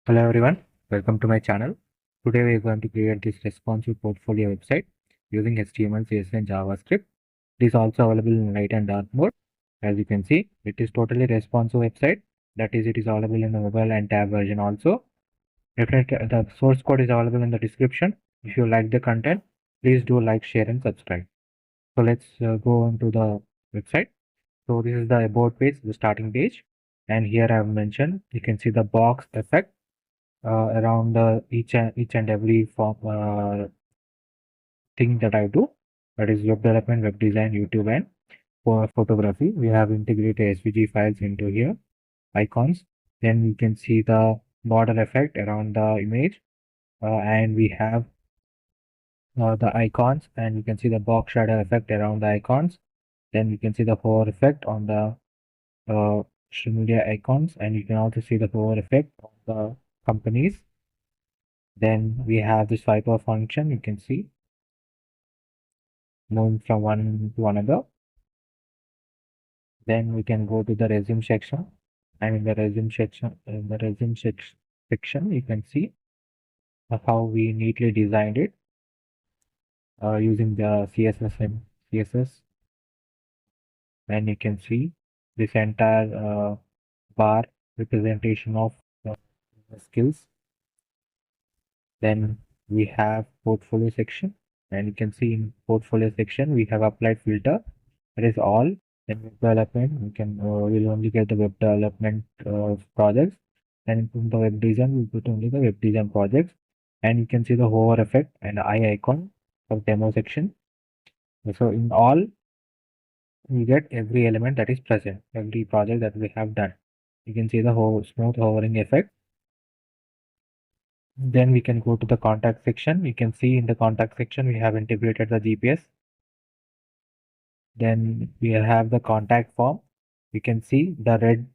Hello everyone, welcome to my channel. Today we are going to create this responsive portfolio website using HTML, CSS and JavaScript. It is also available in light and dark mode. As you can see, it is totally responsive website. That is, it is available in the mobile and tab version also. Definitely, the source code is available in the description. If you like the content, please do like, share and subscribe. So let's go on to the website. So this is the about page, the starting page. And here I have mentioned, you can see the box effect around each and every form thing that I do. That is web development, web design, YouTube, and for photography. We have integrated SVG files into here, icons. Then we can see the border effect around the image, and we have the icons, and you can see the box shadow effect around the icons. Then you can see the hover effect on the social media icons, and you can also see the hover effect on the companies. Then we have this swiper function, you can see moving from one to another. Then we can go to the resume section, and in the resume section, you can see how we neatly designed it using the CSS and CSS. And you can see this entire bar representation of the skills. Then we have portfolio section, and you can see in portfolio section we have applied filter. That is all. Then web development, we can will only get the web development projects, and in the web design we put only the web design projects. And you can see the hover effect and eye icon for demo section. So in all, we get every element that is present, every project that we have done. You can see the smooth hovering effect. Then we can go to the contact section. You can see in the contact section we have integrated the GPS. Then we have the contact form. You can see the red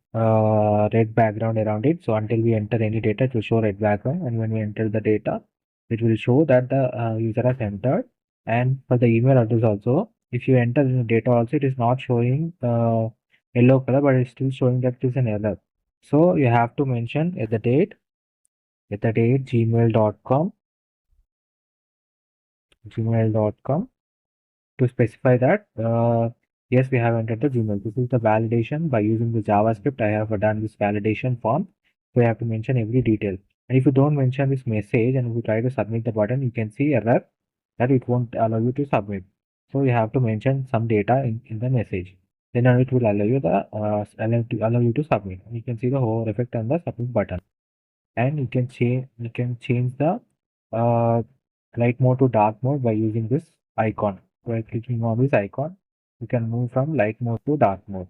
background around it. So until we enter any data, it will show red background, and when we enter the data, it will show that the user has entered. And for the email address also, if you enter the data also, it is not showing yellow color, but it's still showing that it is an error. So you have to mention at the date gmail.com to specify that yes, we have entered the Gmail. This is the validation. By using the JavaScript, I have done this validation form. So you have to mention every detail. And if you don't mention this message and if you try to submit the button, you can see error that it won't allow you to submit. So you have to mention some data in the message. Then it will allow you to submit. You can see the hover effect on the submit button. And you can change the uh, light mode to dark mode by using this icon. By clicking on this icon, you can move from light mode to dark mode.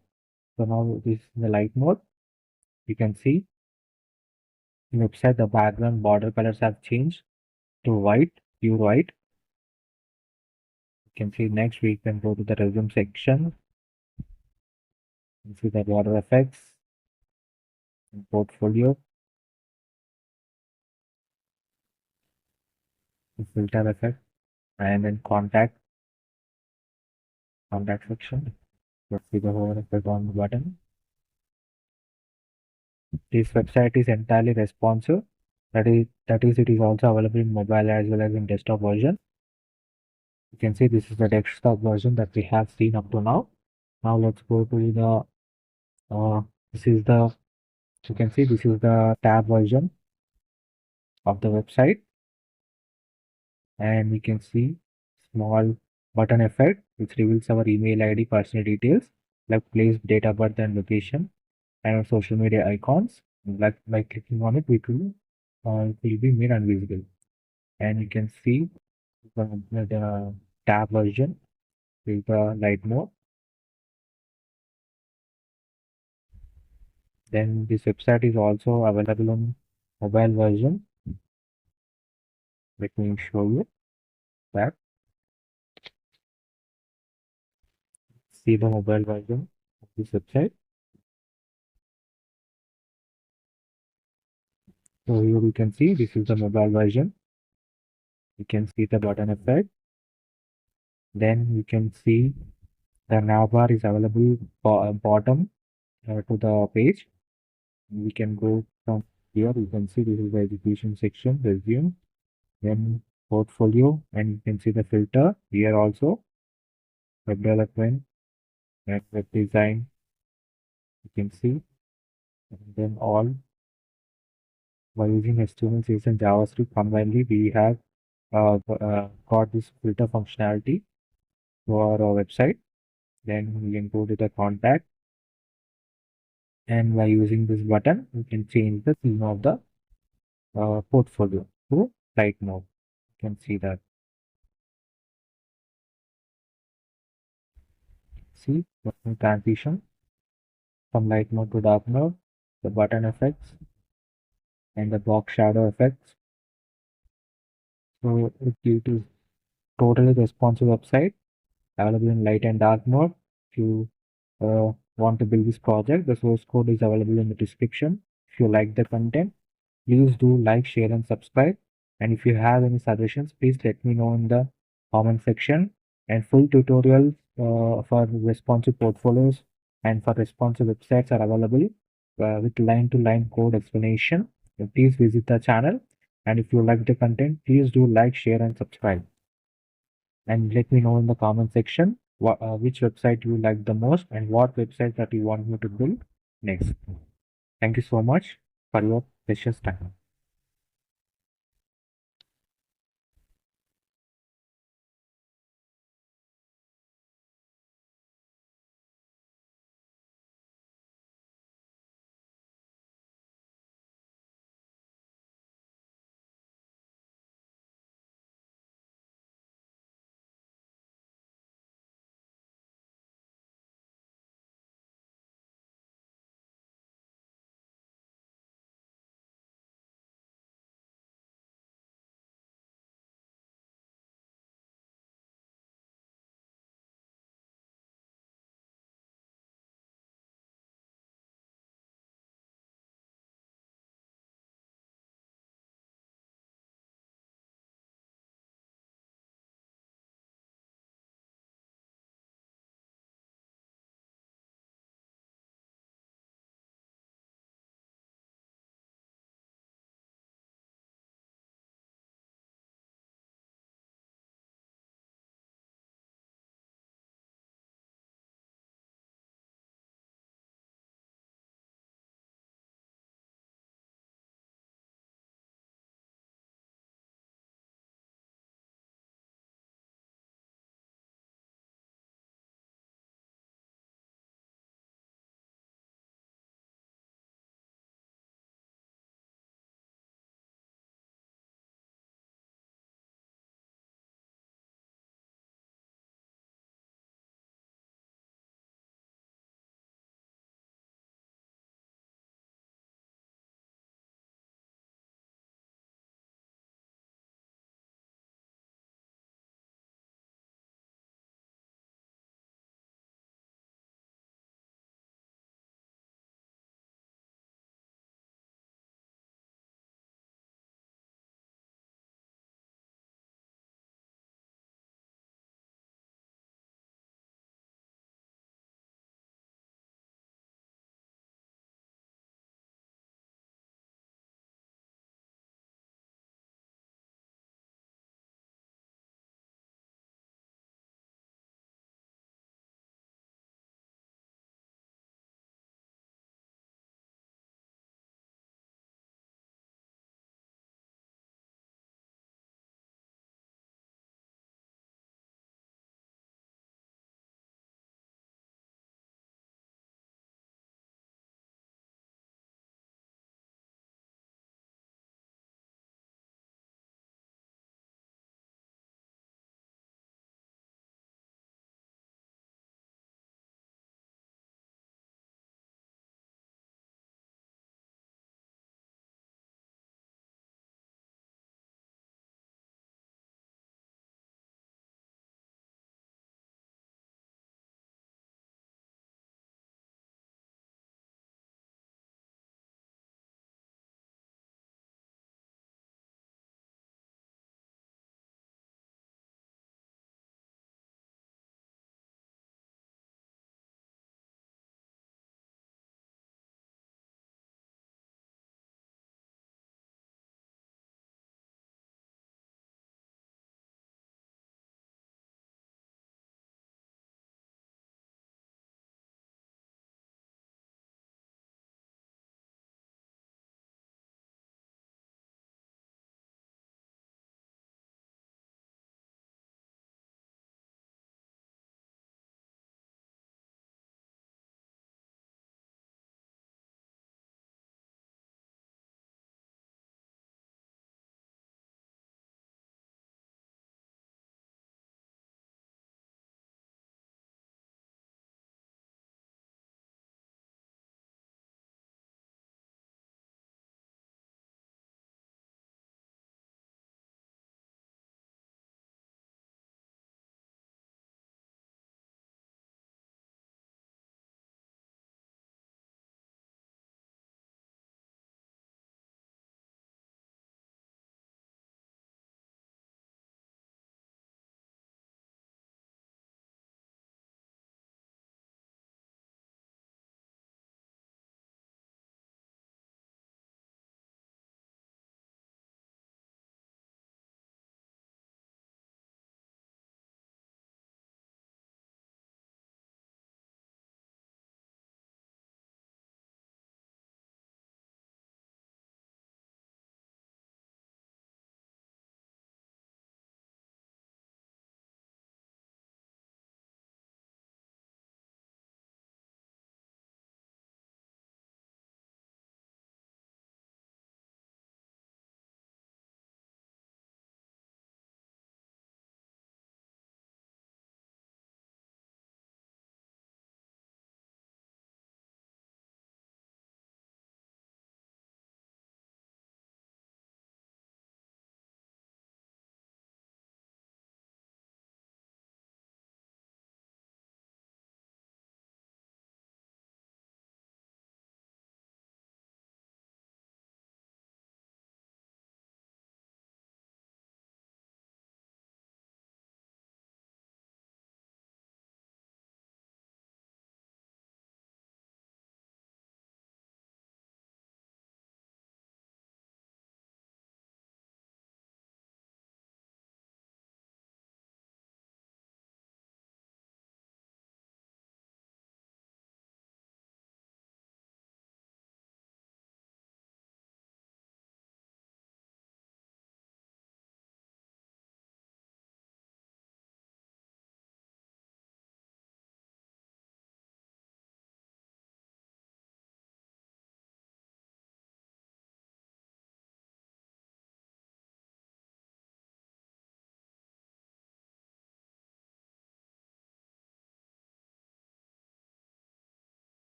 So now this is the light mode. You can see in website the background border colors have changed to white, pure white. You can see next we can go to the resume section. You see the border effects, portfolio, filter effect, and then contact section. Let's see the hover effect on the button. This website is entirely responsive. That is, it is also available in mobile as well as in desktop version. You can see this is the desktop version that we have seen up to now. Now let's go to the this is the you can see this is the tab version of the website, and we can see small button effect which reveals our email ID, personal details like place, date of birth and location, and our social media icons. Like by clicking on it, it will be made invisible. And you can see the tab version with the light mode. Then this website is also available on mobile version. Let me show you that. See the mobile version of this website. So here we can see this is the mobile version. You can see the button effect. Then you can see the navbar is available bottom to the page. We can go from Here you can see this is the education section, resume, then portfolio, and you can see the filter here also, web development and web design, you can see, and then all by using HTML, CSS, and JavaScript combinedly, we have got this filter functionality for our website. Then we can go to the contact, and by using this button, we can change the theme of the portfolio to light mode. You can see that. See the transition from light mode to dark mode, the button effects, and the box shadow effects. So it is totally responsive website available in light and dark mode. If you want to build this project, the source code is available in the description. If you like the content, please do like, share, and subscribe. And if you have any suggestions, please let me know in the comment section. And full tutorials for responsive portfolios and for responsive websites are available with line-to-line code explanation. Please visit the channel. And if you like the content, please do like, share, and subscribe. And let me know in the comment section which website you like the most and what website that you want me to build next. Thank you so much for your precious time.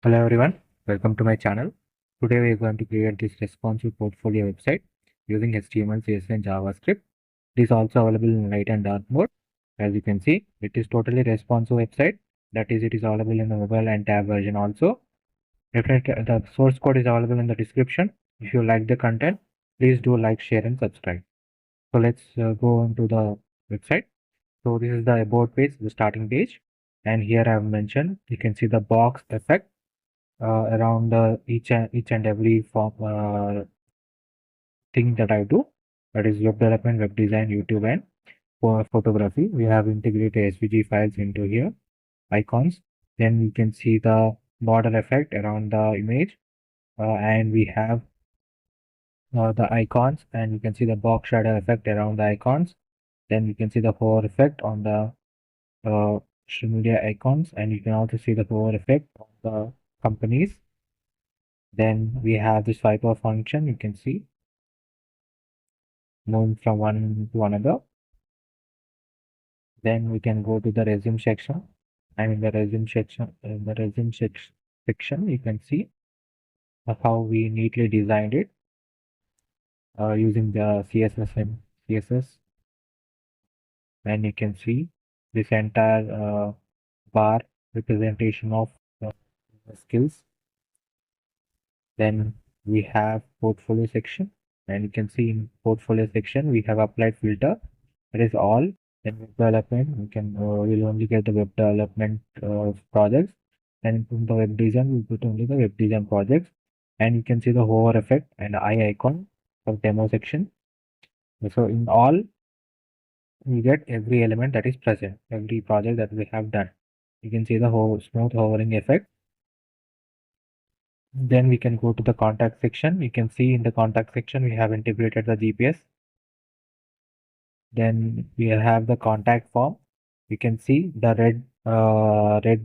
Hello everyone, welcome to my channel. Today we are going to create this responsive portfolio website using HTML, CSS and JavaScript. It is also available in light and dark mode. As you can see, it is totally responsive website. That is, it is available in the mobile and tab version also. Definitely, the source code is available in the description. If you like the content, please do like, share and subscribe. So let's go on to the website. So this is the about page, the starting page. And here I have mentioned, you can see the box effect around each and every form thing that I do. That is web development, web design, YouTube, and for photography. We have integrated SVG files into here, icons. Then we can see the border effect around the image, and we have the icons, and you can see the box shadow effect around the icons. Then you can see the hover effect on the social media icons, and you can also see the hover effect on the companies. Then we have this swiper function, you can see moving from one to another. Then we can go to the resume section, and in the resume section, you can see how we neatly designed it using the CSS, and you can see this entire bar representation of the skills. Then we have portfolio section, and you can see in portfolio section we have applied filter. That is all. Then web development, we can we'll only get the web development projects, and in the web design we'll put only the web design projects. And you can see the hover effect and eye icon of demo section. So in all, we get every element that is present, every project that we have done. You can see the smooth hovering effect. Then we can go to the contact section. You can see in the contact section we have integrated the GPS. Then we have the contact form. You can see the red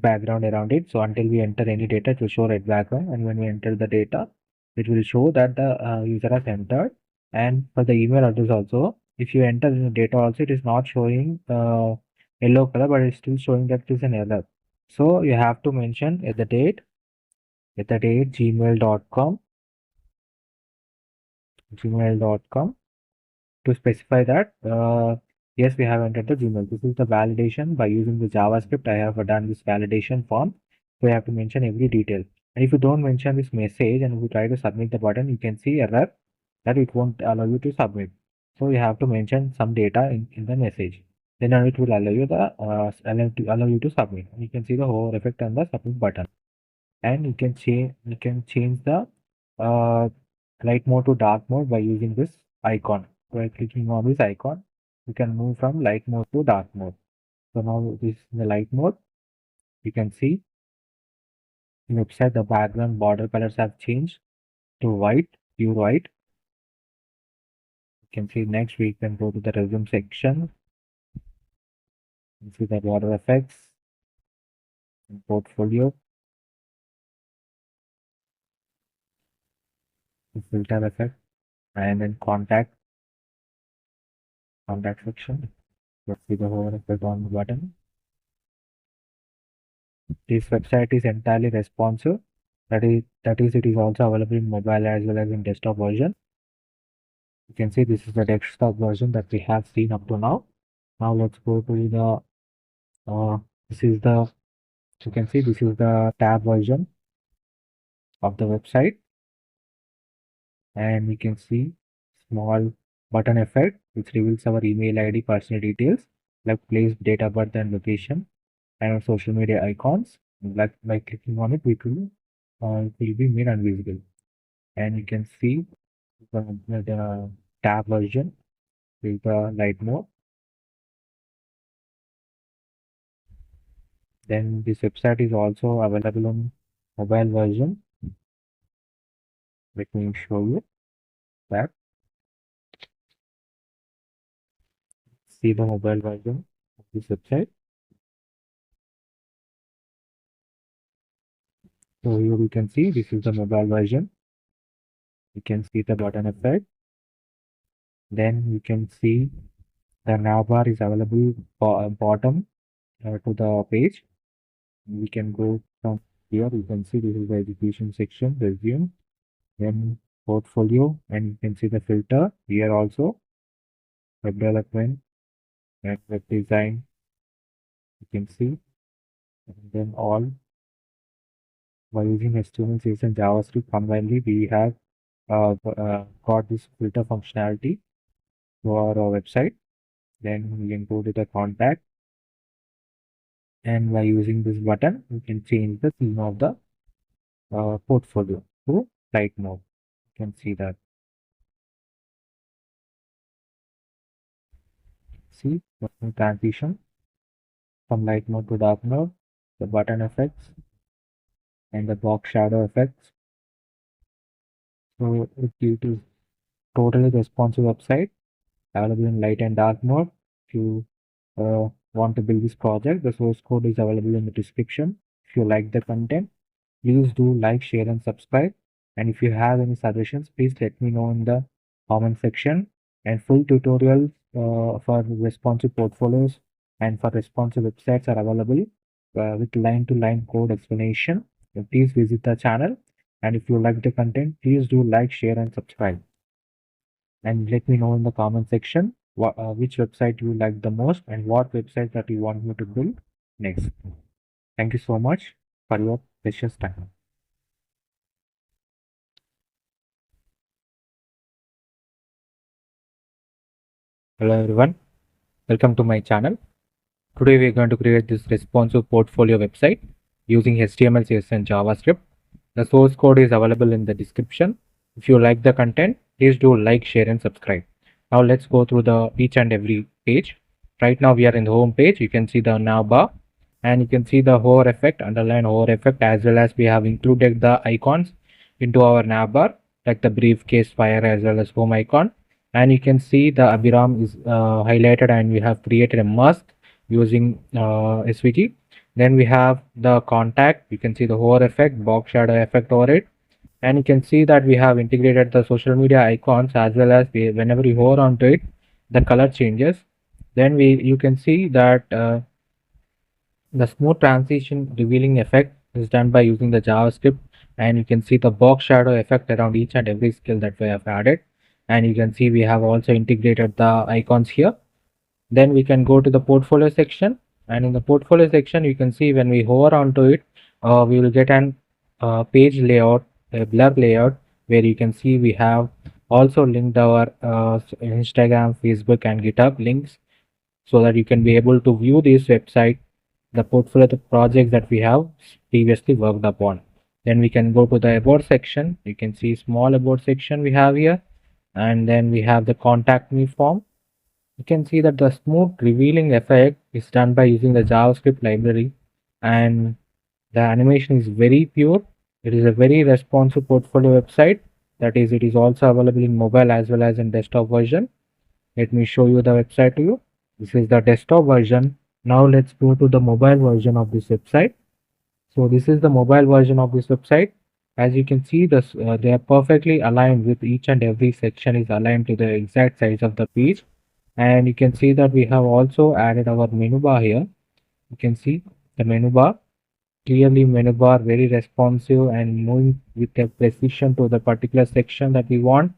background around it. So until we enter any data, it will show red background, and when we enter the data, it will show that the user has entered. And for the email address also, if you enter the data also, it is not showing yellow color, but it's still showing that it is an error. So you have to mention at the date gmail.com to specify that yes, we have entered the Gmail. This is the validation. By using the JavaScript, I have done this validation form. So you have to mention every detail. And if you don't mention this message and if you try to submit the button, you can see error that it won't allow you to submit. So you have to mention some data in the message. Then it will allow you to submit. And you can see the hover effect on the submit button. And you can change the uh, light mode to dark mode by using this icon. By clicking on this icon, you can move from light mode to dark mode. So now this is the light mode. You can see in website the background border colors have changed to white, pure white. You can see next we can go to the resume section. You see the border effects and portfolio, the filter effect, and then contact section. Let's see the hover effect on the button. This website is entirely responsive. That is, it is also available in mobile as well as in desktop version. You can see this is the desktop version that we have seen up to now. Now let's go to the this is the you can see this is the tab version of the website, and we can see small button effect which reveals our email ID, personal details like place, date of birth and location, and our social media icons. Like by clicking on it, it will be made invisible. And you can see the tab version with the light mode. Then this website is also available on mobile version. Let me show you that. See the mobile version of this website. So here we can see this is the mobile version. You can see the button effect. Then you can see the navbar is available bottom to the page. We can go from Here you can see this is the education section, resume, then portfolio, and you can see the filter here also, web development and web design, you can see, and then all by using HTML, CSS, and JavaScript combinedly, we have got this filter functionality for our website. Then we can go to the contact, and by using this button, we can change the theme of the portfolio to light mode. You can see that. See the transition from light mode to dark mode, the button effects, and the box shadow effects. So it is totally responsive website available in light and dark mode. If you want to build this project, the source code is available in the description. If you like the content, please do like, share, and subscribe. And if you have any suggestions, please let me know in the comment section. And full tutorials for responsive portfolios and for responsive websites are available with line-to-line code explanation. Please visit the channel. And if you like the content, please do like, share, and subscribe. And let me know in the comment section which website you like the most and what website that you want me to build next. Thank you so much for your precious time. Hello everyone, welcome to my channel. Today we are going to create this responsive portfolio website using HTML, CSS, and JavaScript. The source code is available in the description. If you like the content, please do like, share, and subscribe. Now let's go through the each and every page. Right now we are in the home page. You can see the navbar, and you can see the hover effect, underline hover effect, as well as we have included the icons into our navbar, like the briefcase, fire, as well as home icon. And you can see the Abhiram is highlighted, and we have created a mask using SVG. Then we have the contact. You can see the hover effect, box shadow effect over it, and you can see that we have integrated the social media icons, as well as whenever you hover onto it, the color changes. Then you can see that the smooth transition revealing effect is done by using the JavaScript, and you can see the box shadow effect around each and every skill that we have added. And you can see we have also integrated the icons here. Then we can go to the portfolio section, and in the portfolio section you can see when we hover onto it, we will get an page layout, a blur layout, where you can see we have also linked our Instagram, Facebook, and GitHub links, so that you can be able to view this website, the portfolio, the projects that we have previously worked upon. Then we can go to the about section. You can see small about section we have here, and then we have the contact me form. You can see that the smooth revealing effect is done by using the JavaScript library, and the animation is very pure. It is a very responsive portfolio website. That is, it is also available in mobile as well as in desktop version. Let me show you the website to you. This is the desktop version. Now let's go to the mobile version of this website. So this is the mobile version of this website. As you can see, this they are perfectly aligned with each and every section is aligned to the exact size of the page. And you can see that we have also added our menu bar here. You can see the menu bar, clearly menu bar, very responsive and moving with a precision to the particular section that we want.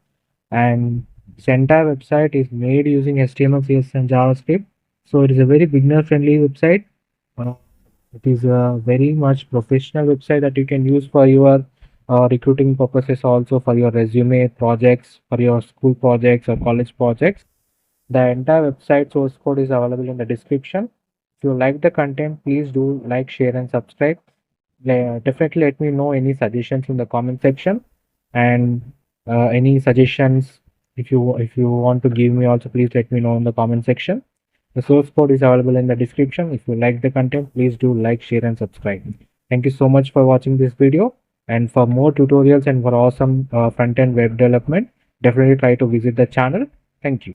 And this entire website is made using HTML, CSS, and JavaScript. So it is a very beginner friendly website. Uh, it is a very much professional website that you can use for your recruiting purposes, also for your resume projects, for your school projects or college projects. The entire website source code is available in the description. If you like the content, please do like, share, and subscribe. Definitely let me know any suggestions in the comment section, and any suggestions if you want to give me also, please let me know in the comment section. The source code is available in the description. If you like the content, please do like, share, and subscribe. Thank you so much for watching this video, and for more tutorials and for awesome front-end web development, definitely try to visit the channel. Thank you.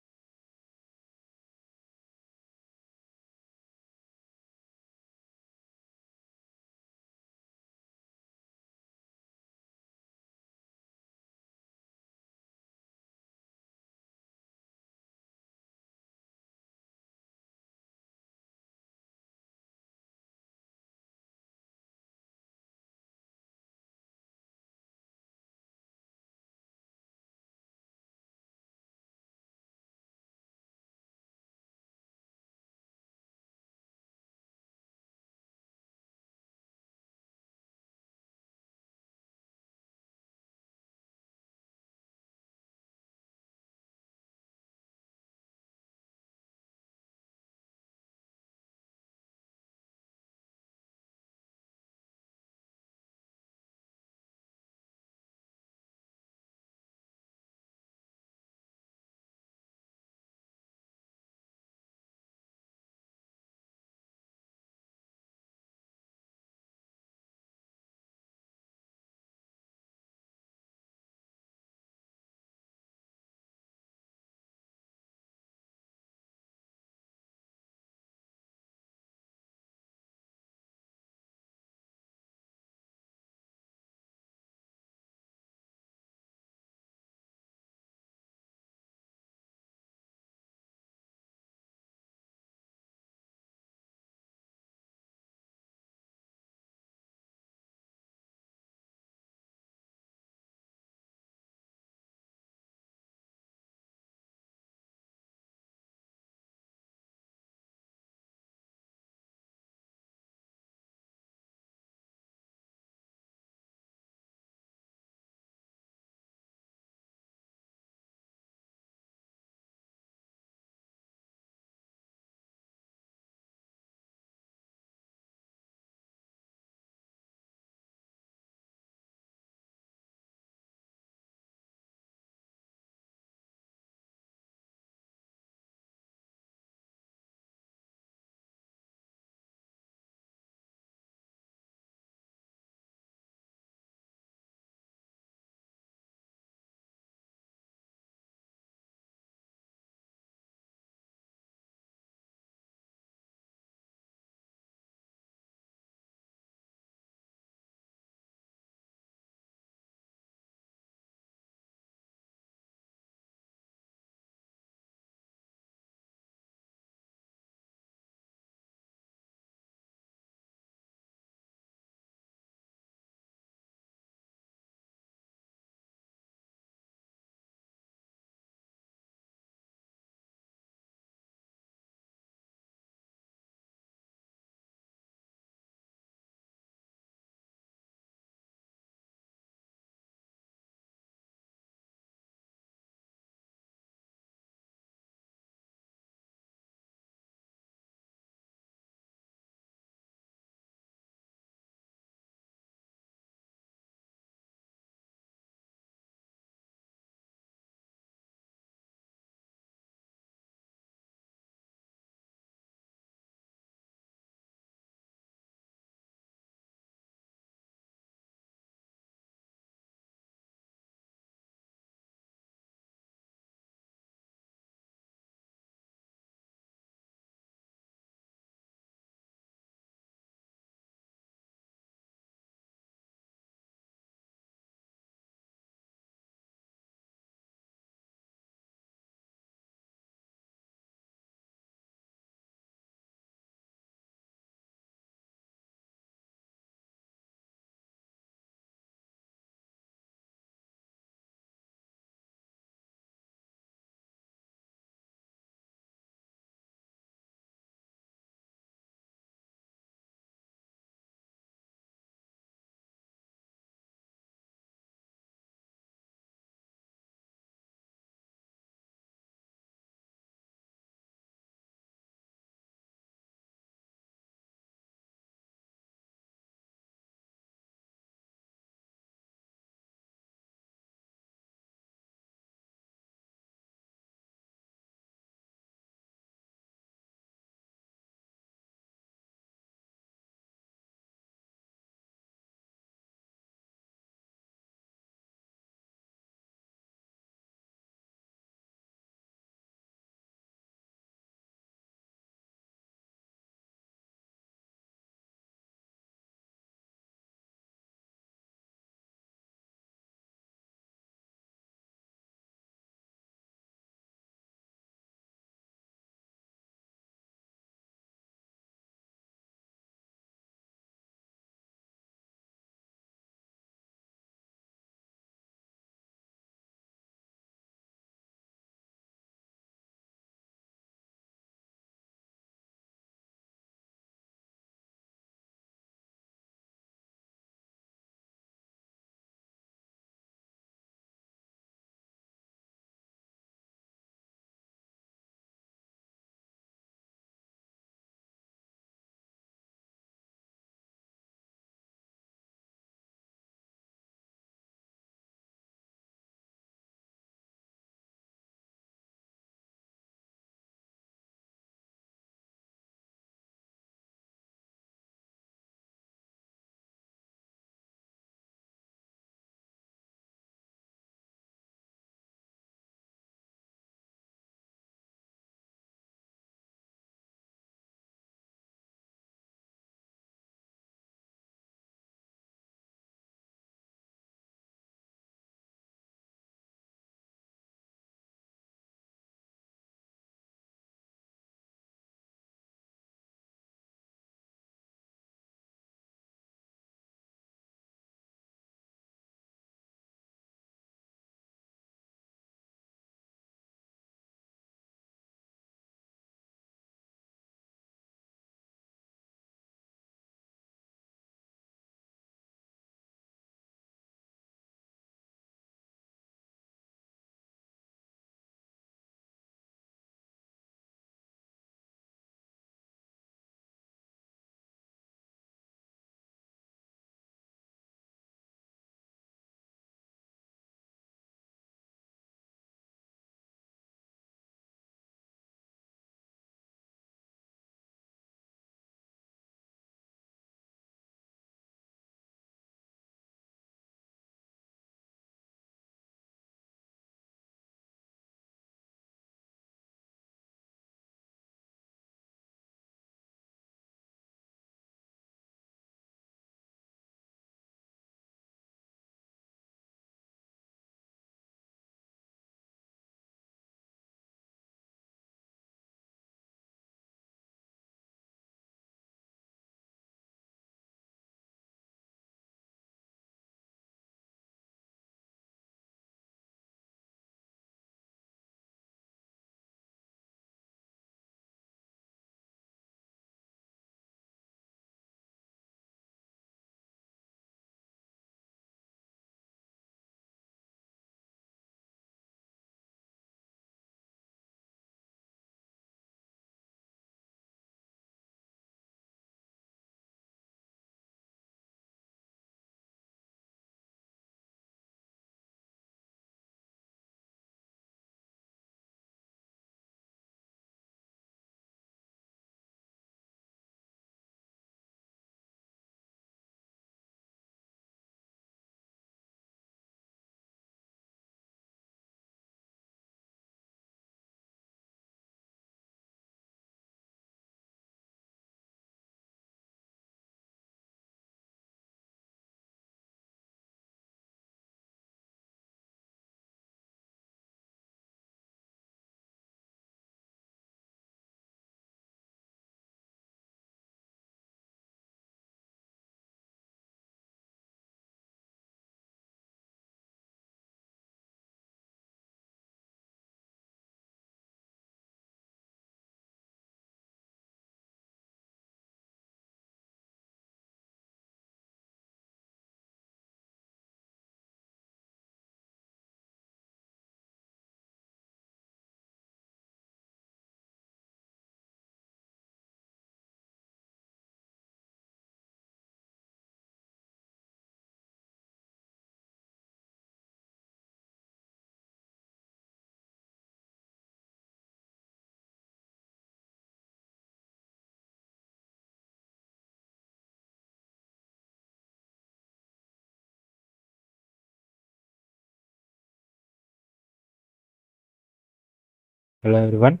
Hello everyone,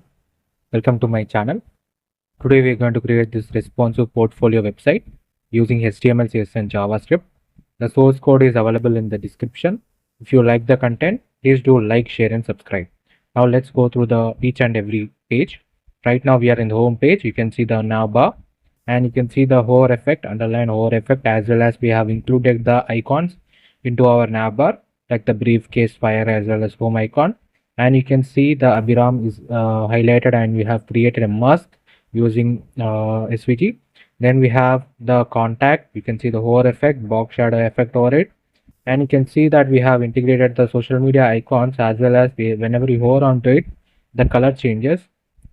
welcome to my channel. Today we are going to create this responsive portfolio website using HTML, CSS and JavaScript. The source code is available in the description. If you like the content, please do like, share and subscribe. Now let's go through the each and every page. Right now we are in the home page. You can see the nav bar and you can see the hover effect, underline hover effect, as well as we have included the icons into our nav bar like the briefcase, fire as well as home icon. And you can see the Abhiram is highlighted and we have created a mask using SVG. Then we have the contact. You can see the hover effect, box shadow effect over it. And you can see that we have integrated the social media icons as well as whenever you hover onto it, the color changes.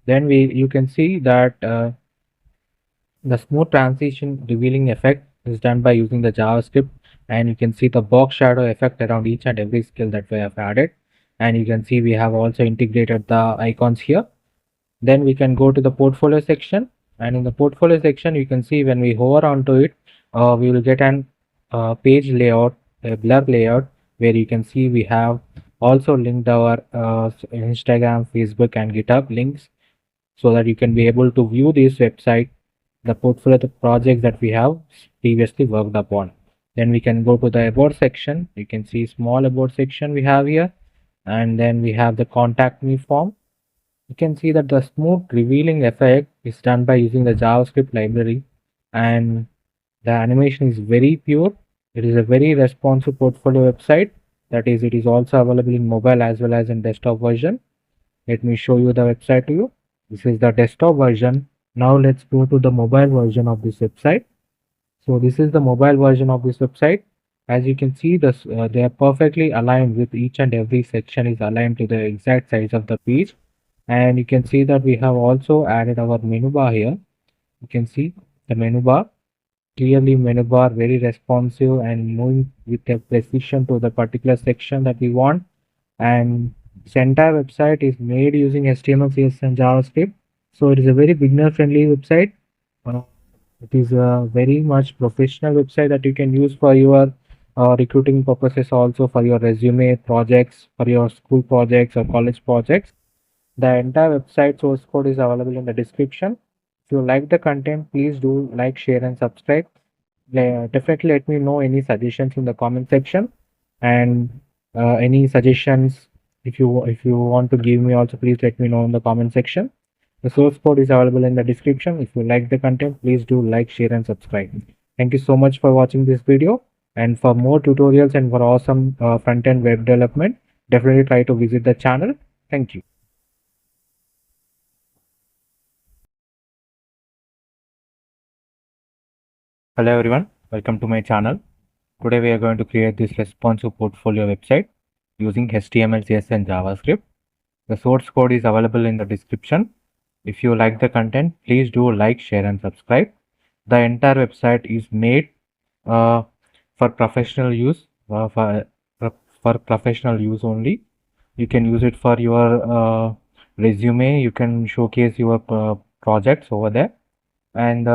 Then you can see that the smooth transition revealing effect is done by using the JavaScript, and you can see the box shadow effect around each and every skill that we have added. And you can see we have also integrated the icons here. Then we can go to the portfolio section, and in the portfolio section you can see when we hover onto it, we will get an page layout, a blur layout, where you can see we have also linked our Instagram, Facebook and GitHub links, so that you can be able to view this website, the portfolio, the projects that we have previously worked upon. Then we can go to the about section. You can see small about section we have here, and then we have the contact me form. You can see that the smooth revealing effect is done by using the JavaScript library, and the animation is very pure. It is a very responsive portfolio website. That is, it is also available in mobile as well as in desktop version. Let me show you the website to you. This is the desktop version. Now let's go to the mobile version of this website. So this is the mobile version of this website. As you can see, this they are perfectly aligned with each and every section is aligned to the exact size of the page. And you can see that we have also added our menu bar here. You can see the menu bar, clearly menu bar, very responsive and moving with a precision to the particular section that we want. And this entire website is made using HTML, CSS and JavaScript. So it is a very beginner friendly website. Uh, it is a very much professional website that you can use for your recruiting purposes, also for your resume projects, for your school projects or college projects. The entire website source code is available in the description. If you like the content, please do like, share and subscribe. Definitely let me know any suggestions in the comment section, and any suggestions if you want to give me also, please let me know in the comment section. The source code is available in the description. If you like the content, please do like, share and subscribe. Thank you so much for watching this video, and for more tutorials and for awesome front-end web development, definitely try to visit the channel. Thank you. Hello everyone, welcome to my channel. Today we are going to create this responsive portfolio website using HTML, CSS and JavaScript. The source code is available in the description. If you like the content, please do like, share and subscribe. The entire website is made for professional use, for professional use only. You can use it for your resume. You can showcase your projects over there, and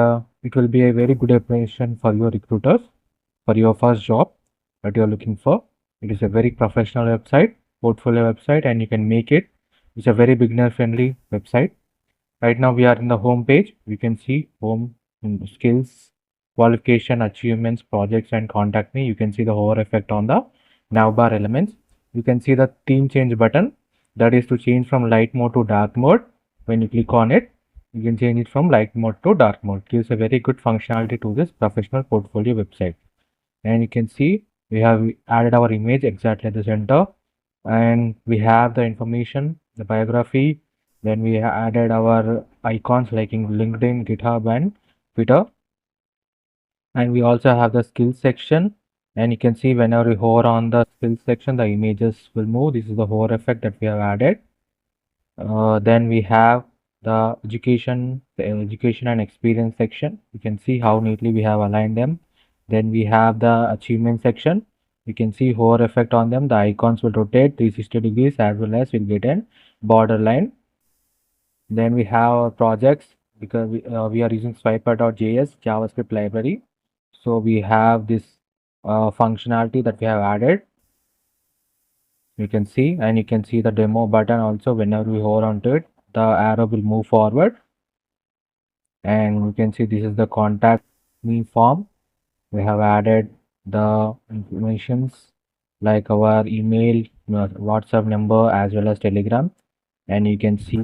it will be a very good application for your recruiters for your first job that you are looking for. It is a very professional website, portfolio website, and you can make it. It's a very beginner friendly website. Right now we are in the home page. We can see home, skills, qualification, achievements, projects and contact me. You can see the hover effect on the navbar elements. You can see the theme change button, that is to change from light mode to dark mode. When you click on it, you can change it from light mode to dark mode. Gives a very good functionality to this professional portfolio website. And you can see we have added our image exactly at the center, and we have the information, the biography. Then we added our icons like in LinkedIn, GitHub and Twitter. And we also have the skills section, and you can see whenever we hover on the skills section, the images will move. This is the hover effect that we have added. Then we have the education and experience section. You can see how neatly we have aligned them. Then we have the achievement section. You can see hover effect on them. The icons will rotate 360 degrees, as well as we'll get an border line. Then we have our projects, because we are using swiper.js JavaScript library. So we have this functionality that we have added. You can see, and you can see the demo button also. Whenever we hover onto it, the arrow will move forward, and you can see this is the contact me form. We have added the informations like our email, WhatsApp number, as well as Telegram. And you can see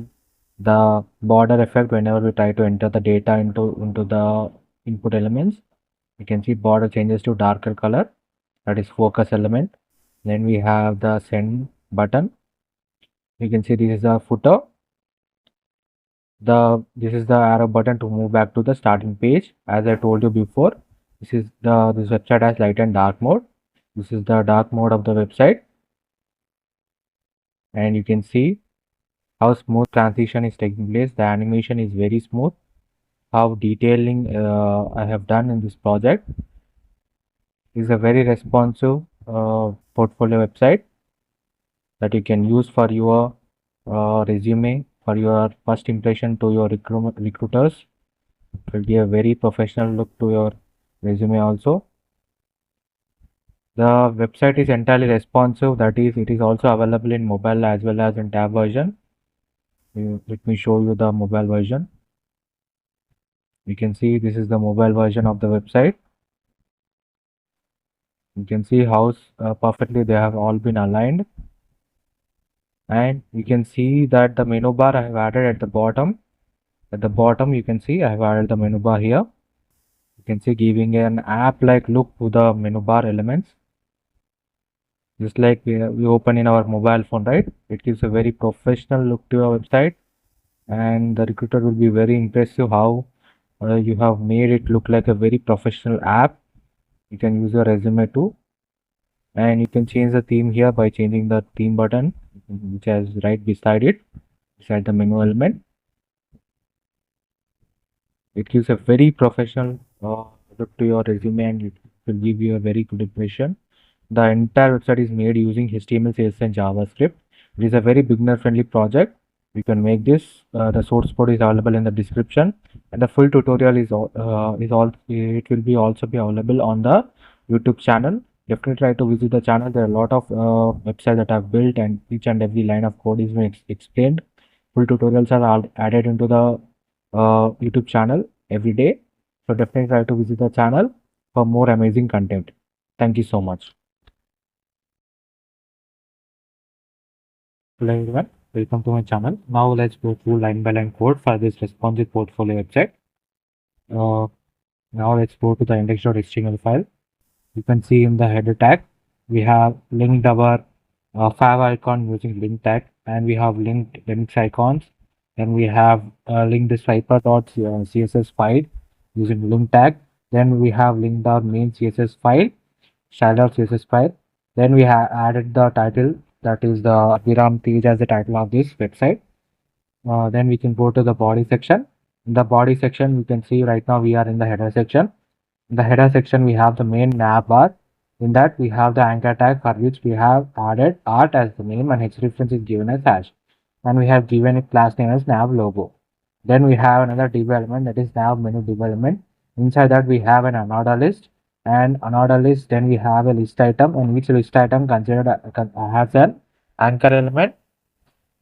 the border effect whenever we try to enter the data into the input elements. You can see border changes to darker color, that is focus element. Then we have the send button. You can see this is the footer. This is the arrow button to move back to the starting page. As I told you before, this website has light and dark mode. This is the dark mode of the website, and you can see how smooth transition is taking place. The animation is very smooth. How detailing I have done in this project. Is a very responsive portfolio website that you can use for your resume, for your first impression to your recruiters. It will give a very professional look to your resume also. The website is entirely responsive, that is, it is also available in mobile as well as in tab version. Let me show you the mobile version. You can see this is the mobile version of the website. You can see how perfectly they have all been aligned, and you can see that the menu bar I have added at the bottom. At the bottom, you can see I have added the menu bar here. You can see giving an app-like look to the menu bar elements, just like we open in our mobile phone, right? It gives a very professional look to your website, and the recruiter will be very impressed how you have made it look like a very professional app. You can use your resume too, and you can change the theme here by changing the theme button, which is right beside it, beside the menu element. It gives a very professional look to your resume, and it will give you a very good impression. The entire website is made using HTML, CSS, and JavaScript. It is a very beginner-friendly project. You can make this. The source code is available in the description, and the full tutorial is all. It will be also be available on the YouTube channel. Definitely try to visit the channel. There are a lot of websites that I've built, and each and every line of code is being explained. Full tutorials are all added into the YouTube channel every day. So definitely try to visit the channel for more amazing content. Thank you so much. Hello everyone, welcome to my channel. Now let's go through line by line code for this responsive portfolio website. Now let's go to the index.html file. You can see in the header tag, we have linked our fav icon using link tag, and we have linked links icons. Then we have linked the striper.css file using link tag. Then we have linked our main CSS file, style.css file. Then we have added the title, that is the Viram page, as the title of this website. Then we can go to the body section. In the body section, you can see right now we are in the header section. In the header section, we have the main nav bar. In that, we have the anchor tag, for which we have added art as the name, and reference is given as hash. And we have given a class name as nav logo. Then we have another div element, that is nav menu div element. Inside that, we have an unordered list, and unordered list. Then we have a list item, and which list item considered has an anchor element,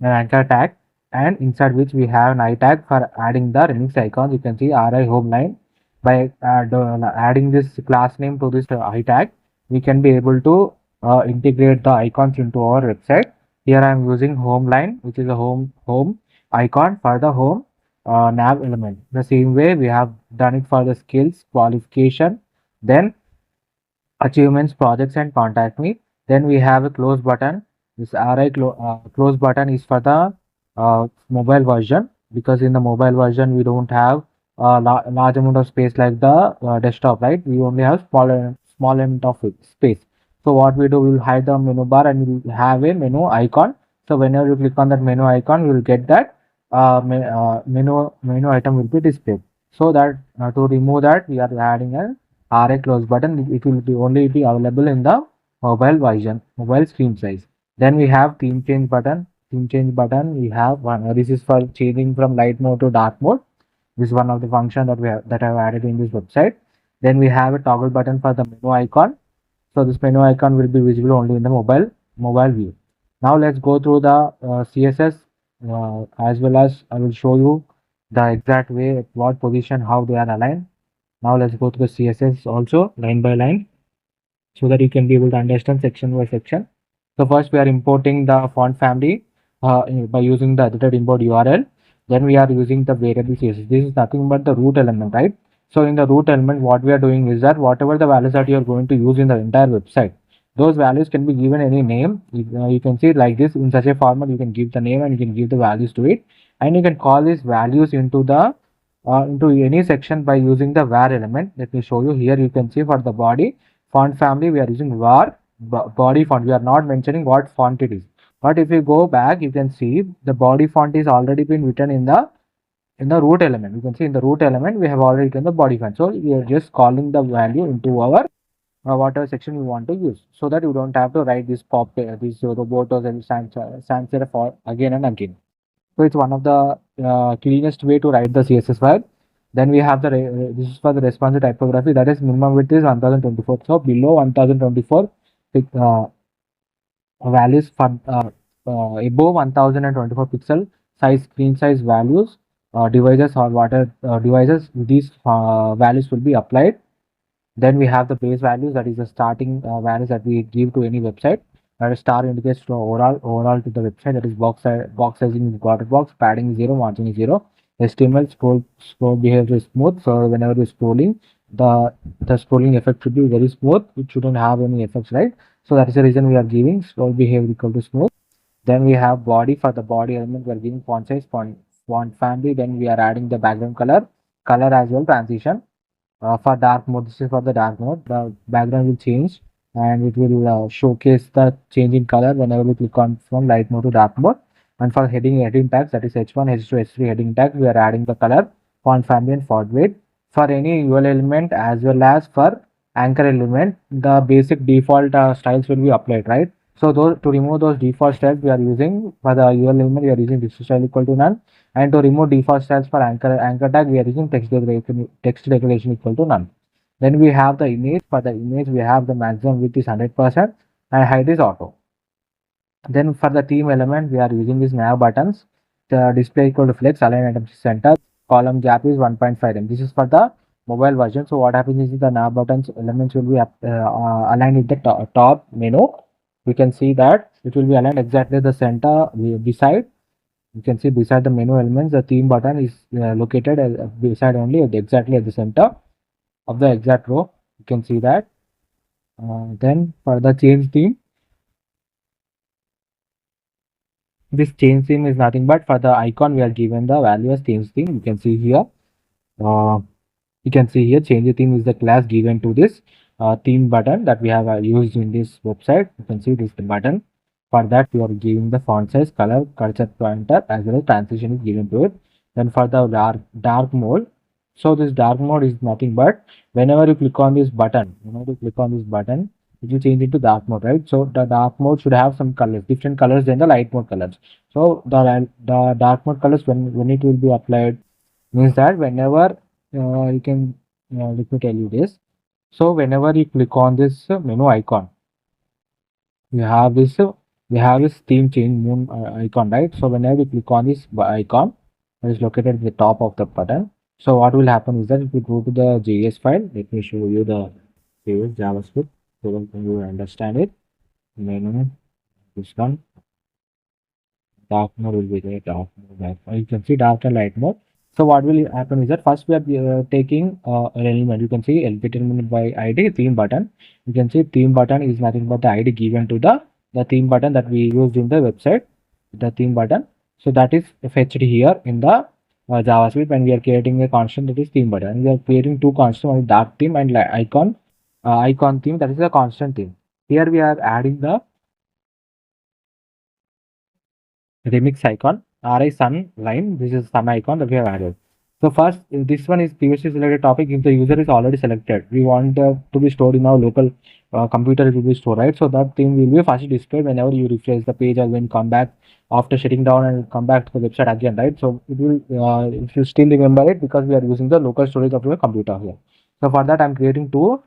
an anchor tag, and inside which we have an I tag for adding the remix icons. You can see RI home line. By adding this class name to this I tag, we can be able to integrate the icons into our website. Here I am using home line, which is a home icon for the home nav element. The same way we have done it for the skills, qualification, then achievements, projects, and contact me. Then we have a close button. This close button is for the mobile version, because in the mobile version we don't have a large amount of space like the desktop, right? We only have small amount of space. So what we do, we will hide the menu bar and we will have a menu icon. So whenever you click on that menu icon, we will get that menu item will be displayed. So that to remove that, we are adding a RA close button. It will be only be available in the mobile version, mobile screen size. Then we have theme change button. Theme change button, we have one. This is for changing from light mode to dark mode. This is one of the function that I have added in this website. Then we have a toggle button for the menu icon. So this menu icon will be visible only in the mobile view. Now let's go through the CSS as well as I will show you the exact way at what position how they are aligned. Now let's go to the CSS also line by line so that you can be able to understand section by section. So first we are importing the font family by using the edited import URL. Then we are using the variable CSS. This is nothing but the root element, right? So in the root element, what we are doing is that whatever the values that you are going to use in the entire website, those values can be given any name. You can see it like this in such a format. You can give the name and you can give the values to it, and you can call these values into any section by using the var element. Let me show you here. You can see for the body font family we are using var body font. We are not mentioning what font it is. But if you go back, you can see the body font is already been written in the root element. You can see in the root element we have already written the body font. So we are just calling the value into our whatever section we want to use, so that you don't have to write this these robotos and sans serif for again and again. So it's one of the cleanest way to write the CSS file. Then we have this is for the responsive typography, that is minimum width is 1024. So below 1024 uh, values for above 1024 pixel size screen size values devices or water devices, these values will be applied. Then we have the base values, that is the starting values that we give to any website. That is star indicates to overall to the website. That is box sizing is quarter box, padding is 0, margin is 0. HTML scroll behavior is smooth. So whenever we're scrolling, the scrolling effect should be very smooth. It shouldn't have any effects, right? So that is the reason we are giving scroll behavior equal to smooth. Then we have body. For the body element, we are giving font size, font family. Then we are adding the background color as well, transition. For dark mode, this is for the dark mode. The background will change and it will showcase the change in color whenever we click on from light mode to dark mode. And for heading tags, that is H1, H2, H3 heading tags, we are adding the color, font family and font weight. For any UL element as well as for anchor element, the basic default styles will be applied, right? So those, to remove those default styles, we are using for the UL element, we are using this style equal to none. And to remove default styles for anchor tag, we are using text declaration equal to none. Then we have the image. For the image, we have the maximum width is 100% and height is auto. Then for the theme element, we are using these nav buttons. The display equal to flex, align items center, column gap is 1.5 m. This is for the mobile version. So what happens is the nav buttons elements will be aligned with the top menu. We can see that it will be aligned exactly the center beside. You can see beside the menu elements, the theme button is located beside only exactly at the center of the exact row. You can see that. Then for the change theme, this change theme is nothing but for the icon we are given the value as change theme. You can see here. Uh, you can see here change theme is the class given to this theme button that we have used in this website. You can see this button. For that we are giving the font size, color, cursor pointer as well as transition is given to it. Then for the dark mode, so this dark mode is nothing but whenever you click on this button, it will change into dark mode, right? So the dark mode should have some colors, different colors than the light mode colors. So the dark mode colors when it will be applied means that whenever you can let me tell you this. So whenever you click on this menu icon, you have this theme change moon icon, right? So whenever you click on this icon that is located at the top of the button, so what will happen is that if you go to the JS file, let me show you the JS JavaScript so that you understand it. Menu, this one, dark mode will be there, dark mode, light mode. You can see dark and light mode. So what will happen is that first we are taking an element. You can see determined by ID theme button. You can see theme button is nothing but the ID given to the theme button that we used in the website. The theme button. So that is fetched here in the JavaScript when we are creating a constant, that is theme button. We are creating two constants, one is dark theme and icon theme, that is a constant theme. Here we are adding the remix icon, RI sun line. This is sun icon that we have added. So first, this one is previously selected topic. If the user is already selected, we want to be stored in our local computer. It will be stored, right? So that thing will be first displayed whenever you refresh the page or when you come back after shutting down and come back to the website again, right? So it will, if you still remember it, because we are using the local storage of your computer here. So for that, I'm creating two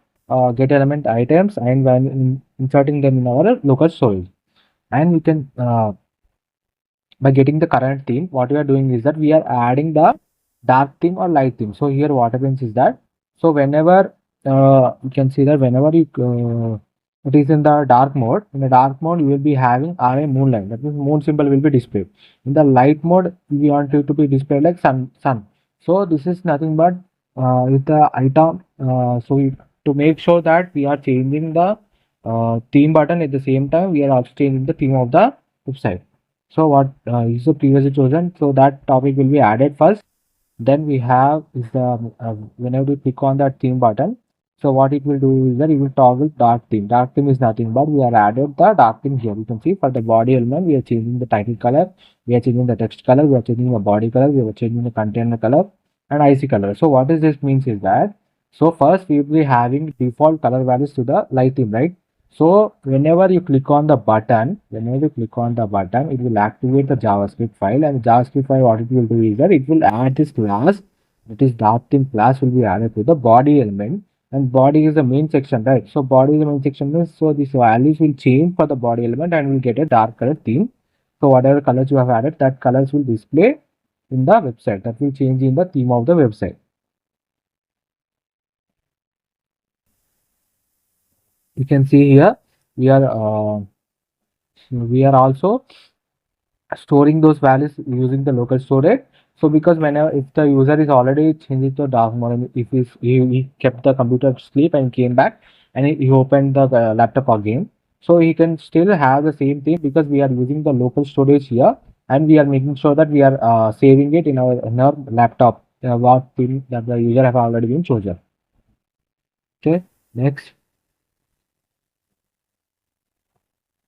get element items and when inserting them in our local storage. and we can by getting the current theme, what we are doing is that we are adding the dark theme or light theme. So here what happens is that, so whenever you can see that whenever you it is in the dark mode, in the dark mode you will be having a moonlight, that means moon symbol will be displayed. In the light mode we want it to be displayed like sun. So this is nothing but is the item, to make sure that we are changing the theme button, at the same time we are also changing the theme of the website. So what is the previously chosen? So that topic will be added first. Then we have is the whenever you click on that theme button, so what it will do is that it will toggle dark theme. Dark theme is nothing but we are added the dark theme here. You can see for the body element we are changing the title color, we are changing the text color, we are changing the body color, we are changing the container color and IC color. So what is this means is that, so first we will be having default color values to the light theme, right? So whenever you click on the button, it will activate the JavaScript file, and the JavaScript file, what it will do is that it will add this class, that is dark theme class will be added to the body element, and body is the main section, right? So body is the main section, so these values will change for the body element and will get a dark color theme. So whatever colors you have added, that colors will display in the website, that will change in the theme of the website. You can see here we are also storing those values using the local storage. So because whenever if the user is already changing to dark mode, if he kept the computer to sleep and came back and he opened the laptop again, so he can still have the same thing because we are using the local storage here, and we are making sure that we are saving it in our laptop, what thing that the user have already been chosen. Okay, next.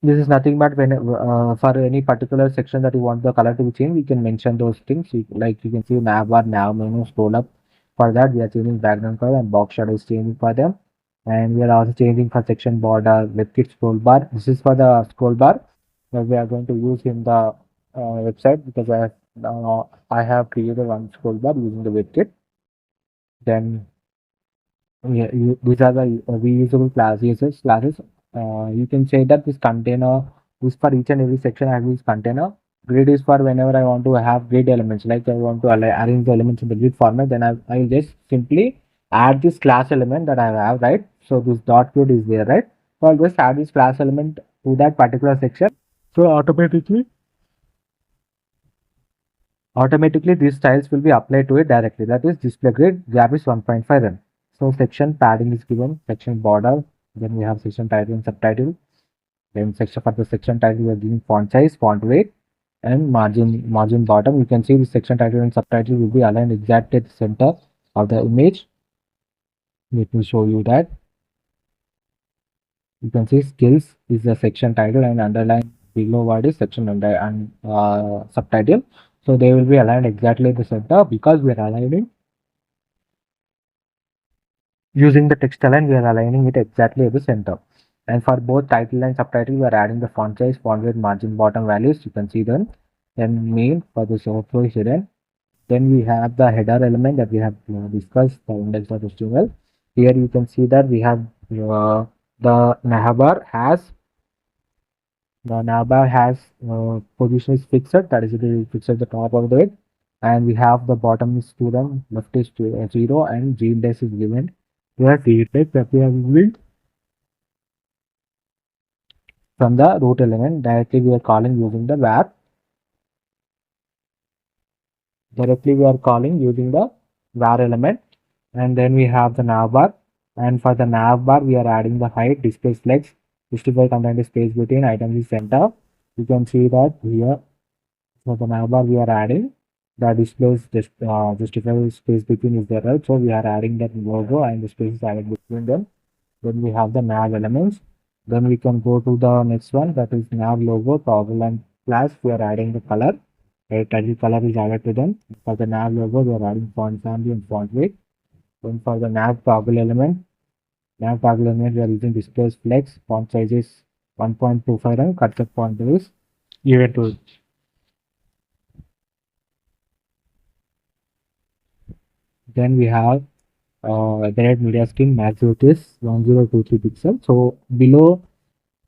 This is nothing but when for any particular section that you want the color to be changed, we can mention those things. Like you can see nav bar, nav menu, scroll up. For that, we are changing background color and box shadow is changing for them. And we are also changing for section border, WebKit scroll bar. This is for the scroll bar that we are going to use in the website, because I have created one scroll bar using the WebKit. Then yeah, these are the reusable classes. You can say that this container is for each and every section. I have this container. Grid is for whenever I want to have grid elements, like I want to arrange the elements in the grid format. Then I will just simply add this class element that I have, right? So this dot code is there, right? So I'll just add this class element to that particular section. So automatically these styles will be applied to it directly. That is display grid Jabis 1.5 run. So section padding is given, section border, then we have section title and subtitle. Then section for the section title we are giving font size, font weight, and margin bottom. You can see the section title and subtitle will be aligned exactly at the center of the image. Let me show you that. You can see skills is the section title and underline below what is section under and subtitle. So they will be aligned exactly at the center because we are aligning using the text align. We are aligning it exactly at the center. And for both title and subtitle, we are adding the font size, font weight, margin bottom values. You can see them. Then main for the overflow is hidden. Then we have the header element that we have discussed, the index.html. Here you can see that we have the navbar has position is fixed, that is it is fixed at the top of it, and we have the bottom is student, left is 0, and g index is given. We have t index that we have built from the root element. Directly we are calling using the var. Directly we are calling using the var element, and then we have the navbar. And for the navbar, we are adding the height, display flex, justify content space between items is center. You can see that here. So the navbar we are adding the displays just justify space between is there, right? So we are adding that logo and the space is added between them. Then we have the nav elements. Then we can go to the next one, that is nav logo, toggle and flash. We are adding the color. A title color is added to them. For the nav logo, we are adding font family and font weight. Then for the nav toggle element, we are using display flex. Font size is 1.25 and cut the font is even to. Then we have the red media skin max width is 1023 pixels. So below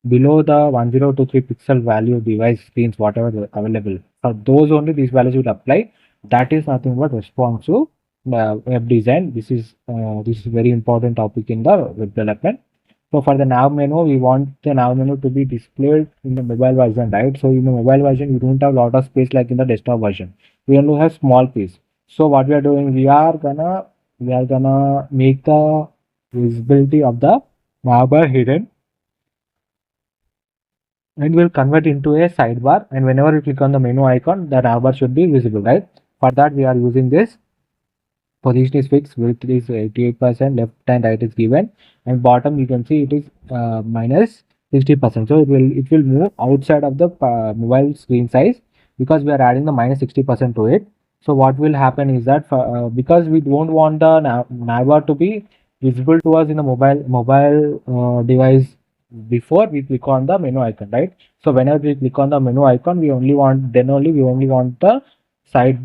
below the 1023 pixel value device screens, whatever available. For those only these values will apply. That is nothing but responsive web design. This is very important topic in the web development. So for the nav menu, we want the nav menu to be displayed in the mobile version, right? So in the mobile version, you don't have a lot of space like in the desktop version. We only have small piece. So what we are doing, we are gonna make the visibility of the nav bar hidden, and will convert into a sidebar, and whenever you click on the menu icon, the navbar should be visible, right? For that we are using this position is fixed, width is 88%, left and right is given, and bottom you can see it is minus 60%. So it will move outside of the mobile screen size, because we are adding the minus 60% to it. So what will happen is that because we don't want the navbar to be visible to us in the mobile device before we click on the menu icon, right? So whenever we click on the menu icon, we only want the side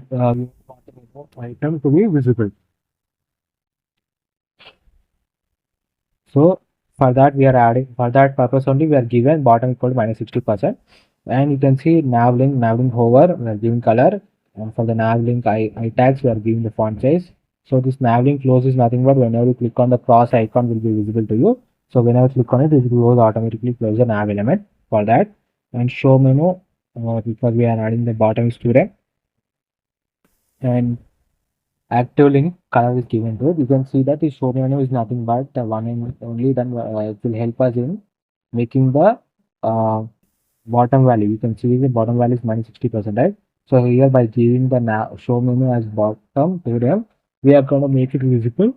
item to be visible. So for that purpose only we are given bottom equal to minus 60%, and you can see nav link hover we are giving color, and for the nav link I tags we are giving the font size. So this nav link close is nothing but whenever you click on the cross icon will be visible to you. So whenever you click on it, it will close automatically, close the nav element for that. And show menu, because we are adding the bottom student, and active link color is given to it. You can see that the show menu is nothing but the one and only, then it will help us in making the uh, bottom value. You can see the bottom value is minus 60%, right? So here by giving the show menu as bottom to we are going to make it visible.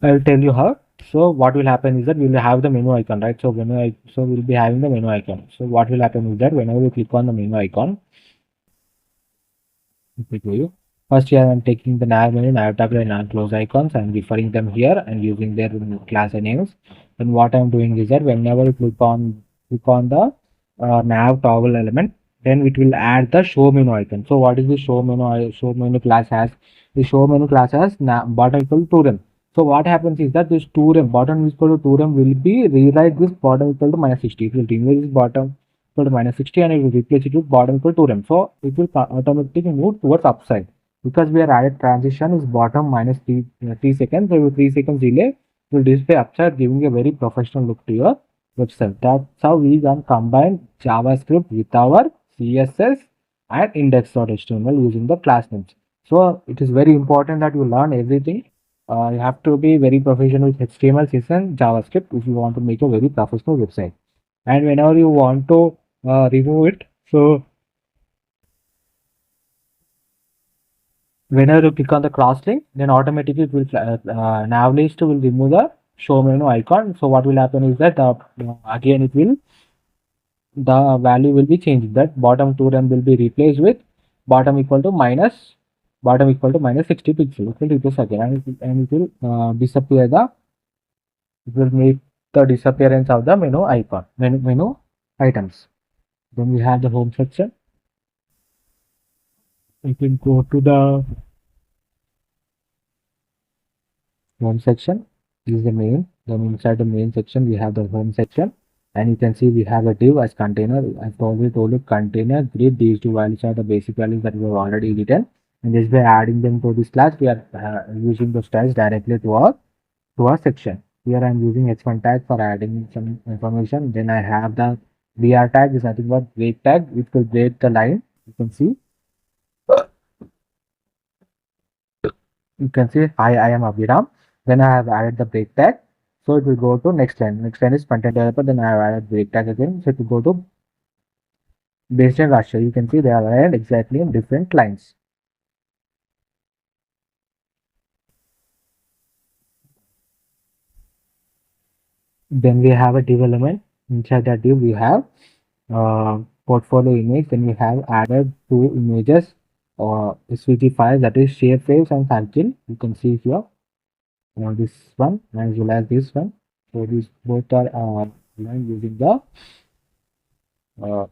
I'll tell you how. So what will happen is that we will have the menu icon, right? So we'll be having the menu icon. So what will happen is that whenever we click on the menu icon, let me show you. First here I'm taking the nav menu, nav tab and nav close icons. I'm referring them here and using their class names. And what I'm doing is that whenever you click on the nav toggle element, then it will add the show menu icon. So what is the show menu? Show menu class has the show menu class has bottom equal to rem. So what happens is that this 2rem bottom equal to 2rem will be rewrite this bottom equal to minus 60. It will remove this bottom equal to minus 60 and it will replace it with bottom equal to rem. So it will automatically move towards upside, because we are added transition is bottom minus 3 seconds. So with 3 seconds delay will display upside, giving a very professional look to your website. That's how we can combine JavaScript with our CSS and index.html using the class names. So it is very important that you learn everything. You have to be very professional with HTML, CSS and JavaScript if you want to make a very professional website. And whenever you want to remove it, so whenever you click on the cross link, then automatically it will nav list will remove the show menu icon. So what will happen is that again it will the value will be changed. That bottom 2rem will be replaced with bottom equal to minus 60 pixels. It will replace again, and it will disappear the it will make the disappearance of the menu icon menu items. Then we have the home section. You can go to the home section. This is the main. Then inside the main section we have the home section, and you can see we have a div as container. I've already told you container grid. These two values are the basic values that we have already written, and just by adding them to this class we are using those tags directly to our section. Here I'm using h1 tag for adding some information. Then I have the br tag is nothing but break tag, which will break the line. You can see I am Abhiram. Then I have added the break tag. So it will go to next line. Next line is content developer. Then I have added break tag again. So it will go to based on raster. You can see they are added exactly in different lines. Then we have a div element. Inside that div we have portfolio image. Then we have added two images or SVG files, that is shape waves and circle. You can see here this one as well as this one. So these both are using the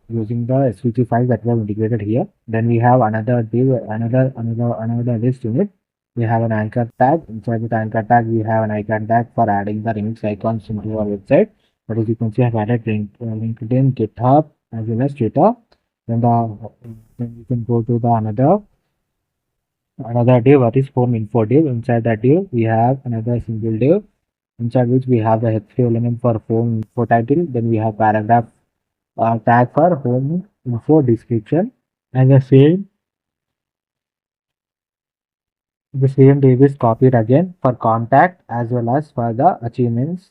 SVG files that we have integrated here. Then we have another div, another list unit. We have an anchor tag. Inside the anchor tag, we have an icon tag for adding the remix icons into our website. But as you can see, I've added LinkedIn, GitHub, as well as Twitter. Then you can go to the another div, what is home info div. Inside that div, we have another single div, inside which we have the h3 element for home info title. Then we have paragraph tag for home info description, and the same div is copied again for contact as well as for the achievements.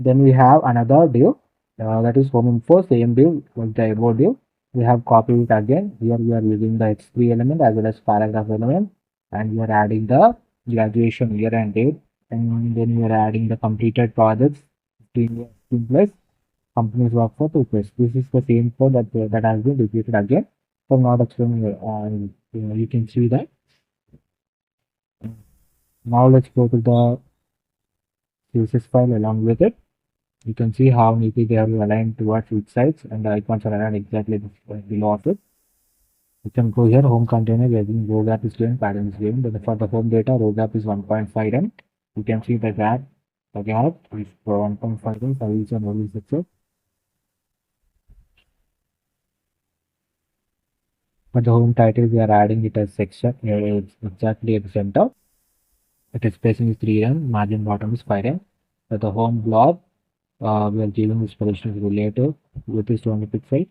Then we have another div, that is home info, same div like the above div. We have copied it again. Here we are using the h3 element as well as paragraph element, and we are adding the graduation year and date, and then we are adding the completed projects, 15 plus companies work for 2 plus. This is the same code that has been repeated again. So not explaining, you can see that. Now let's go to the CSS file along with it. You can see how neatly they are aligned towards each sides, and the icons are aligned exactly below of it. You can go here, home container, using row gap is given, pattern is given. But for the home data, row gap is 1.5 m. You can see the gap is for 1.5 m for each and every sector. For the home title, we are adding it as section. It's exactly at the center. It is spacing is 3 m, margin bottom is 5 m. For the home blob, we are giving this position is relative, width is 200 pixel,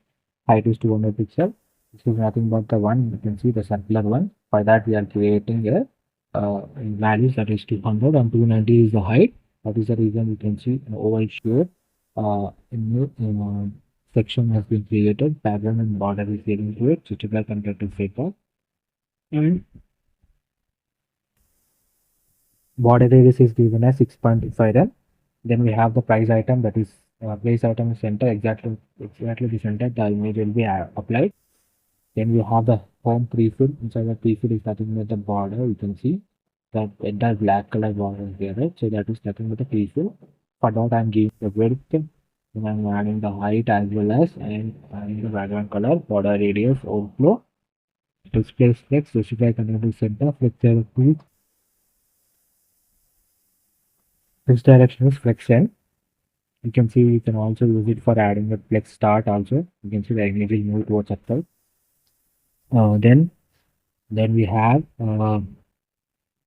height is 200 pixel. This is nothing but the one, you can see the circular one. For that, we are creating a values that is 200 and 290 is the height. That is the reason you can see an oval shape section has been created. Background and border is getting to it. Suitable content to paper. And border radius is given as 6.5 m. Then we have the price item, that is price item is center, exactly the center the image will be applied. Then we have the home prefill. Inside the prefill is nothing but the border. You can see that entire black color border is there, right? So that is nothing but the prefill. For that, I'm giving the width, and I'm adding the height as well as, and adding the background color, border radius, overflow, display flex, specify content center, flex direction. This direction is flex end. You can see you can also use it for adding the flex start also. You can see the image is moved towards upside. Then we have home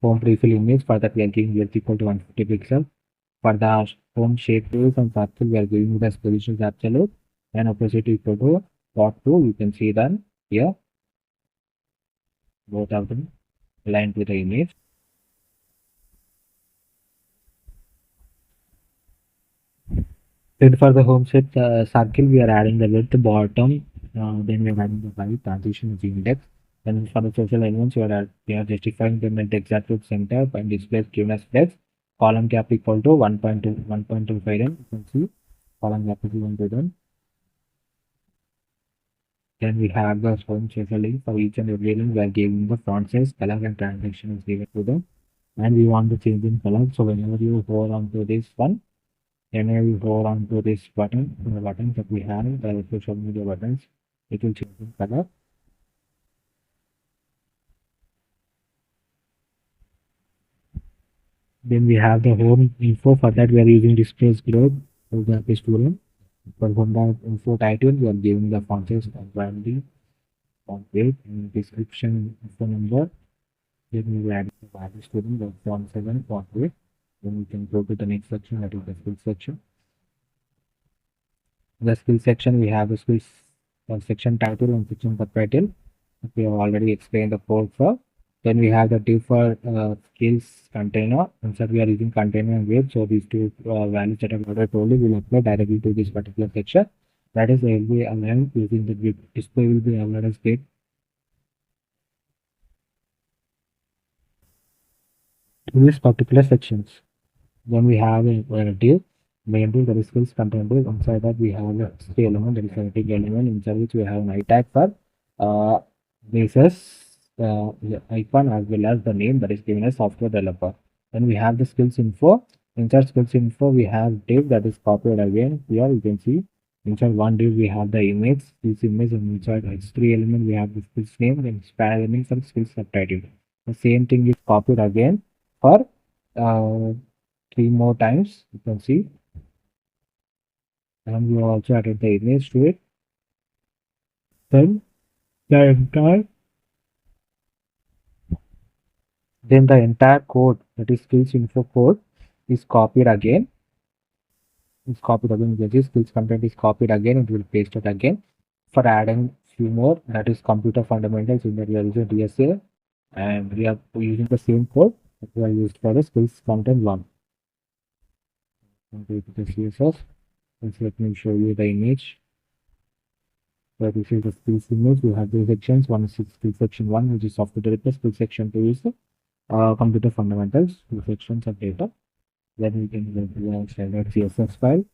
prefill image. For that, we are giving width equal to 150 pixel. For the home shape tools and circle, we are giving the position is absolute and opacity equal to dot 2. You can see them here, both of them aligned with the image. Then for the home shape circle, we are adding the width bottom. Then we are adding the height, transition is index. Then for the social elements, we are justifying them at the exact root center and display given as flex. Column gap equal to 1.25 m. You can see column gap is equal to them. Then we have the home social link for each and every element. We are giving the font size, color, and transition is given to them. And we want to change in color. So whenever you hold on to this one, whenever you hold on to this button, the buttons that we have, the social media buttons, it will change in color. Then we have the home info. For that, we are using displays globe for the student. For home info title, we are giving the font size and branding, font weight, and description info number. Then we will add the value student, the font size and font weight. Then we can go to the next section, that is the skill section. The skill section, we have the skills section title and section subtitle. We have already explained the code for. Then we have the div for skills container. Instead, we are using container and web. So these two values that I've already told you will apply directly to this particular section. That is, they will be aligned using the grid. Display will be aligned as grid. To these particular sections. Then we have a div. Main div, that is skills container. Inside that we have a stay element, that is a tick element. Inside which we have an I tag for basis. Icon as well as the name that is given as software developer. Then we have the skills info. Inside skills info, we have div that is copied again. Here you can see inside one div we have the image, this image, and inside h3 element we have the skills name and span element and skills subtitle. The same thing is copied again for uh, 3 more times. You can see, and we also added the image to it. Then the entire then the entire code, that is skills info code, is copied again. It's copied again. The skills content is copied again. It will paste it again for adding few more, that is computer fundamentals, in that we are using DSA, and we are using the same code that we are used for the skills content one. Go to the CSS. Let me show you the image. So this is the skills image. We have two sections. One is skill section 1, which is software developer. Skill section 2 is computer fundamentals. Two sections of data. Then we can go to the standard CSS file.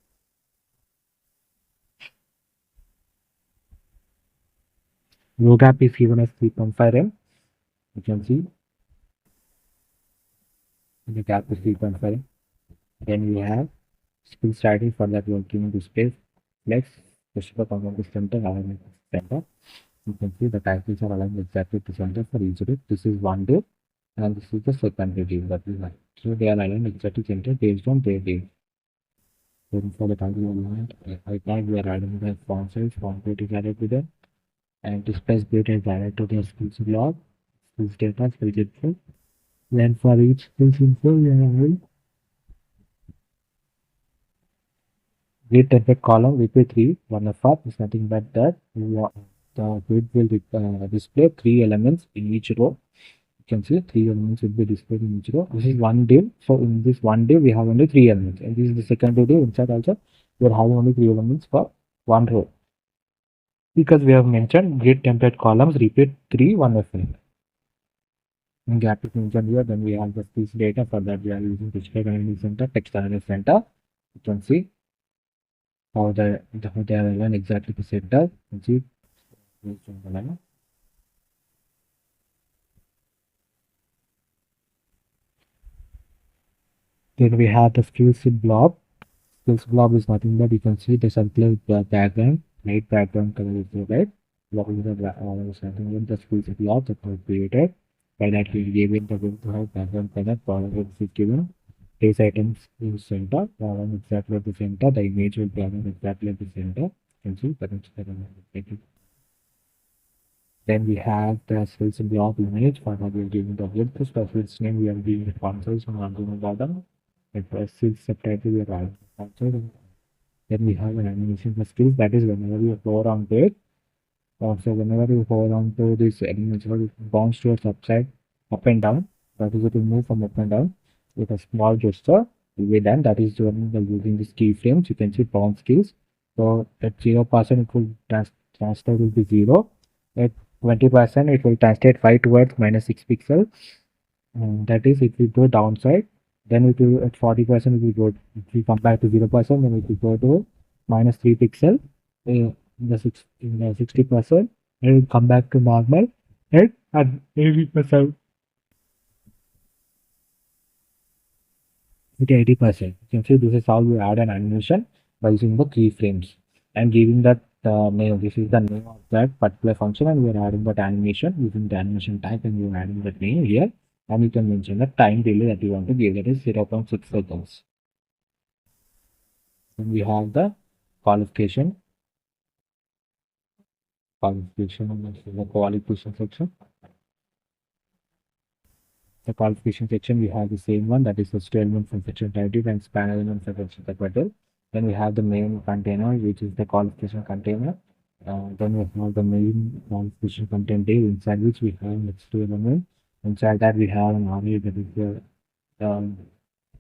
Row gap is given as 3.5 m. You can see the gap is 3.5 m. Then we have skill title. For that we are giving the space flex specific component center alignment center. You can see the titles are aligned exactly to center for each of it. This is one div and this is the second div that we have. So they are aligned exactly center based on their div. Then for the title alignment, right now we are adding the font size. Font weight is added to them, and display grid is added to the skills log, skills data, skills info. Then for each skills info we are having grid template column VP3 one of up is nothing but that the grid will display 3 elements in each row. You can see 3 elements will be displayed in each row. This is one div. So in this one div we have only 3 elements, and this is the second div. Inside also we are having only 3 elements for one row, because we have mentioned grid template columns repeat 3 1 f. In gap is mentioned here. Then we have the skills data. For that we are using display analysis center, text analysis center. You can see how they are aligned exactly to center. You can see based on the line. Then we have the skills blob. Skills blob is nothing but you can see the circular background, light background color is the red. Blob is something with the skills blob that was created. By that we gave it the width of background color. Color is given. Place items in center. Aligned exactly at the center. The image will be aligned exactly at the center. You can see that. Then we have the skills blob image. For that we are giving the width. For its name we are giving the consoles on the bottom. And for skills subtitle we are adding the console. Then we have an animation for skills, that is whenever you hover on it. So whenever you hover on to this animation, it bounce towards upside, up and down. That is, it will move from up and down with a small gesture. Will be done. That is when by using these keyframes. You can see bounce skills. So at 0% it will translate will be 0. At 20% it will translate 5 towards -6 pixels. That is, if we go downside, then it will at 40% it will go. If we come back to 0%, then it will go to -3 pixel. In the 60%, and it will come back to normal, and at 80%. With 80%, you can see this is how we add an animation by using the keyframes and giving that name. This is the name of that particular function, and we are adding that animation using the animation type, and we are adding that name here. And you can mention the time delay that you want to give, that is 0.6 seconds. Then we have the qualification. The qualification section. The qualification section, we have the same one, that is the statement from section title and span element from section title. Then we have the main container, which is the qualification container. Then we have the main qualification content div, inside which we have next to element. Inside that we have an array, that is the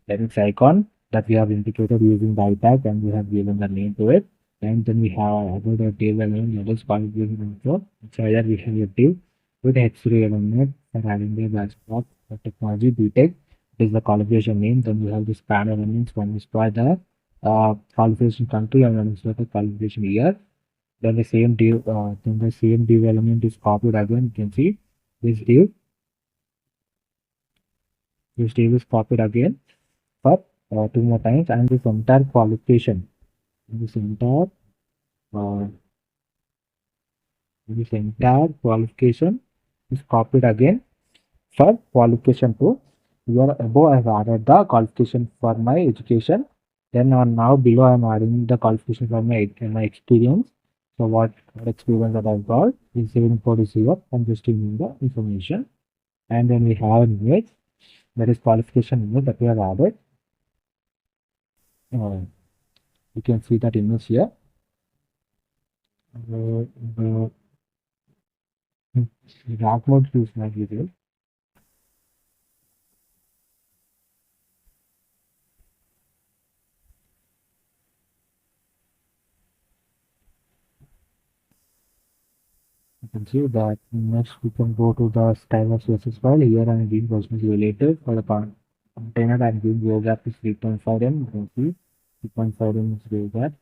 Linux icon that we have indicated using the tag, and we have given the name to it. And then we have added a div element, that is qualification info. Inside that we have a div with H3 element for adding the dashboard technology detect is the qualification name. Then we have the span elements. One is by the qualification country, and one is by the qualification year. Then the same div element is copied again. You can see this div is copied again for 2 more times, and this entire qualification, uh, this entire qualification is copied again For qualification 2, here above I have added the qualification for my education. Then on now below I am adding the qualification for my experience. So what experience that I've got is saving code is here. I'm just giving the information. And then we have an image, that is qualification image that we have added. You can see that image here. The dark mode is my video. You can see that next we can go to the style CSS file. Here I'm giving versions related for the container. I'm giving row gap is 3.5m. You can see 3.5m is row gap.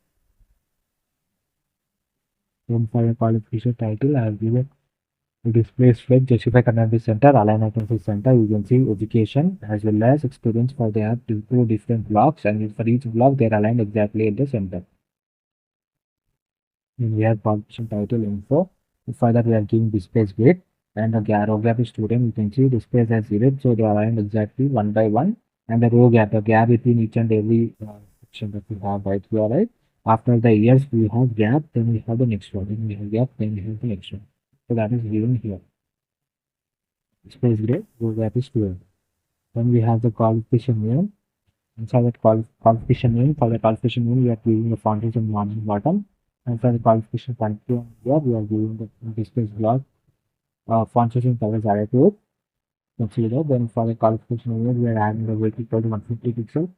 Then for the qualification title, I have given the display straight, justify content center, align items center. You can see education as well as experience for they have two different blocks, and for each block they are aligned exactly at the center. Then we have publication title info. For that we are giving displays grid and the row gap is student. You can see displays as grid, so they are aligned exactly one by one. And the row gap, the gap between each and every section that we have right here, right? After the years we have gap, then we have the next one. Then we have gap, then we have the next one. So that is given here. Displays grid, row gap is 12. Then we have the qualification name. Inside that qualification name, for the qualification name, we are giving the font size and margin bottom. And for the qualification content here, we are giving the display block, font size and colors added to it. Consider. Then for the qualification here, we are adding the weight equal to 150 pixels.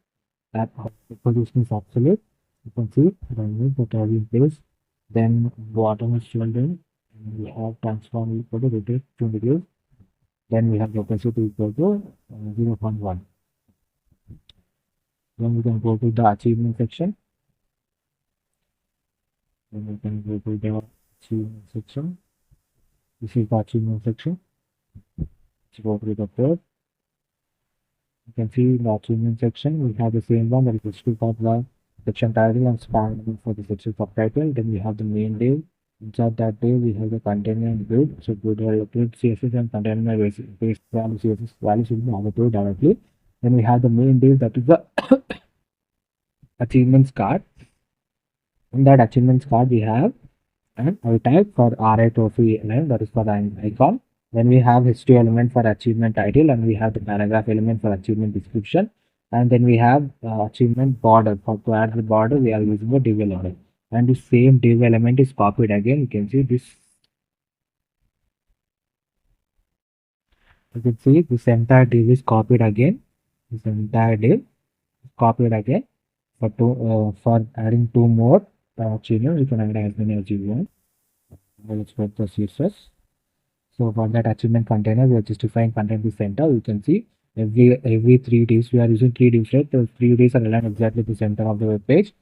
That position is absolute. You can see the image that I have in place. Then bottom is children. And we have transform equal to rotate 2 degrees. Then we have the opacity equal to 0.1. Then we can go to the achievement section. Then we can go to the achievement section. This is the achievement section. Let's go to the code. You can see in the achievement section, we have the same one, that is history for the section title and span for the section subtitle. Then we have the main div. Inside that div, we have the container and grid. So grid will locate CSS and container based value CSS value should be allocated directly. Then we have the main div, that is the achievements card. In that achievements card, we have an alt type for RI trophy element, that is for the icon. Then we have history element for achievement title, and we have the paragraph element for achievement description. And then we have achievement border. For to add the border, we are using the div element. And the same div element is copied again. You can see this. You can see this entire div is copied again. This entire div is copied again. For adding two more achievements, you can add as many as you want. Let's go to CSS. So for that achievement container, we are justifying content to center. You can see every 3 divs we are using 3 divs, right? The 3 divs are aligned exactly to the center of the web page.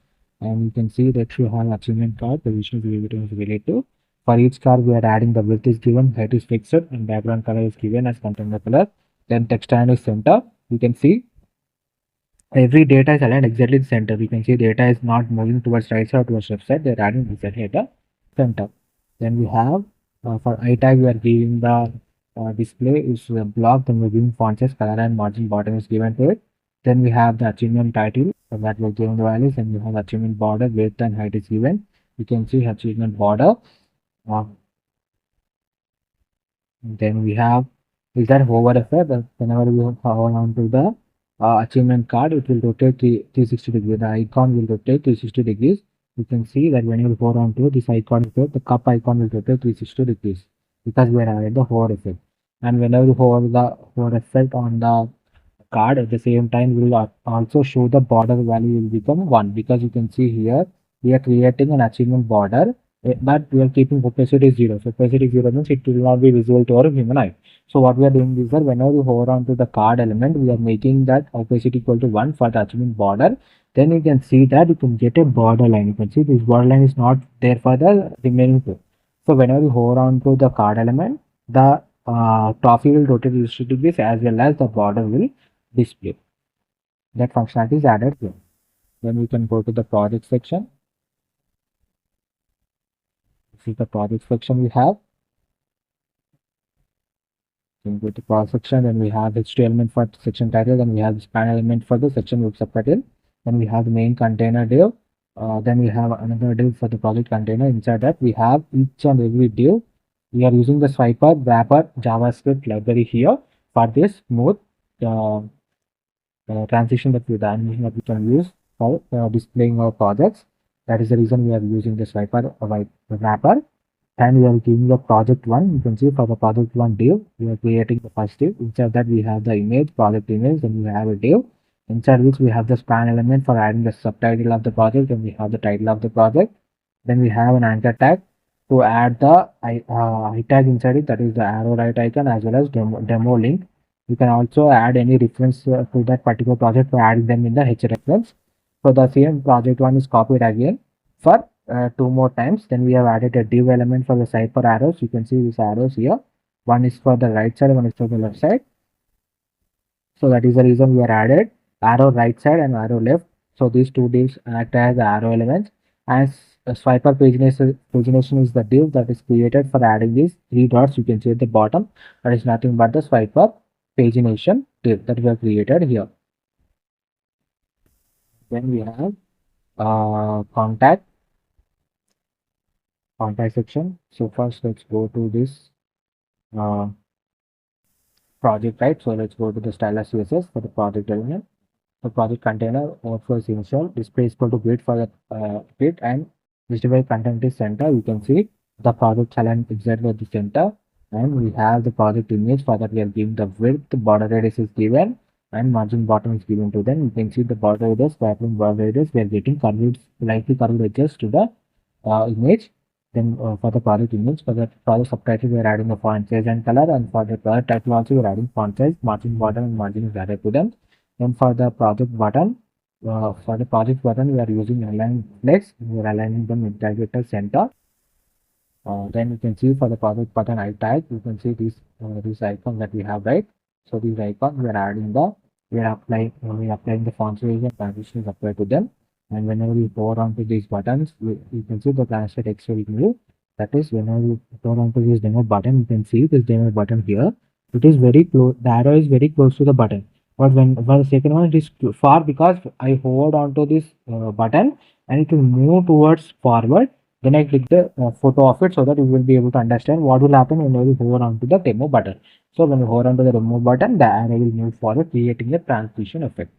And you can see that you have achievement card, the visual is related. For each card, we are adding the width is given, height is fixed, and background color is given as container color. Then text line is center. You can see every data is aligned exactly the center. You can see data is not moving towards right side or towards left side. They're adding exactly at the center. Then we have for I tag, we are giving the display is block. Then we're giving font size, color, and margin bottom is given to it. Then we have the achievement title, so that we're giving the values, and we have achievement border, width and height is given. You can see achievement border. Then we have is that hover effect. Whenever we hover on to the achievement card, it will rotate 360 degrees. The icon will rotate 360 degrees. You can see that when you hover on to this icon, the cup icon will rotate 360 degrees because we are adding the hover effect. And whenever you hover the hover effect on the card, at the same time we will also show the border value will become 1, because you can see here we are creating an achievement border, but we are keeping opacity 0. So opacity 0 means it will not be visible to our human eye. So what we are doing is that whenever you hover on to the card element, we are making that opacity equal to 1 for the achievement border. Then you can see that you can get a border line. You can see this border line is not there for the remaining two. So whenever you hover on to the card element, the trophy will rotate 360 degrees as well as the border will display. That functionality is added here. Then we can go to the project section. This is the project section we have. Then go to cross section, then we have HTML element for section title, then we have the span element for the section with subtitle, then we have the main container div, then we have another div for the project container. Inside that we have each and every div. We are using the swiper wrapper JavaScript library here for this smooth uh, transition that we the animation that we can use for displaying our projects. That is the reason we are using the swiper wrapper. And we are giving the project one. You can see for the project one div, we are creating the first div. Inside that we have the image, project image, then we have a div inside which we have the span element for adding the subtitle of the project, and we have the title of the project. Then we have an anchor tag to add the I tag inside it, that is the arrow right icon, as well as demo link. You can also add any reference to that particular project by adding them in the H reference. So the same project one is copied again for two more times. Then we have added a div element for the side for arrows. You can see these arrows here. One is for the right side, one is for the left side. So that is the reason we are added arrow right side and arrow left. So these two divs act as arrow elements. As swiper pagination is the div that is created for adding these three dots. You can see at the bottom. That is nothing but the swiper pagination div that we have created here. Then we have contact section. So first let's go to this uh, project, right? So let's go to the stylus CSS for the project element. The project container offers initial display is equal to grid for the grid, and visible content is center. You can see the project aligned exactly at the center, and we have the project image. For that we are giving the width, the border radius is given, and margin bottom is given to them. You can see the border radius, wrapping border radius, we are getting curved, slightly curved edges to the image. Then for the project image, for the project subtitle, we are adding the font size and color, and for the project title also we are adding font size, margin bottom, and margin is added to them. And for the project button, we are using align flex. We are aligning them exactly at the center. Then you can see for the project button I tag, you can see this icon that we have, right. So these icons we are adding we are applying the font size and transition is applied to them. And whenever we hover onto these buttons, you can see the translate text will move. That is, whenever you hover onto this demo button, you can see this demo button here. It is very close. The arrow is very close to the button. But when for the second one, it is too far because I hovered onto this button and it will move towards forward. Then I click the photo of it so that you will be able to understand what will happen when you hover onto the demo button. So when you hover onto the demo button, the arrow will move forward, creating a transition effect.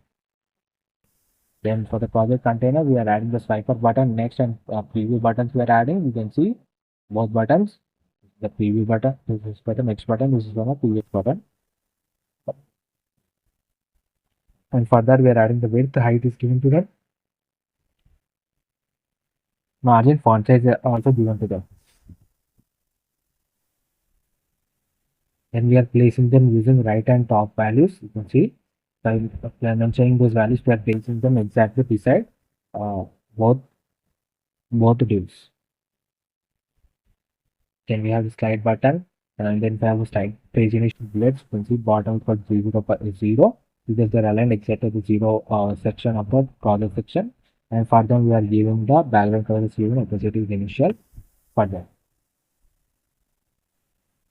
Then for the project container, we are adding the swiper button next, and preview buttons we are adding. You can see both buttons. The preview button, this button, next button, this is one of previous button. And further, we are adding the width, height is given to them. Margin, font size are also given to them. Then we are placing them using right and top values. You can see by mentioning those values, we are placing them exactly beside both divs. Then we have the slide button, and then we have a slide pagination bullets. You can see bottom for 0 because they're aligned exactly the 0 section of the project section. And for them, we are giving the background color is given opposite is initial for them.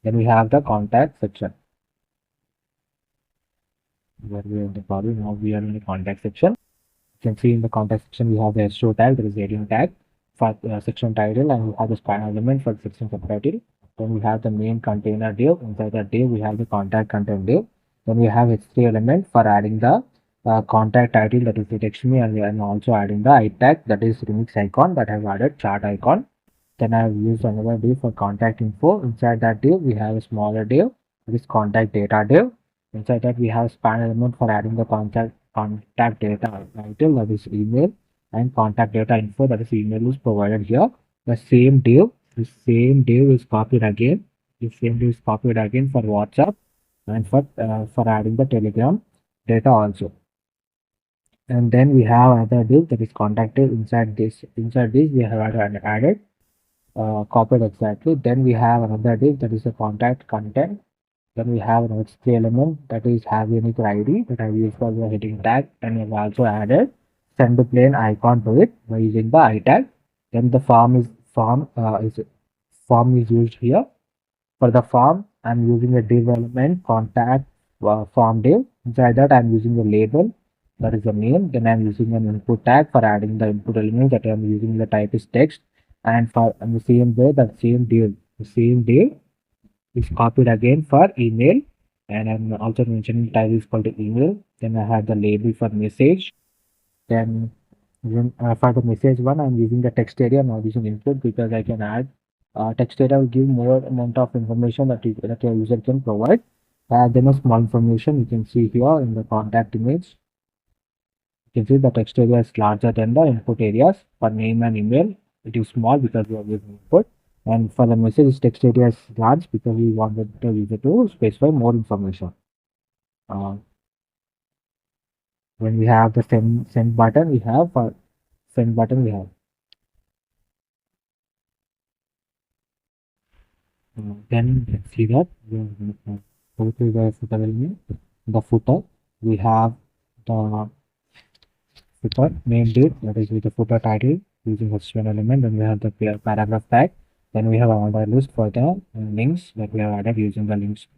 Then we have the contact section. Where we are in the problem, now we are in the contact section. You can see in the contact section we have the SO tag, there is heading tag for section title, and we have the span element for section subtitle. Then we have the main container div. Inside that div we have the contact content div. Then we have H3 element for adding the contact title, that is the text me, and we are also adding the I tag, that is remix icon, that I have added chart icon. Then I have used another div for contact info. Inside that div we have a smaller div, that is contact data div. Inside that we have span element for adding the contact data title, that is email, and contact data info, that is email is provided here. The same div is copied again. The same div is copied again for WhatsApp and for adding the Telegram data also. And then we have another div that is contacted. Inside this we have added copied exactly. Then we have another div that is the contact content. Then we have an H3 element that is have unique ID that I use for the heading tag, and I've also added send to plane icon to it by using the I tag. Then the form is used here. For the form, I'm using a div element contact form div. Inside that I'm using a label that is a name. Then I'm using an input tag for adding the input elements that I'm using the type is text. And for the same way that same div is copied again for email. And I'm also mentioning type is called email. Then I have the label for message. Then for the message one, I'm using the text area, I'm not using input because I can add text area will give more amount of information that your user can provide. Then a small information you can see here in the contact image. You can see the text area is larger than the input areas. For name and email, it is small because we are using input. And for the message, text area is large because we wanted the user to specify more information. Uh, when we have the send button, we have for send button we have. Then let's see that we go to the footer element. The footer we have the footer name date that is with the footer title using HTML element. Then we have the paragraph tag. Then we have another list for the links that we have added using the links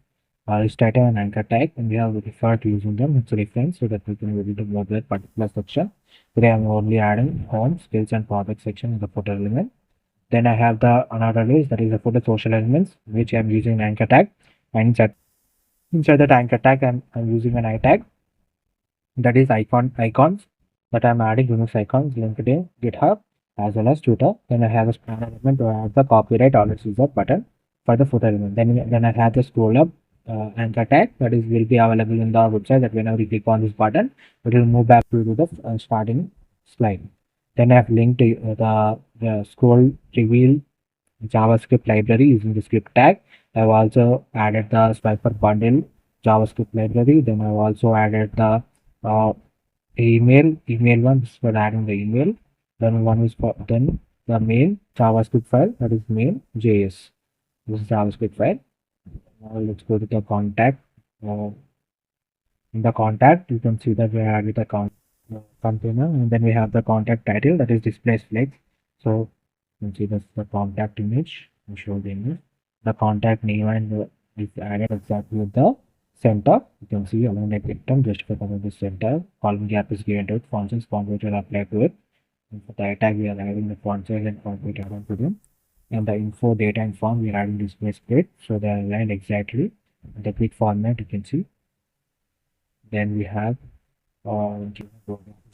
list title and anchor tag. And we have referred to using them as a reference so that we can be able to move that particular section. Today I'm only adding home skills and project section in the footer element. Then I have the another list that is the footer social elements, which I'm using anchor tag. And inside that anchor tag, I'm using an I tag that is icons that I'm adding Linux icons, LinkedIn, GitHub, as well as Twitter. Then I have a span element to add the copyright always user button for the footer element. Then I have the scroll up anchor tag that is will be available in the website that whenever you click on this button, it will move back to the starting slide. Then I have linked the scroll reveal JavaScript library using the script tag. I've also added the swiper bundle JavaScript library. Then I've also added the uh, email ones for adding the email. Then one is for then the main JavaScript file that is main JS. This is JavaScript file. Now let's go to the contact. In the contact, you can see that we added the container, and then we have the contact title that is display flex. So you can see that's the contact image. I show the image. The contact name and is added exactly with the center. You can see along the item just for the center. Column gap is given to it. Font size font weight will apply to it. And for the tag, we are adding the font size and font weight add to them. And the info data and form we are adding display split. So they are aligned exactly. The quick format you can see. Then we have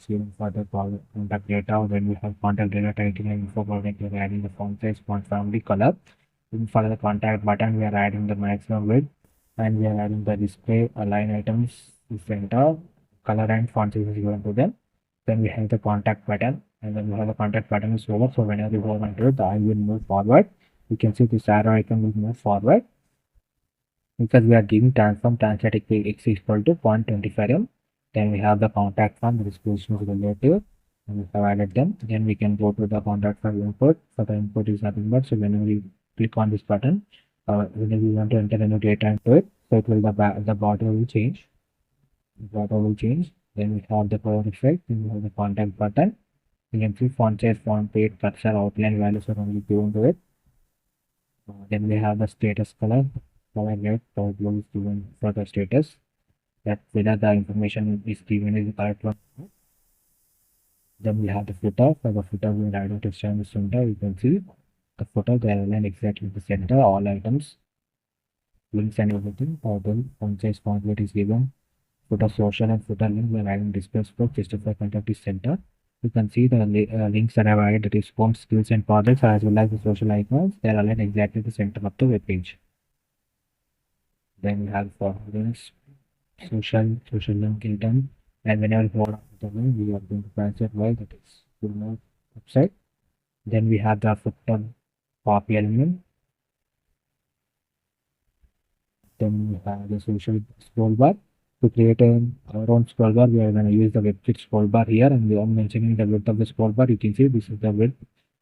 given for the contact data. Then we have contact data title and info product. We are adding the font size, font family, color. Then for the contact button, we are adding the maximum width, and we are adding the display align items center, color and font size is given to them. Then we have the contact button, and then we have the contact button is over. So whenever you go onto it, the eye will move forward. You can see this arrow icon will move forward because we are giving transform translatic x equal to 0.25 m. Then we have the contact form, the position is relative, and we have added them. Then we can go to the contact form input. For the input is nothing but, so whenever we click on this button, whenever we want to enter any data into it, so it will the border will change. The border will change. Then we have the power effect. Then we have the contact button. You can see font size, font weight, cursor, outline values are only given to it. Then we have the status color. Color red, color blue is given for the status. That whether the information is given is the correct one. Then we have the footer. For the footer, we will add a text in the center. You can see the footer, they are aligned exactly the center. All items, links and everything. Then font size, font weight is given. Footer social and footer link. We are adding display scope. Justify contact is center. You can see the links that I have added, that is home, skills and projects, as well as the social icons. They are aligned exactly the center of the web page. Then we have for links, social link item, and whenever we hold on to the link, we are going to translate why that is to the website. Then we have the footer copy element. Then we have the social scroll bar. To create our own scroll bar, we are going to use the website scroll bar here, and we are mentioning the width of the scroll bar. You can see this is the width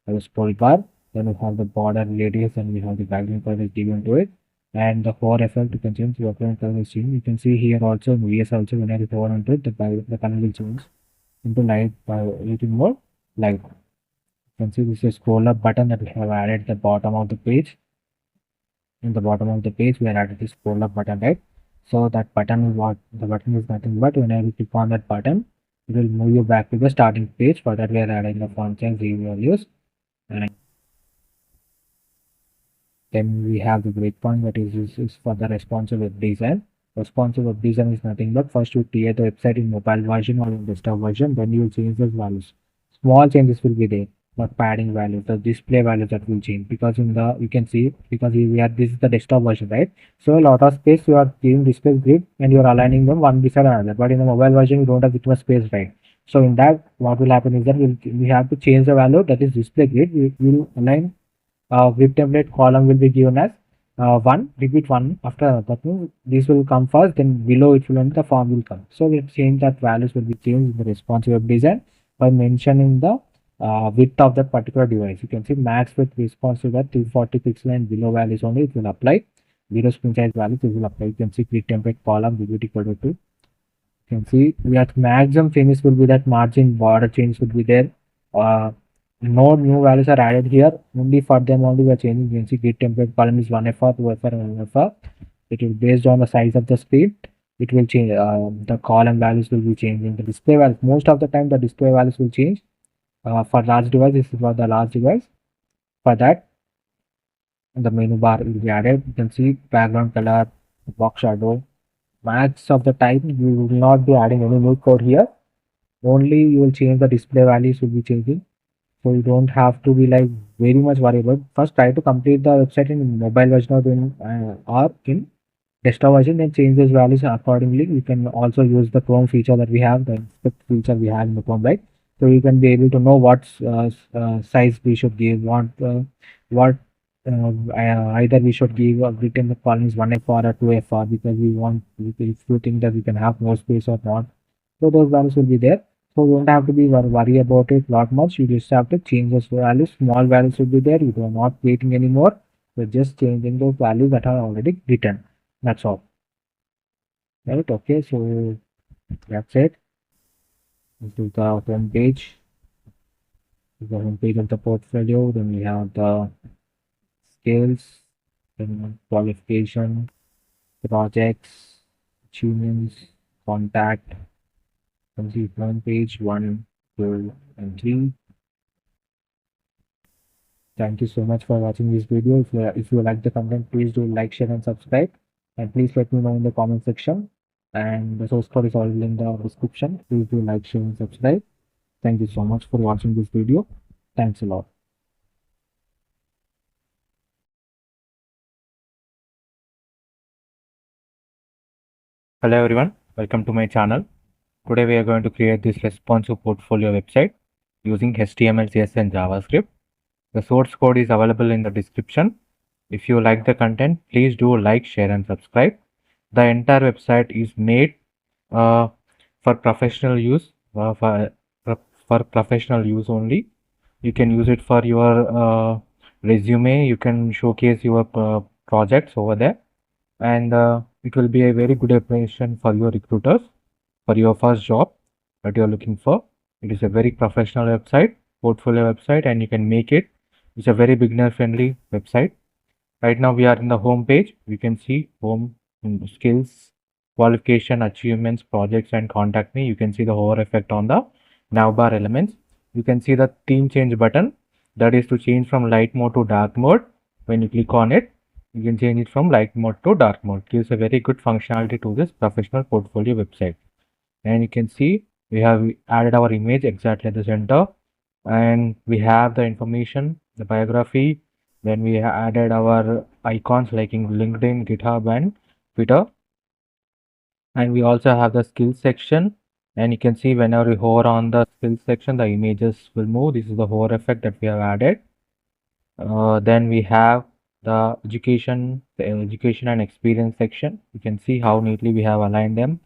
of the scroll bar. Then we have the border radius, and we have the background color is given to it. And the hover effect, you can change your background color is changed. You can see here also in VS also when I hover onto it, the color will change into light by little more light. You can see this is scroll up button that we have added at the bottom of the page. in the bottom of the page we are added this scroll up button, right? So that button, what the button is nothing but whenever you click on that button, it will move you back to the starting page. For that we are adding the font size values, and then we have the breakpoint that is for the responsive web design. Responsive web design is nothing but first you create the website in mobile version or in desktop version, then you will change those values. Small changes will be there, not padding values, the display values that will change, because in the you can see, because we are, this is the desktop version, right? So a lot of space you are giving display grid and you are aligning them one beside another, but in the mobile version you don't have that much space, right? So in that what will happen is that we have to change the value, that is display grid. We will align with template column will be given as 1, repeat 1 after another. That means this will come first, then below it will end, the form will come. So we'll change that values will be changed in the responsive web design by mentioning the width of that particular device. You can see max width responsive at 240 pixel and below values only it will apply. Zero screen size values it will apply. You can see grid template column will be equal to 2. You can see we have maximum changes will be that margin border change will be there. Uh, no new values are added here. Only for them only we are changing. You can see grid template column is 1FR, 2FR, and 1FR. It will based on the size of the screen. It will change. The column values will be changing. The display values, most of the time the display values will change. For large device, this is for the large device. For that, the menu bar will be added. You can see background color, box shadow. Max of the time you will not be adding any new code here. Only you will change the display values will be changing. So you don't have to be like very much worried about. First try to complete the website in mobile version or in desktop version, then change those values accordingly. You can also use the Chrome feature that we have, the inspect feature we have in the Chrome, right? So you can be able to know what size we should give, what either we should give a written the columns 1FR or 2FR, because we want, if you think that we can have more space or not. So those values will be there. So you don't have to be worry about it lot much. You just have to change those values. Small values will be there. You are not waiting anymore. You're just changing those values that are already written. That's all. Right? Okay. So that's it. This is the home page. This is the home page of the portfolio. Then we have the skills, then qualification, projects, achievements, contact. Then see home page 1, 2, and 3. Thank you so much for watching this video. If you like the content, please do like, share, and subscribe. And please let me know in the comment section. And the source code is already in the description. Please do like, share, and subscribe. Thank you so much for watching this video. Thanks a lot. Hello everyone, welcome to my channel. Today we are going to create this responsive portfolio website using HTML, CSS, and JavaScript. The source code is available in the description. If you like the content, please do like, share, and subscribe. The entire website is made for professional use, for professional use only. You can use it for your resume. You can showcase your projects over there, and it will be a very good application for your recruiters for your first job that you are looking for. It is a very professional website, portfolio website, and you can make it. It's a very beginner friendly website. Right now we are in the home page. We can see home, skills, qualification, achievements, projects, and contact me. You can see the hover effect on the navbar elements. You can see the theme change button, that is to change from light mode to dark mode. When you click on it, you can change it from light mode to dark mode. Gives a very good functionality to this professional portfolio website. And you can see we have added our image exactly at the center, and we have the information, the biography. Then we added our icons like in LinkedIn, GitHub, and Twitter. And we also have the skills section, and you can see whenever we hover on the skills section, the images will move. This is the hover effect that we have added. Then we have the education and experience section. You can see how neatly we have aligned them.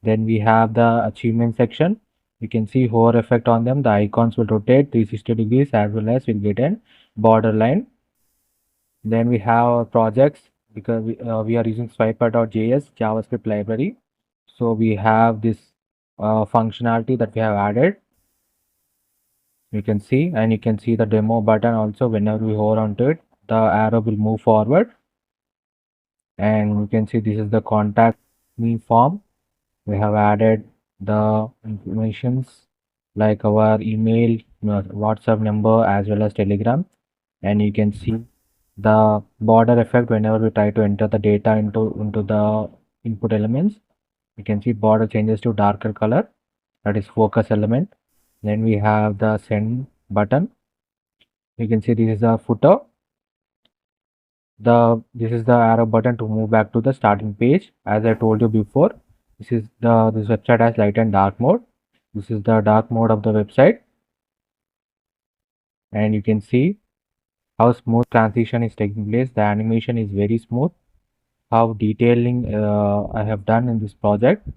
Then we have the achievement section. You can see hover effect on them. The icons will rotate 360 degrees, as well as we'll get a border line. Then we have our projects, because we are using swiper.js JavaScript library. So we have this functionality that we have added. You can see, and you can see the demo button also. Whenever we hover onto it, the arrow will move forward. And you can see this is the contact me form. We have added the informations like our email, WhatsApp number, as well as Telegram. And you can see the border effect whenever we try to enter the data into the input elements. You can see border changes to darker color, that is focus element. Then we have the send button. You can see this is the footer. This is the arrow button to move back to the starting page. As I told you before, this website has light and dark mode. This is the dark mode of the website, and you can see how smooth transition is taking place. The animation is very smooth. How detailing I have done in this project.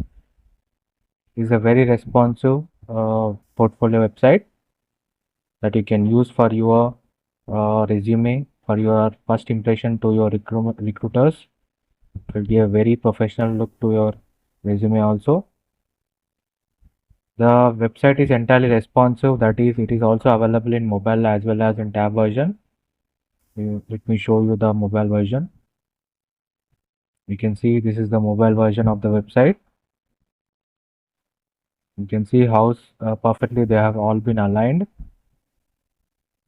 Is a very responsive portfolio website that you can use for your resume, for your first impression to your recruiters. It will give a very professional look to your resume also. The website is entirely responsive, that is, it is also available in mobile as well as in tab version. Let me show you the mobile version. You can see this is the mobile version of the website. You can see how perfectly they have all been aligned.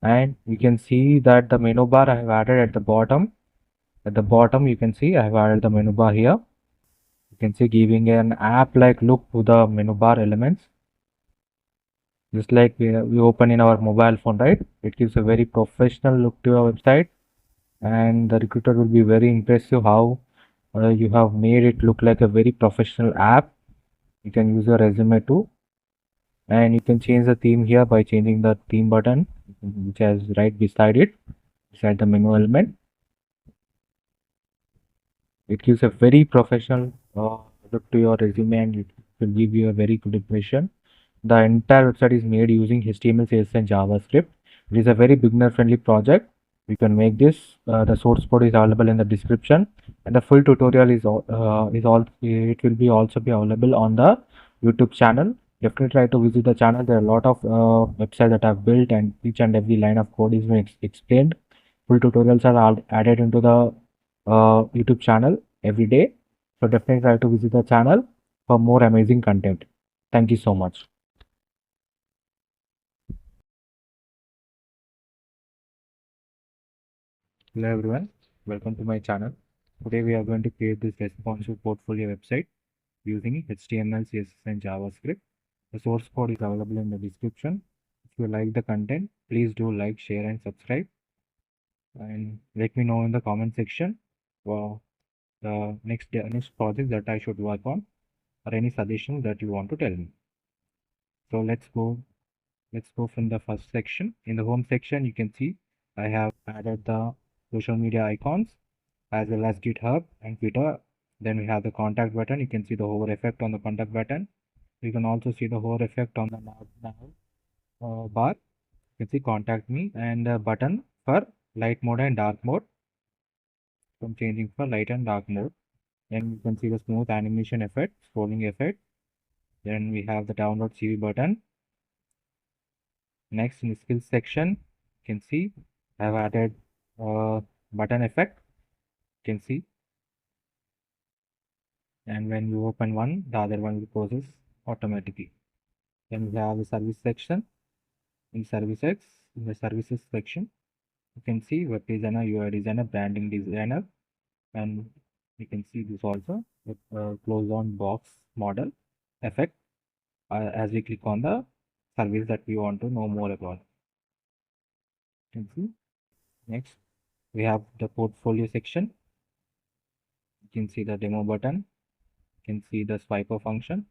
And you can see that the menu bar I have added at the bottom. At the bottom, you can see I have added the menu bar here. You can see giving an app-like look to the menu bar elements. Just like we open in our mobile phone, right? It gives a very professional look to your website, and the recruiter will be very impressive how you have made it look like a very professional app. You can use your resume too, and you can change the theme here by changing the theme button, which is right beside it, beside the menu element. It gives a very professional look to your resume, and it will give you a very good impression. The entire website is made using HTML, CSS, and JavaScript. It is a very beginner-friendly project. You can make this. The source code is available in the description, and the full tutorial is all. It will be also be available on the YouTube channel. Definitely try to visit the channel. There are a lot of websites that I've built, and each and every line of code is being explained. Full tutorials are all added into the YouTube channel every day. So definitely try to visit the channel for more amazing content. Thank you so much. Hello everyone, welcome to my channel. Today we are going to create this responsive portfolio website using HTML, CSS and JavaScript. The source code is available in the description. If you like the content, please do like, share and subscribe. And let me know in the comment section for the next project that I should work on, or any suggestions that you want to tell me. So let's go from the first section. In the home section, you can see I have added the social media icons as well as GitHub and Twitter. Then we have the contact button. You can see the hover effect on the contact button. You can also see the hover effect on the nav bar. You can see contact me, and the button for light mode and dark mode. So I'm changing for light and dark mode. Then you can see the smooth animation effect, scrolling effect. Then we have the download CV button. Next, in the skills section, you can see I have added button effect. You can see, and when you open one, the other one will process automatically. Then we have the service section. In the services section, you can see web designer, UI designer, branding designer, and you can see this also with close on box model effect as we click on the service that we want to know more about. You can see. Next, we have the portfolio section. You can see the demo button. You can see the swiper function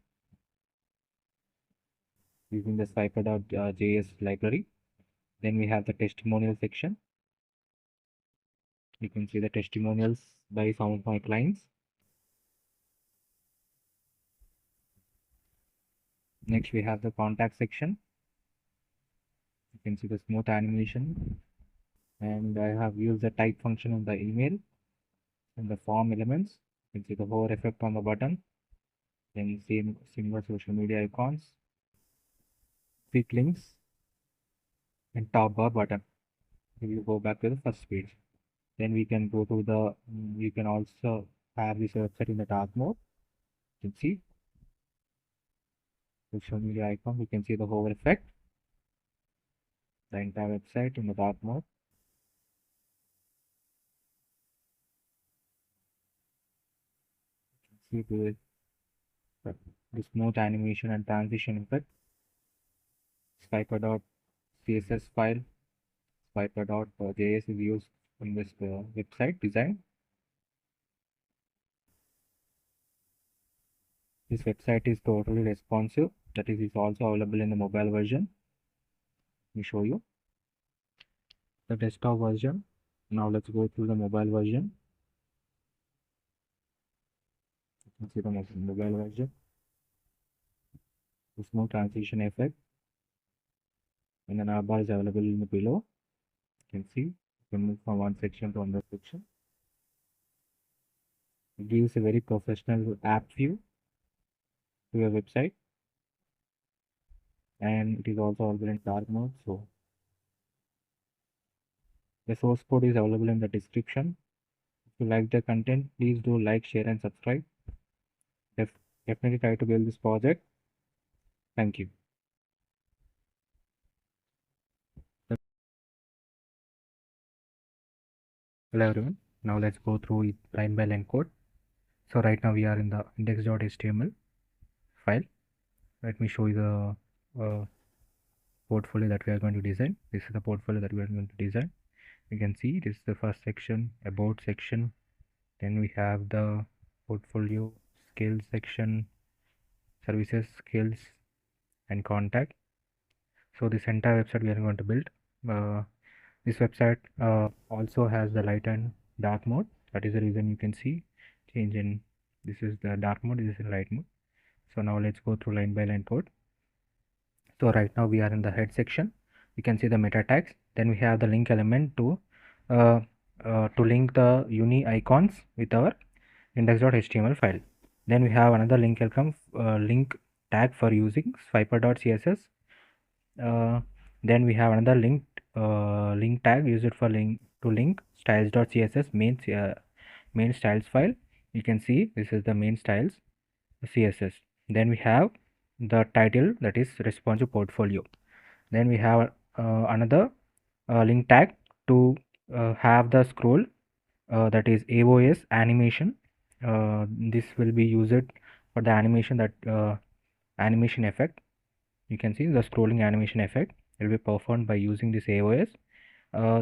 using the swiper.js library. Then we have the testimonial section. You can see the testimonials by some of my clients. Next, we have the contact section. You can see the smooth animation, and I have used the type function in the email and the form elements. You can see the hover effect on the button. Then same similar social media icons, quick links, and top bar button. We will go back to the first page. Then we can go to the, you can also have this website in the dark mode. You can see the social media icon. You can see the hover effect, the entire website in the dark mode. You can see the smooth animation and transition effect. Swiper.css file, Swiper.js is used in this website design. This website is totally responsive. That is also available in the mobile version. Let me show you the desktop version. Now let's go through the mobile version. You can see the mobile version. The smooth transition effect and the navbar is available in the below. You can see you can move from one section to another section. It gives a very professional app view to your website, and it is also available in dark mode. So the source code is available in the description. If you like the content, please do like, share and subscribe. Definitely try to build this project. Thank you. Hello everyone. Now let's go through it line by line code. So right now we are in the index.html file. Let me show you the portfolio that we are going to design. This is the portfolio that we are going to design. You can see this is the first section, about section. Then we have the portfolio, skills section, services, skills and contact. So this entire website we are going to build. This website also has the light and dark mode. That is the reason you can see change in, this is the dark mode, this is in light mode. So now let's go through line by line code. So right now we are in the head section. You can see the meta tags. Then we have the link element to link the uni icons with our index.html file. Then we have another link link tag for using swiper.css. Then we have another link tag used for link styles.css main styles file. You can see this is the main styles CSS. Then we have the title, that is responsive portfolio. Then we have another link tag to have the scroll, that is AOS animation. This will be used for the animation, that animation effect. You can see the scrolling animation effect will be performed by using this AOS.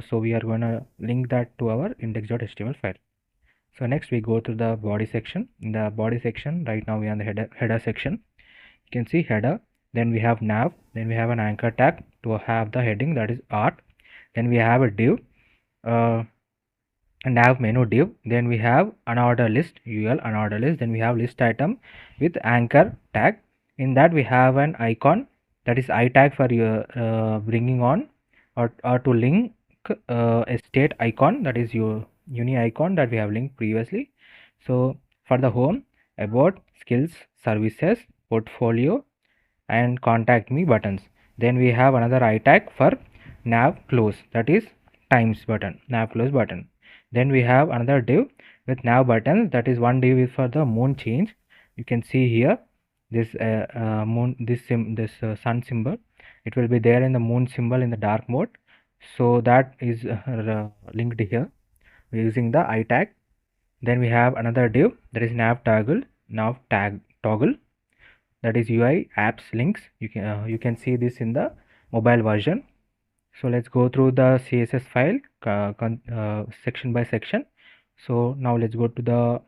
So we are going to link that to our index.html file. So next we go to the body section. In the body section, right now we are in the header section. You can see header, then we have nav, then we have an anchor tag to have the heading, that is art. Then we have a div, a nav menu div. Then we have unordered list, UL unordered list. Then we have list item with anchor tag. In that we have an icon, that is I tag for your bringing on or to link a state icon, that is your uni icon that we have linked previously. So for the home, about, skills, services, portfolio and contact me buttons. Then we have another I tag for nav close, that is times button, nav close button. Then we have another div with nav buttons, that is one div is for the moon change. You can see here this moon, this sun symbol, it will be there in the moon symbol in the dark mode. So that is linked here using the I tag. Then we have another div, that is nav tag toggle, that is UI apps links. You can see this in the mobile version. So let's go through the CSS file section by section. So now let's go to the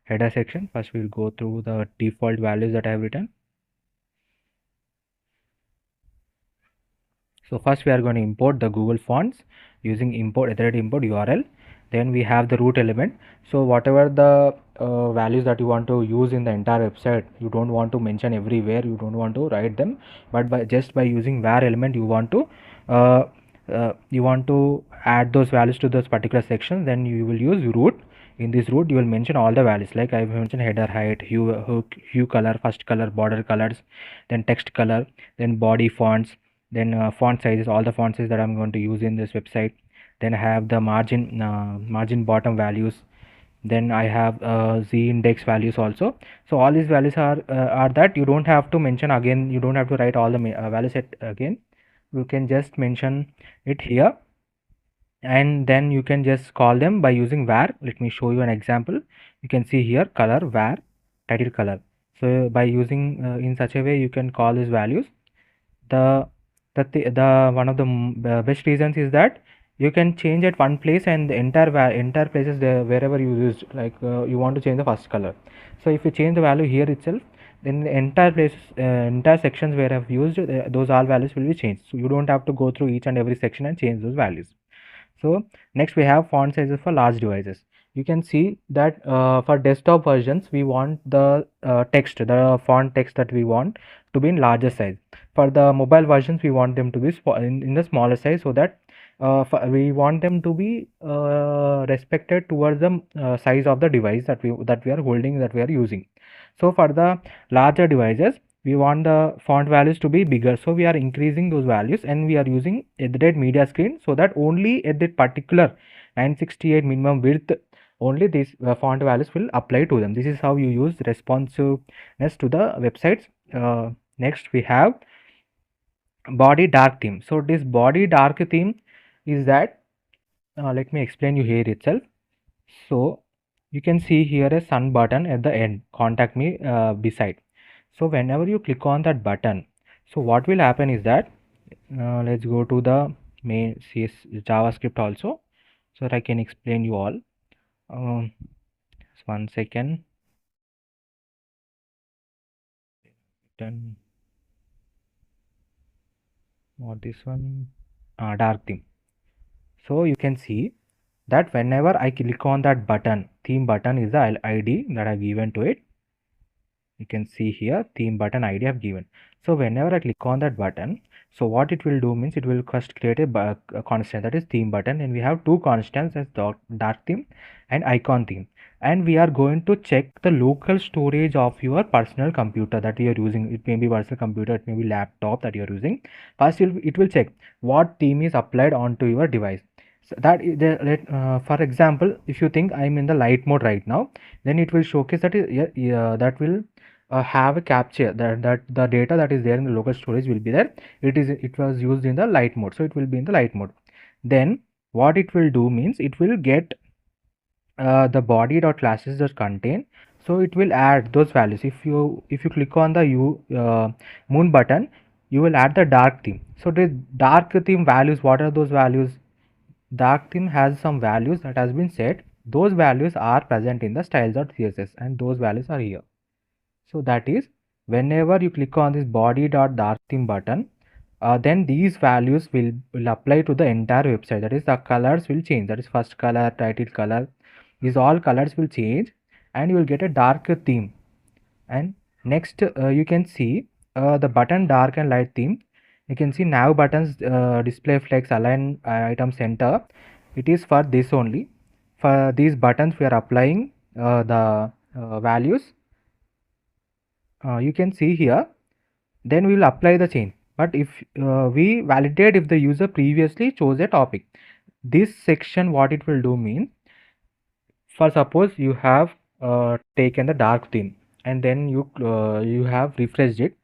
header section. First we'll go through the default values that I have written. So first we are going to import the Google Fonts using import URL. Then we have the root element. So whatever the values that you want to use in the entire website, you don't want to mention everywhere, you don't want to write them, but by using var element you want to add those values to those particular sections. Then you will use root. In this root you will mention all the values, like I mentioned header height, hue color, first color, border colors, then text color, then body fonts, then font sizes, all the font sizes that I'm going to use in this website. then I have the margin bottom values, then I have z index values also. So all these values are that you don't have to mention again, you don't have to write all the values again. You can just mention it here, and then you can just call them by using var. Let me show you an example. You can see here color var title color. So by using in such a way you can call these values. The one of the best reasons is that you can change at one place, and the entire places there wherever you used, like you want to change the first color. So if you change the value here itself, then the entire places, entire sections where I've used those all values will be changed. So you don't have to go through each and every section and change those values. So next we have font sizes for large devices. You can see that for desktop versions we want the the font text that we want to be in larger size. For the mobile versions we want them to be in the smaller size, so that we want them to be respected towards the size of the device that we are holding, that we are using. So for the larger devices we want the font values to be bigger, so we are increasing those values, and we are using @ media screen, so that only at that particular 968 minimum width only these font values will apply to them. This is how you use responsiveness to the websites. Next we have body dark theme. So this body dark theme is that, let me explain you here itself. So you can see here a sun button at the end, contact me beside. So whenever you click on that button, so what will happen is that, let's go to the main JavaScript also, so that I can explain you all. Just 1 second. Then what this one? Dark theme. So you can see that whenever I click on that button, theme button is the ID that I've given to it. You can see here theme button ID I've given. So whenever I click on that button, so what it will do means it will first create a constant, that is theme button, and we have two constants as dark theme and icon theme, and we are going to check the local storage of your personal computer that you are using. It may be personal computer, it may be laptop that you are using. First it will check what theme is applied onto your device. So that is for example, if you think I'm in the light mode right now, then it will showcase that that will have a capture that the data that is there in the local storage will be there. It was used in the light mode, so it will be in the light mode. Then what it will do means it will get the body.classes that contain, so it will add those values. If you click on the moon button, you will add the dark theme. So the dark theme values, what are those values? Dark theme has some values that has been set. Those values are present in the styles.css, and those values are here. So that is, whenever you click on this body.dark theme button, then these values will apply to the entire website. That is, the colors will change. That is, first color, title color, these all colors will change, and you will get a dark theme. And next you can see the button dark and light theme. You can see now buttons display flex align item center. It is for this only. For these buttons we are applying the values. You can see here, then we will apply the change. But if we validate if the user previously chose a topic, this section what it will do means, for suppose you have taken the dark theme, and then you have refreshed it,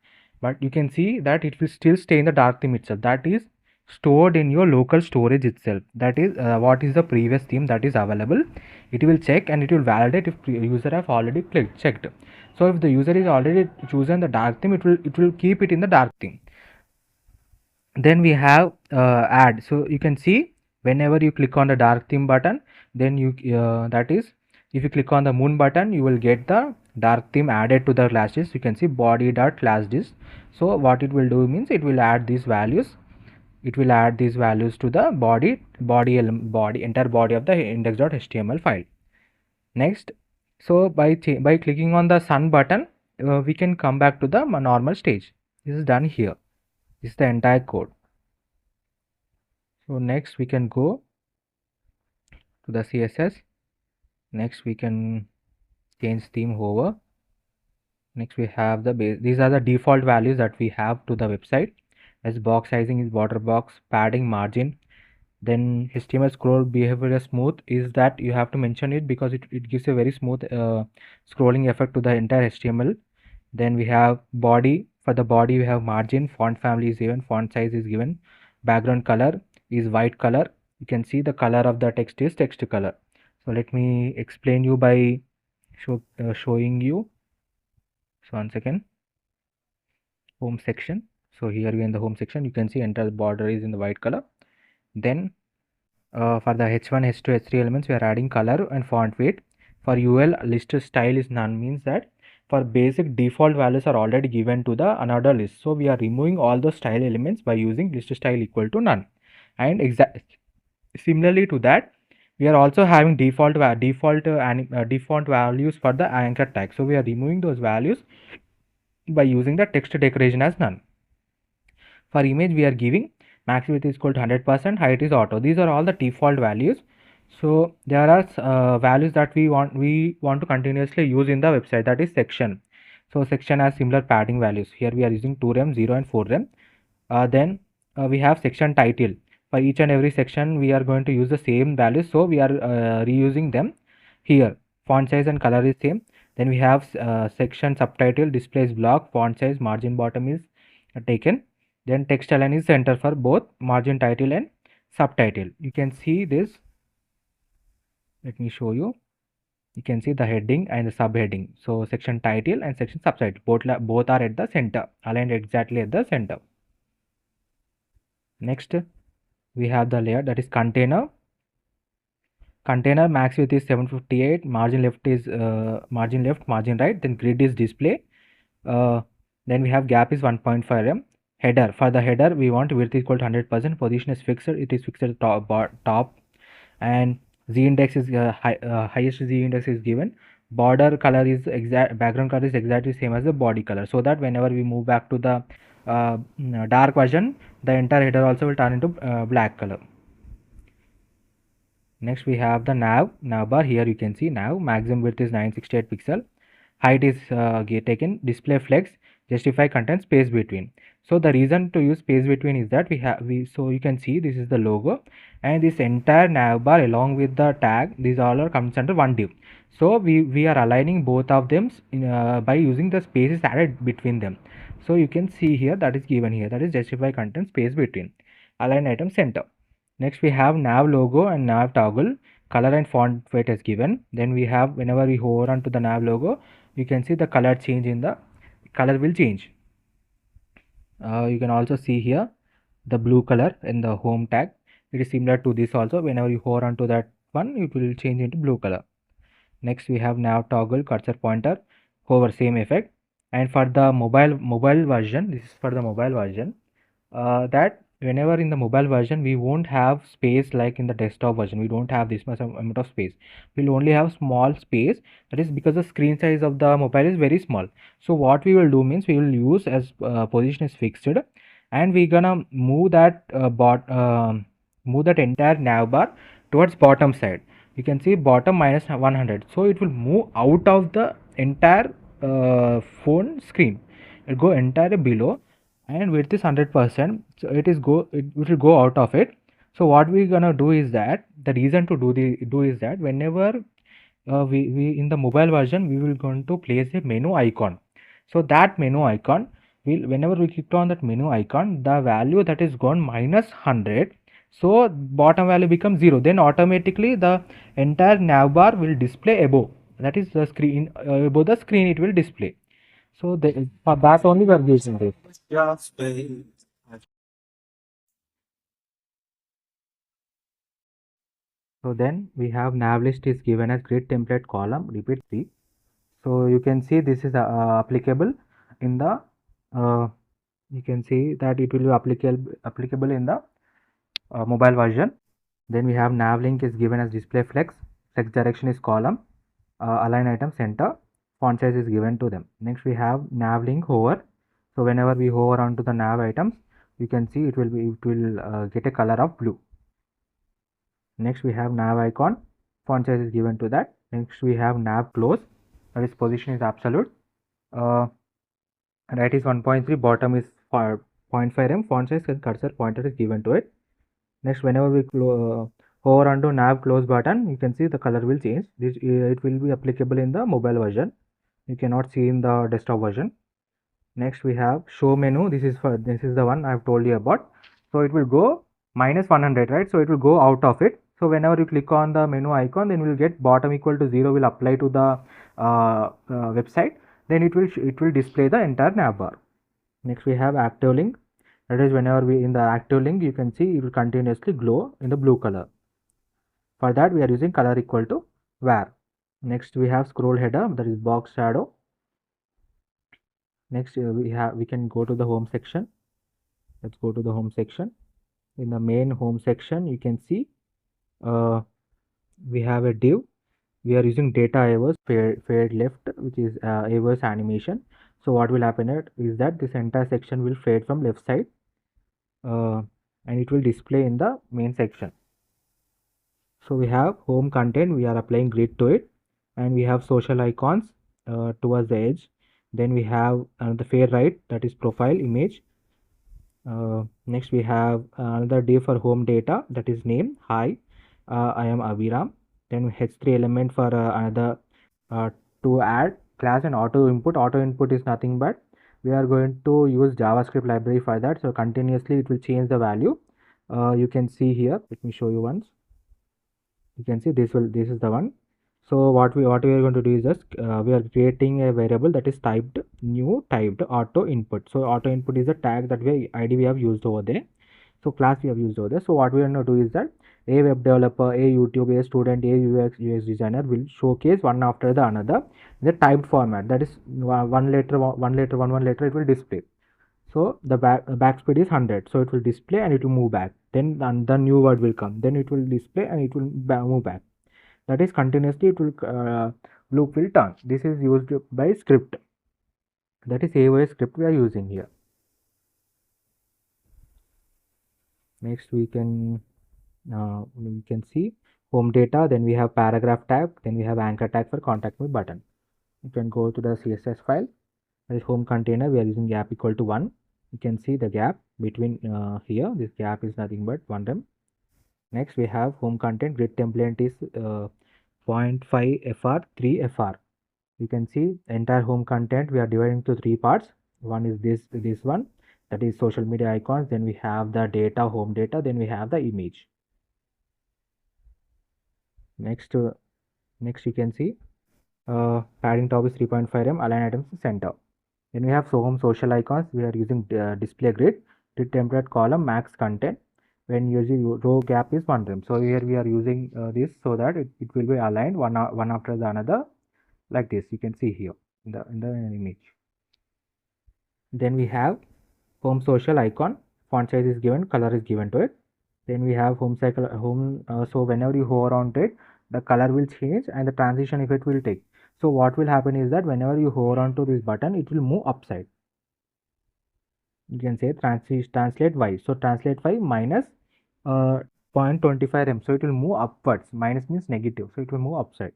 but you can see that it will still stay in the dark theme itself. That is stored in your local storage itself. That is what is the previous theme that is available. It will check and it will validate if user have already checked. So if the user is already chosen the dark theme, it will keep it in the dark theme. Then we have add. So you can see whenever you click on the dark theme button, then you that is, if you click on the moon button, you will get the dark theme added to the class list. You can see body.class list. So what it will do means it will add these values. It will add these values to the entire body of the index.html file. Next, so by clicking on the sun button, we can come back to the normal stage. This is done here. This is the entire code. So next we can go to the CSS. Next we can change theme hover. Next we have the base. These are the default values that we have to the website. As box sizing is border box, padding, margin. Then HTML scroll behavior is smooth is that you have to mention it because it gives a very smooth scrolling effect to the entire HTML. Then we have body. For the body we have margin, font family is given, font size is given, background color is white color. You can see the color of the text is text color. So let me explain you by showing you. So one second. Home section. So here we are in the home section. You can see entire border is in the white color. Then for the h1, h2, h3 elements, we are adding color and font weight. For UL, list style is none, means that for basic default values are already given to the another list. So we are removing all the style elements by using list style equal to none. And similarly to that, we are also having default values for the anchor tag. So we are removing those values by using the text decoration as none. For image, we are giving max width is equal to 100%, height is auto. These are all the default values. So there are values that we want to continuously use in the website, that is section. So section has similar padding values. Here we are using 2rem, 0 and 4rem. Then we have section title. For each and every section we are going to use the same values, so we are reusing them here. Font size and color is same. Then we have section subtitle, displays block, font size, margin bottom is taken. Then text align is center for both margin title and subtitle. You can see this. Let me show you. You can see the heading and the subheading. So section title and section subtitle both are at the center, aligned exactly at the center. Next we have the layer, that is container. Container max width is 758, margin left is margin left, margin right. Then grid is display. Then we have gap is 1.5 rem. Header, for the header we want width equal to 100%, position is fixed, it is fixed at top, and z index is highest z index is given. Border color is background color is exactly same as the body color, so that whenever we move back to the dark version, the entire header also will turn into black color. Next we have the nav bar. Here you can see nav maximum width is 968 pixel, height is taken, display flex, justify content, space between. So the reason to use space between is that so you can see this is the logo, and this entire nav bar along with the tag, these all are comes under one div. So we are aligning both of them by using the spaces added between them. So you can see here, that is given here, that is justify content, space between, align item center. Next we have nav logo and nav toggle, color and font weight is given. Then we have, whenever we hover onto the nav logo, you can see the color change in the color will change. You can also see here the blue color in the home tag. It is similar to this also. Whenever you hover onto that one, it will change into blue color. Next we have nav toggle, cursor pointer, hover, same effect. And for the mobile version, this is for the mobile version, that whenever in the mobile version we won't have space like in the desktop version. We don't have this much amount of space. We'll only have small space. That is because the screen size of the mobile is very small. So what we will do means, we will use as position is fixed, and we're gonna move that move that entire nav bar towards bottom side. You can see bottom minus 100, so it will move out of the entire phone screen. It go entirely below, and width is 100%, so it will go out of it. So what we're gonna do is that, the reason to do is that whenever we in the mobile version, we will going to place a menu icon. So that menu icon will, whenever we click on that menu icon, the value that is gone minus 100, so bottom value becomes 0, then automatically the entire nav bar will display above, that is the screen, above the screen it will display. So for that only we are using this. So then we have nav list is given as grid template column, repeat 3. So you can see this is applicable in the you can see that it will be applicable in the mobile version. Then we have nav link is given as display flex direction is column, align item center, font size is given to them. Next we have nav link hover. So whenever we hover onto the nav items, you can see it will get a color of blue. Next we have nav icon, font size is given to that. Next we have nav close, that is position is absolute, right is 1.3, bottom is 0.5 rem, font size and cursor pointer is given to it. Next, whenever we hover onto nav close button, you can see the color will change. This it will be applicable in the mobile version. You cannot see in the desktop version. Next, we have show menu. This is the one I've told you about. So it will go minus 100, right? So it will go out of it. So whenever you click on the menu icon, then we'll get bottom equal to 0 will apply to the website. Then it will display the entire nav bar. Next, we have active link. That is, whenever we in the active link, you can see it will continuously glow in the blue color. For that, we are using color equal to var. Next, we have scroll header, that is box shadow. Next, we can go to the home section. Let's go to the home section. In the main home section, you can see we have a div. We are using data avers fade left, which is avers animation. So what will happen is that this entire section will fade from left side, and it will display in the main section. So we have home content, we are applying grid to it, and we have social icons towards the edge. Then we have the far right, that is profile image. Next we have another div for home data, that is name. Hi, I am Aviram. Then h3 element for another to add class and auto input. Auto input is nothing but we are going to use JavaScript library for that. So continuously it will change the value. You can see here. Let me show you once. You can see this is the one. So what we are going to do is just we are creating a variable that is typed auto input. So auto input is a tag that we have used over there. So class we have used over there. So what we are going to do is that a web developer, a YouTube, a student, a UX designer will showcase one after the another in the typed format. That is one letter it will display. So the back speed is 100. So it will display and it will move back. Then the new word will come. Then it will display and it will move back. That is continuously it will loop will turn. This is used by script. That is AOS script we are using here. Next we can see home data. Then we have paragraph tag. Then we have anchor tag for contact me button. You can go to the CSS file. That is home container. We are using gap equal to 1. You can see the gap between here. This gap is nothing but 1 rem. Next we have home content. Grid template is 0.5 fr 3 fr. You can see entire home content we are dividing to 3 parts. One is this one, that is social media icons. Then we have the data, home data. Then we have the image. Next you can see padding top is 3.5 rem, align items to center. Then we have home social icons. We are using display grid template column max content. When using row gap is 1 rem. So here we are using this so that it will be aligned one after the another, like this. You can see here in the image. Then we have home social icon. Font size is given, color is given to it. Then we have home cycle so whenever you hover on it, the color will change and the transition effect will take. So what will happen is that whenever you hover onto this button, it will move upside. You can say translate y. So translate y minus 0.25 rem. So it will move upwards. Minus means negative. So it will move upside.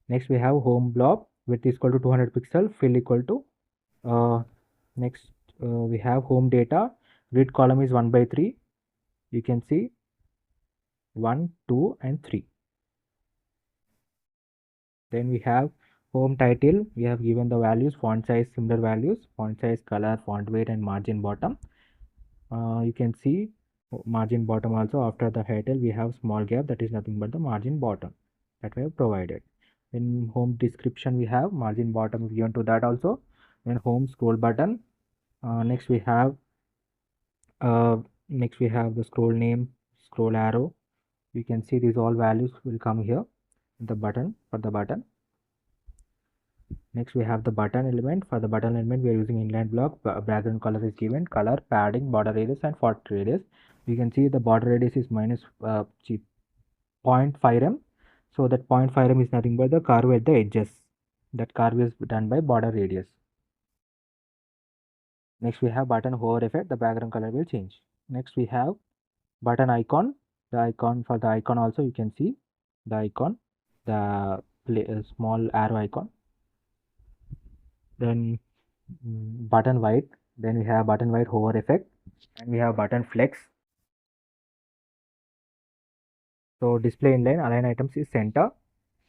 Next we have home blob. Width is equal to 200 pixel. Fill equal to next we have home data. Grid column is 1 by 3. You can see 1, 2 and 3. Then we have home title. We have given the values, font size, similar values, font size, color, font weight and margin bottom. You can see margin bottom also. After the title we have small gap, that is nothing but the margin bottom that we have provided. In home description we have margin bottom given to that also. Then home scroll button. Next we have the scroll name, scroll arrow. You can see these all values will come here in the button for the button. Next we have the button element. For the button element we are using inline block. Background color is given, color, padding, border radius and font radius. You can see the border radius is minus 0.5 rem. So that 0.5 rem is nothing but the curve at the edges. That curve is done by border radius. Next we have button hover effect. The background color will change. Next we have button icon. The icon, for the icon also you can see the icon, the small arrow icon. Then button white. Then we have button white hover effect, and we have button flex. So display inline, align items is center.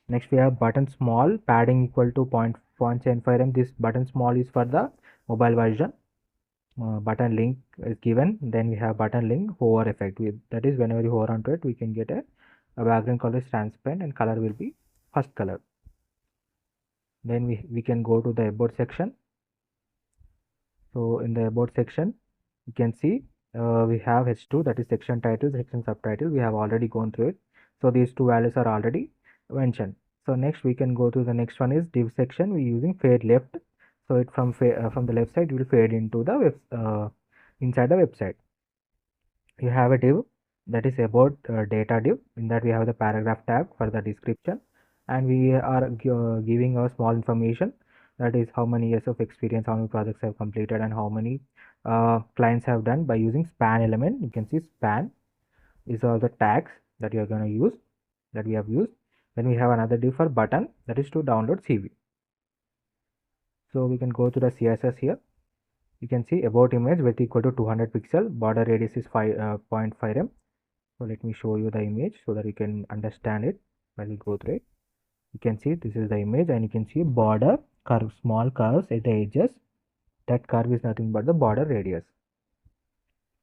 Next we have button small, padding equal to 0.75 m. This button small is for the mobile version. Button link is given. Then we have button link hover effect. That is whenever you hover onto it, we can get a background color is transparent and color will be first color. Then we can go to the about section. So in the about section, you can see we have H2, that is section title, section subtitle. We have already gone through it. So these two values are already mentioned. So next we can go to the next one is div section. We using fade left. So it from the left side it will fade into the inside the website. You have a div that is about data div. In that we have the paragraph tag for the description, and we are giving a small information, that is how many years of experience, how many projects have completed, and how many clients have done by using span element. You can see span is all the tags that you are going to use, that we have used. Then we have another div for button, that is to download CV. So we can go to the CSS here. You can see about image width equal to 200 pixel, border radius is 5.5 m. So let me show you the image so that you can understand it while we go through it. You can see this is the image, and you can see border curve, small curves at the edges. That curve is nothing but the border radius.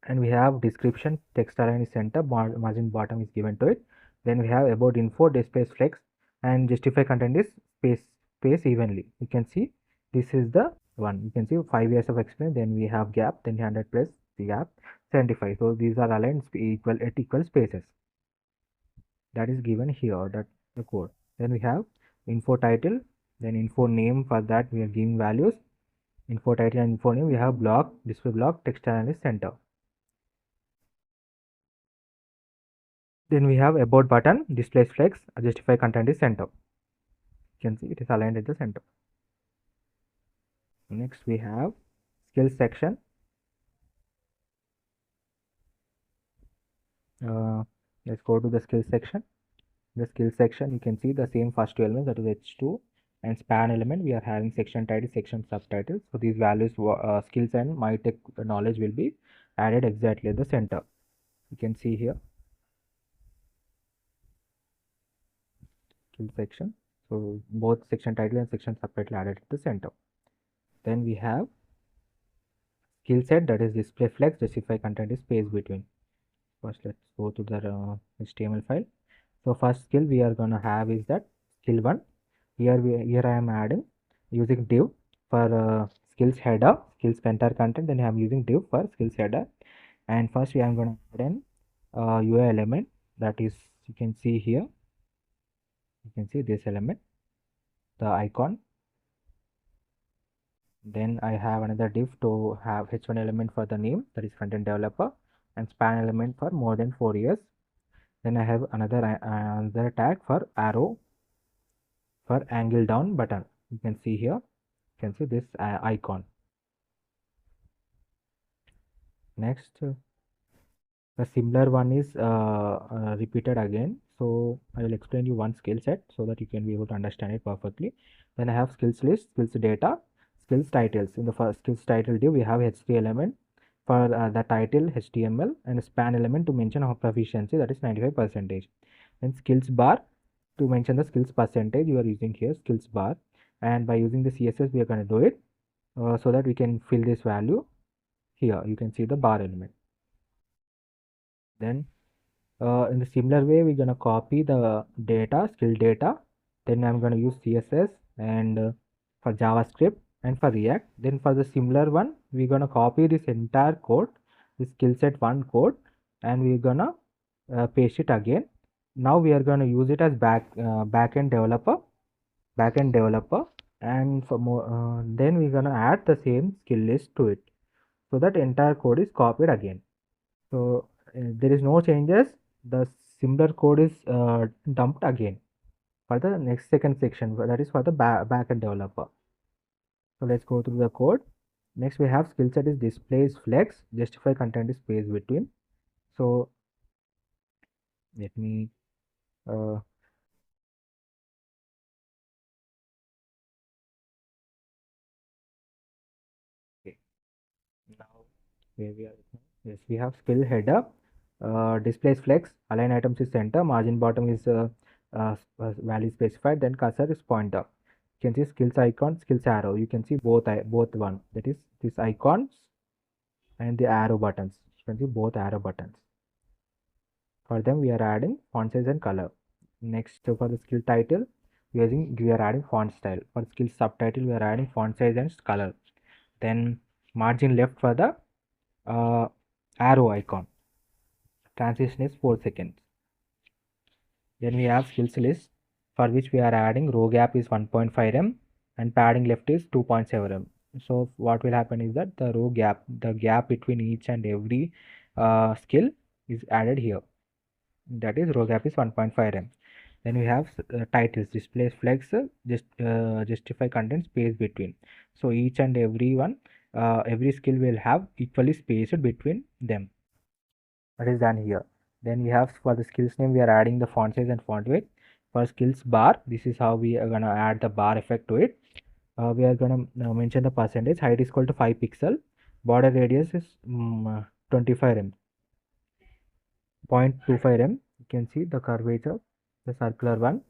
And we have description, text align is center, margin bottom is given to it. Then we have about info, displays flex, and justify content is space evenly. You can see this is the one. You can see 5 years of experience. Then we have gap, then 100 plus the gap 75. So these are aligned equal at equal spaces. That is given here, that the code. Then we have info title, then info name. For that we are giving values, info title and info name. We have block, display block, text analyst center. Then we have about button, displays flex, justify content is center. You can see it is aligned at the center. Next we have skills section. Let's go to the skills section. The skills section, you can see the same first two elements, that is H2 and span element. We are having section title, section subtitles. So these values, skills and my tech knowledge will be added exactly at the center. You can see here skill section. So both section title and section subtitle added at the center. Then we have skill set, that is display flex, justify content is space between. First let's go to the HTML file. So first skill we are going to have is that skill 1. Here I am adding using div for skills header, skills entire content. Then I am using div for skills header, and first we are going to add an UI element, that is, you can see here, you can see this element, the icon. Then I have another div to have h1 element for the name, that is front-end developer, and span element for more than 4 years. Then I have another tag for arrow for angle down button. You can see here, you can see this icon. Next, the similar one is repeated again. So I will explain you one skill set so that you can be able to understand it perfectly. Then I have skills list, skills data, skills titles. In the first skills title div, we have H3 element for the title HTML, and a span element to mention our proficiency, that is 95%. Then skills bar to mention the skills percentage. You are using here skills bar, and by using the CSS we are going to do it so that we can fill this value here. You can see the bar element. Then in the similar way, we're going to copy the data, skill data. Then I'm going to use CSS and for JavaScript and for React. Then for the similar one, we're going to copy this entire code, this skill set 1 code, and we're going to paste it again. Now we are going to use it as backend developer, and for more, then we're going to add the same skill list to it, so that entire code is copied again. So there is no changes. The similar code is dumped again for the next second section, that is for the backend developer. So let's go through the code. Next we have skill set is displays flex, justify content is space between. So let me okay. Now where we are, yes, we have skill header, Displays flex, align items is center, margin bottom is value specified, then cursor is pointer. You can see skills icon, skills arrow. You can see both one, that is this icons and the arrow buttons. You can see both arrow buttons. For them we are adding font size and color. Next, for the skill title we are adding font style. For skill subtitle we are adding font size and color. Then margin left for the arrow icon. Transition is 4 seconds. Then we have skills list, for which we are adding row gap is 1.5 rem and padding left is 2.7 rem. So what will happen is that the row gap, the gap between each and every skill is added here. That is row gap is 1.5 rem. Then we have titles, display flex, justify content space between. So each and every one, every skill will have equally spaced between them. That is done here. Then we have for the skills name we are adding the font size and font weight. For skills bar, this is how we are gonna add the bar effect to it. We are gonna mention the percentage. Height is equal to 5 pixel. Border radius is 25 rem. 0.25 rem. You can see the curvature, the circular one.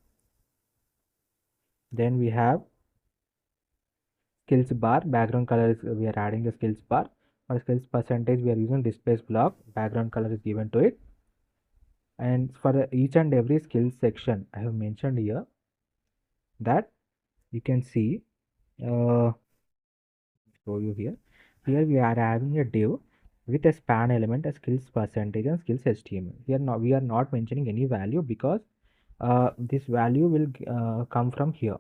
Then we have skills bar. Background color is we are adding the skills bar. For skills percentage we are using displays block. Background color is given to it. And for each and every skill section I have mentioned here that you can see show you here. Here we are having a div with a span element, a skills percentage and skills HTML. We are not mentioning any value because this value will come from here.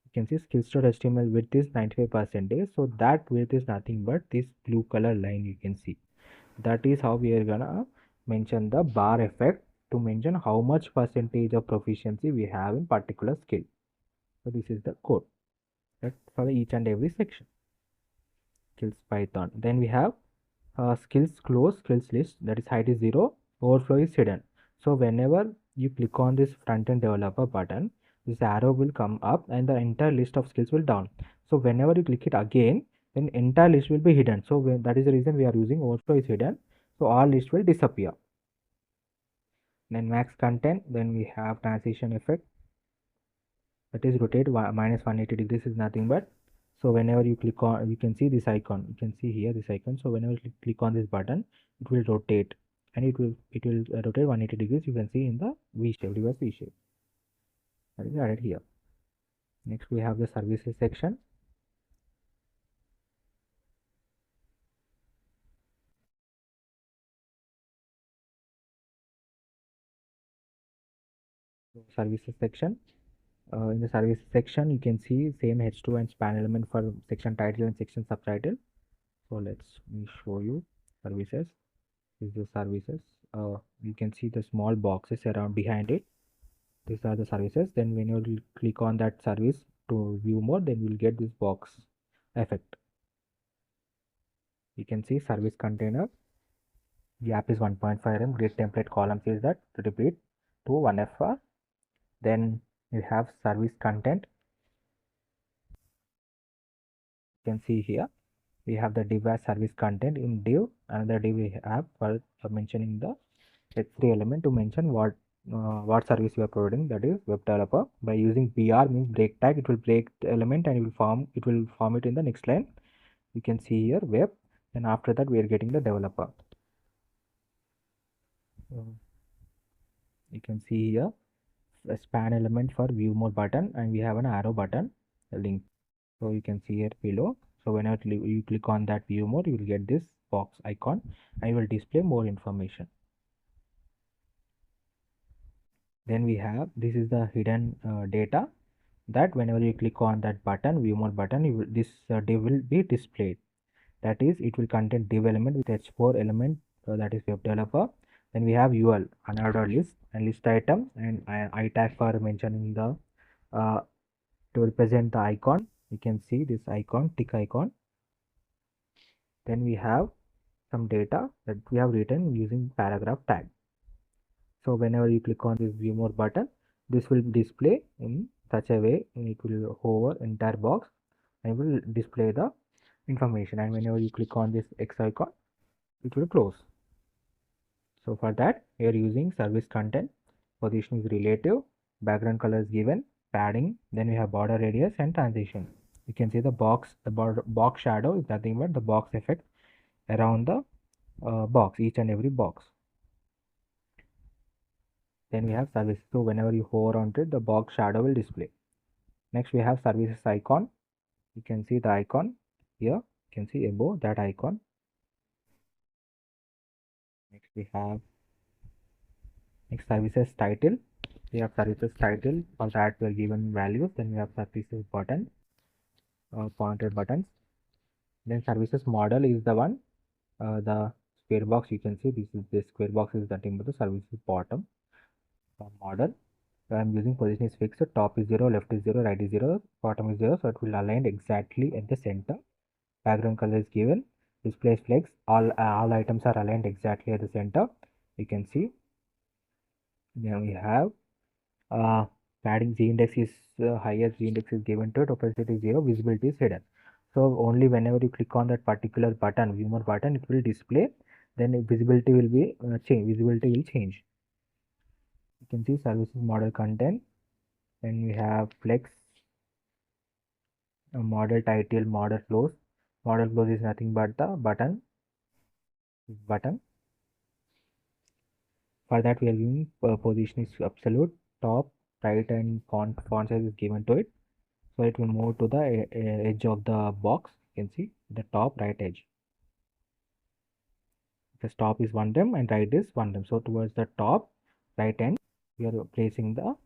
You can see skills.html width is 95%, so that width is nothing but this blue color line. You can see that is how we are gonna mention the bar effect to mention how much percentage of proficiency we have in particular skill. So this is the code that for each and every section. Skills Python. Then we have skills close, skills list, that is height is 0, overflow is hidden. So whenever you click on this front end developer button, this arrow will come up and the entire list of skills will down. So whenever you click it again, then entire list will be hidden. So that is the reason we are using overflow is hidden. So all list will disappear. Then max content, then we have transition effect, that is rotate minus 180 degrees is nothing but, so whenever you click on, you can see this icon, you can see here this icon. So whenever you click on this button, it will rotate and it will rotate 180 degrees. You can see in the V shape, reverse V shape, that is added here. Next we have the services section. Services section. In the services section you can see same h2 and span element for section title and section subtitle. So let me show you services. This is the services. You can see the small boxes around behind it. These are the services. Then when you click on that service to view more, then you will get this box effect. You can see service container gap is 1.5 rem. Grid template column says that to repeat to 1fr. Then you have service content. You can see here we have the div as service content. In div, another div we have for mentioning the h3 element to mention what service you are providing, that is web developer. By using br means break tag, it will break the element and it will form it in the next line. You can see here web, and after that we are getting the developer. You can see here a span element for view more button, and we have an arrow button link. So you can see here below. So whenever you click on that view more, you will get this box icon and it will display more information. Then we have, this is the hidden data, that whenever you click on that button, view more button, this div will be displayed. That is, it will contain div element with h4 element, that is web developer. Then we have ul, unordered list and list item, and I tag for mentioning the to represent the icon. You can see this icon, tick icon. Then we have some data that we have written using paragraph tag. So whenever you click on this view more button, this will display in such a way, it will hover entire box and will display the information. And whenever you click on this X icon, it will close. So for that, we are using service content. Position is relative, background color is given, padding, then we have border radius and transition. You can see the border box shadow is nothing but the box effect around the box, each and every box. Then we have service. So whenever you hover onto it, the box shadow will display. Next we have services icon. You can see the icon here. You can see above that icon. Next we have services title. We have services title. For that we are given values. Then we have services button, pointed buttons. Then services model is the one. The square box, you can see this square box is nothing but the services bottom model. So I am using position is fixed. Top is 0, left is 0, right is 0, bottom is 0. So it will align exactly at the center. Background color is given. Display flex. All items are aligned exactly at the center. You can see. Then we have padding Z index is higher, Z index is given to it, opacity is 0, visibility is hidden. So only whenever you click on that particular button, view more button, it will display. Then visibility will be visibility will change. You can see services model content. Then we have flex, model title, model flows. Model flows is nothing but the button. For that we are using position is absolute, top, right, and font size is given to it. So it will move to the edge of the box. You can see the top right edge. The top is one dem and right is one dem. So towards the top right end, we are placing the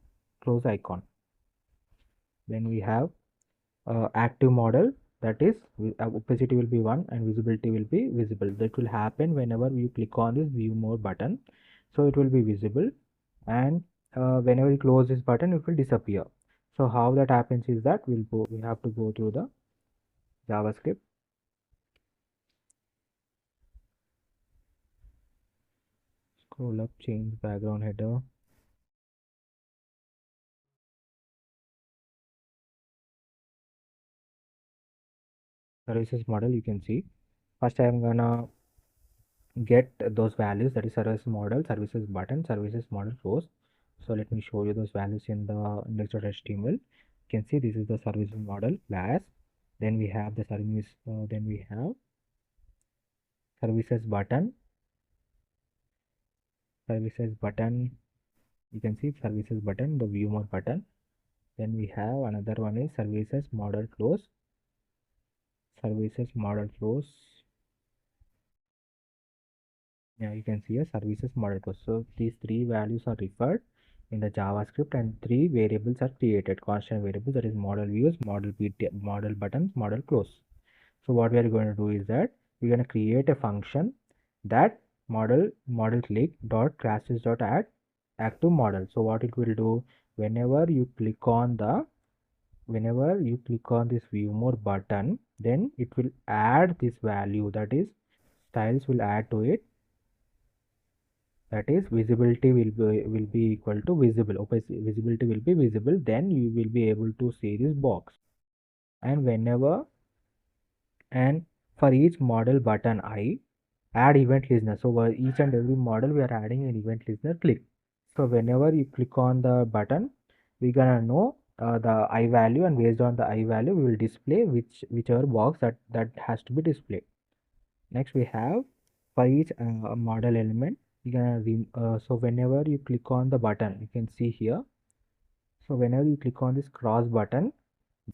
close icon. Then we have active model, that is opacity will be 1 and visibility will be visible. That will happen whenever you click on this view more button. So it will be visible, and whenever you close this button it will disappear. So how that happens is that we have to go through the JavaScript. Scroll up, change background header. Services model, you can see. First I am gonna get those values, that is service model, services button, services model flows. So let me show you those values in the index.html. You can see this is the service model class. Then we have the service, then we have services button, you can see services button, the view more button. Then we have another one is services model flows, yeah, you can see a services model flows. So these three values are referred in the JavaScript, and three variables are created, constant variables, that is model views, model buttons, model close. So what we are going to do is that we're going to create a function that model click dot classes dot add active model. So what it will do, whenever you click on this view more button, then it will add this value, that is styles will add to it, that is visibility will be equal to visible, visibility will be visible, then you will be able to see this box. And for each model button I add event listener. So for each and every model we are adding an event listener click. So whenever you click on the button, we're gonna know the I value, and based on the I value we will display whichever box that has to be displayed. Next we have for each model element, you're gonna so whenever you click on the button, you can see here. So whenever you click on this cross button,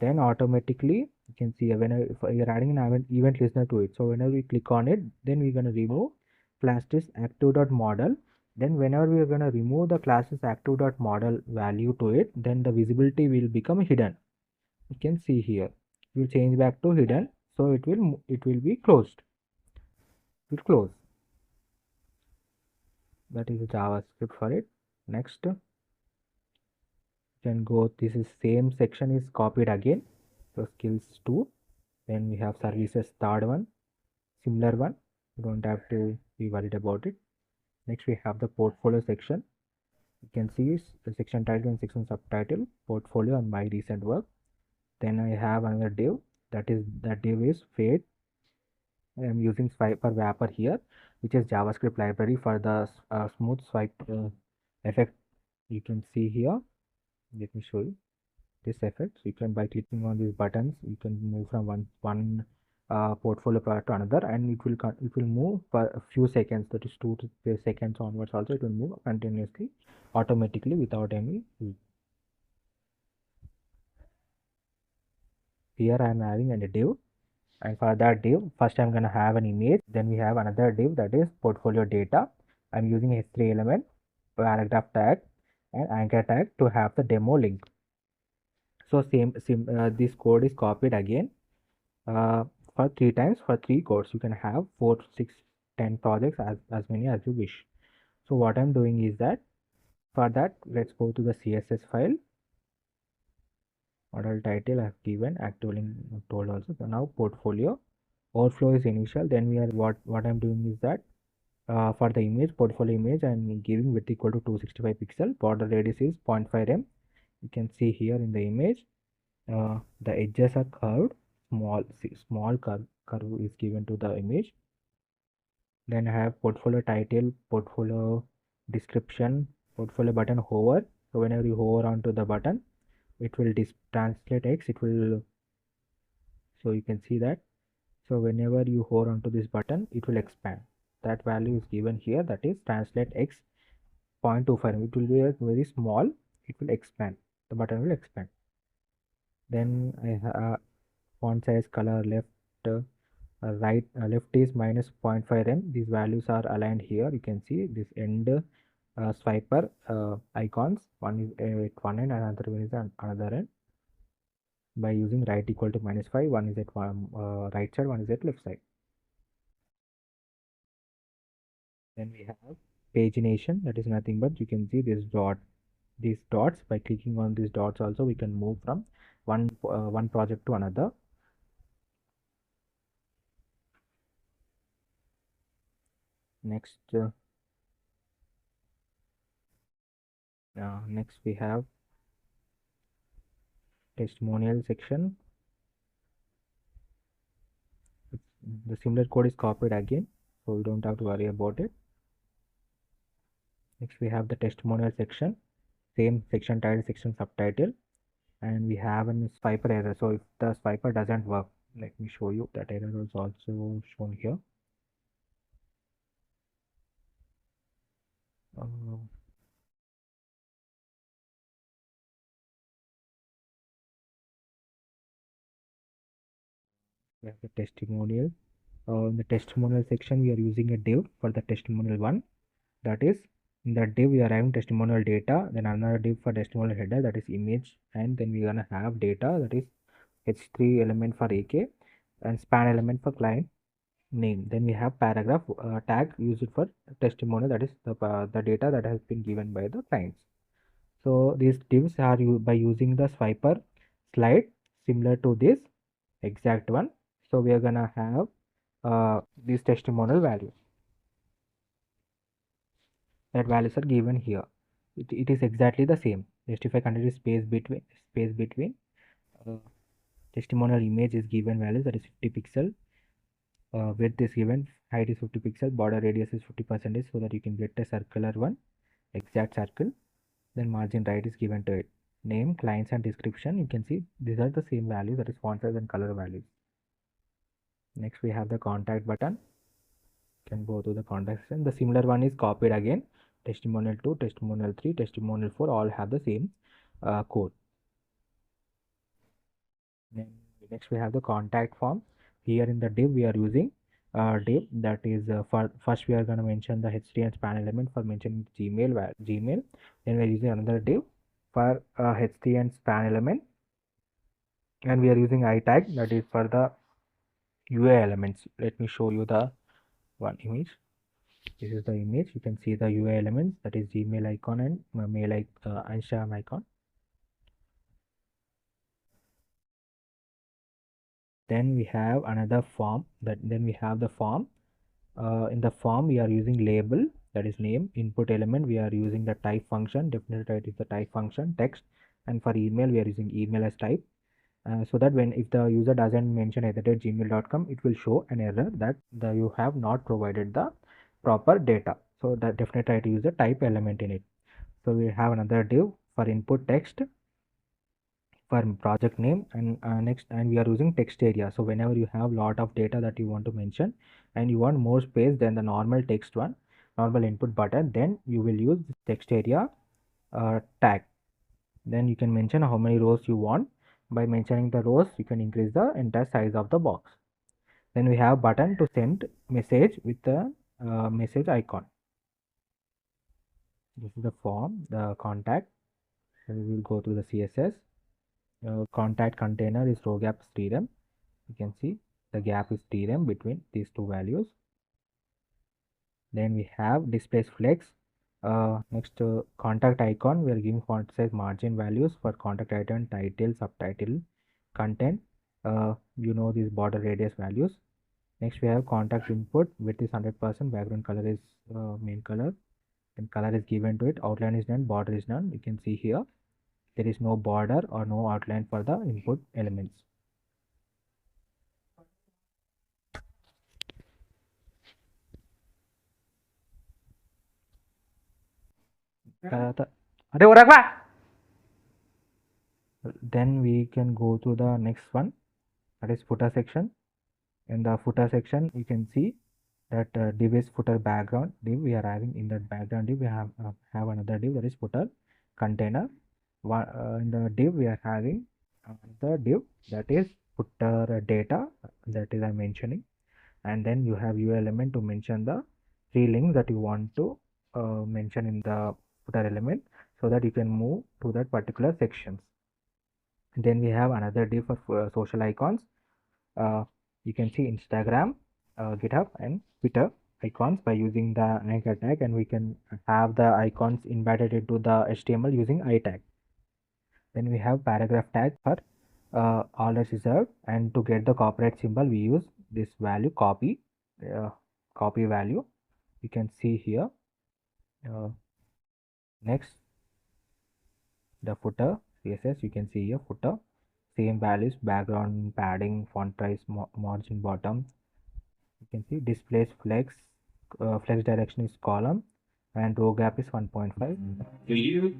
then automatically you can see whenever if you're adding an event listener to it. So whenever we click on it, then we're going to remove classes active.model. Then whenever we are going to remove the classes active.model value to it, then the visibility will become hidden. You can see here, we will change back to hidden, so it will be closed. It will close. That is the JavaScript for it. Next, you can go, this is same section is copied again. So skills 2. Then we have services, third one, similar one, you don't have to be worried about it. Next we have the portfolio section. You can see the section title and section subtitle, portfolio and my recent work. Then I have another div, that div is fade. I am using swiper wrapper here, which is JavaScript library for the smooth swipe effect. You can see here. Let me show you this effect. So you can, by clicking on these buttons, you can move from one portfolio product to another, and it will move for a few seconds, that is 2 to 3 seconds onwards. Also, it will move continuously, automatically, without any. Here I am having a div, and for that div, first I'm gonna have an image. Then we have another div, that is portfolio data. I'm using h3 element, paragraph tag, and anchor tag to have the demo link. So this code is copied again for 3 times for 3 codes. You can have 4, 6, 10 projects, as many as you wish. So what I'm doing is that, for that, let's go to the CSS file. Model title I have given, active link told also. So now portfolio overflow is initial. Then we are what I'm doing is that, for the image, portfolio image, I'm giving width equal to 265 pixel. Border radius is 0.5 m. You can see here in the image, the edges are curved. Small curve is given to the image. Then I have portfolio title, portfolio description, portfolio button hover. So whenever you hover onto the button, it will translate text. It will, so you can see that. So whenever you hover onto this button, it will expand. That value is given here, that is translate x 0.25. It will be very small. It will expand. The button will expand. Then I have font size, color, left, right, left is minus 0.5 m. These values are aligned here. You can see this end swiper icons. One is at one end, another one is at another end. By using right equal to -5, one is at right side, one is at left side. Then we have pagination. That is nothing but, you can see this dot, these dots. By clicking on these dots also, we can move from one project to another. Next, next we have testimonial section. The similar code is copied again, so we don't have to worry about it. Next we have the testimonial section, same section title, section subtitle, and we have a swiper error. So if the swiper doesn't work, let me show you. That error is also shown here. We have the testimonial. In the testimonial section, we are using a div for the testimonial one. That is, in that div we are having testimonial data, then another div for testimonial header, that is image, and then we are gonna have data, that is h3 element for AK, and span element for client name. Then we have paragraph tag used for testimonial, that is the data that has been given by the clients. So these divs are by using the swiper slide, similar to this exact one. So we are gonna have these testimonial values. That values are given here. It is exactly the same. Just if I continue space between uh, testimonial image is given values, that is 50 pixel. Width is given, height is 50 pixel, border radius is 50%, so that you can get a circular one, exact circle. Then margin right is given to it. Name, clients, and description. You can see these are the same values, that is font size and color values. Next we have the contact button. You can go to the contact section. The similar one is copied again. Testimonial 2, testimonial 3, testimonial 4 all have the same code. Then next we have the contact form. Here in the div we are using div, that is for first we are going to mention the h3 and span element for mentioning Gmail. Then we are using another div for h3 and span element, and we are using I tag, that is for the UI elements. Let me show you the one image. This is the image. You can see the UI elements, that is Gmail icon and Instagram icon. Then we have another form. Then we have the form. In the form we are using label, that is name. Input element we are using the type function. Definitely type is the type function. Text, and for email we are using email as type. so that when if the user doesn't mention @gmail.com, it will show an error that you have not provided the proper data. So that definitely try to use a type element in it. So we have another div for input text for project name, and next, and we are using text area. So whenever you have lot of data that you want to mention and you want more space than the normal text one, normal input button, then you will use this text area tag. Then you can mention how many rows you want. By mentioning the rows, you can increase the entire size of the box. Then we have button to send message with the message icon. This is the form, the contact. And we will go to the CSS. Contact container is row gap theorem. You can see the gap is theorem between these two values. Then we have displays flex. Next, contact icon, we are giving font size margin values for contact item, title, subtitle, content. You know these border radius values. Next, we have contact input, width is 100%, background color is main color, and color is given to it. Outline is none, border is none. You can see here there is no border or no outline for the input elements. Then we can go to the next one, that is footer section. In the footer section, you can see that div is footer background div. We are having in that background div we have another div, that is footer container. In the div we are having the div that is footer data, that is I'm mentioning, and then you have URL element to mention the three links that you want to mention in the footer element, so that you can move to that particular sections. Then we have another div for social icons. You can see Instagram, GitHub, and Twitter icons by using the anchor tag, and we can have the icons embedded into the HTML using I tag. Then we have paragraph tag for all that's reserved, and to get the copyright symbol we use this value copy, copy value. You can see here. Next, the footer CSS, you can see here footer, same values, background, padding, font size, margin, bottom. You can see displays flex, flex direction is column, and row gap is 1.5. You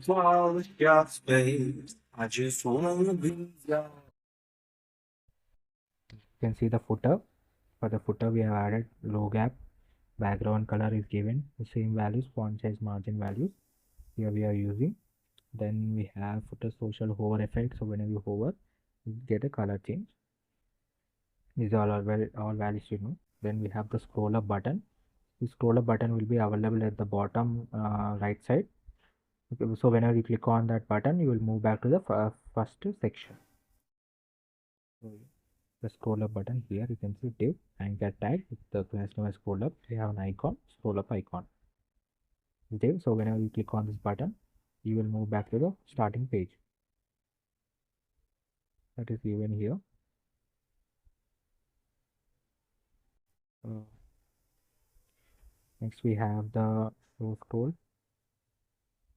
I just wanna be. You can see the footer. For the footer we have added row gap, background color is given, the same values, font size, margin values here we are using. Then we have footer social hover effect, so whenever you hover you get a color change. These are all values you know. Then we have the scroll up button. The scroll up button will be available at the bottom right side. Okay, so whenever you click on that button you will move back to the first section. So the scroll up button, here you can see div anchor tag with the class name as scroll up. We have an icon, scroll up icon div. So whenever you click on this button you will move back to the starting page, that is given here. Next we have the row scroll.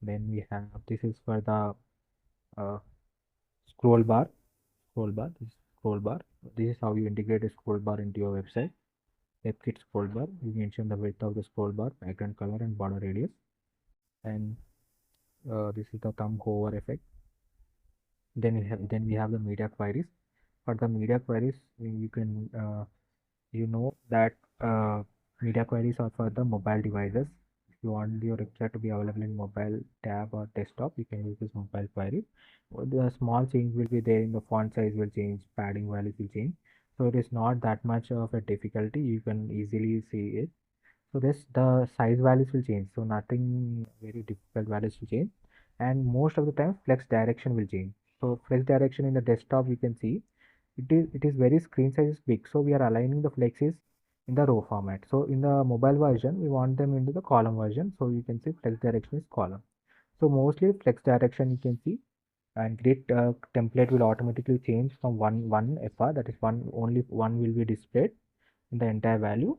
Then we have, this is for the scroll bar. This is scroll bar. This is how you integrate a scroll bar into your website. WebKit scroll bar, you mention the width of the scroll bar, background color, and border radius. And this is the thumb hover effect. Then we have the media queries. For the media queries, you can you know that media queries are for the mobile devices. If you want your website to be available in mobile tab or desktop, you can use this mobile query. The small change will be there in the font size will change, padding values will change. So it is not that much of a difficulty. You can easily see it. So this the size values will change. So nothing very difficult values will change. And most of the time flex direction will change. So flex direction in the desktop you can see it is very screen size is big, so we are aligning the flexes in the row format. So in the mobile version we want them into the column version, so you can see flex direction is column. So mostly flex direction you can see, and grid template will automatically change from one FR, that is only one will be displayed in the entire value.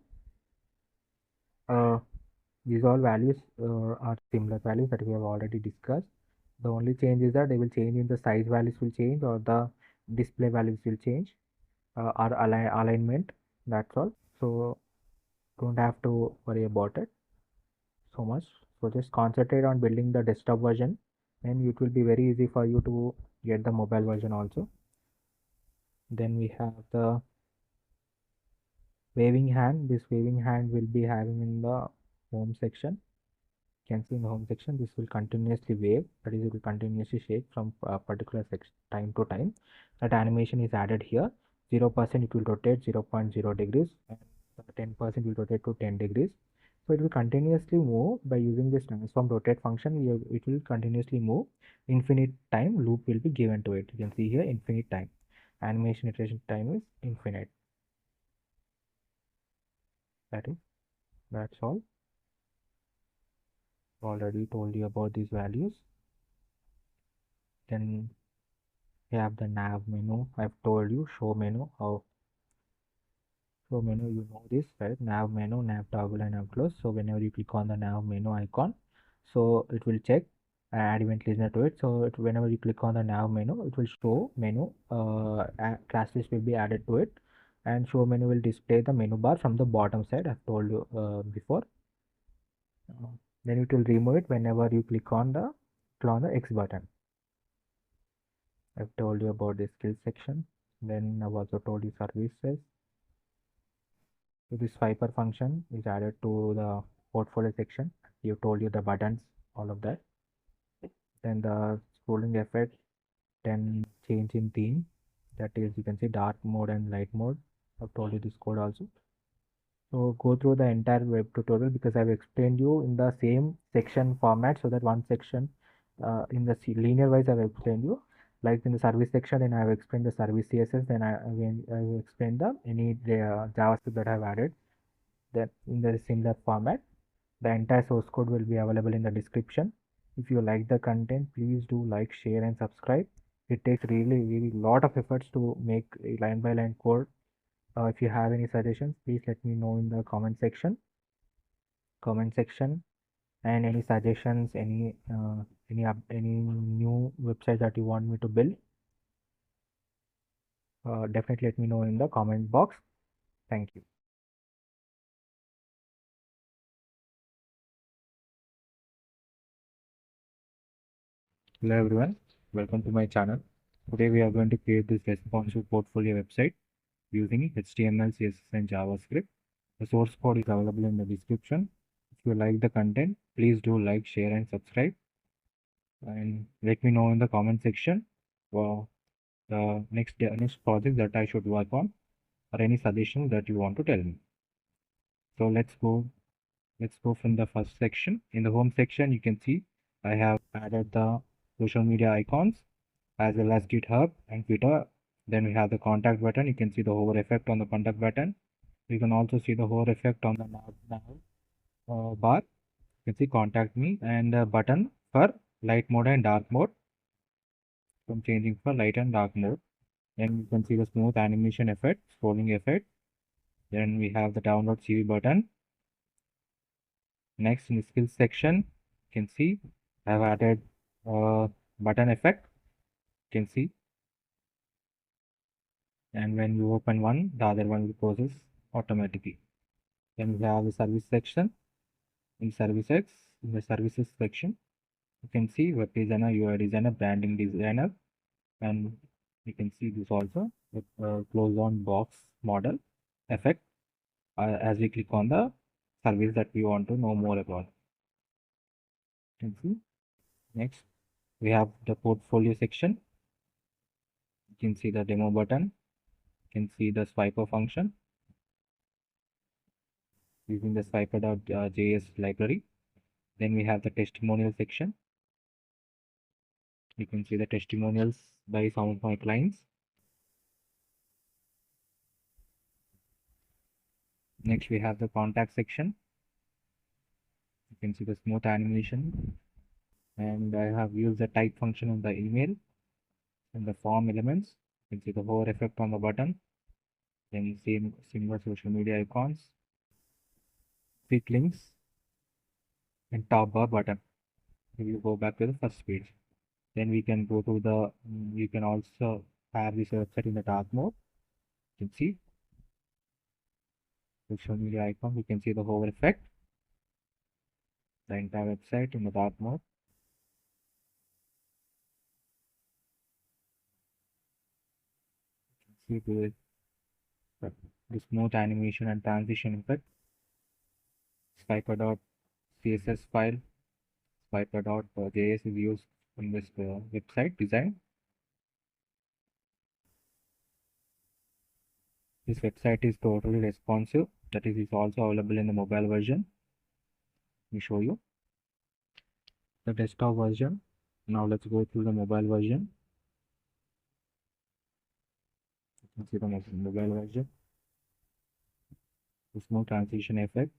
These all values are similar values that we have already discussed. The only change is that they will change in the size values will change, or the display values will change, or alignment. That's all. So don't have to worry about it so much. So just concentrate on building the desktop version, and it will be very easy for you to get the mobile version also. Then we have the waving hand. This waving hand will be having in the home section. You can see in the home section, this will continuously wave, that is, it will continuously shake from a particular section time to time. That animation is added here. 0% it will rotate 0.0 degrees, and 10% will rotate to 10 degrees. So it will continuously move by using this transform rotate function. It will continuously move. Infinite time loop will be given to it. You can see here infinite time. Animation iteration time is infinite. That's all. Already told you about these values. Then we have the nav menu. I've told you show menu. How show menu, you know this, right? Nav menu, nav toggle, and nav close. So whenever you click on the nav menu icon, so it will check add event listener to it. So whenever you click on the nav menu, it will show menu. Class list will be added to it, and show menu will display the menu bar from the bottom side. I've told you before. Then it will remove it whenever you click on the X button. I've told you about the skills section. Then I've also told you services. So this swiper function is added to the portfolio section. You told you the buttons, all of that. Then the scrolling effect, then change in theme. That is, you can see dark mode and light mode. I've told you this code also. So go through the entire web tutorial because I've explained you in the same section format, so that one section in the linear wise I've explained you. Like in the service section, then I've explained the service CSS, then I will explain the any JavaScript that I've added. Then in the similar format, the entire source code will be available in the description. If you like the content, please do like, share, and subscribe. It takes really lot of efforts to make a line by line code. If you have any suggestions, please let me know in the comment section. And any suggestions, any new website that you want me to build, definitely let me know in the comment box. Thank you. Hello everyone, welcome to my channel. Today we are going to create this responsive portfolio website using HTML, CSS, and JavaScript. The source code is available in the description. If you like the content, please do like, share, and subscribe. And let me know in the comment section the next project that I should work on, or any suggestions that you want to tell me. So let's go from the first section. In the home section, you can see I have added the social media icons as well as GitHub and Twitter. Then we have the contact button. You can see the hover effect on the contact button. You can also see the hover effect on the nav bar. You can see contact me, and the button for light mode and dark mode. So I'm changing for light and dark mode. Then you can see the smooth animation effect, scrolling effect. Then we have the download CV button. Next, in the skills section, you can see I have added button effect. You can see, and when you open one, the other one will process automatically. Then we have the service section. In the services section, you can see web designer, UI designer, branding designer, and you can see this also with close on box model effect as we click on the service that we want to know more about. You can see. Next, we have the portfolio section. You can see the demo button. You can see the swiper function using the swiper.js library. Then we have the testimonial section. You can see the testimonials by some of my clients. Next, we have the contact section. You can see the smooth animation, and I have used the type function in the email and the form elements. You can see the hover effect on the button. Then same similar social media icons, quick links, and top bar button. We will go back to the first page. Then we can go to the, you can also have this website in the dark mode. You can see social media icon. You can see the hover effect, the entire website in the dark mode. You can see the smooth animation and transition effect. Swiper.css file, Swiper.js is used in this website design. This website is totally responsive. That is also available in the mobile version. Let me show you the desktop version. Now let's go through the mobile version. You can see the mobile version. The smooth transition effect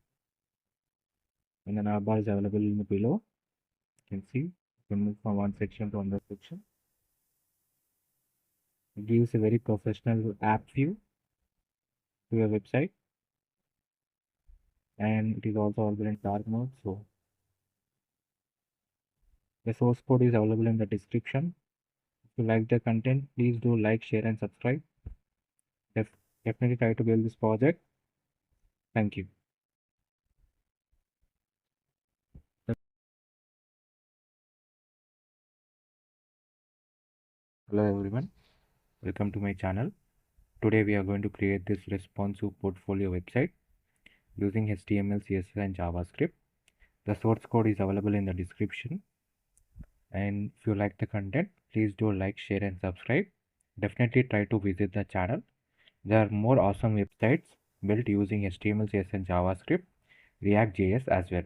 and the navbar is available in the below. You can see you can move from one section to another section. It gives a very professional app view to your website, and it is also available in dark mode. So the source code is available in the description. If you like the content, please do like, share, and subscribe. Definitely try to build this project. Thank you. Hello everyone, welcome to my channel. Today we are going to create this responsive portfolio website using HTML, CSS, and JavaScript. The source code is available in the description. And if you like the content, please do like, share, and subscribe. Definitely try to visit the channel. There are more awesome websites built using HTML, CSS, and JavaScript, React.js as well.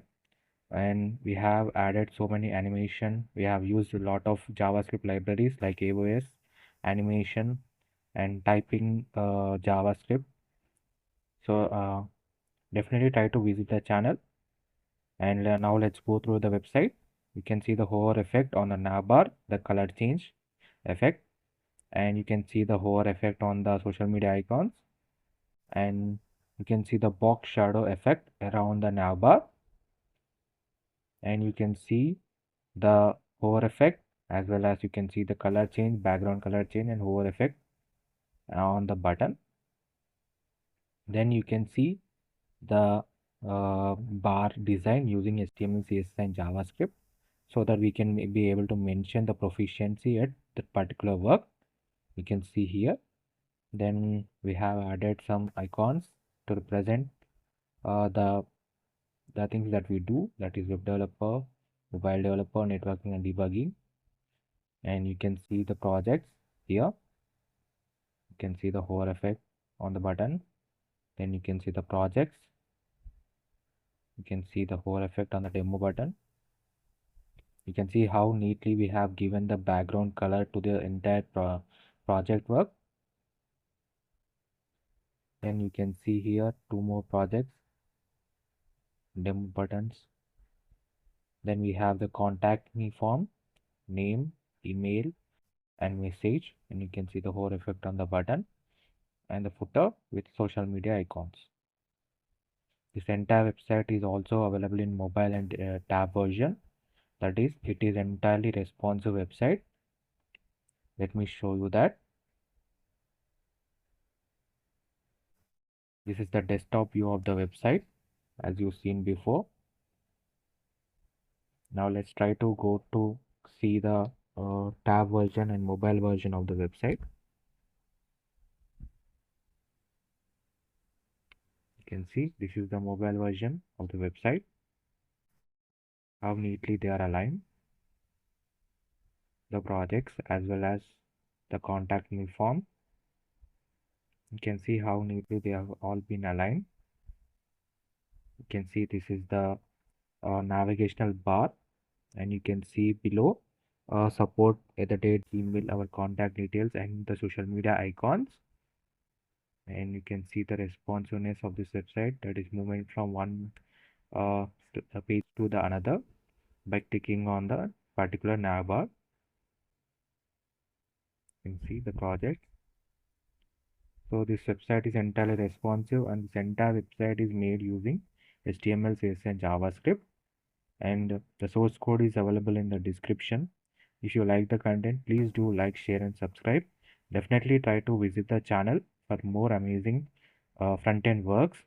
And we have added so many animation. We have used a lot of JavaScript libraries like AOS, animation, and typing JavaScript. So definitely try to visit the channel. And now let's go through the website. You can see the hover effect on the navbar, the color change effect, and you can see the hover effect on the social media icons, and you can see the box shadow effect around the navbar, and you can see the hover effect as well as you can see the color change, background color change, and hover effect on the button. Then you can see the bar design using HTML, CSS, and JavaScript, so that we can be able to mention the proficiency at that particular work. You can see here. Then we have added some icons to represent the things that we do, that is web developer, mobile developer, networking, and debugging. And you can see the projects here. You can see the hover effect on the button. Then you can see the projects. You can see the hover effect on the demo button. You can see how neatly we have given the background color to the entire project work. Then you can see here two more projects, demo buttons. Then we have the contact me form, name, email, and message, and you can see the hover effect on the button, and the footer with social media icons. This entire website is also available in mobile and tab version. That is, it is entirely responsive website. Let me show you that. This is the desktop view of the website as you've seen before. Now let's try to go to see the tab version and mobile version of the website. You can see this is the mobile version of the website, how neatly they are aligned, the projects as well as the contact me form. You can see how neatly they have all been aligned. You can see this is the navigational bar, and you can see below support at the date, email, our contact details, and the social media icons. And you can see the responsiveness of this website, that is movement from one page to the another by clicking on the particular navbar. You can see the project. So this website is entirely responsive, and this entire website is made using HTML, CSS, and JavaScript, and the source code is available in the description. If you like the content, please do like, share, and subscribe. Definitely try to visit the channel for more amazing front-end works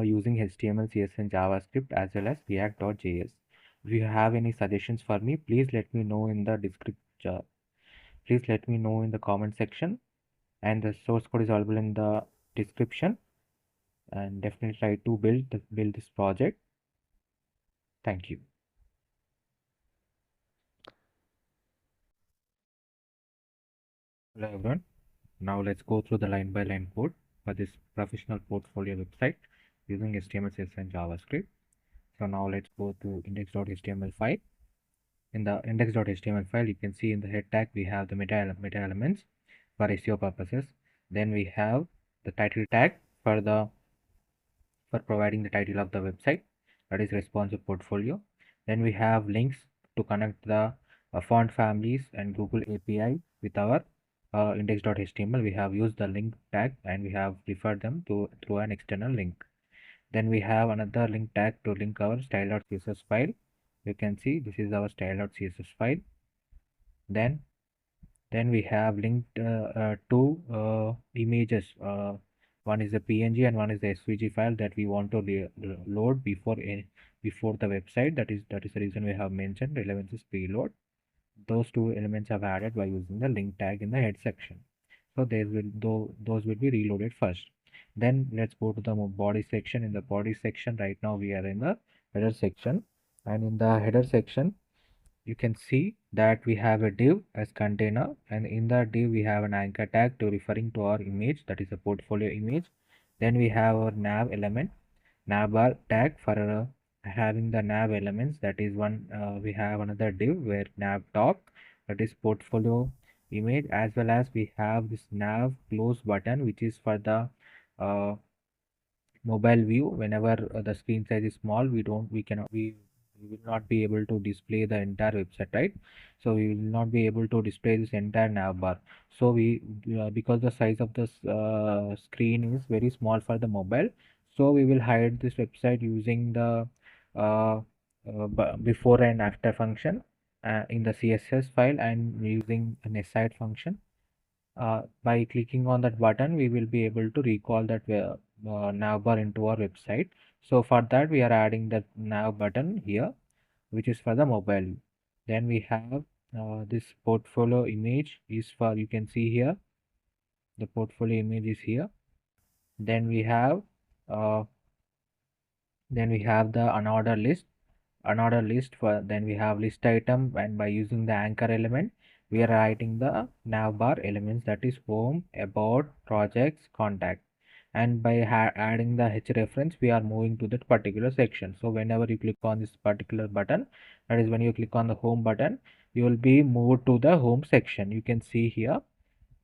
using HTML, CSS, and JavaScript as well as React.js. If you have any suggestions for me, please let me know in the description. Please let me know in the comment section, and the source code is available in the description. And definitely try to build this project. Thank you. Hello everyone. Now let's go through the line by line code for this professional portfolio website using HTML, CSS, and JavaScript. So now let's go to index.html file. In the index.html file, you can see in the head tag we have the meta elements for SEO purposes. Then we have the title tag for providing the title of the website, that is responsive portfolio. Then we have links to connect the font families and Google API with our index.html. We have used the link tag and we have referred them to through an external link. Then we have another link tag to link our style.css file. You can see this is our style.css file. Then we have linked two images. One is the PNG and one is the SVG file that we want to load before the website. That is the reason we have mentioned relevance is payload. Those two elements are added by using the link tag in the head section. So those will be reloaded first. Then let's go to the body section. In the body section, right now we are in the header section, and in the header section you can see that we have a div as container, and in that div we have an anchor tag to referring to our image, that is a portfolio image. Then we have our nav element, navbar tag for having the nav elements, that is one. We have another div where nav top, that is portfolio image, as well as we have this nav close button which is for the uh, mobile view. Whenever the screen size is small, we will not be able to display the entire website, right? So we will not be able to display this entire nav bar. So we because the size of the screen is very small for the mobile, so we will hide this website using the uh, before and after function in the CSS file and using an aside function. By clicking on that button, we will be able to recall that navbar into our website. So for that, we are adding that nav button here, which is for the mobile. Then we have this portfolio image is for, you can see here, the portfolio image is here. Then we have uh, the another list for, then we have list item, and by using the anchor element we are writing the navbar elements, that is home, about, projects, contact, and by adding the h reference we are moving to that particular section. So whenever you click on this particular button, that is when you click on the home button, you will be moved to the home section. You can see here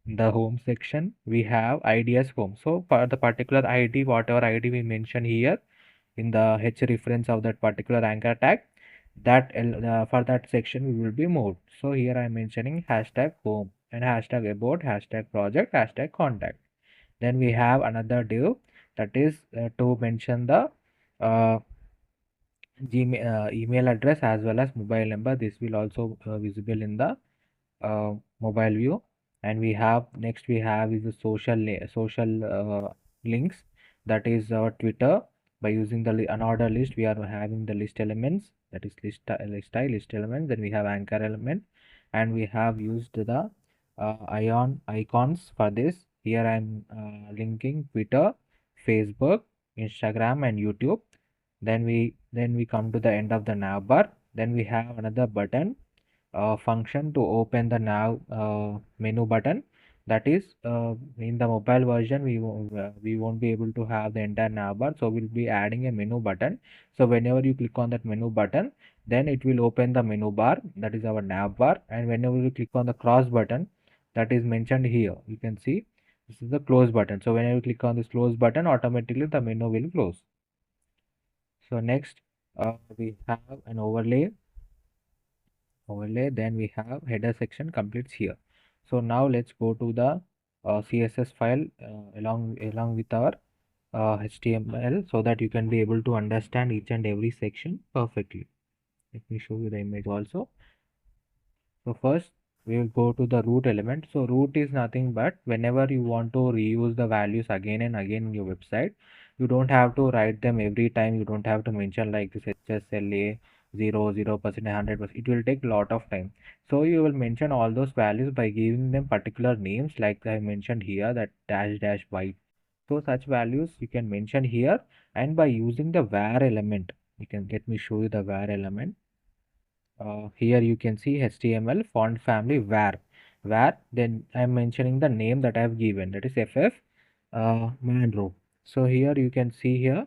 the home section we have id as home. So for the particular id, whatever id we mention here in the h reference of that particular anchor tag, that for that section we will be moved. So here I am mentioning hashtag home and hashtag about, hashtag project, hashtag contact. Then we have another div, that is to mention the uh, Gmail, email address as well as mobile number. This will also visible in the mobile view. And we have next we have is the social links, that is our Twitter. By using the another list, we are having the list elements, that is list elements. Then we have anchor element, and we have used the ion icons for this. Here I am linking Twitter, Facebook, Instagram, and YouTube. Then we come to the end of the nav bar. Then we have another button function to open the nav menu button. That is in the mobile version we won't be able to have the entire nav bar, so we'll be adding a menu button. So whenever you click on that menu button, then it will open the menu bar, that is our nav bar. And whenever you click on the cross button, that is mentioned here, you can see this is the close button. So whenever you click on this close button, automatically the menu will close. So next we have an overlay. Then we have header section completes here. So now let's go to the CSS file along with our HTML, so that you can be able to understand each and every section perfectly. Let me show you the image also. So first we will go to the root element. So root is nothing but whenever you want to reuse the values again and again in your website, you don't have to write them every time. You don't have to mention like this HSLA 0%, 100%. It will take a lot of time. So you will mention all those values by giving them particular names like I mentioned here, that dash dash white. So such values you can mention here, and by using the var element, you can get me show you the var element. Here you can see HTML font family var, then I'm mentioning the name that I've given, that is FF Manrope. So here you can see here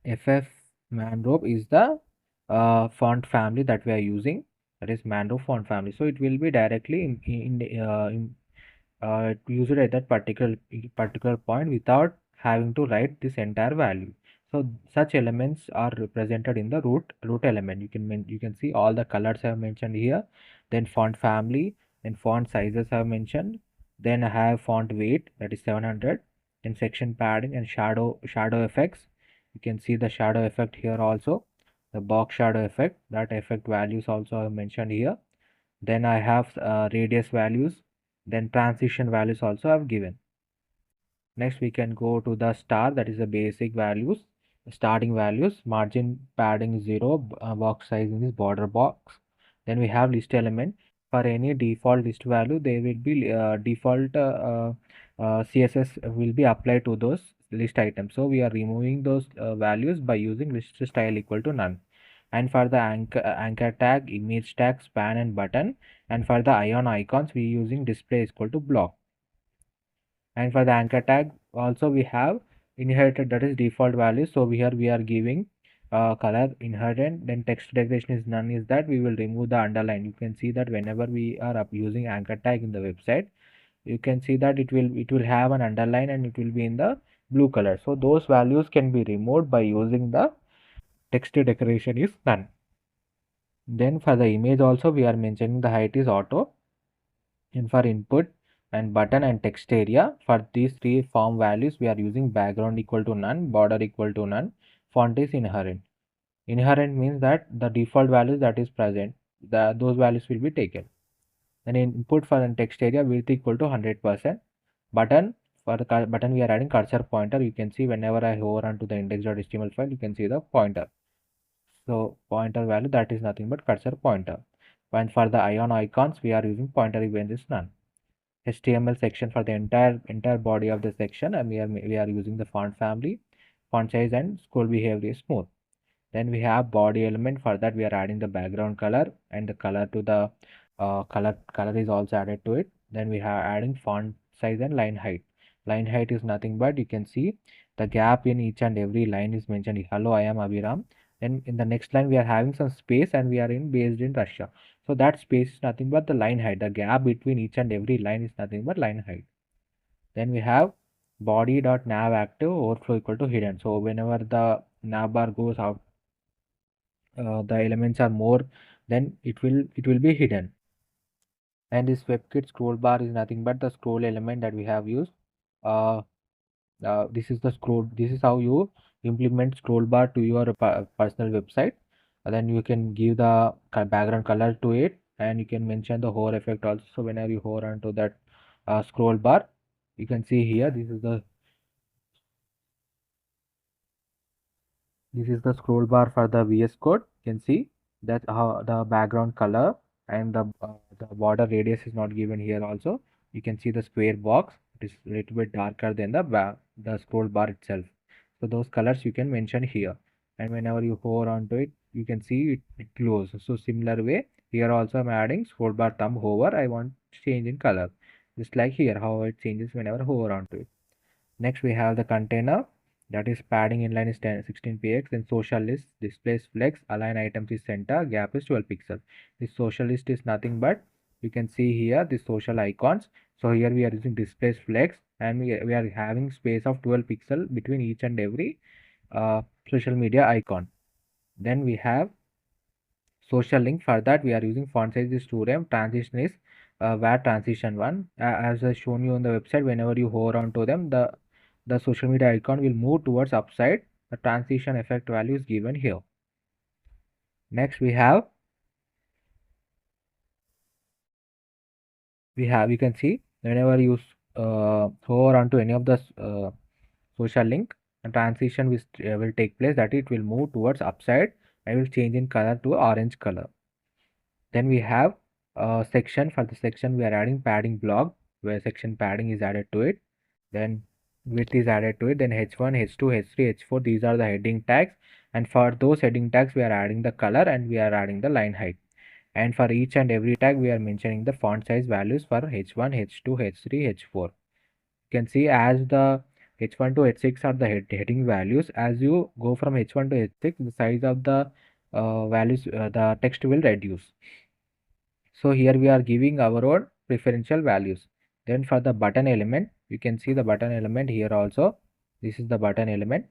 FF Manrope is the font family that we are using, that is Manrope font family. So it will be directly use it at that particular point without having to write this entire value. So such elements are represented in the root element. You can see all the colors I have mentioned here, then font family, then font sizes I have mentioned, then I have font weight, that is 700, then section padding and shadow effects. You can see the shadow effect here also, the box shadow effect, that effect values also I have mentioned here. Then I have radius values, then transition values also I've given. Next we can go to the star, that is the basic values, starting values, margin padding 0, box size is border box. Then we have list element. For any default list value, there will be default CSS will be applied to those list items. So we are removing those values by using list style equal to none. And for the anchor tag, image tag, span and button, and for the ion icons we using display is equal to block. And for the anchor tag also we have inherited, that is default value. So here we are giving color inherent, then text declaration is none, is that we will remove the underline. You can see that whenever we are using anchor tag in the website, you can see that it will have an underline and it will be in the blue color. So those values can be removed by using the text decoration is none. Then for the image also we are mentioning the height is auto, and for input and button and text area, for these three form values we are using background equal to none, border equal to none, font is inherent. Inherent means that the default values that is present, those values will be taken. Then input for the text area width equal to 100%. Button, for the button we are adding cursor pointer. You can see whenever I hover onto the index.html file, you can see the pointer. So pointer value, that is nothing but cursor pointer. And for the ion icons we are using pointer event is none. HTML section, for the entire body of the section, and we are using the font family, font size and scroll behavior is smooth. Then we have body element. For that we are adding the background color, and the color to the color is also added to it. Then we have adding font size and line height. Line height is nothing but, you can see the gap in each and every line is mentioned. Hello, I am Abhiram. Then in the next line we are having some space, and we are based in Russia. So that space is nothing but the line height. The gap between each and every line is nothing but line height. Then we have body.nav active overflow equal to hidden. So whenever the nav bar goes out, the elements are more, then it will be hidden. And this WebKit scroll bar is nothing but the scroll element that we have used. Uh, this is the scroll. This is how you implement scroll bar to your personal website. Then you can give the background color to it, and you can mention the hover effect also. So whenever you hover onto that scroll bar, you can see here this is the scroll bar for the VS Code. You can see that how the background color and the border radius is not given here also. You can see the square box. It is a little bit darker than the scroll bar itself. So those colors you can mention here. And whenever you hover onto it, you can see it glows. So similar way, here also I'm adding scroll bar thumb hover. I want change in color. Just like here, how it changes whenever hover onto it. Next we have the container, that is padding inline is 16 px, then social list displays flex, align items is center, gap is 12 pixels. This social list is nothing but, you can see here the social icons. So here we are using displays flex, and we are having space of 12 pixel between each and every social media icon. Then we have social link. For that we are using font size is 2rem, transition is var transition 1. As I shown you on the website, whenever you hover onto them, the social media icon will move towards upside. The transition effect value is given here. Next we have you can see whenever you hover onto any of the social link, a transition will take place, that it will move towards upside and will change in color to orange color. Then we have a section. For the section we are adding padding block where section padding is added to it. Then width is added to it. Then h1, h2, h3, h4, these are the heading tags, and for those heading tags we are adding the color and we are adding the line height. And for each and every tag we are mentioning the font size values for h1, h2, h3, h4. You can see as the h1 to h6 are the heading values. As you go from h1 to h6, the size of the values, the text will reduce. So here we are giving our own preferential values. Then for the button element, you can see the button element here also. This is the button element.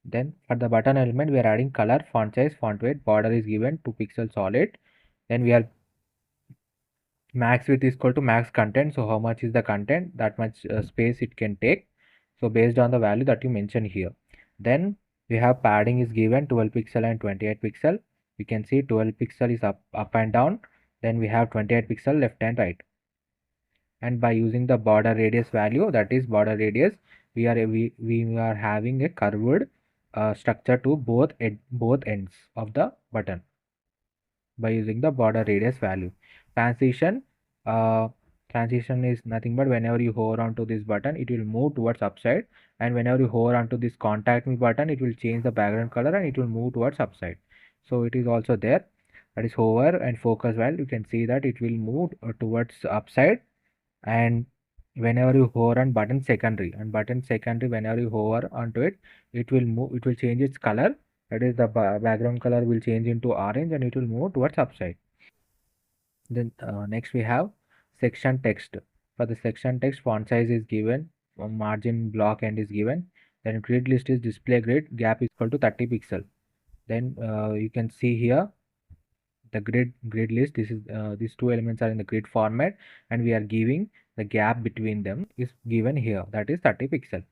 Then for the button element, we are adding color, font size, font weight, border is given 2 pixels solid. Then we are max width is equal to max content. So how much is the content, that much space it can take. So based on the value that you mention here. Then we have padding is given 12 pixel and 28 pixel. You can see 12 pixel is up and down. Then we have 28 pixel left and right. And by using the border radius value, that is border radius, we are having a curved structure to both ends of the button by using the border radius value. Transition, uh, transition is nothing but whenever you hover onto this button, it will move towards upside, and whenever you hover onto this contact me button, it will change the background color and it will move towards upside. So it is also there, that is hover and focus value. You can see that it will move towards upside. And whenever you hover on button secondary, whenever you hover onto it, it will move, it will change its color, that is the background color will change into orange and it will move towards upside. Then next we have section text. For the section text, font size is given, margin block end is given, then grid list is display grid, gap is equal to 30 pixel. Then you can see here the grid list. This is these two elements are in the grid format, and we are giving the gap between them is given here, that is 30 pixel.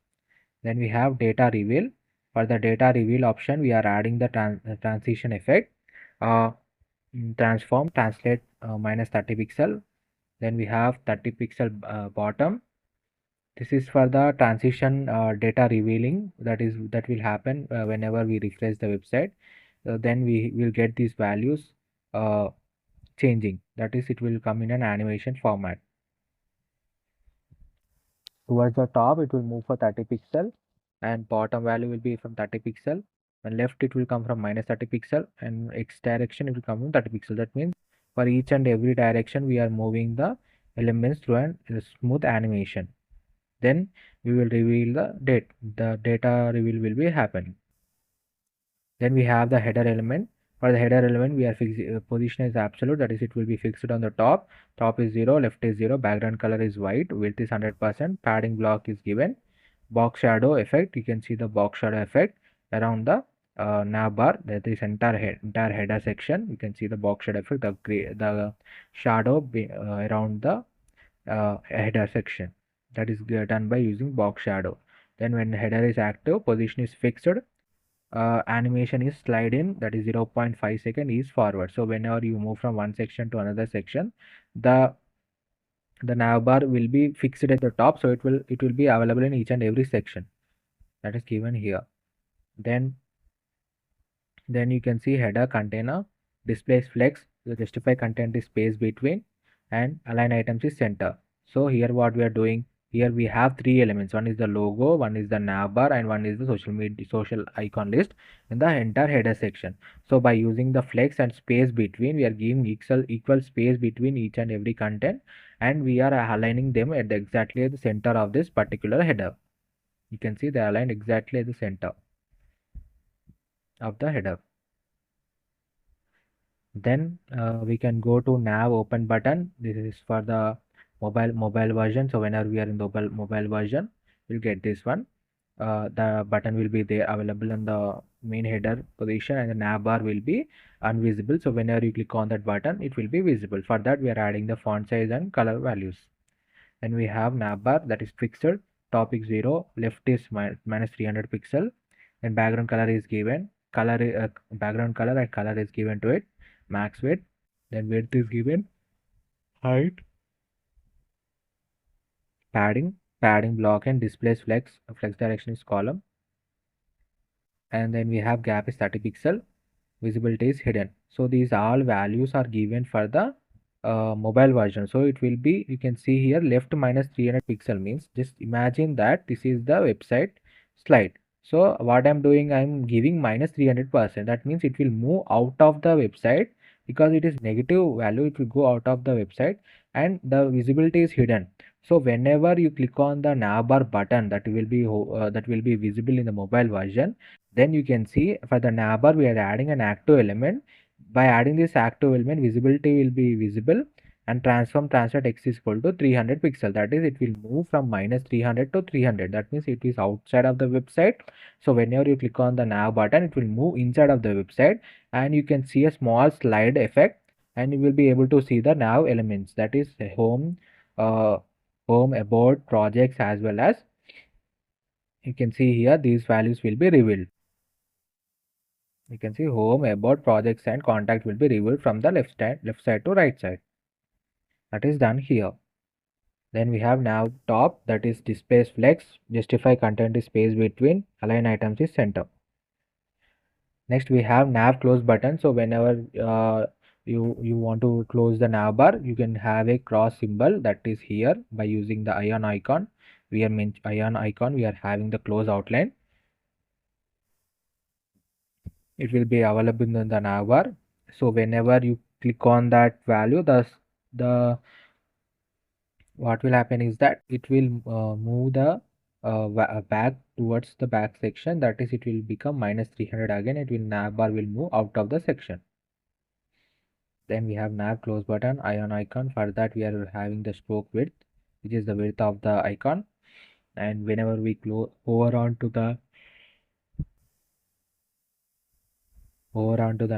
Then we have data reveal. For the data reveal option, we are adding the transition effect, uh, transform translate minus 30 pixel. Then we have 30 pixel bottom. This is for the transition data revealing, that will happen whenever we refresh the website. Then we will get these values uh, changing, that is it will come in an animation format. Towards the top it will move for 30 pixel, and bottom value will be from 30 pixel, and left it will come from minus 30 pixel, and x direction it will come from 30 pixel. That means for each and every direction we are moving the elements through a smooth animation. Then we will reveal the data reveal will be happening. Then we have the header element. For the header element, we are position is absolute, that is it will be fixed on the top. Top is 0, left is 0, background color is white, width is 100%, padding block is given. Box shadow effect, you can see the box shadow effect around the nav bar, that is entire header section. You can see the box shadow effect, the shadow around the header section, that is done by using box shadow. Then when header is active, position is fixed, animation is slide in, that is 0.5 second is forward. So whenever you move from one section to another section, the nav bar will be fixed at the top, so it will be available in each and every section, that is given here. Then you can see header container, displays flex, the justify content is space between, and align items is center. So here what we are doing, here we have three elements. One is the logo, one is the nav bar, and one is the social icon list in the entire header section. So by using the flex and space between, we are giving equal space between each and every content, and we are aligning them at exactly at the center of this particular header. You can see they are aligned exactly at the center of the header. Then we can go to nav open button. This is for the mobile version. So whenever we are in the mobile version, we'll get this one. The button will be there available in the main header position, and the nav bar will be invisible. So whenever you click on that button, it will be visible. For that, we are adding the font size and color values. Then we have nav bar, that is fixed. Top is 0, left is minus 300 pixel, and background color is given. Background color and color is given to it. Max width, then width is given, height, padding block and displays flex direction is column, and then we have gap is 30 pixel, visibility is hidden. So these all values are given for the mobile version. So it will be, you can see here, left minus 300 pixel means, just imagine that this is the website slide. So what I'm doing, I'm giving minus 300%. That means it will move out of the website because it is negative value. It will go out of the website and the visibility is hidden. So whenever you click on the navbar button, that will be visible in the mobile version. Then you can see for the navbar we are adding an active element. By adding this active element, visibility will be visible, and transform transfer text is equal to 300 pixel. That is, it will move from minus 300 to 300. That means it is outside of the website. So whenever you click on the nav button, it will move inside of the website, and you can see a small slide effect, and you will be able to see the nav elements. That is home, uh, home, about, projects, as well as you can see here these values will be revealed. You can see home, about, projects, and contact will be revealed from the left side to right side. That is done here. Then we have nav top, that is displays flex, justify content is space between, align items is center. Next we have nav close button. So whenever you want to close the nav bar, you can have a cross symbol, that is here, by using the ion icon. We are having the close outline. It will be available in the nav bar. So whenever you click on that value, the what will happen is that it will move the back towards the back section. That is, it will become minus 300 again. It will, nav bar will move out of the section. Then we have nav close button, ion icon. For that we are having the stroke width, which is the width of the icon. And whenever we over onto the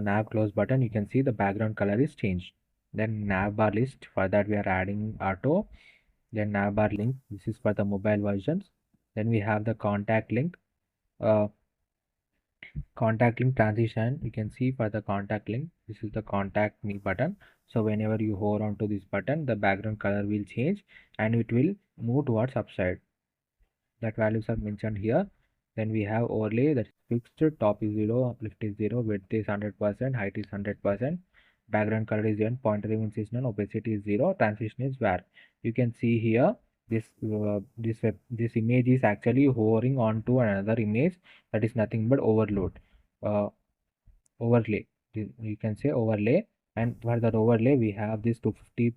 nav close button, you can see the background color is changed. Then nav bar list, for that we are adding auto. Then navbar link, this is for the mobile versions. Then we have the uh, contact link transition. You can see for the contact link, this is the contact me button. So whenever you hover onto this button, the background color will change and it will move towards upside. That values are mentioned here. Then we have overlay, that is fixed, top is 0, left is 0, width is 100%, height is 100%, background color is 1, pointer events is none, opacity is 0, transition is where. You can see here this image is actually hovering onto another image, that is nothing but uh, overlay. You can say overlay. And for that overlay we have this 250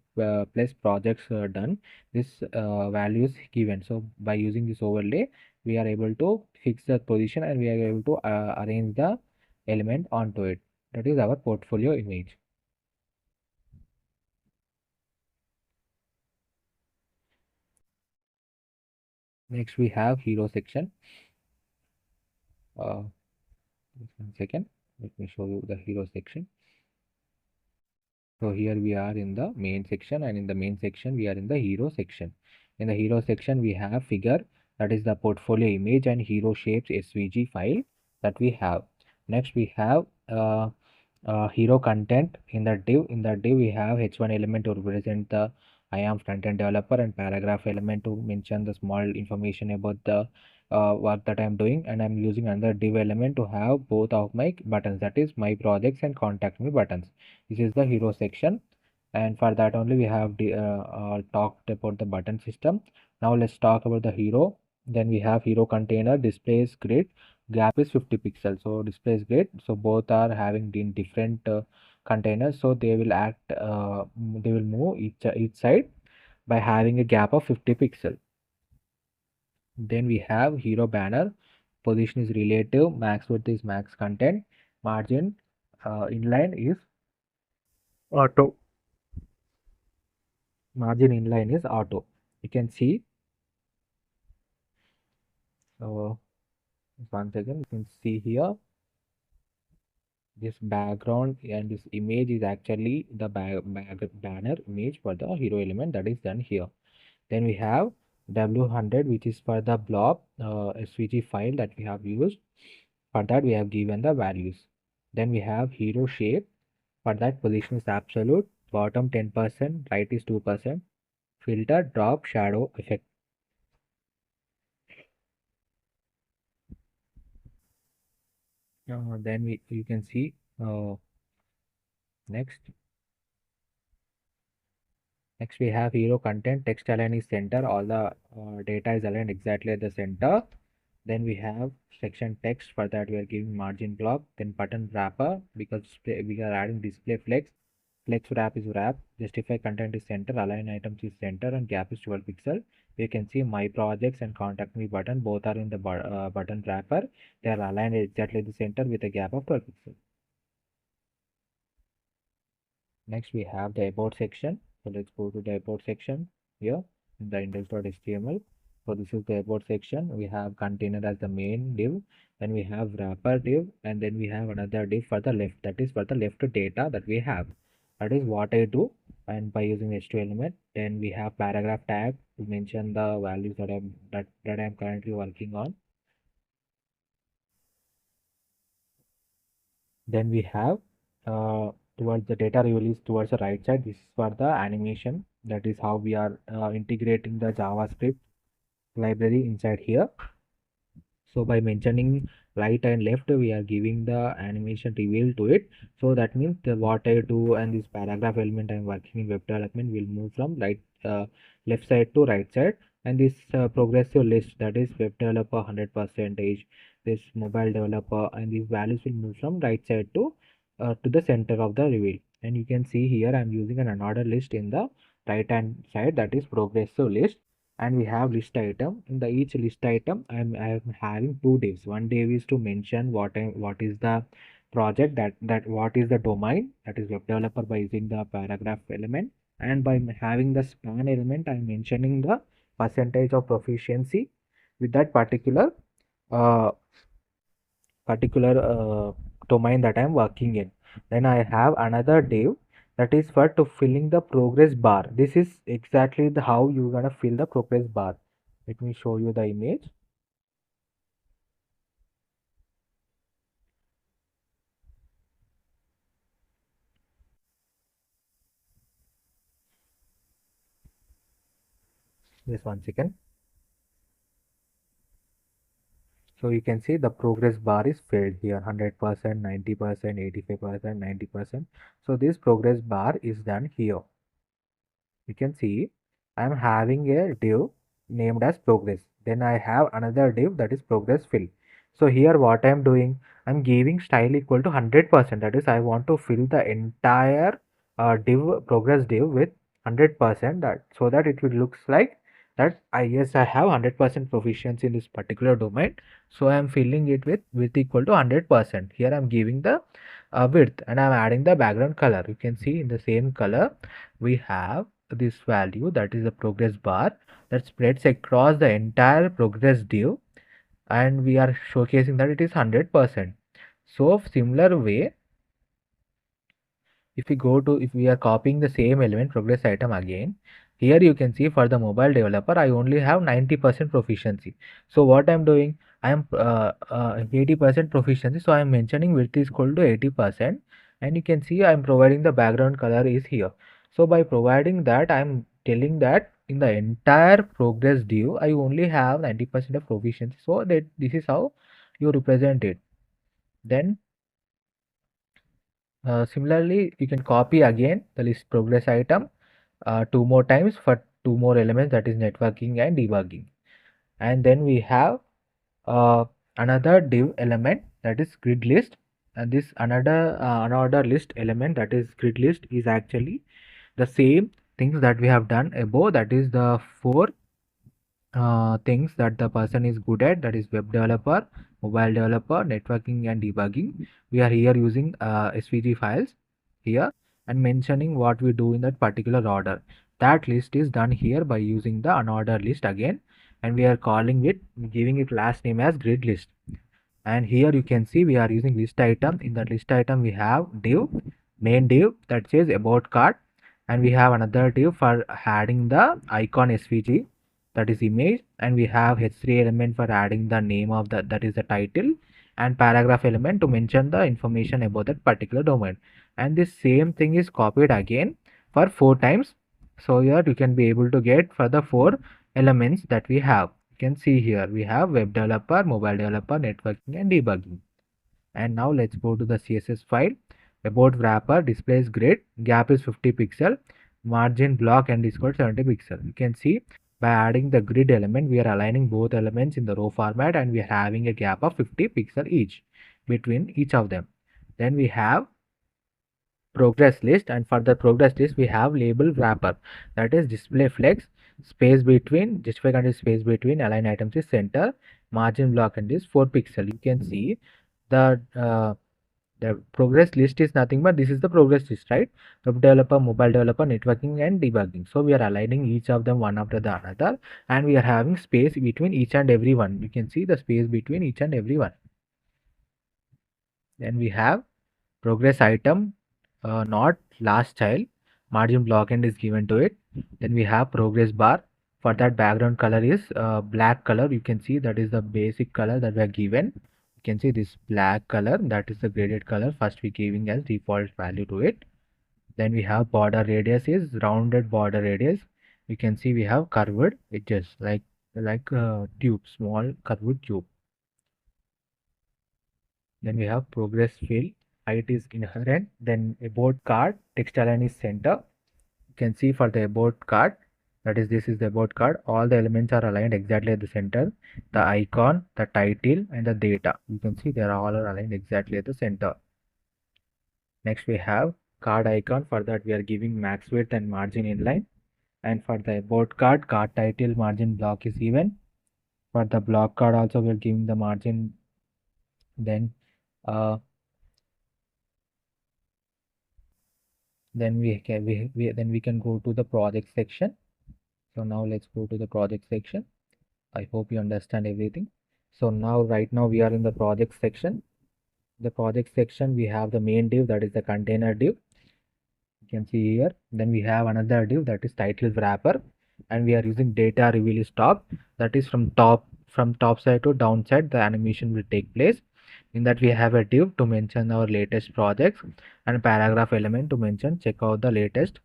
plus projects done. This value is given. So by using this overlay we are able to fix the position and we are able to arrange the element onto it. That is our portfolio image. Next we have hero section. Just 1 second, let me show you the hero section. So here we are in the main section, and in the main section we are in the hero section. In the hero section we have figure, that is the portfolio image, and hero shapes SVG file that we have. Next we have hero content. In the div we have h1 element to represent the I am front-end developer, and paragraph element to mention the small information about the work that I'm doing, and I'm using another div element to have both of my buttons, that is my projects and contact me buttons. This is the hero section, and for that only we have talked about the button system. Now let's talk about the hero. Then we have hero container, displays grid, gap is 50 pixels. So displays grid, so both are having different containers, so they will move each side by having a gap of 50 pixel. Then we have hero banner, position is relative, max width is max content, margin inline is auto. Margin inline is auto. You can see. So once again, you can see here this background and this image is actually the banner image for the hero element, that is done here. Then we have W100, which is for the blob SVG file that we have used. For that we have given the values. Then we have hero shape. For that, position is absolute, bottom 10%, right is 2%, filter, drop, shadow, effect. Then you can see next. Next we have hero content, text align is center, all the data is aligned exactly at the center. Then we have section text, for that we are giving margin block, then button wrapper, because we are adding display flex. Flex wrap is wrap, justify content is center, align items is center, and gap is 12 pixel. You can see my projects and contact me button, both are in the button wrapper. They are aligned exactly the center with a gap of 12 pixel. Next we have the about section. So let's go to the about section here in the index.html. So this is the about section. We have container as the main div, then we have wrapper div, and then we have another div for the left. That is for the left data that we have. That is what I do, and by using h2 element. Then we have paragraph tag to mention the values that I'm currently working on. Then we have towards the data release towards the right side. This is for the animation. That is how we are integrating the JavaScript library inside here. So by mentioning right and left, we are giving the animation reveal to it. So that means what I do and this paragraph element I'm working in web development will move from left side to right side. And this progressive list, that is web developer 100%, this mobile developer, and these values will move from right side to the center of the reveal. And you can see here I'm using an unordered list in the right hand side, that is progressive list. And we have list item. In the each list item I'm having two divs. One div is to mention what is the project, that what is the domain, that is web developer, by using the paragraph element. And by having the span element, I'm mentioning the percentage of proficiency with that uh, particular domain that I'm working in. Then I have another div that is for to filling the progress bar. This is exactly how you're gonna fill the progress bar. Let me show you the image. Just one second. So you can see the progress bar is filled here, 100%, 90%, 85%, 90%. So this progress bar is done here. You can see I'm having a div named as progress. Then I have another div that is progress fill. So here what I'm doing, I'm giving style equal to 100%. That is, I want to fill the entire div progress div with 100%, that so that it will looks like that I have 100% proficiency in this particular domain. So I'm filling it with equal to 100%. Here I'm giving the width, and I'm adding the background color. You can see in the same color we have this value, that is the progress bar, that spreads across the entire progress div, and we are showcasing that it is 100%. So similar way, if we are copying the same element progress item again, here you can see for the mobile developer I only have 90% proficiency. So what I'm doing, I am 80% proficiency, so I am mentioning width is equal to 80%, and you can see I am providing the background color is here. So by providing that, I am telling that in the entire progress div I only have 90% of proficiency. So that this is how you represent it. Then similarly, you can copy again the list progress item two more times for two more elements, that is networking and debugging. And then we have uh, another div element, that is grid list. And this another list element, that is grid list, is actually the same things that we have done above. That is the four things that the person is good at, that is web developer, mobile developer, networking and debugging. We are here using svg files here and mentioning what we do in that particular order. That list is done here by using the unordered list again, and we are calling it, giving it last name as grid list. And here you can see we are using list item. In that list item we have div, main div, that says about card, and we have another div for adding the icon svg, that is image, and we have h3 element for adding the name of the, that is the title, and paragraph element to mention the information about that particular domain. And this same thing is copied again for 4 times, so here you can be able to get for the 4 elements that we have. You can see here we have web developer, mobile developer, networking and debugging. And now let's go to the CSS file. About wrapper displays grid, gap is 50 pixel, margin block and is called 70 pixel. You can see by adding the grid element, we are aligning both elements in the row format and we are having a gap of 50 pixel each between each of them. Then we have progress list, and for the progress list we have label wrapper, that is display flex, space between justify condition, space between align items is center, margin block and is 4 pixel. You can see the progress list is nothing but this is the progress list, right? Web developer, mobile developer, networking and debugging. So we are aligning each of them one after the another, and we are having space between each and every one. You can see the space between each and every one. Then we have progress item, not last child, margin block end is given to it. Then we have progress bar. For that, background color is black color. You can see that is the basic color that we are given. You can see this black color, that is the graded color first we giving as default value to it. Then we have border radius is rounded border radius. You can see we have curved edges like tube, small curved tube. Then we have progress field, height is inherent. Then about card, text align is center. You can see for the about card, that is this is the about card, all the elements are aligned exactly at the center. The icon, the title and the data, you can see they are all aligned exactly at the center. Next we have card icon. For that we are giving max width and margin inline. And for the about card, card title, margin block is even. For the block card also we are giving the margin. Then we can go to the project section. So now let's go to the project section. I hope you understand everything. So now right now we are in the project section. The project section we have the main div, that is the container div. You can see here. Then we have another div, that is title wrapper, and we are using data reveal is top, that is from top side to down side the animation will take place. In that we have a div to mention our latest projects and paragraph element to mention check out the latest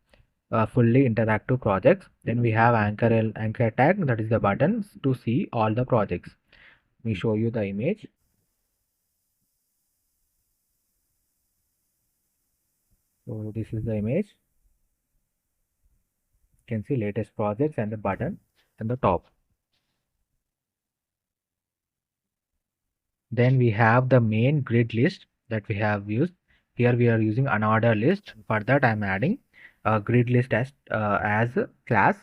fully interactive projects. Then we have anchor tag, that is the buttons to see all the projects. Let me show you the image. So this is the image. You can see latest projects and the button and the top. Then we have the main grid list that we have used. Here we are using unordered list. For that I'm adding a grid list as a class,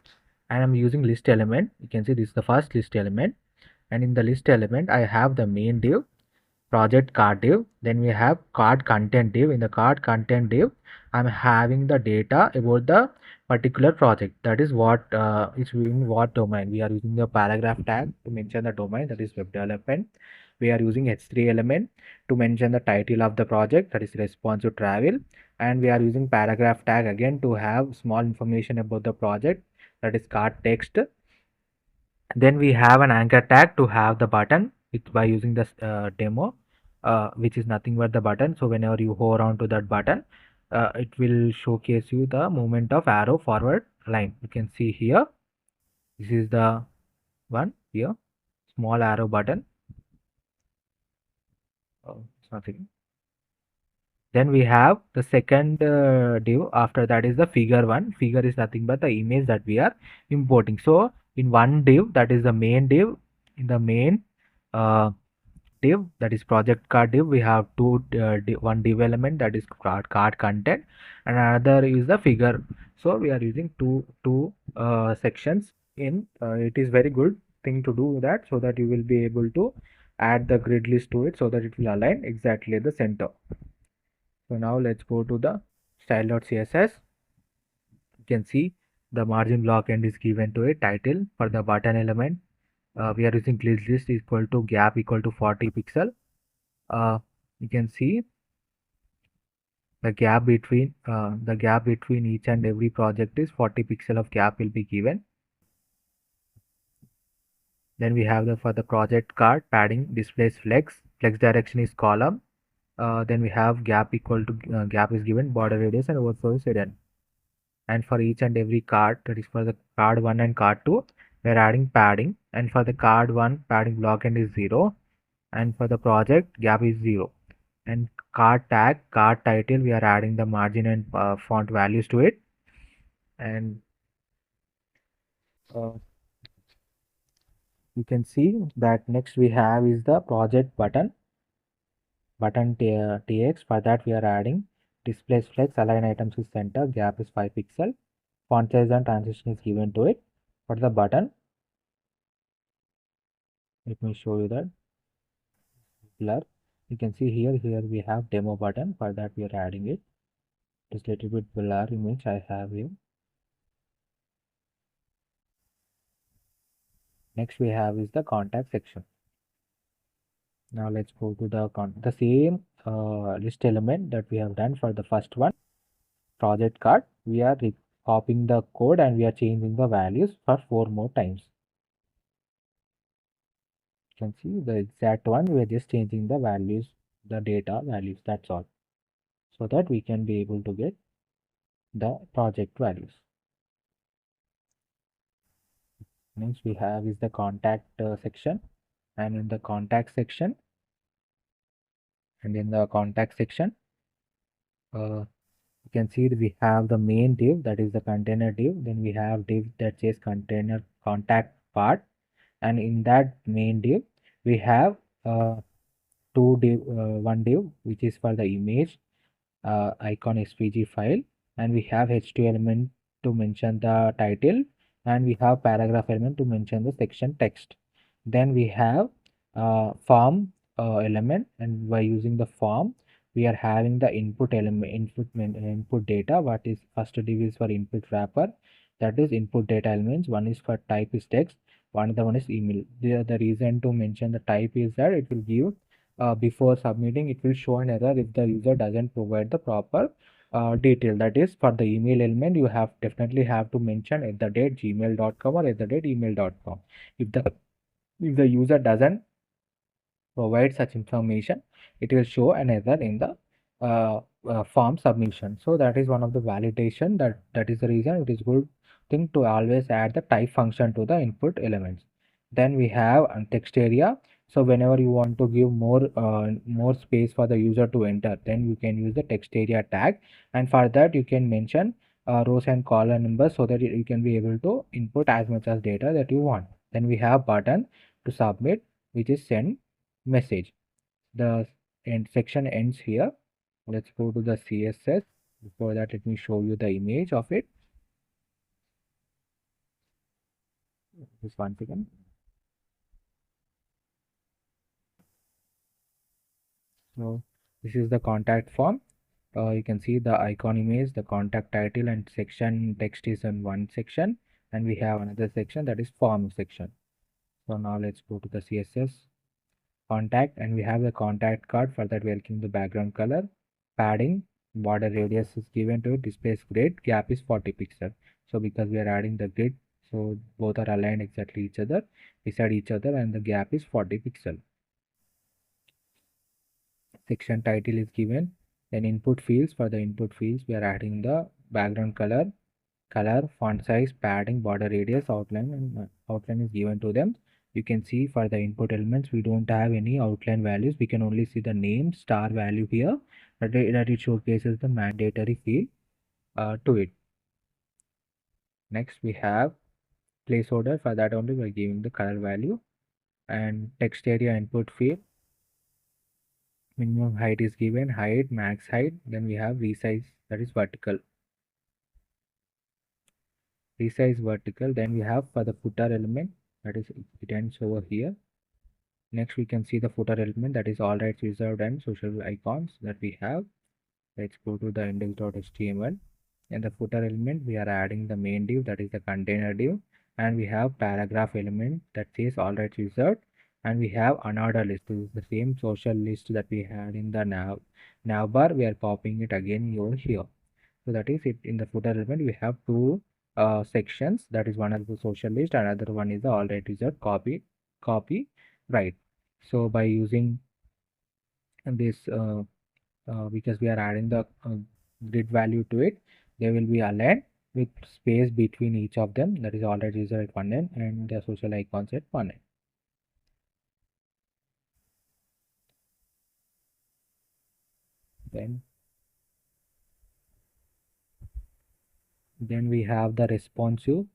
and I'm using list element. You can see this is the first list element, and in the list element I have the main div, project card div. Then we have card content div. In the card content div I'm having the data about the particular project, that is what is in what domain. We are using the paragraph tag to mention the domain, that is web development. We are using h3 element to mention the title of the project, that is responsive travel. And we are using paragraph tag again to have small information about the project, that is card text. Then we have an anchor tag to have the button by using this demo, which is nothing but the button. So whenever you hover on to that button, it will showcase you the movement of arrow forward line. You can see here, this is the one here, small arrow button. Oh, it's nothing. Then we have the second div. After that is the figure one. Figure is nothing but the image that we are importing. So in one div, that is the main div, in the main uh, div, that is project card div, we have one div element, that is card content, and another is the figure. So we are using two sections in it is very good thing to do that, so that you will be able to add the grid list to it so that it will align exactly at the center. So now let's go to the style.css. You can see the margin block end is given to it. Title for the button element, we are using grid list equal to gap equal to 40 pixel. You can see the gap between each and every project is 40 pixel of gap will be given. Then we have for the project card padding displays flex direction is column. Then we have gap equal to gap is given, border radius and overflow is hidden. And for each and every card, that is for the card 1 and card 2, we are adding padding, and for the card 1 padding block end is 0, and for the project gap is 0. And card tag, card title, we are adding the margin and font values to it. And uh, you can see that next we have is the project button tx. For that we are adding display flex, align items is center, gap is 5 pixel, font size and transition is given to it. For the button, let me show you that blur. You can see here we have demo button. For that we are adding it. Just little bit blur image I have here. Next we have is the contact section. Now let's go to the same list element that we have done for the first one, project card. We are copying the code and we are changing the values for 4 more times. You can see the exact one. We are just changing the values, the data values. That's all, so that we can be able to get the project values. Next we have is the contact section, and in the contact section, uh, you can see that we have the main div, that is the container div. Then we have div that says container contact part, and in that main div we have uh, one div which is for the image icon SVG file, and we have h2 element to mention the title, and we have paragraph element to mention the section text. Then we have form element, and by using the form we are having the input element, input data. What is first div is for input wrapper, that is input data elements. One is for type is text, one other one is email. The reason to mention the type is that it will give before submitting, it will show an error if the user doesn't provide the proper detail. That is, for the email element you have definitely have to mention at the date gmail.com or at the date email.com. If the user doesn't provide such information, it will show an error in the form submission. So that is one of the validation, that is the reason it is good thing to always add the type function to the input elements. Then we have text area. So whenever you want to give more space for the user to enter, then you can use the text area tag, and for that you can mention rows and column numbers, so that you can be able to input as much as data that you want. Then we have button to submit, which is send message. The end section ends here. Let's go to the CSS. Before that, let me show you the image of it. Just one second. So this is the contact form. You can see the icon image, the contact title, and section text is in one section, and we have another section, that is form section. So now let's go to the CSS contact, and we have the contact card. For that we are giving the background color, padding, border radius is given to it, displays grid, gap is 40 pixel. So because we are adding the grid, so both are aligned exactly each other beside each other, and the gap is 40 pixel. Section title is given. Then input fields, for the input fields we are adding the background color, font size, padding, border radius, outline, and outline is given to them. You can see for the input elements we don't have any outline values. We can only see the name star value here, that it showcases the mandatory field to it. Next we have placeholder. For that only we are giving the color value, and text area input field, minimum height is given, height, max height. Then we have resize, that is vertical. Resize vertical. Then we have for the footer element, that is it ends over here. Next we can see the footer element, that is all rights reserved and social icons that we have. Let's go to the index.html. In the footer element we are adding the main div, that is the container div, and we have paragraph element that says all rights reserved, and we have another list. This is the same social list that we had in the navbar. We are copying it again over here. So that is it. In the footer element we have two sections, that is one is the social list, another one is the all right reserved copy right. So by using this because we are adding the grid value to it, they will be aligned with space between each of them, that is all right reserved at one end and the social icons at one end. then we have the responsive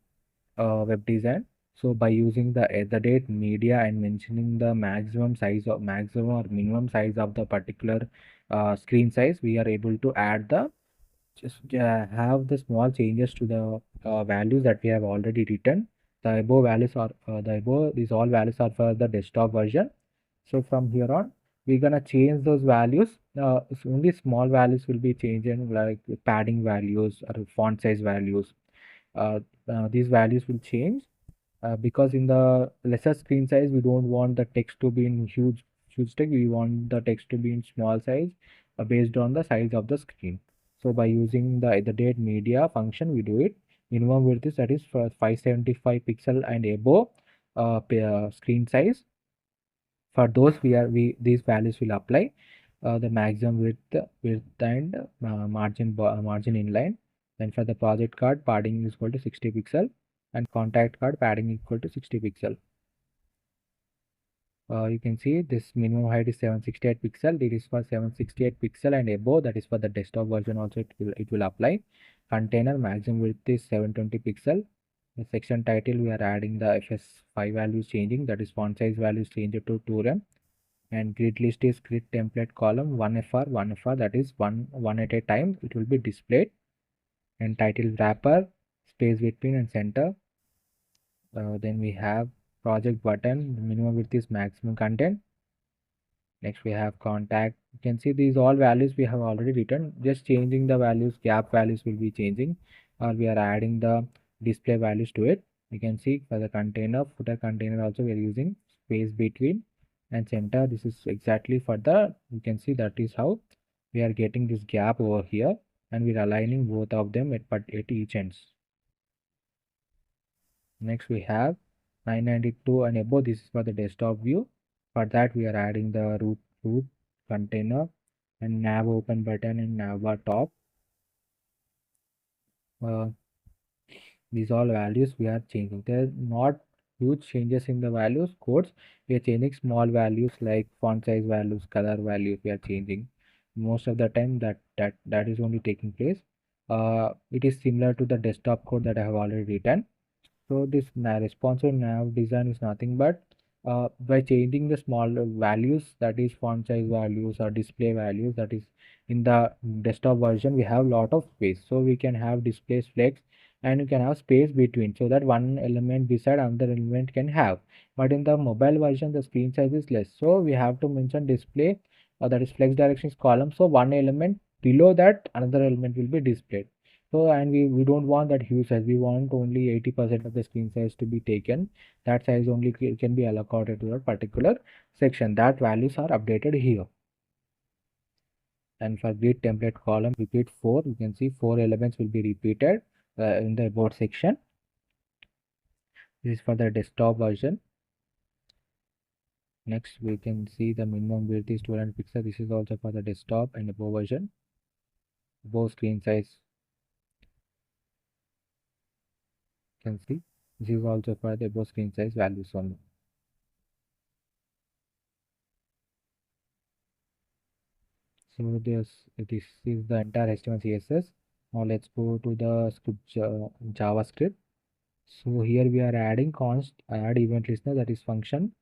web design. So by using the date media and mentioning the maximum or minimum size of the particular screen size, we are able to add the have the small changes to the values that we have already written. The above values are these all values are for the desktop version. So from here on, we're gonna change those values. Only small values will be changing, like padding values or font size values. Uh, these values will change because in the lesser screen size, we don't want the text to be in huge text. We want the text to be in small size based on the size of the screen. So by using the date media function, we do it. Minimum width is, that is for 575 pixel and above screen size. For those, these values will apply. The maximum width and margin inline. Then for the project card, padding is equal to 60 pixel and contact card padding equal to 60 pixel. You can see this minimum height is 768 pixel. It is for 768 pixel and above. That is for the desktop version also. It will apply. Container maximum width is 720 pixel. The section title, we are adding the FS5 values changing. That is font size values changed to 2rem. And grid list is grid template column 1FR, that is one at a time it will be displayed. And title wrapper, space between and center. Then we have project button, minimum width is maximum content. Next we have contact. You can see these all values we have already written, just changing the values. Gap values will be changing, or we are adding the display values to it. You can see for the container, footer container also we are using space between and center. This is exactly for the, you can see that is how we are getting this gap over here, and we are aligning both of them at each ends. Next we have 992 and above. This is for the desktop view. For that we are adding the root container and nav open button and nav bar top. Uh, these all values we are changing. There are not huge changes in the values codes. We are changing small values like font size values, color values. We are changing. Most of the time that is only taking place. It is similar to the desktop code that I have already written. So this responsive nav design is nothing but by changing the small values, that is font size values or display values, that is in the desktop version we have lot of space, so we can have displays flex and you can have space between, so that one element beside another element can have. But in the mobile version the screen size is less, so we have to mention display, that is flex directions column, so one element below that another element will be displayed. So, and we don't want that huge size. We want only 80% of the screen size to be taken. That size only can be allocated to that particular section. That values are updated here. And for grid template column, repeat 4. You can see 4 elements will be repeated in the about section. This is for the desktop version. Next, we can see the minimum width is 200 pixels. This is also for the desktop and above version. Above screen size, you can see this is also for the above screen size values only. So this is the entire HTML CSS. Now let's go to the script JavaScript. So here we are adding const add event listener, that is function.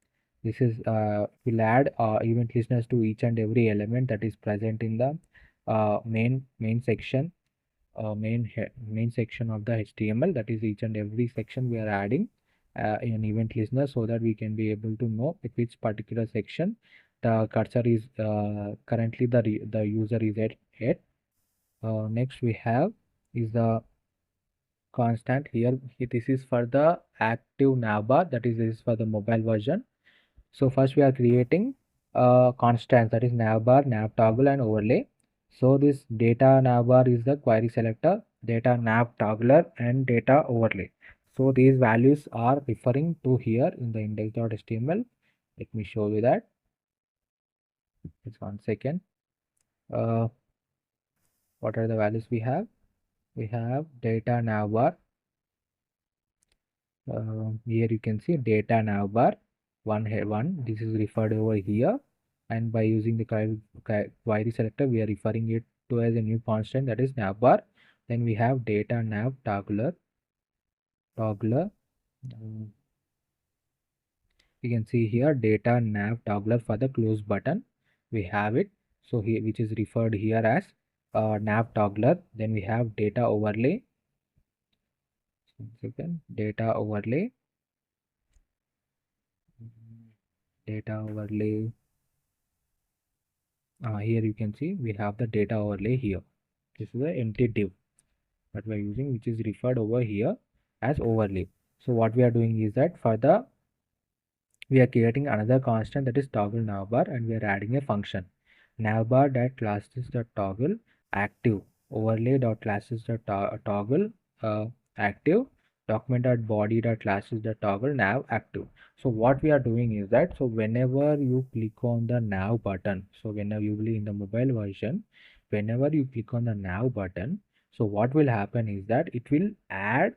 This is will add event listeners to each and every element that is present in the main section, main section of the HTML. That is each and every section we are adding an event listener, so that we can be able to know at which particular section the cursor is currently the user is at. Next we have is the constant. Here this is for the active navbar, that is this is for the mobile version. So first we are creating constants, that is navbar, nav toggle and overlay. So this data navbar is the query selector, data nav toggler and data overlay. So these values are referring to here in the index.html. Let me show you that. Just 1 second. What are the values we have? We have data navbar. Here you can see data navbar one. This is referred over here. and by using the query selector, we are referring it to as a new constant, that is navbar. Then we have data nav toggler. Um, you can see here data nav toggler for the close button. We have it. So here, which is referred here as nav toggler. Then we have data overlay. Second, data overlay. Data overlay. Here you can see we have the data overlay here. This is the empty div that we are using, which is referred over here as overlay. So what we are doing is that for the we are creating another constant, that is toggle navbar, and we are adding a function navbar dot classes dot toggle active overlay dot classes dot toggle active document dot body dot classes dot toggle nav active. So what we are doing is that, so whenever you click on the nav button, so whenever you will in the mobile version, whenever you click on the nav button, so what will happen is that it will add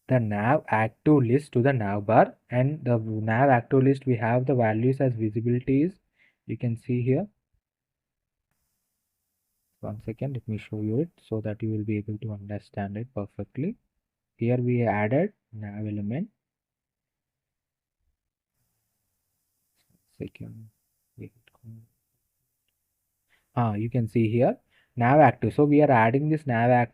the nav active list to the nav bar, and the nav active list we have the values as visibilities. You can see here. One second, let me show you it so that you will be able to understand it perfectly. Here we added nav element. Second, you can see here nav active. So we are adding this nav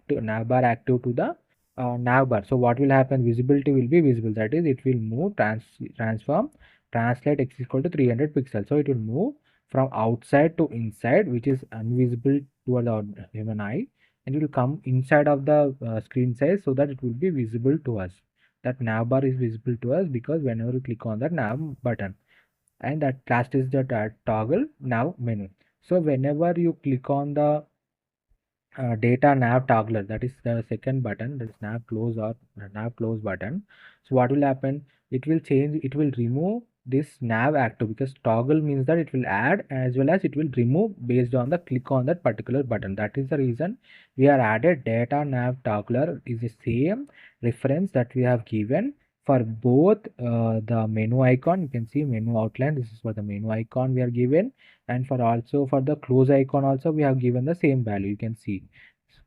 bar active to the nav bar. So what will happen? Visibility will be visible. That is, it will move transform translate x equal to 300 pixels. So it will move from outside to inside, which is invisible toward the human eye, and it will come inside of the screen size so that it will be visible to us. That nav bar is visible to us because whenever you click on the nav button, and that class is the toggle nav menu. So whenever you click on the data nav toggler, that is the second button, that is nav close or nav close button. So what will happen? It will change, it will remove this nav active, because toggle means that it will add as well as it will remove based on the click on that particular button. That is the reason we are added data nav toggler is the same reference that we have given for both the menu icon. You can see menu outline, this is for the menu icon we are given, and for also for the close icon also we have given the same value. You can see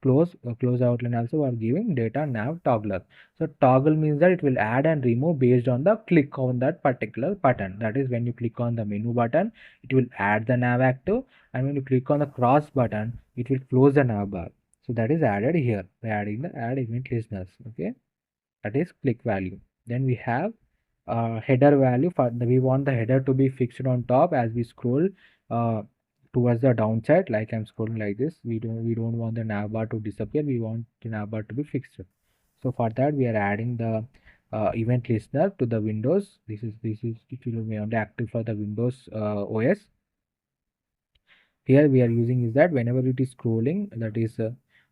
close outline also we are giving data nav toggler. So toggle means that it will add and remove based on the click on that particular button. That is, when you click on the menu button, it will add the nav active, and when you click on the cross button, it will close the nav bar. So that is added here by adding the add event listeners. Okay, that is click value. Then we have header value. For the, we want the header to be fixed on top as we scroll uh, towards the downside. Like I'm scrolling like this, we don't want the navbar to disappear, we want the navbar to be fixed. So for that we are adding the event listener to the windows. This is it will be only active for the windows OS. Here we are using is that whenever it is scrolling, that is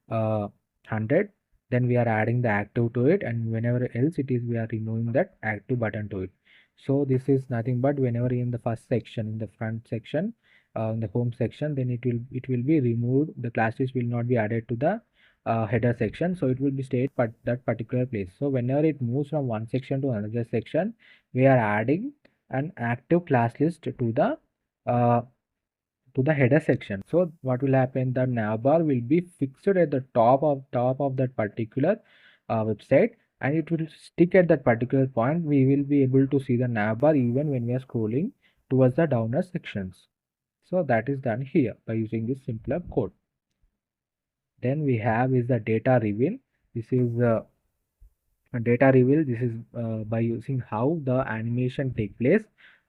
100, then we are adding the active to it, and whenever else it is we are removing that active button to it. So this is nothing but whenever in the first section, in the front section, in the home section, then it will be removed, the classes will not be added to the header section, so it will be stayed but that particular place. So whenever it moves from one section to another section, we are adding an active class list uh, to the header section. So what will happen, the navbar will be fixed at the top of that particular website, and it will stick at that particular point. We will be able to see the navbar even when we are scrolling towards the downer sections. So that is done here by using this simpler code. Then we have is the data reveal. This is data reveal. This is by using how the animation take place,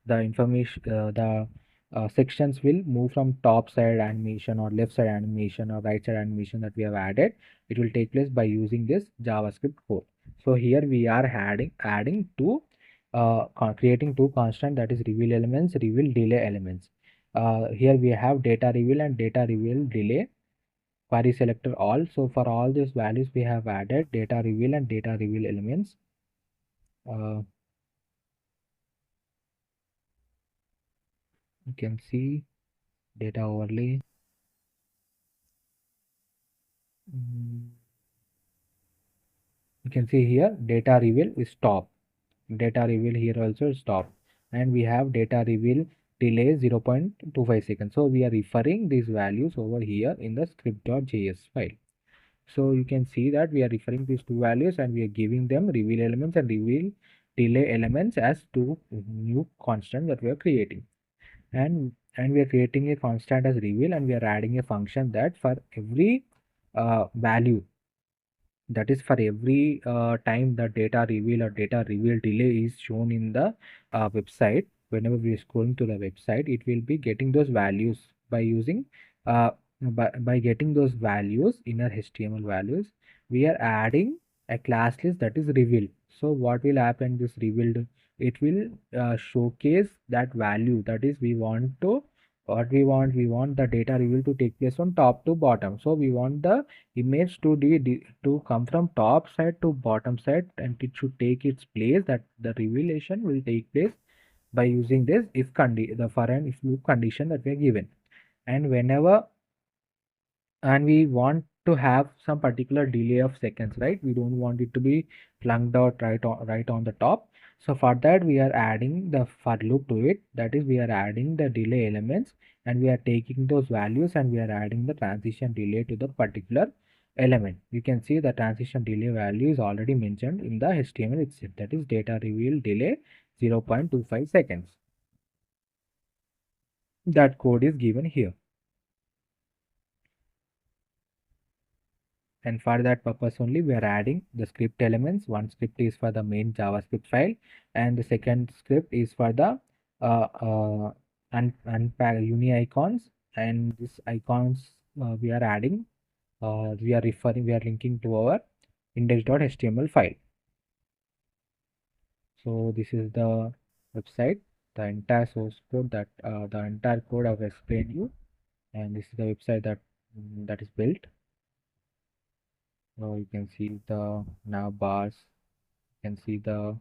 the information the sections will move from top side animation or left side animation or right side animation that we have added. It will take place by using this JavaScript code. So here we are adding two creating two constant, that is reveal elements, reveal delay elements. Here we have data reveal and data reveal delay. Query selector all. So for all these values we have added data reveal and data reveal elements. uh, you can see data overlay. Mm, you can see here data reveal is top, data reveal here also is top, and we have data reveal delay 0.25 seconds. So we are referring these values over here in the script.js file. So you can see that we are referring these two values and we are giving them reveal elements and reveal delay elements as two new constants that we are creating. And we are creating a constant as reveal, and we are adding a function that for every value, that is for every time the data reveal or data reveal delay is shown in the website. Whenever we are scrolling to the website, it will be getting those values by using uh, by getting those values, inner HTML values. We are adding a class list that is revealed. So what will happen, this revealed, it will showcase that value, that is we want to, what we want the data reveal to take place from top to bottom. So we want the image to come from top side to bottom side, and it should take its place, that the revelation will take place by using this if the for and if loop condition that we are given. And whenever, and we want to have some particular delay of seconds, right? We don't want it to be plunked out right on the top. So for that we are adding the for loop to it, that is we are adding the delay elements, and we are taking those values and we are adding the transition delay to the particular element. You can see the transition delay value is already mentioned in the HTML itself, that is data reveal delay 0.25 seconds. That code is given here. And for that purpose only we are adding the script elements. One script is for the main JavaScript file, and the second script is for the unpack uni icons. And these icons we are adding, we are linking to our index.html file. So this is the website, the entire source code, that the entire code I've explained you, and this is the website that is built. So you can see the nav bars, you can see the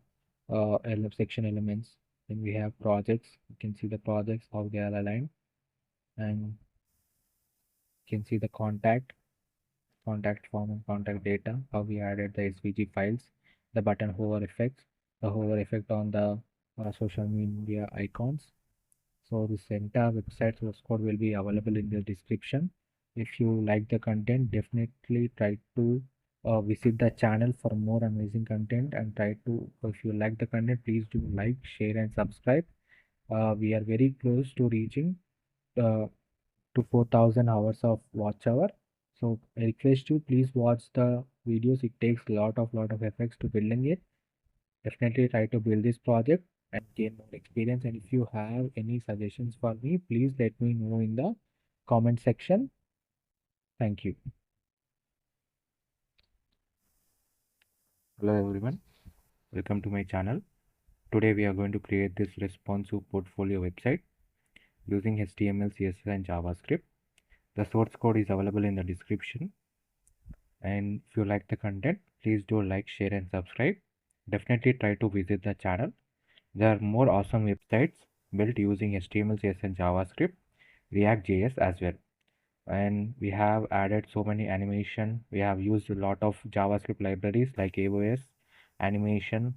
section elements. Then we have projects. You can see the projects, how they are aligned, and you can see the contact form and contact data, how we added the SVG files, the button hover effects, the hover effect on the social media icons. So this entire website source code will be available in the description. If you like the content, definitely try to visit the channel for more amazing content, and try to, if you like the content, please do like, share and subscribe. We are very close to reaching uh, to 4,000 hours of watch hour. So I request you, please watch the videos. It takes lot of efforts to building it. Definitely try to build this project and gain more experience. And if you have any suggestions for me, please let me know in the comment section. Thank you. Hello everyone, welcome to my channel. Today we are going to create this responsive portfolio website using HTML, CSS and JavaScript. The source code is available in the description. And if you like the content, please do like, share and subscribe. Definitely try to visit the channel. There are more awesome websites built using HTML, CSS and JavaScript, React.js as well. And we have added so many animation. We have used a lot of JavaScript libraries like AOS, animation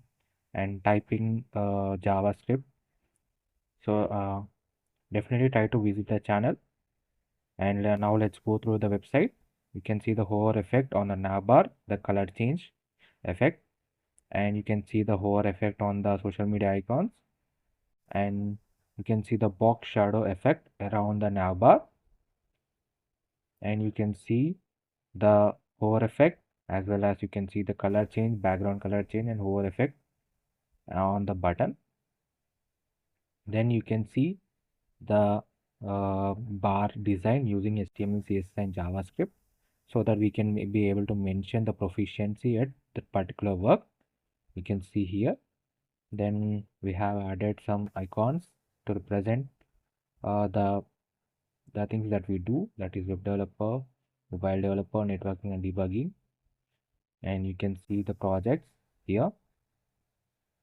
and typing JavaScript. So definitely try to visit the channel. And now let's go through the website. You can see the hover effect on the navbar, the color change effect, and you can see the hover effect on the social media icons, and you can see the box shadow effect around the navbar, and you can see the hover effect, as well as you can see the color change, background color change and hover effect on the button. Then you can see the bar design using HTML, CSS and JavaScript, so that we can be able to mention the proficiency at that particular work. You can see here. Then we have added some icons to represent the things that we do, that is web developer, mobile developer, networking and debugging. And you can see the projects here.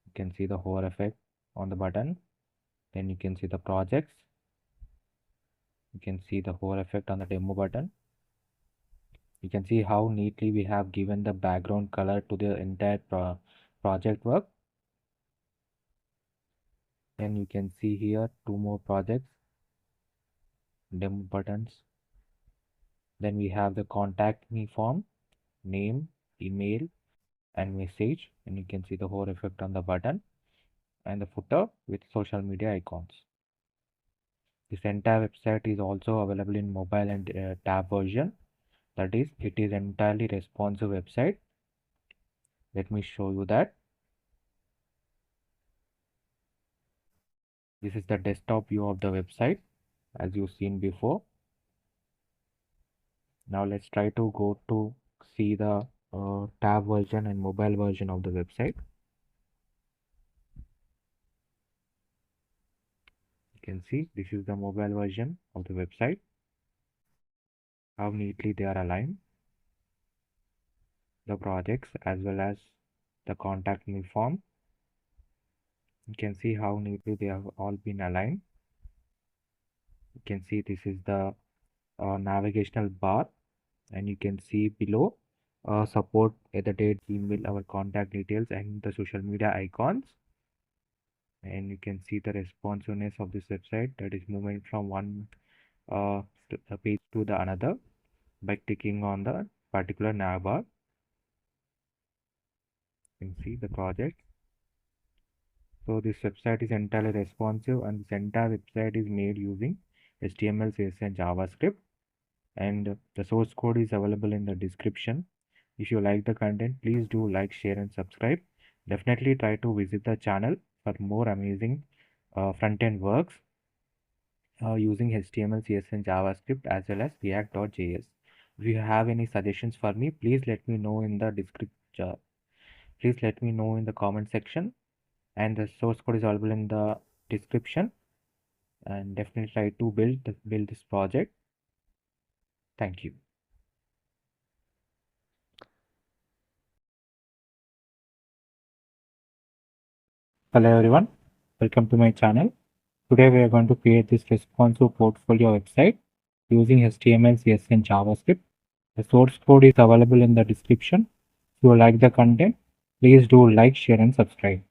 You can see the hover effect on the button. Then you can see the projects. You can see the hover effect on the demo button. You can see how neatly we have given the background color to the entire project work. Then you can see here 2 more projects, demo buttons. Then we have the contact me form, name, email, and message. And you can see the whole effect on the button and the footer with social media icons. This entire website is also available in mobile and tab version. That is, it is entirely responsive website. Let me show you that. This is the desktop view of the website as you've seen before. Now let's try to go to see the tab version and mobile version of the website. You can see this is the mobile version of the website, how neatly they are aligned, the projects as well as the contact me form. You can see how neatly they have all been aligned. You can see this is the navigational bar, and you can see below support at the date, email, our contact details, and the social media icons. And you can see the responsiveness of this website, that is movement from one page to the another by clicking on the particular navbar. You can see the project. So this website is entirely responsive, and this entire website is made using HTML, CSS, and JavaScript. And the source code is available in the description. If you like the content, please do like, share, and subscribe. Definitely try to visit the channel for more amazing front-end works using HTML, CSS, and JavaScript as well as React.js. If you have any suggestions for me, please let me know in the description. Please let me know in the comment section, and the source code is available in the description. And definitely try to build this project. Thank you. Hello everyone, welcome to my channel. Today we are going to create this responsive portfolio website using HTML, CSS, and JavaScript. The source code is available in the description. If you like the content, please do like, share, and subscribe.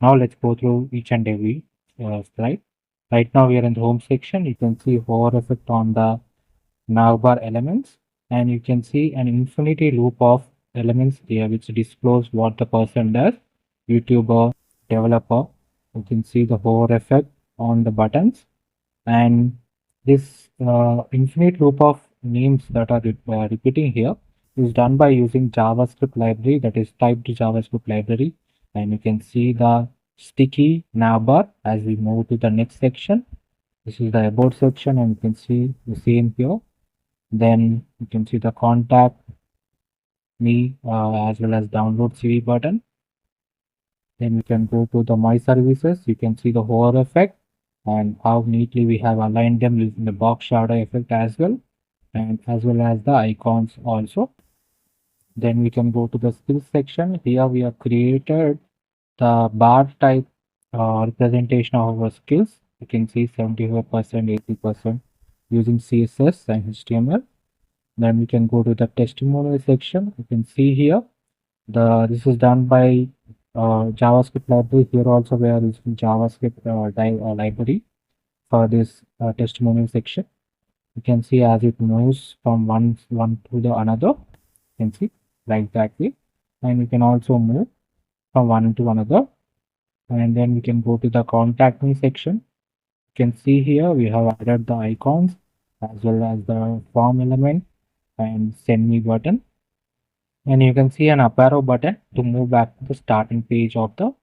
Now let's go through each and every slide. Right now we are in the home section. You can see hover effect on the navbar elements, and you can see an infinity loop of elements here which disclose what the person does, YouTuber, developer. You can see the hover effect on the buttons, and this infinite loop of names that are repeating here is done by using JavaScript library, that is typed JavaScript library. And you can see the sticky navbar as we move to the next section. This is the about section, and you can see the same here. Then you can see the contact me as well as download CV button. Then we can go to the my services. You can see the hover effect and how neatly we have aligned them using the box shadow effect as well, and as well as the icons also. Then we can go to the skills section. Here we have created the bar type representation of our skills. You can see 75%, 80% using CSS and HTML. Then we can go to the testimonial section. You can see here this is done by JavaScript library. Here also we are using JavaScript library for this testimonial section. You can see as it moves from one to the another. You can see like that way, and we can also move from one to another. And then we can go to the contact me section. You can see here we have added the icons as well as the form element and send me button, and you can see an up arrow button to move back to the starting page of the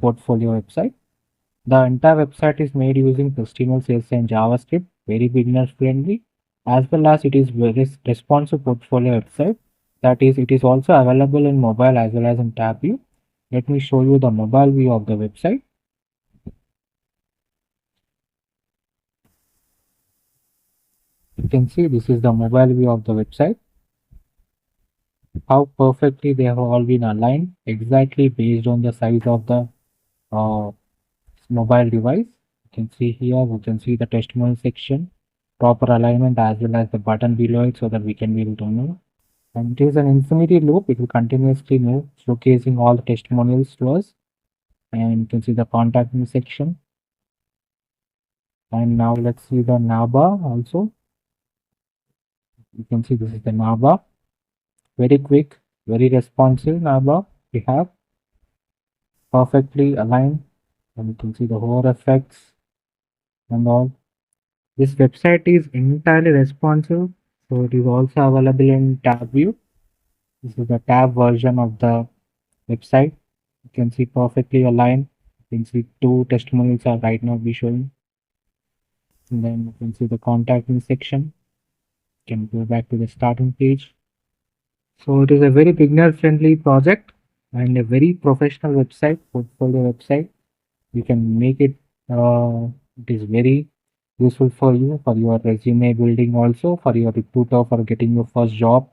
portfolio website. The entire website is made using HTML, CSS, and JavaScript, very beginner friendly, as well as it is very responsive portfolio website. That is, it is also available in mobile as well as in tab view. Let me show you the mobile view of the website. You can see this is the mobile view of the website. How perfectly they have all been aligned, exactly based on the size of the mobile device. You can see here, we can see the testimonial section, proper alignment as well as the button below it so that we can be able to move. And it is an infinity loop, it will continuously move, showcasing all the testimonials to us. And you can see the contact me section. And now let's see the navbar also. You can see this is the navbar. Very quick, very responsive navbar we have, perfectly aligned, and you can see the hover effects and all. This website is entirely responsive, so it is also available in tab view. This is the tab version of the website. You can see perfectly aligned. You can see two testimonials are right now be showing. And then you can see the contacting section. You can go back to the starting page. So it is a very beginner friendly project and a very professional website, portfolio website. You can make it, it is very useful for you for your resume building, also for your recruiter for getting your first job.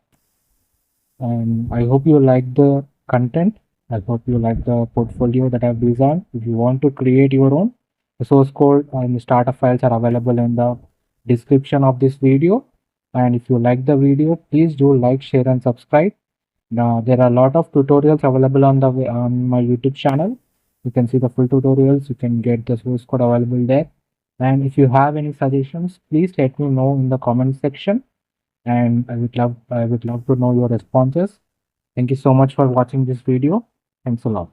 And I hope you like the content. I hope you like the portfolio that I've designed. If you want to create your own, the source code and the starter files are available in the description of this video. And if you like the video, please do like, share, and subscribe. Now there are a lot of tutorials available on the on my YouTube channel. You can see the full tutorials. You can get the source code available there. And if you have any suggestions, please let me know in the comment section. And I would love to know your responses. Thank you so much for watching this video. Thanks a lot.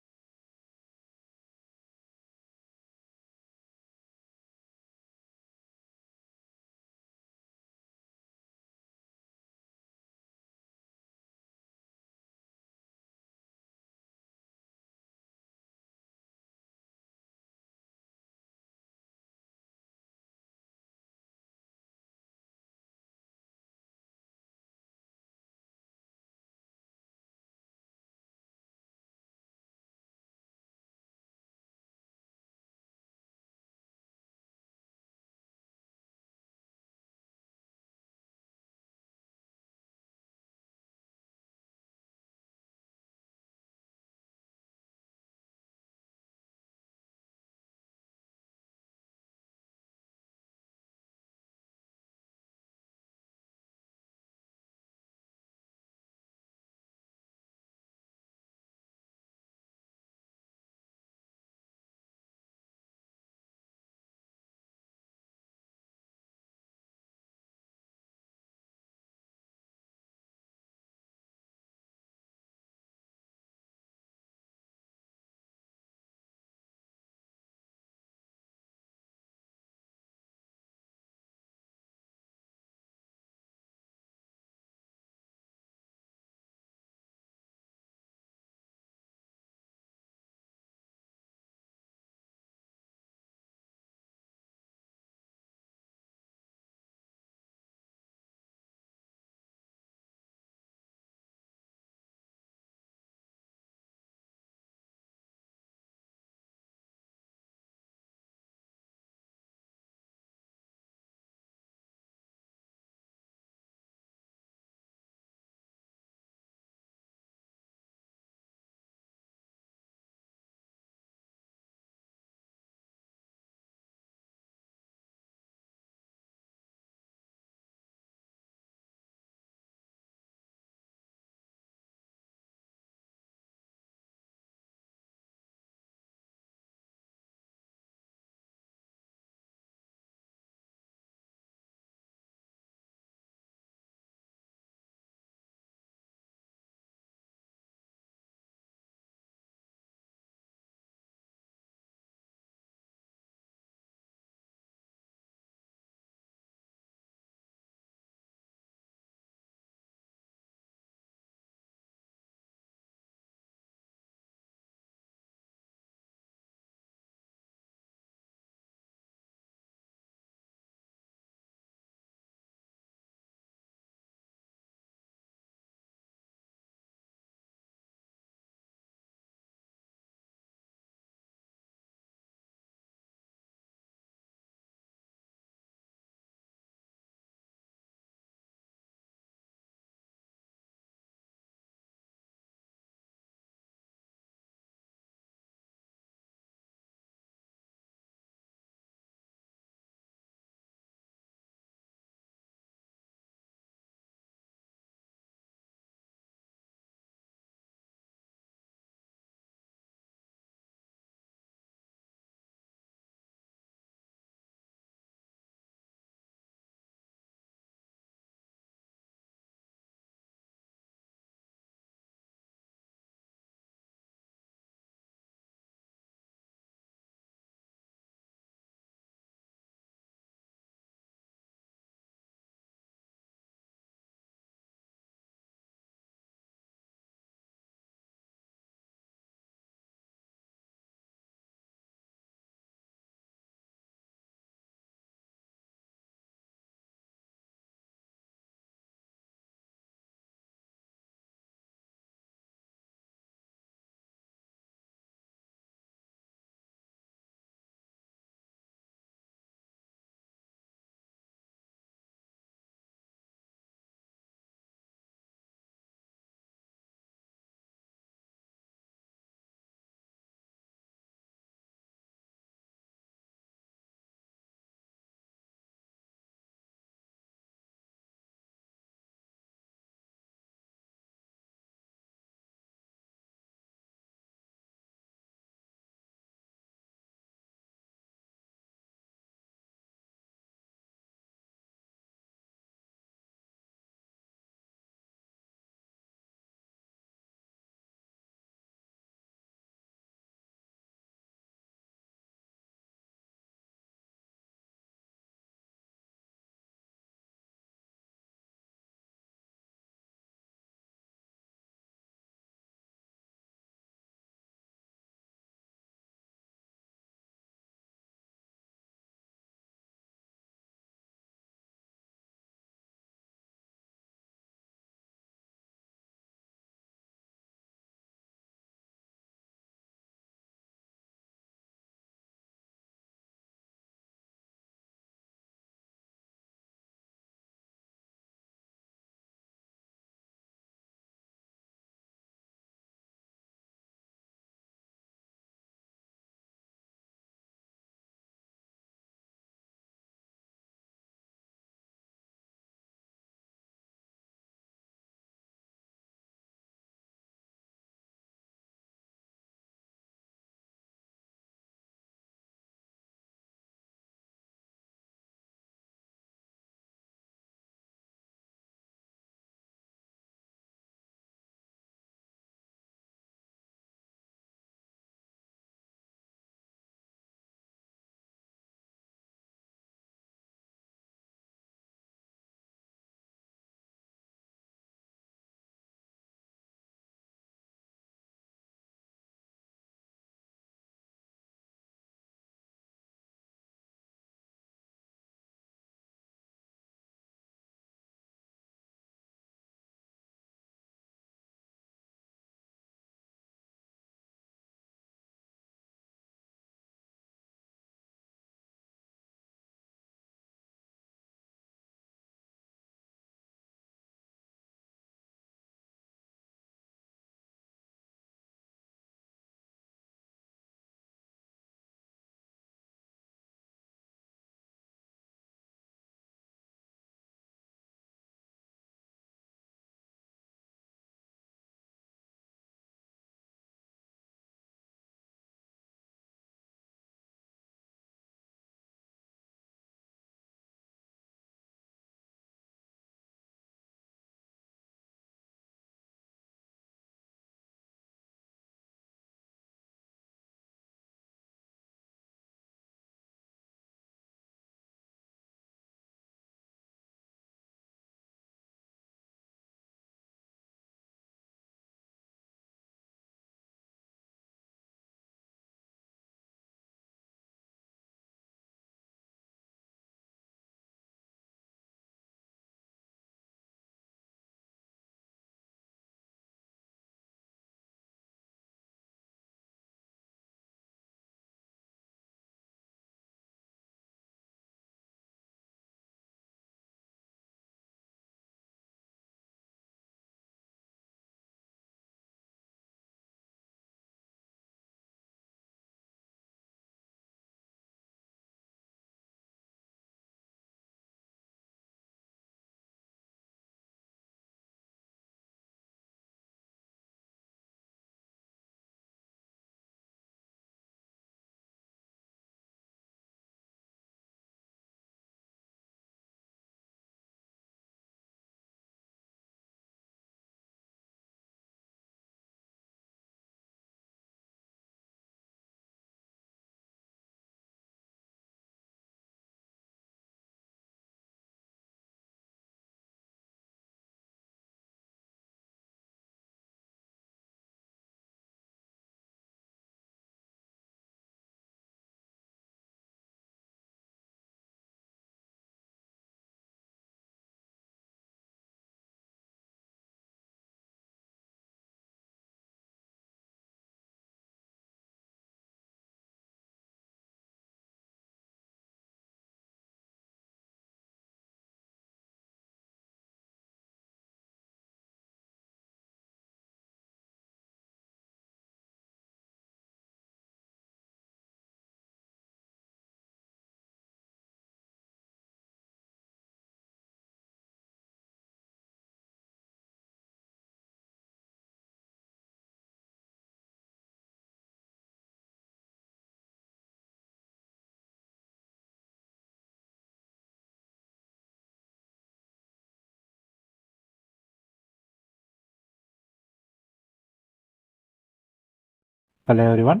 Hello everyone,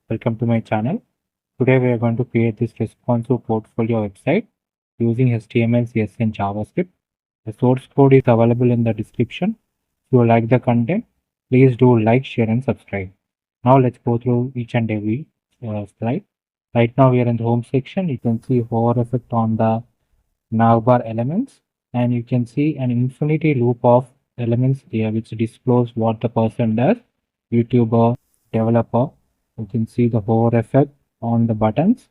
welcome to my channel. Today we are going to create this responsive portfolio website using HTML, CSS and JavaScript. The source code is available in the description. If you like the content, please do like, share and subscribe. Now let's go through each and every slide. Right now we are in the home section. You can see hover effect on the navbar elements, and you can see an infinity loop of elements here which disclose what the person does, YouTuber, developer. You can see the hover effect on the buttons,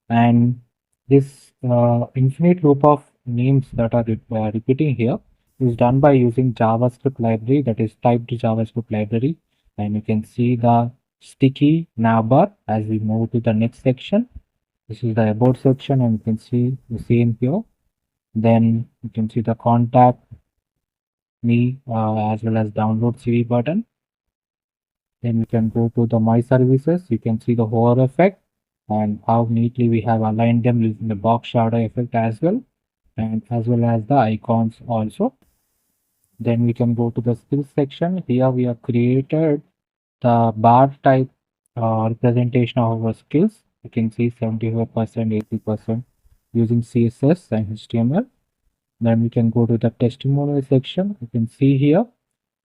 and this infinite loop of names that are repeating here is done by using JavaScript library, that is typed JavaScript library. And you can see the sticky navbar as we move to the next section. This is the about section, and you can see the same here. Then you can see the contact me as well as download CV button. Then we can go to the my services. You can see the hover effect and how neatly we have aligned them using the box shadow effect as well, and as well as the icons also. Then we can go to the skills section. Here we have created the bar type representation of our skills. You can see 75%, 80% using CSS and HTML. Then we can go to the testimonial section. You can see here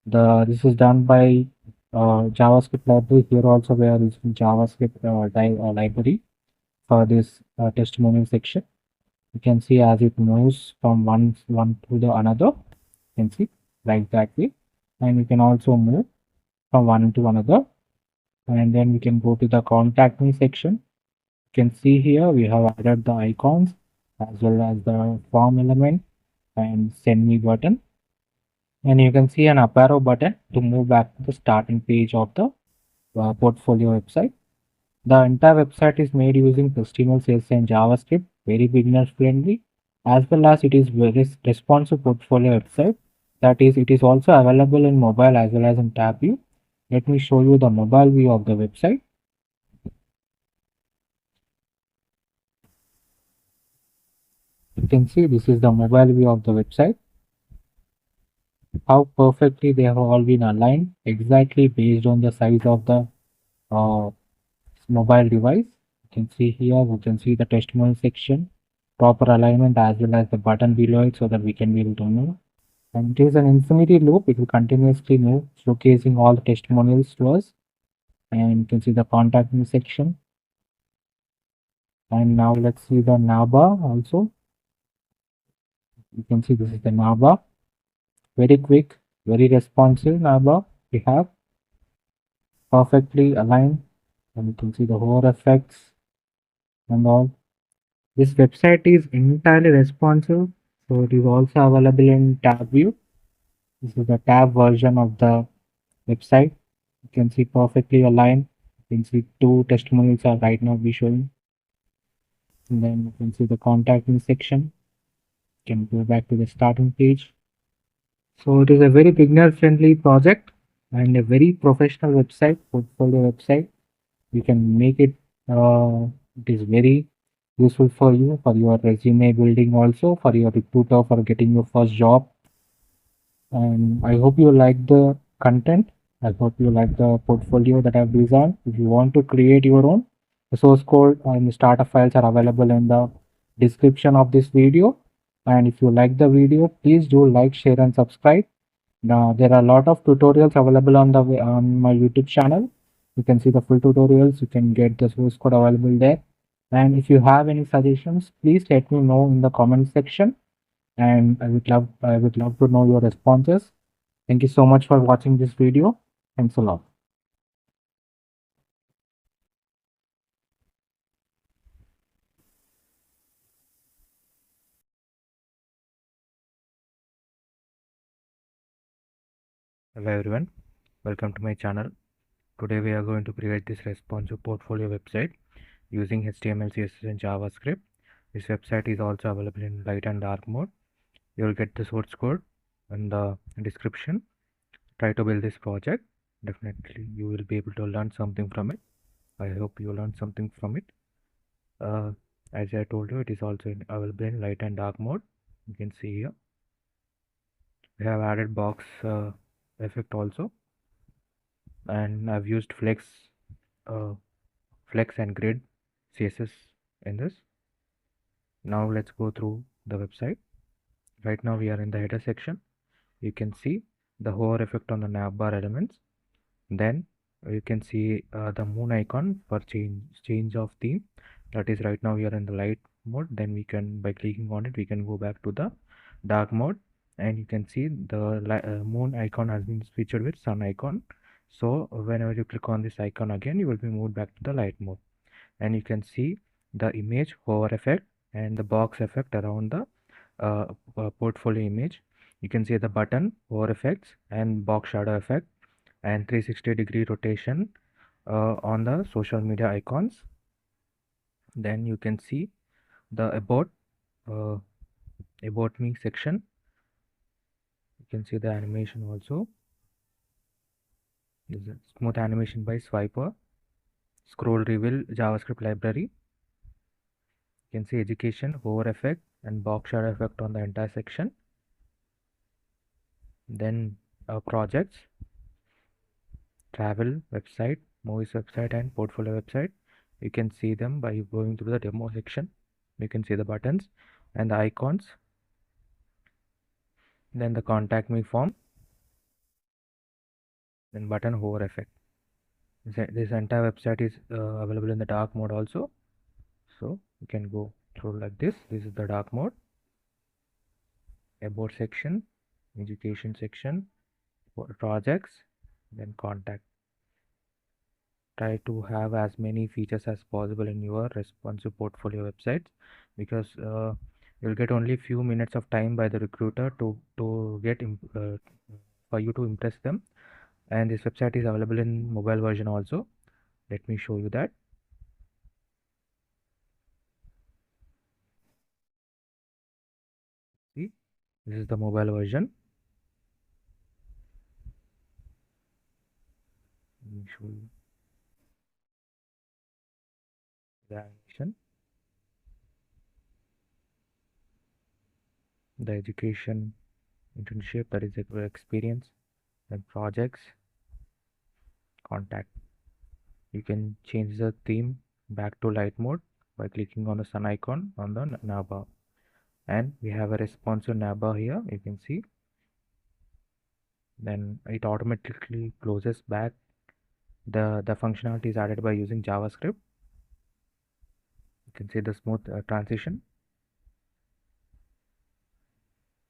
this is done by JavaScript library. Here also we are using JavaScript library for this testimonial section. You can see as it moves from one to the another. You can see like that way, and we can also move from one to another. And then we can go to the contact me section. You can see here we have added the icons as well as the form element and send me button. And you can see an up arrow button to move back to the starting page of the portfolio website. The entire website is made using HTML, CSS and JavaScript, very beginner friendly, as well as it is very responsive portfolio website. That is, it is also available in mobile as well as in tab view. Let me show you the mobile view of the website. You can see this is the mobile view of the website. How perfectly they have all been aligned, exactly based on the size of the uh, mobile device. You can see here, we can see the testimonial section, proper alignment as well as the button below it so that we can be able to move. And it is an infinity loop, it will continuously move, showcasing all the testimonials to us. And you can see the contact me section. And now let's see the navbar also. You can see this is the navbar. Very quick, very responsive navbar we have, perfectly aligned. And you can see the hover effects and all. This website is entirely responsive, so it is also available in tab view. This is the tab version of the website. You can see perfectly aligned. You can see two testimonials are right now be showing. And then you can see the contact me section. You can go back to the starting page. So it is a very beginner friendly project and a very professional website, portfolio website. You can make it, it is very useful for you for your resume building, also for your recruiter for getting your first job. And I hope you like the content. I hope you like the portfolio that I've designed. If you want to create your own, the source code and the starter files are available in the description of this video. And if you like the video, please do like, share and subscribe. Now there are a lot of tutorials available on the on my YouTube channel. You can see the full tutorials. You can get the source code available there. And if you have any suggestions, please let me know in the comment section. And I would love to know your responses. Thank you so much for watching this video. Thanks a lot. Hello everyone, welcome to my channel. Today we are going to create this responsive portfolio website using HTML, CSS and JavaScript. This website is also available in light and dark mode. You will get the source code in the description. Try to build this project. Definitely you will be able to learn something from it. I hope you learned something from it. As I told you, it is also available in light and dark mode. You can see here we have added box effect also, and I've used flex flex and grid CSS in this. Now let's go through the website. Right now we are in the header section. You can see the hover effect on the navbar elements. Then you can see the moon icon for change of theme. That is, right now we are in the light mode. Then we can, by clicking on it, we can go back to the dark mode, and you can see the moon icon has been switched with sun icon. So whenever you click on this icon again, you will be moved back to the light mode, and you can see the image hover effect and the box effect around the portfolio image. You can see the button hover effects and box shadow effect and 360-degree rotation on the social media icons. Then you can see the uh, about me section. You can see the animation also. This is a smooth animation by swiper. Scroll reveal JavaScript library. You can see education hover effect and box shadow effect on the entire section. Then projects, travel website, movies website, and portfolio website. You can see them by going through the demo section. You can see the buttons and the icons. Then the contact me form, then button hover effect. This entire website is available in the dark mode also, so you can go through like this. This is the dark mode. About section, education section, projects, then contact. Try to have as many features as possible in your responsive portfolio websites, because you'll get only few minutes of time by the recruiter to get for you to impress them. And this website is available in mobile version also. Let me show you that. See, this is the mobile version. Let me show you the animation, the education internship, that is experience, then projects, contact. You can change the theme back to light mode by clicking on the sun icon on the navbar. And we have a responsive navbar here, you can see. Then it automatically closes back. The functionality is added by using JavaScript. You can see the smooth transition.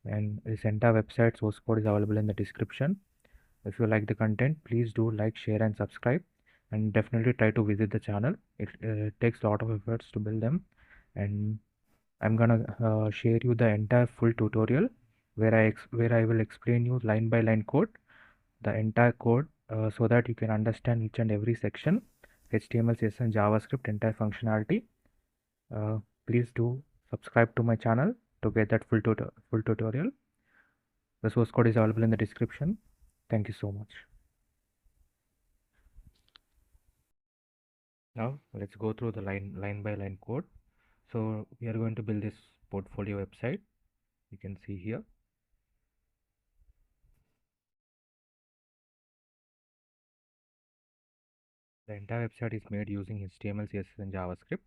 And this entire website source code is available in the description. If you like the content, please do like, share, and subscribe, and definitely try to visit the channel. It takes a lot of efforts to build them, and I'm gonna share you the entire full tutorial where I will explain you line by line code, the entire code, so that you can understand each and every section, HTML, CSS, and JavaScript entire functionality. Please do subscribe to my channel to get that full tutorial. The source code is available in the description. Thank you so much. Now let's go through the line by line code. So we are going to build this portfolio website. You can see here. The entire website is made using HTML, CSS, and JavaScript.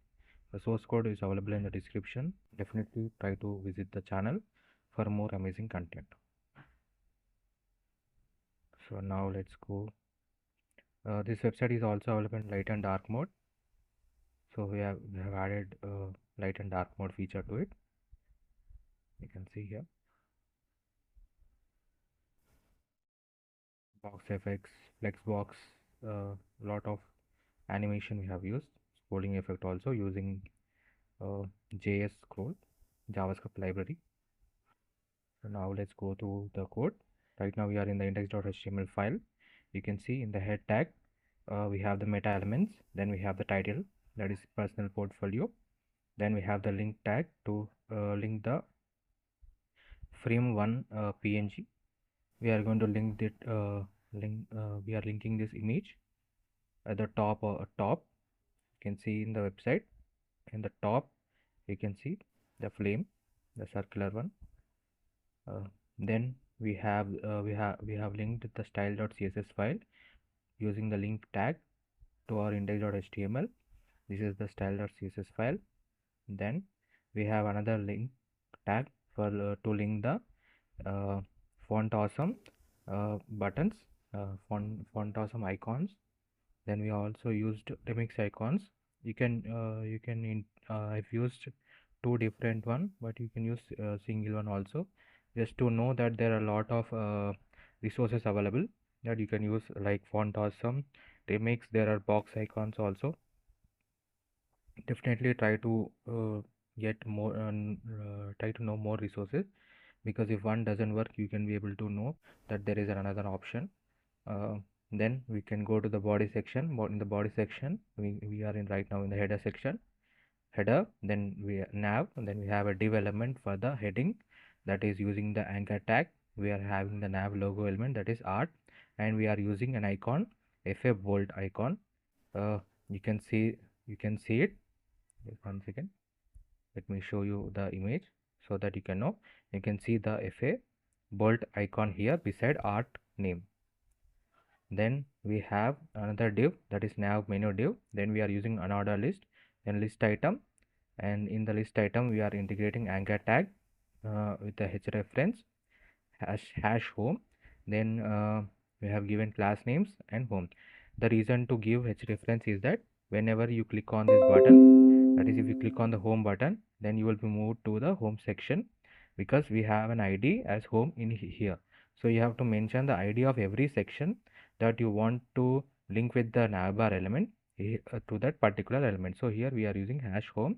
The source code is available in the description. Definitely try to visit the channel for more amazing content. So now let's go. This website is also available in light and dark mode. So we have added light and dark mode feature to it. You can see here. Box effects, flex box, lot of animation we have used. Scrolling effect also using JS scroll, JavaScript library. So now let's go to the code. Right now we are in the index.html file. You can see in the head tag we have the meta elements, then we have the title, that is personal portfolio, then we have the link tag to link the frame1 png. We are going to link it we are linking this image at the top. You can see in the website, in the top you can see the flame, the circular one. Then we have linked the style.css file using the link tag. to our index.html. This is the style.css file. Then we have another link tag for to link the font awesome buttons, font awesome icons. Then we also used remix icons. I've used two different one, but you can use single one also, just to know that there are a lot of resources available that you can use, like font awesome remix. There are box icons also. Definitely try to get more try to know more resources, because if one doesn't work, you can be able to know that there is another option. Then we can go to the body section. In the body section, we are in right now in the header section. Header, then we nav, and then we have a div element for the heading, that is using the anchor tag. We are having the nav logo element, that is art, and we are using an icon, fa bold icon. You can see it. Just one second, let me show you the image so that you can know. You can see the fa bold icon here beside art name. Then we have another div, that is nav menu div. Then we are using unordered list, then list item, and in the list item we are integrating anchor tag with the h reference hash home. Then we have given class names and home. The reason to give h reference is that whenever you click on this button, that is if you click on the home button, then you will be moved to the home section, because we have an id as home in here. So you have to mention the id of every section that you want to link with the navbar element to that particular element. So here we are using hash home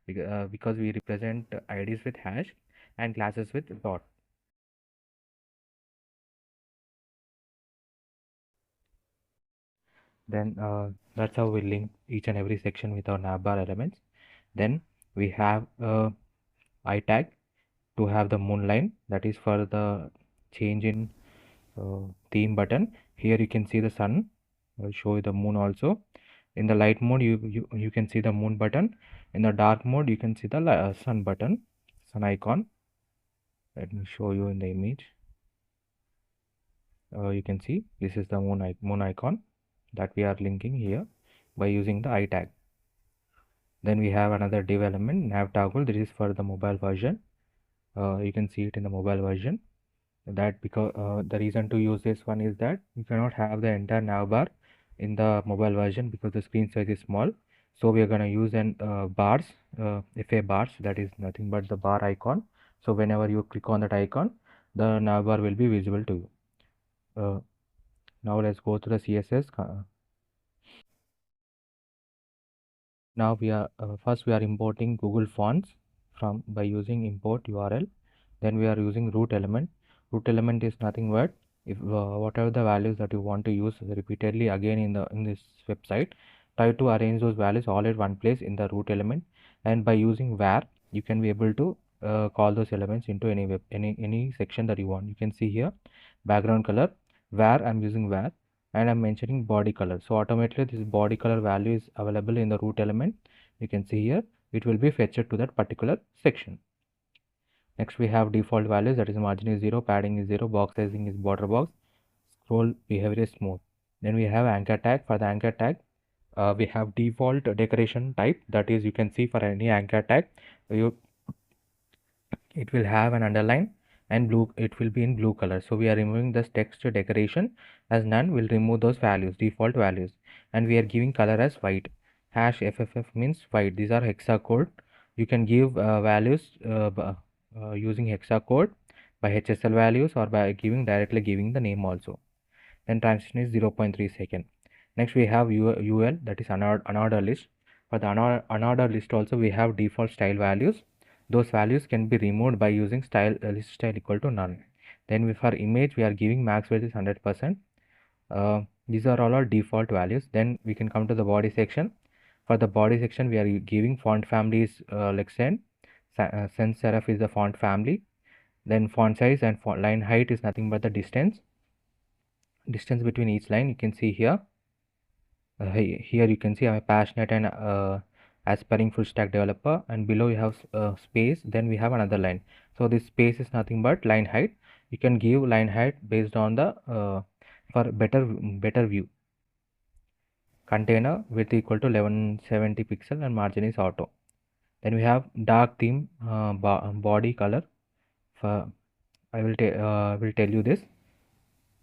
because we represent ids with hash and classes with dot. Then that's how we link each and every section with our navbar elements. Then we have I tag to have the moon line, that is for the change in theme button. Here you can see the sun. I'll show you the moon also. In the light mode, you can see the moon button. In the dark mode, you can see the sun button, sun icon. Let me show you in the image. You can see this is the moon icon that we are linking here by using the I tag. Then we have another div element, nav toggle. This is for the mobile version. You can see it in the mobile version. That because the reason to use this one is that you cannot have the entire navbar in the mobile version because the screen size is small. So we are going to use an bars, FA bars, that is nothing but the bar icon. So whenever you click on that icon, the navbar will be visible to you. Now let's go to the CSS. Now we are first we are importing Google Fonts from by using import URL. Then we are using root element. Root element is nothing but if whatever the values that you want to use repeatedly again in this website, try to arrange those values all at one place in the root element. And by using var, you can be able to call those elements into any section that you want. You can see here background color var. I'm using var, and I'm mentioning body color. So automatically this body color value is available in the root element. You can see here it will be fetched to that particular section. Next we have default values, that is margin is 0, padding is 0, box sizing is border box, scroll behavior is smooth. Then we have anchor tag. For the anchor tag, we have default decoration type, that is you can see for any anchor tag it will have an underline and blue, it will be in blue color. So we are removing this text decoration as none. Will remove those values, default values, and we are giving color as white. Hash FFF means white. These are hexa code. You can give values using hexa code by HSL values or by directly giving the name also. Then transition is 0.3 second. Next we have UL, that is unordered list. For the unordered list also we have default style values. Those values can be removed by using style list style equal to none. Then for image we are giving max width is 100%. These are all our default values. Then we can come to the body section. For the body section we are giving font families like sans serif is the font family. Then font size and font line height is nothing but the distance between each line. You can see here. Here you can see I'm a passionate and aspiring full stack developer, and below you have space. Then we have another line. So this space is nothing but line height. You can give line height based on the for better view. container width equal to 1170 pixel and margin is auto. Then we have dark theme body color. For I will tell you this.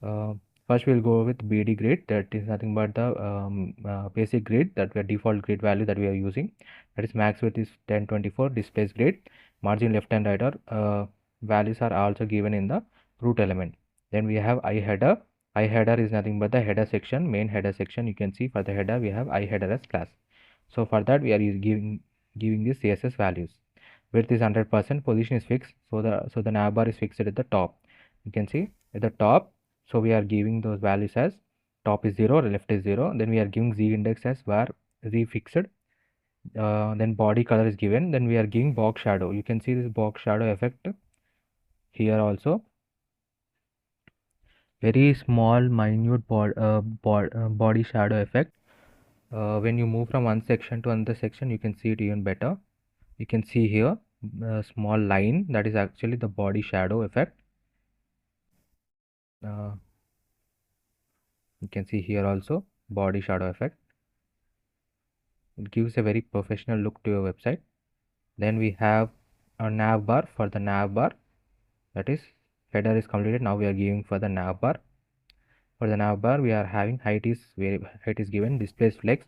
Uh, First, we'll go with BD grid. That is nothing but the basic grid, that we are default grid value that we are using. That is max width is 1024. Displays grid, margin left and right are values are also given in the root element. Then we have I header. I header is nothing but the header section, main header section. You can see for the header we have I header as class. So for that we are giving these CSS values. Width is 100%. Position is fixed. So the navbar is fixed at the top. You can see at the top. So we are giving those values as top is 0, left is 0. Then we are giving z index as var z fixed. Then body color is given. Then we are giving box shadow. You can see this box shadow effect here also. Very small, minute body shadow effect. When you move from one section to another section, you can see it even better. You can see here a small line, that is actually the body shadow effect. You can see here also body shadow effect. It gives a very professional look to your website. Then we have a nav bar. For the nav bar, that is header is completed. Now we are giving for the nav bar. For the nav bar, we are having height is given, displays flex,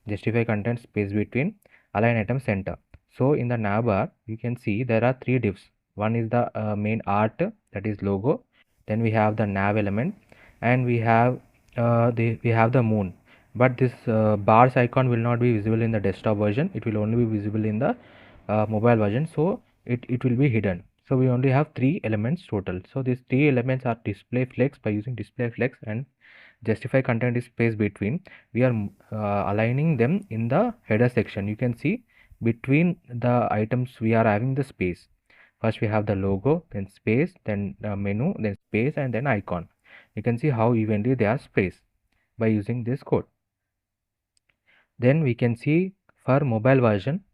justify content, space between, align item center. So in the nav bar, you can see there are three divs. One is the main art, that is logo. Then we have the nav element, and we have the moon. But this bars icon will not be visible in the desktop version. It will only be visible in the mobile version. So it will be hidden. So we only have three elements total. So these three elements are display flex. By using display flex and justify content is space between, we are aligning them in the header section. You can see between the items we are having the space. First we have the logo, then space, then menu, then space, and then icon. You can see how evenly they are spaced by using this code. Then we can see for mobile version,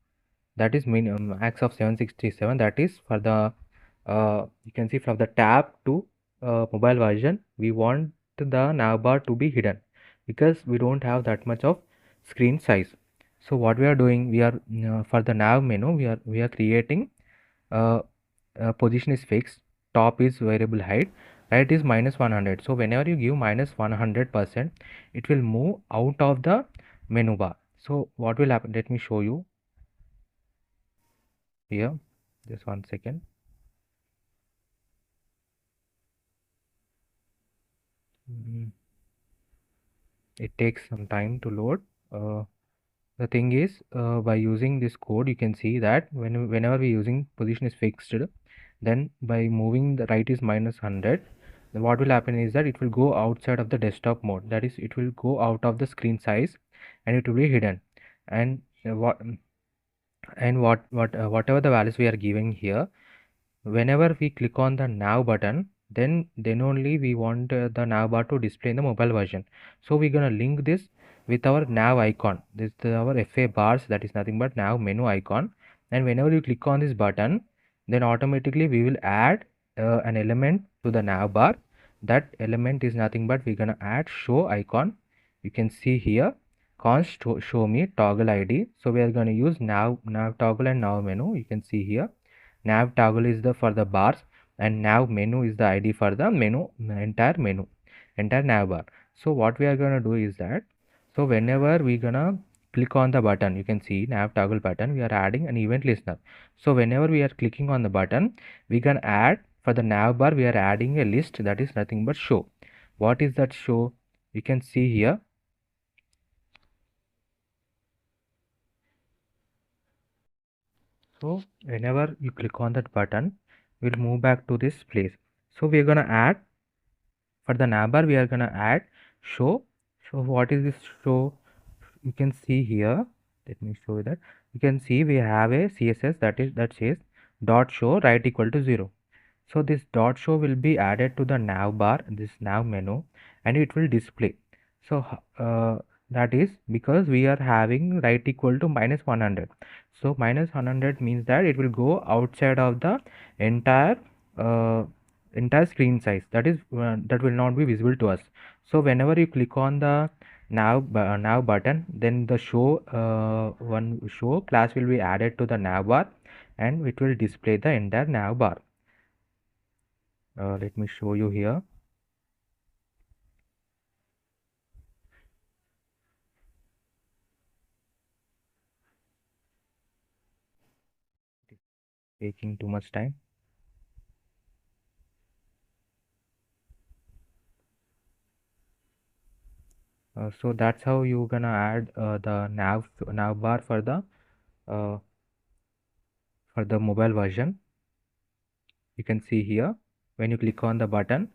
that is max of 767. That is for the you can see from the tab to mobile version, we want the navbar to be hidden because we don't have that much of screen size. So what we are doing, we are for the nav menu, we are creating position is fixed, top is variable height, right is -100. So whenever you give -100%, it will move out of the menu bar. So what will happen, let me show you here, just one second. It takes some time to load. The thing is, by using this code, you can see that whenever we using position is fixed, then by moving the right is -100, then what will happen is that it will go outside of the desktop mode. That is, it will go out of the screen size and it will be hidden. And whatever the values we are giving here, whenever we click on the now button, then only we want the nav bar to display in the mobile version. So we're gonna link this with our nav icon. This is our FA bars, that is nothing but nav menu icon. And whenever you click on this button, then automatically we will add an element to the nav bar. That element is nothing but we're gonna add show icon. You can see here const show me toggle ID. So we are gonna use nav toggle and nav menu. You can see here nav toggle is the for the bars and nav menu is the ID for the entire nav bar. So what we are gonna do is that, so whenever we gonna click on the button, you can see nav toggle button, we are adding an event listener. So whenever we are clicking on the button, we can add for the nav bar, we are adding a list that is nothing but show. What is that show? You can see here. So whenever you click on that button, we'll move back to this place. So we're gonna add for the navbar, we are gonna add show. So what is this show? You can see here. Let me show you that. You can see we have a CSS that says dot show right equal to 0. So this dot show will be added to the nav bar, this nav menu, and it will display. So that is because we are having right equal to -100. So -100 means that it will go outside of the entire entire screen size. That is that will not be visible to us. So whenever you click on the now button, then the show one show class will be added to the nav bar, and it will display the entire nav bar. Let me show you here. Taking too much time. So that's how you gonna add the nav bar uh, for the mobile version. You can see here when you click on the button,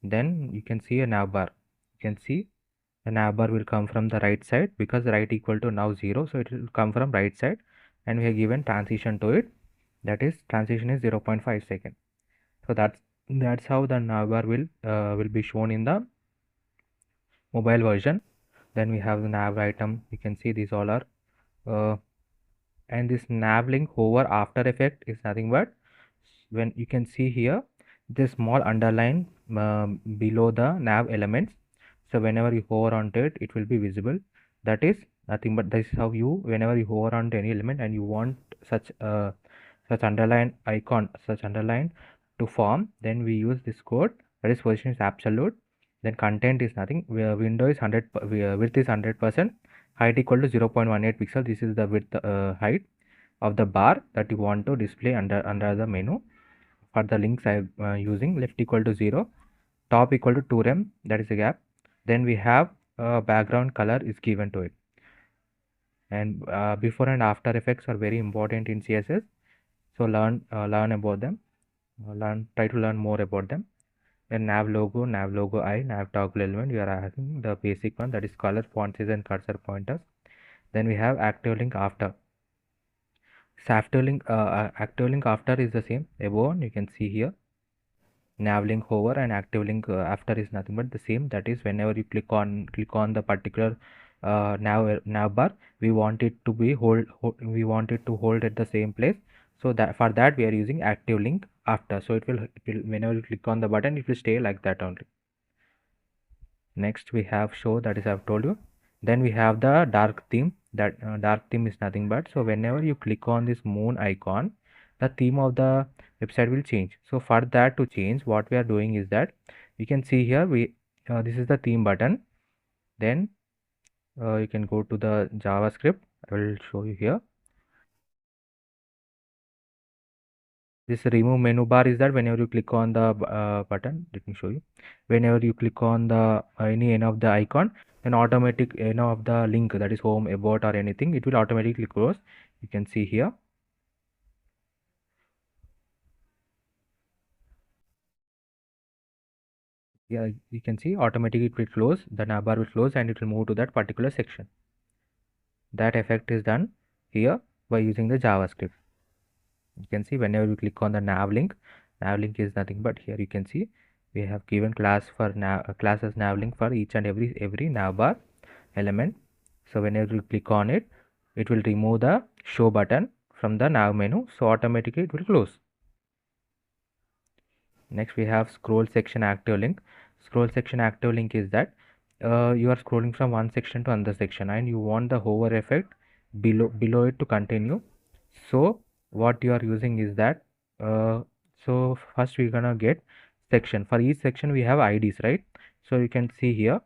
then you can see a nav bar. You can see the nav bar will come from the right side because right equal to now 0, so it will come from right side, and we have given transition to it, that is transition is 0.5 second. So that's how the nav bar will be shown in the mobile version. Then we have the nav item. You can see these all are uh, and this nav link hover after effect is nothing but when you can see here this small underline below the nav elements. So whenever you hover onto it, it will be visible. That is nothing but this is how you, whenever you hover onto any element and you want such underline icon, such underline to form, then we use this code, that is position is absolute, then content is nothing, where window is 100, width is 100%, height equal to 0.18 pixel. This is the width height of the bar that you want to display under the menu. For the links I am using, left equal to 0, top equal to 2rem, that is a gap. Then we have background color is given to it, and before and after effects are very important in CSS. So learn about them, try to learn more about them. Then nav logo I, nav toggle element, we are having the basic one, that is color, font size and cursor pointers. Then we have active link after. So active link after is the same above, you can see here nav link hover and active link after is nothing but the same. That is whenever you click on the particular nav bar, we want it to be we want it to hold at the same place. So that for that we are using active link after. So it will whenever you click on the button, it will stay like that only. Next we have show, that is I have told you. Then we have the dark theme. That dark theme is nothing but, so whenever you click on this moon icon, the theme of the website will change. So for that to change, what we are doing is that you can see here this is the theme button. Then you can go to the JavaScript. I will show you here. This remove menu bar is that whenever you click on the button, let me show you. Whenever you click on the any of the icon, then automatic of the link, that is home, about or anything, it will automatically close. You can see here. Yeah, you can see automatically it will close, the navbar will close and it will move to that particular section. That effect is done here by using the JavaScript. You can see whenever you click on the nav link is nothing but, here you can see we have given class for class as nav link for each and every navbar element. So whenever you click on it, it will remove the show button from the nav menu, so automatically it will close. Next we have scroll section active link. Scroll section active link is that you are scrolling from one section to another section and you want the hover effect below it to continue. So what you are using is that so first we're gonna get section. For each section we have IDs, right? So you can see here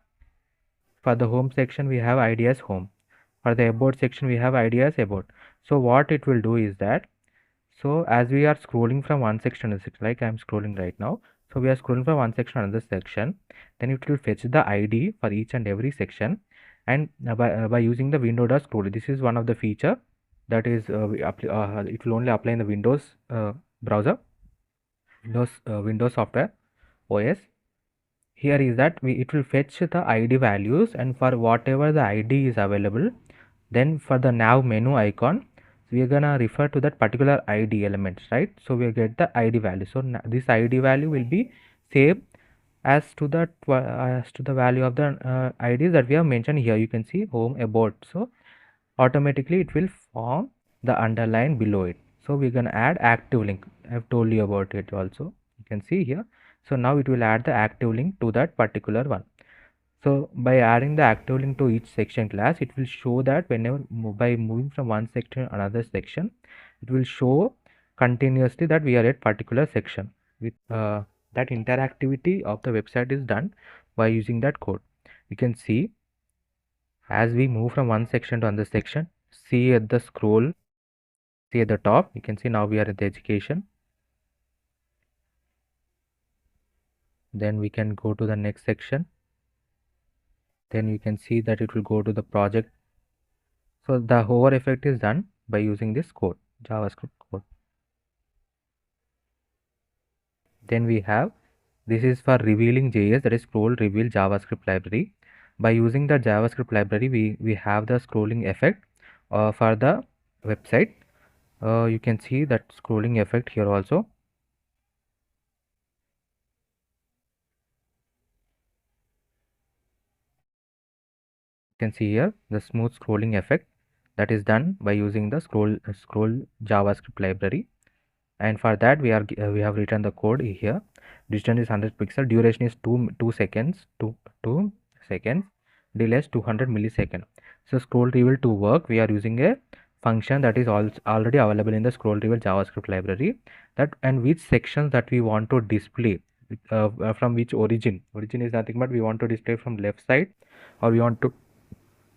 for the home section we have ID as home, for the about section we have ID as about. So what it will do is that, so as we are scrolling from one section to section, like I am scrolling right now, so we are scrolling from one section to another section, then it will fetch the ID for each and every section, and by using the window.scroll, this is one of the feature that is it will only apply in the Windows browser, Windows software OS. Here is that it will fetch the ID values, and for whatever the ID is available, then for the nav menu icon, we are gonna refer to that particular ID elements, right? So we get the ID value. So this ID value will be same as to the value of the IDs that we have mentioned here. You can see home, about. So automatically it will form the underline below it. So we're gonna add active link. I've told you about it also. You can see here. So now it will add the active link to that particular one. So by adding the active link to each section class, it will show that whenever by moving from one section to another section, it will show continuously that we are at particular section. With that interactivity of the website is done by using that code. You can see as we move from one section to another section, see at the scroll, see at the top, you can see now we are at the education. Then we can go to the next section. Then you can see that it will go to the project. So the hover effect is done by using this code, JavaScript code. Then we have, this is for revealing JS, that is scroll reveal JavaScript library. By using the JavaScript library, we have the scrolling effect for the website. You can see that scrolling effect here also. You can see here the smooth scrolling effect that is done by using the scroll JavaScript library. And for that we have written the code here. Distance is 100 pixel, duration is 2 seconds, 2 seconds, delay is 200 millisecond. So scroll reveal to work, we are using a function that is already available in the scroll reveal JavaScript library, that and which sections that we want to display from which origin is nothing but we want to display from left side, or we want to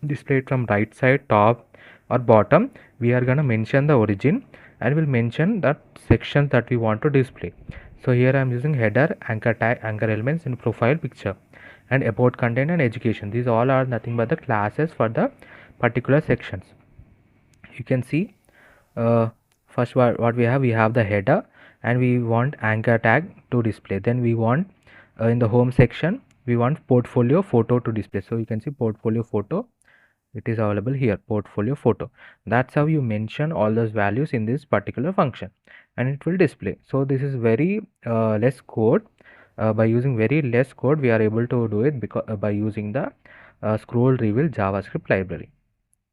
display it from right side, top or bottom. We are going to mention the origin and will mention that sections that we want to display. So here I am using header, anchor tag, anchor elements, and profile picture, and about content and education. These all are nothing but the classes for the particular sections. You can see first what we have the header, and we want anchor tag to display. Then we want in the home section we want portfolio photo to display. So you can see portfolio photo, it is available here, portfolio photo. That's how you mention all those values in this particular function, and it will display. So this is very less code. By using very less code we are able to do it because by using the scroll reveal JavaScript library.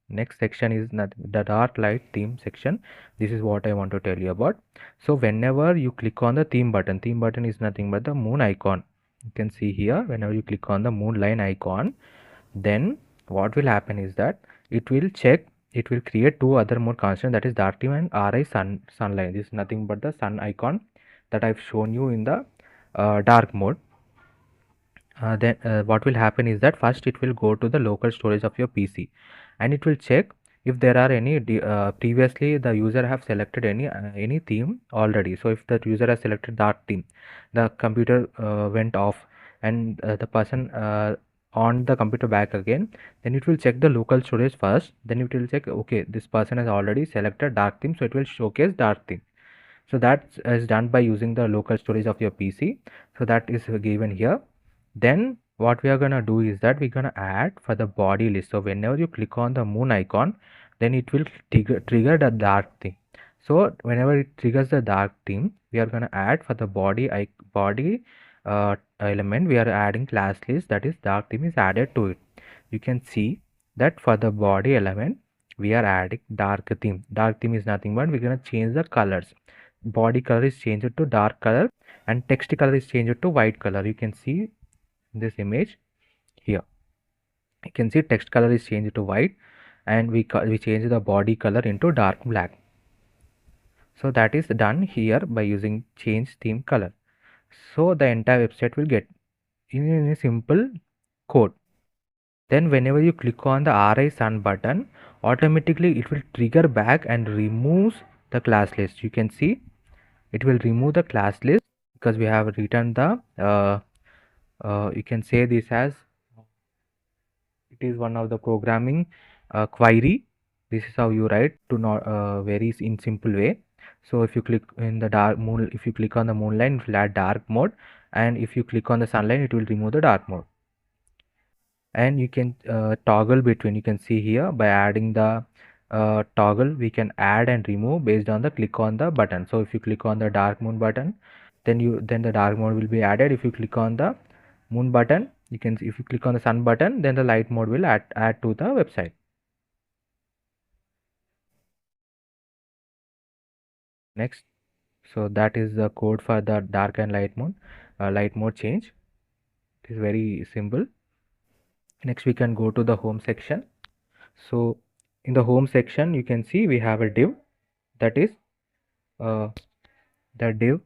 Next section is the dark light theme section. This is what I want to tell you about. So whenever you click on the theme button is nothing but the moon icon. You can see here, whenever you click on the moon line icon, then what will happen is that it will create two other more constant, that is dark theme and ri sunlight. This is nothing but the sun icon that I've shown you in the dark mode. Then what will happen is that first it will go to the local storage of your PC, and it will check if there are any previously the user have selected any theme already. So if the user has selected dark theme, the computer went off, and the person on the computer back again, then it will check the local storage first. Then it will check, okay, this person has already selected dark theme, so it will showcase dark theme. So that is done by using the local storage of your PC. So that is given here. Then what we are gonna do is that we're gonna add for the body list. So whenever you click on the moon icon, then it will trigger the dark theme. So whenever it triggers the dark theme, we are gonna add for the body element, we are adding class list, that is dark theme is added to it. You can see that for the body element we are adding dark theme. Dark theme is nothing but we're gonna change the colors. Body color is changed to dark color, and text color is changed to white color. You can see this image here. You can see text color is changed to white, and we change the body color into dark black. So that is done here by using change theme color. So the entire website will get in a simple code. Then whenever you click on the RI Sun button, automatically it will trigger back and removes the class list. You can see it will remove the class list because we have written the you can say this as, it is one of the programming query. This is how you write to not very in simple way. So if you click in the dark moon, if you click on the moon line, it will add dark mode, and if you click on the sunlight, it will remove the dark mode. And you can toggle between, you can see here by adding the toggle, we can add and remove based on the click on the button. So if you click on the dark moon button, then the dark mode will be added. If you click on the moon button, you can see, if you click on the sun button, then the light mode will add to the website. Next, so that is the code for the dark and light mode change. It is very simple. Next we can go to the home section. So in the home section you can see we have a div, that is uh, the div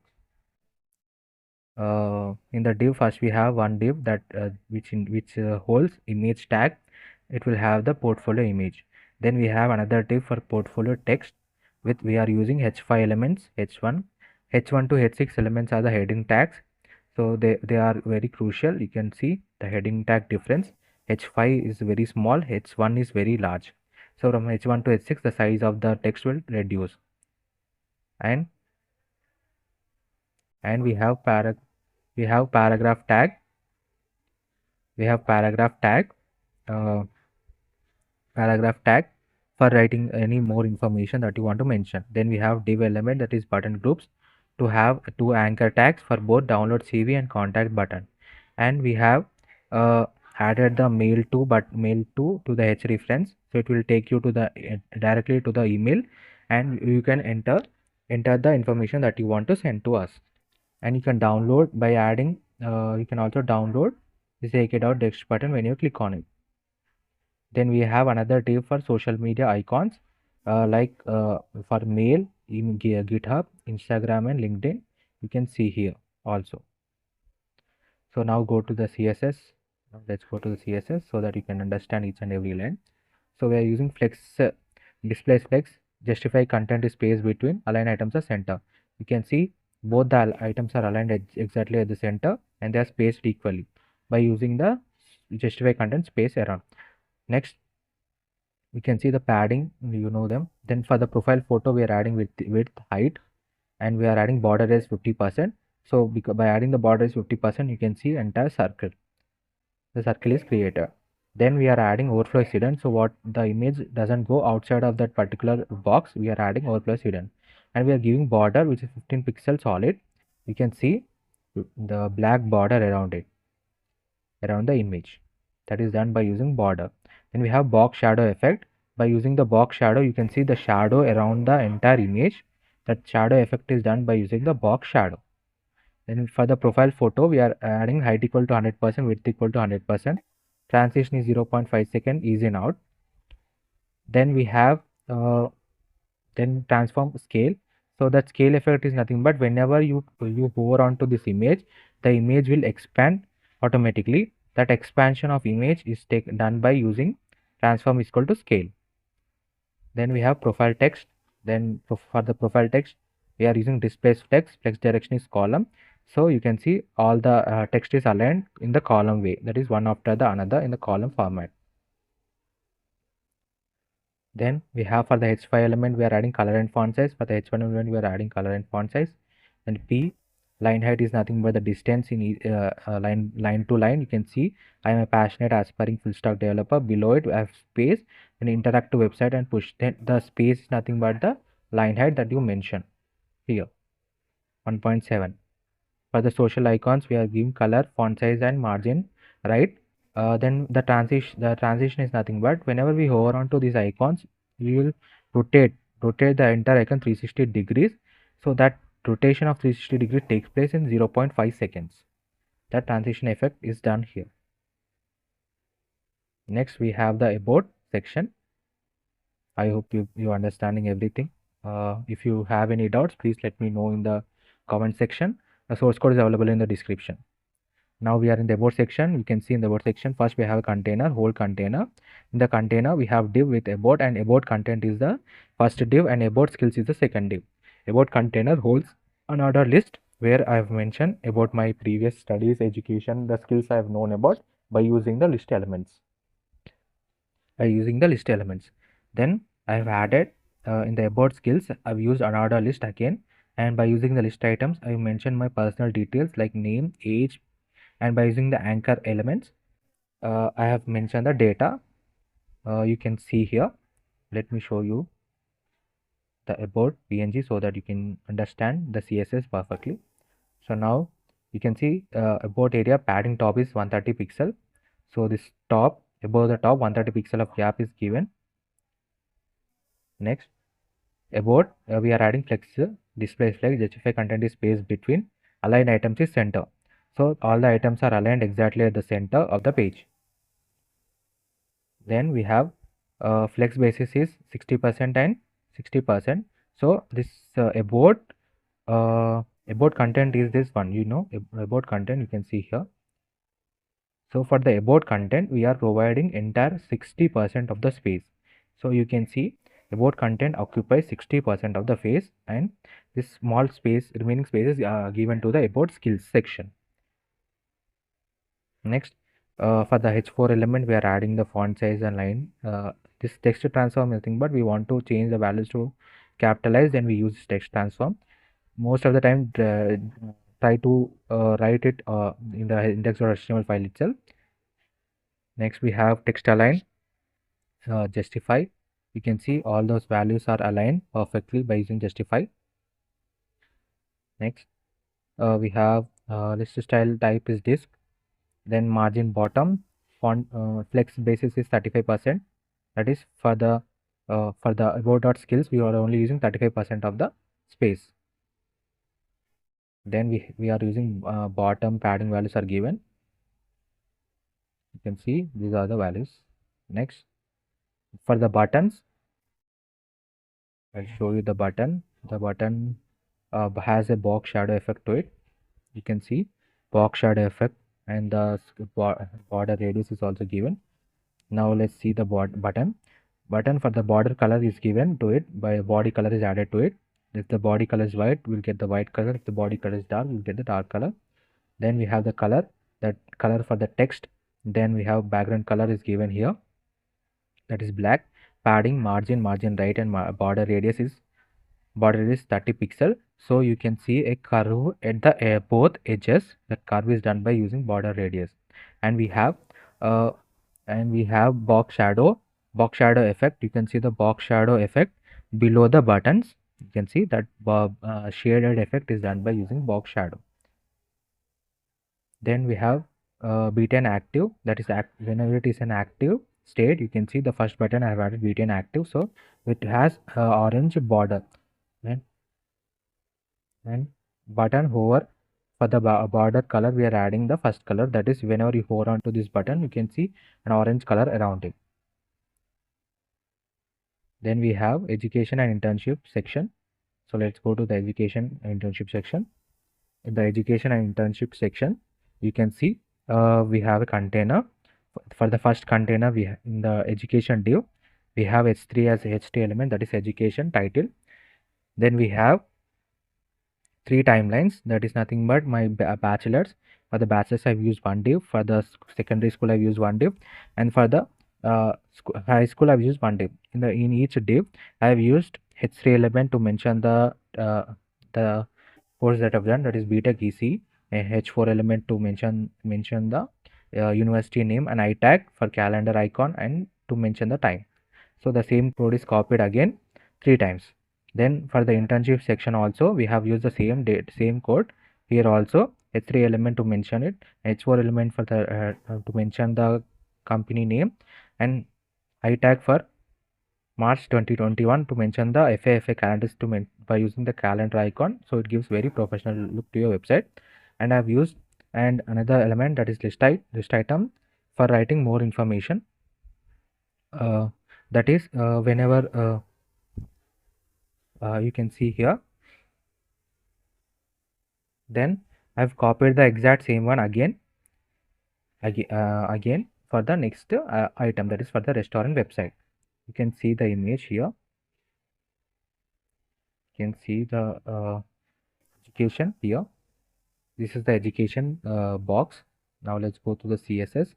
in the div. First we have one div that which holds image tag. It will have the portfolio image. Then we have another div for portfolio text, with we are using h5 elements, h1 to h6 elements are the heading tags. So they are very crucial. You can see the heading tag difference. H5 is very small, h1 is very large. So from h1 to h6 the size of the text will reduce. And we have paragraph tag. We have uh, paragraph tag for writing any more information that you want to mention. Then we have div element, that is button groups, to have two anchor tags for both download CV and contact button. And we have uh, added the mail to the h reference, so it will take you to the directly to the email, and you can enter the information that you want to send to us. And you can download by adding you can also download this ak.text button when you click on it. Then we have another div for social media icons, for mail in GitHub, Instagram, and LinkedIn. You can see here also. So now go to the CSS. Now let's go to the CSS so that you can understand each and every line. So we are using flex, display flex, justify content space between, align items are center. You can see both the items are aligned exactly at the center, and they are spaced equally by using the justify content space around. Next, we can see the padding, you know them. Then for the profile photo, we are adding width, height, and we are adding border as 50%. So because by adding the border as 50%, you can see entire circle. The circle is created. Then we are adding overflow hidden. So what the image doesn't go outside of that particular box, we are adding overflow hidden. And we are giving border which is 15 pixels solid. You can see the black border around it, around the image. That is done by using border. Then we have box shadow effect. By using the box shadow, you can see the shadow around the entire image. That shadow effect is done by using the box shadow. Then for the profile photo, we are adding height equal to 100%, width equal to 100%. Transition is 0.5 second, easy and out. Then we have then transform scale. So that scale effect is nothing but whenever you hover onto this image, the image will expand automatically. That expansion of image is done by using transform is equal to scale. Then we have profile text. Then for the profile text, we are using display flex direction is column. So you can see all the text is aligned in the column way, that is one after the another in the column format. Then we have for the h5 element, we are adding color and font size. For the h1 element, we are adding color and font size. And p line height is nothing but the distance in line to line. You can see I am a passionate aspiring full stack developer. Below it I have space and interactive website and push. Then the space is nothing but the line height that you mention here, 1.7. For the social icons, we are giving color, font size, and margin, right? Then the transition is nothing but whenever we hover onto these icons, we will rotate the entire icon 360 degrees. So that rotation of 360 degrees takes place in 0.5 seconds. That transition effect is done here. Next, we have the about section. I hope you understanding everything. If you have any doubts, please let me know in the comment section. The source code is available in the description. Now we are in the about section. You can see in the about section, first we have a container, whole container. In the container, we have div with about, and about content is the first div, and about skills is the second div. About container holds an order list where I have mentioned about my previous studies, education, the skills I have known about by using the list elements. Then I have added in the about skills, I've used unordered list again, and by using the list items, I mentioned my personal details like name, age, and by using the anchor elements, I have mentioned the data. You can see here. Let me show you the about PNG so that you can understand the CSS perfectly. So now you can see about area padding top is 130 pixel. So this top, above the top, 130 pixel of gap is given. Next, about we are adding flex, display flex, justify content is space between, align items is center. So all the items are aligned exactly at the center of the page. Then we have flex basis is 60% and 60%. So this about content is this one, about content you can see here. So for the about content, we are providing entire 60% of the space. So you can see about content occupies 60% of the space, and this small space, remaining space is given to the about skills section. Next, for the H4 element, we are adding the font size and line. This text transform is nothing, but we want to change the values to capitalize, then we use text transform. Most of the time, try to write it in the index.html file itself. Next, we have text align, justify. You can see all those values are aligned perfectly by using justify. Next, we have list style type is disk. Then margin bottom, font flex basis is 35%. That is for the about.skills, we are only using 35% of the space. Then we are using bottom padding values are given. You can see these are the values. Next, for the buttons, I'll show you the button. The button has a box shadow effect to it. You can see box shadow effect, and the border radius is also given. Now let's see the button. Button for the border color is given to it by body color is added to it. If the body color is white, we'll get the white color. If the body color is dark, we'll get the dark color. Then we have the color, that color for the text. Then we have background color is given here, that is black. Padding, margin right, and border radius is 30 pixel. So you can see a curve at the both edges. That curve is done by using border radius. And we have uh, box shadow effect. You can see the box shadow effect below the buttons. You can see that shaded effect is done by using box shadow. Then we have btn active, that is whenever it is an active state, you can see the first button I have added btn active, so it has orange border. And button hover, for the border color we are adding the first color, that is whenever you hover onto this button, you can see an orange color around it. Then we have education and internship section. So let's go to the education and internship section. In the education and internship section, you can see we have a container. For the first container, we in the education div, we have h3 as h3 element, that is education title. Then we have 3 timelines, that is nothing but my bachelor's. For the bachelor's, I've used one div. For the secondary school, I've used one div, and for the high school, I've used one div. In each div, I've used h3 element to mention the course that I've done, that is BTech EC, and h4 element to mention the university name, and I tag for calendar icon and to mention the time. So the same code is copied again 3 times. Then for the internship section also, we have used the same code here also. H3 element to mention it, H4 element for the to mention the company name, and I tag for March 2021 to mention the FAFA calendars by using the calendar icon. So it gives very professional look to your website. And I've used and another element, that is list item for writing more information. That is whenever you can see here. Then I've copied the exact same one again for the next item, that is for the restaurant website. You can see the image here. You can see the education here. This is the education box. Now let's go to the CSS.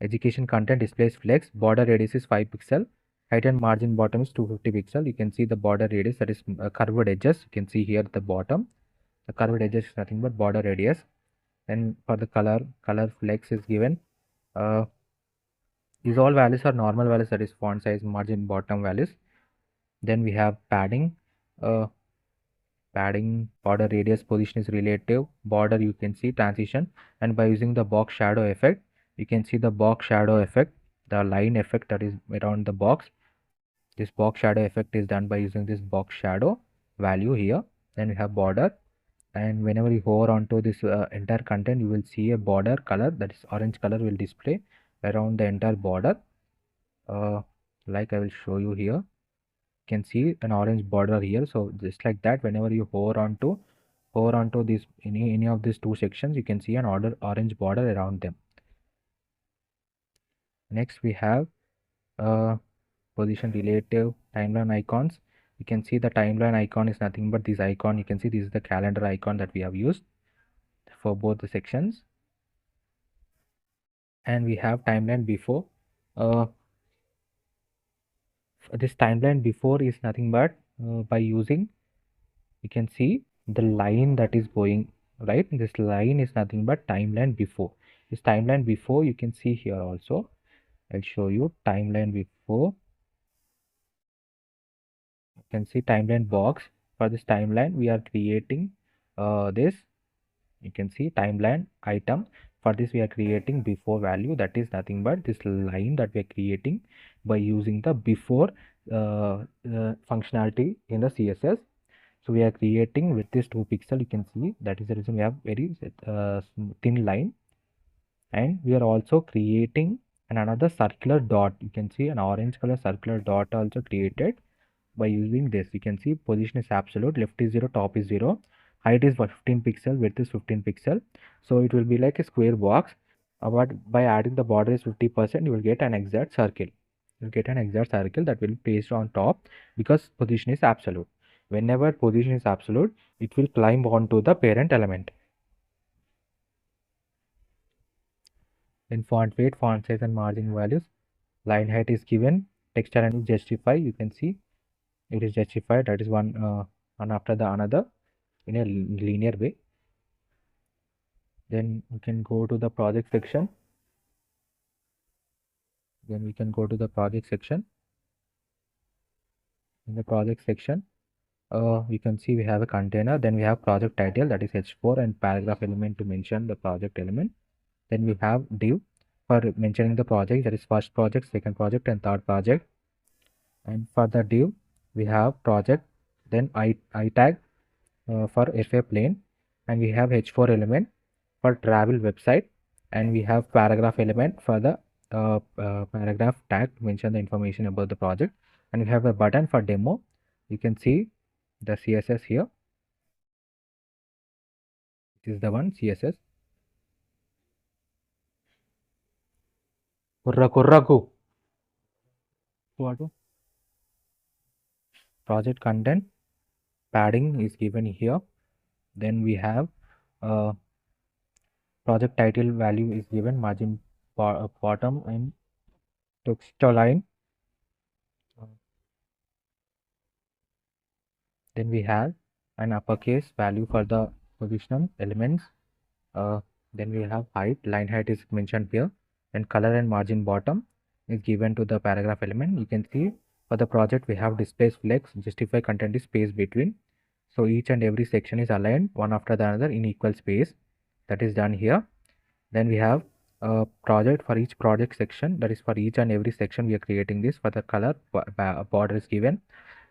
Education content displays flex. Border radius is 5 pixel. Height and margin bottom is 250 pixel. You can see the border radius, that is curved edges. You can see here at the bottom. The curved edges is nothing but border radius. Then for the color flex is given. These all values are normal values, that is font size, margin, bottom values. Then we have padding. Border radius, position is relative. Border, you can see transition, and by using the box shadow effect, you can see the box shadow effect, the line effect that is around the box. This box shadow effect is done by using this box shadow value here. Then we have border, and whenever you hover onto this entire content, you will see a border color, that is orange color, will display around the entire border. like I will show you here. You can see an orange border here. So just like that, whenever you hover onto this any of these two sections, you can see an orange border around them. Next we have position relative timeline icons. You can see the timeline icon is nothing but this icon. You can see this is the calendar icon that we have used for both the sections. And we have timeline before. This timeline before is nothing but by using, you can see the line that is going right. This line is nothing but timeline before. This timeline before you can see here also. I'll show you timeline before. You can see timeline box. For this timeline we are creating this. You can see timeline item. For this we are creating before value, that is nothing but this line that we are creating by using the before functionality in the CSS. So we are creating with this 2 pixel. You can see that is the reason we have very thin line. And we are also creating another circular dot. You can see an orange color circular dot also created by using this. You can see position is absolute, left is 0, top is 0, height is 15 pixel, width is 15 pixel. So it will be like a square box, but by adding the border is 50%, you will get an exact circle. You will get an exact circle that will be placed on top because position is absolute. Whenever position is absolute, it will climb onto the parent element. Then font weight, font size and margin values, line height is given, text align is justified. You can see it is justified, that is one after the another in a linear way. Then we can go to the project section. In the project section, you can see we have a container. Then we have project title, that is h4, and paragraph element to mention the project element. Then we have div for mentioning the project, that is first project, second project, and third project. And for the div we have project, then I tag for FA plane, and we have h4 element for travel website, and we have paragraph element for the paragraph tag to mention the information about the project, and we have a button for demo. You can see the CSS here. This is the one CSS. Project content padding is given here. Then we have project title value is given, margin bottom and text align. Then we have an uppercase value for the positional elements. Then we have height, line height is mentioned here, and color and margin bottom is given to the paragraph element. You can see for the project we have display flex, justify content is space between. So each and every section is aligned one after the other in equal space. That is done here. Then we have a project for each project section, that is for each and every section we are creating this. For the color border is given,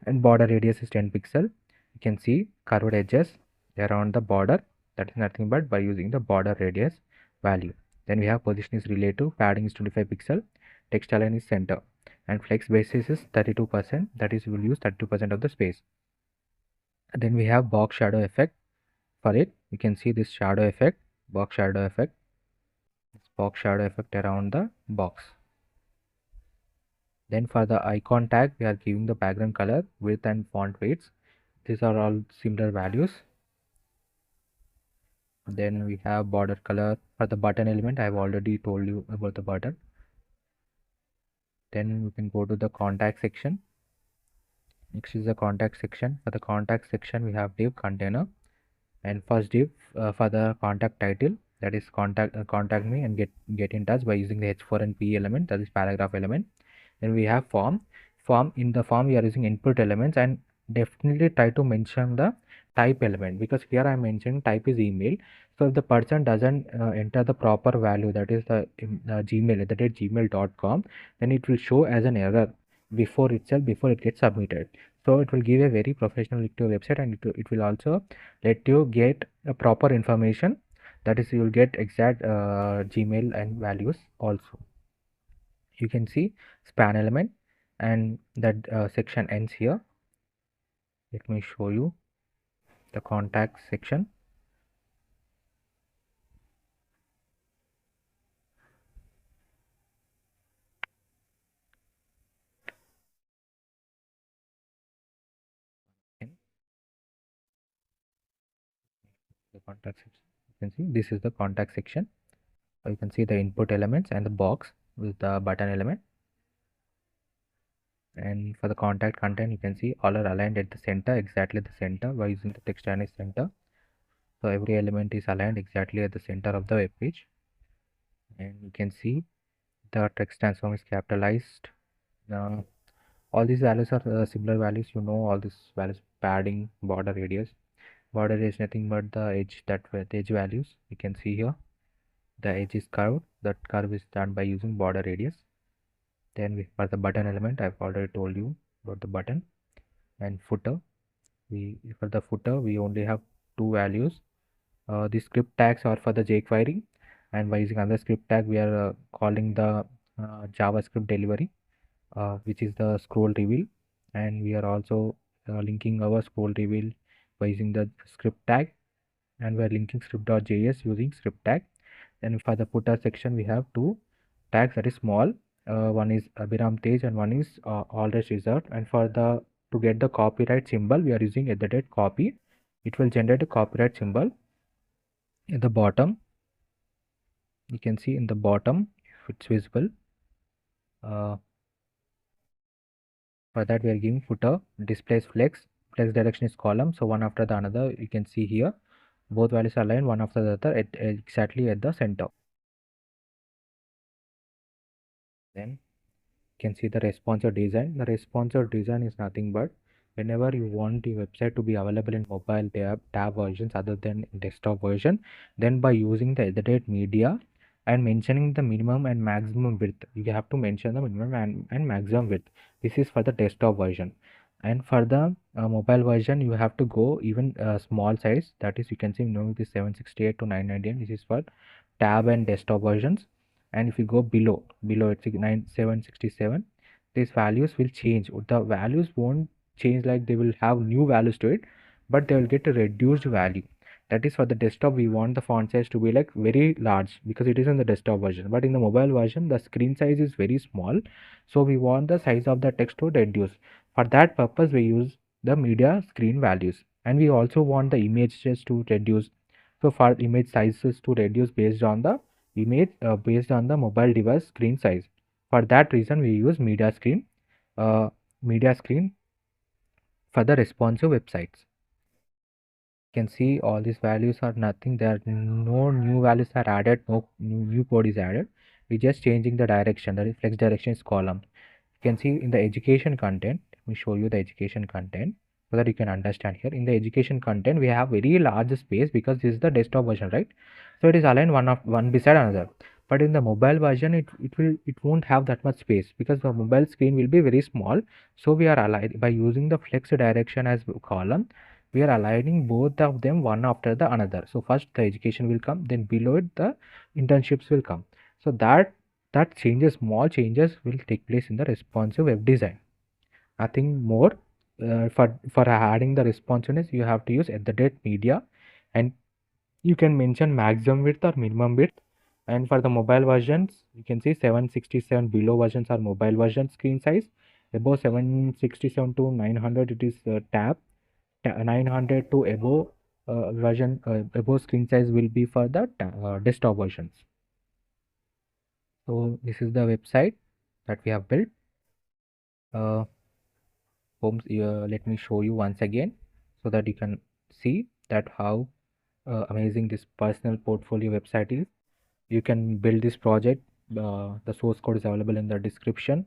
and border radius is 10 pixel. You can see curved edges around the border, that is nothing but by using the border radius value. Then we have position is relative, padding is 25 pixel, text align is center, and flex basis is 32%, that is we will use 32% of the space. And then we have box shadow effect. For it you can see this shadow effect, box shadow effect, around the box. Then for the icon tag we are giving the background color, width and font weights. These are all similar values. Then we have border color. For the button element I have already told you about the button. Then we can go to the contact section. Next is the contact section. For the contact section we have div container, and first div for the contact title, that is contact me and get in touch by using the h4 and p element, that is paragraph element. Then we have form. In the form we are using input elements, and definitely try to mention the type element, because here I am mentioning type is email. So if the person doesn't enter the proper value, that is the Gmail at the gmail.com, then it will show as an error before it gets submitted. So it will give a very professional look to your website, and it will also let you get a proper information, that is you will get exact Gmail and values also. You can see span element, and that section ends here. Let me show you the contact section. In the contact section, you can see this is the contact section. You can see the input elements and the box with the button element. And for the contact content, you can see all are aligned at the center, exactly the center, by using the text as center. So every element is aligned exactly at the center of the web page. And you can see the text transform is capitalized. uh, all these values are similar values, all these values: padding, border radius. Border is nothing but the edge, the edge values. You can see here the edge is curved. That curve is done by using border radius. Then for the button element, I've already told you about the button. And footer, for the footer we only have two values. The script tags are for the jQuery, and by using another script tag we are calling the JavaScript delivery, which is the scroll reveal. And we are also linking our scroll reveal by using the script tag, and we are linking script.js using script tag. And for the footer section we have two tags, that is small. One is Abhiram Tej and one is all rest reserved. And for the to get the copyright symbol, we are using at the date copy. It will generate a copyright symbol at the bottom. You can see in the bottom if it's visible. For that we are giving footer displays flex direction is column, so one after the another. You can see here both values are aligned one after the other at exactly at the center. Then can see the responsive design. The responsive design is nothing but whenever you want your website to be available in mobile tab versions other than desktop version, then by using the edited media and mentioning the minimum and maximum width, you have to mention the minimum and maximum width. This is for the desktop version. And for the mobile version, you have to go even small size, that is you can see this 768 to 998. This is for tab and desktop versions. And if you go below it's 9767, these values will change. The values won't change, like they will have new values to it, but they will get a reduced value. That is for the desktop. We want the font size to be like very large because it is in the desktop version, but in the mobile version the screen size is very small, so we want the size of the text to reduce. For that purpose we use the media screen values. And we also want the images to reduce. So for image sizes to reduce based on the image based on the mobile device screen size. For that reason we use uh, media screen for the responsive websites. You can see all these values are nothing, there are no new values are added, no new code is added. We just changing the direction, the flex direction is column. You can see in the education content, let me show you the education content so that you can understand. Here in the education content we have very large space because this is the desktop version, right? So it is aligned one beside another. But in the mobile version it won't have that much space because the mobile screen will be very small. So we are aligned by using the flex direction as column. We are aligning both of them one after the another. So first the education will come, then below it the internships will come. So that changes, small changes will take place in the responsive web design, nothing more. For adding the responsiveness you have to use at the date media, and you can mention maximum width or minimum width. And for the mobile versions you can see 767 below versions are mobile version screen size. Above 767 to 900 it is tab. 900 to above version above screen size will be for the desktop versions. So this is the website that we have built. uh, Homes, let me show you once again so that you can see that how amazing this personal portfolio website is. You can build this project. The source code is available in the description.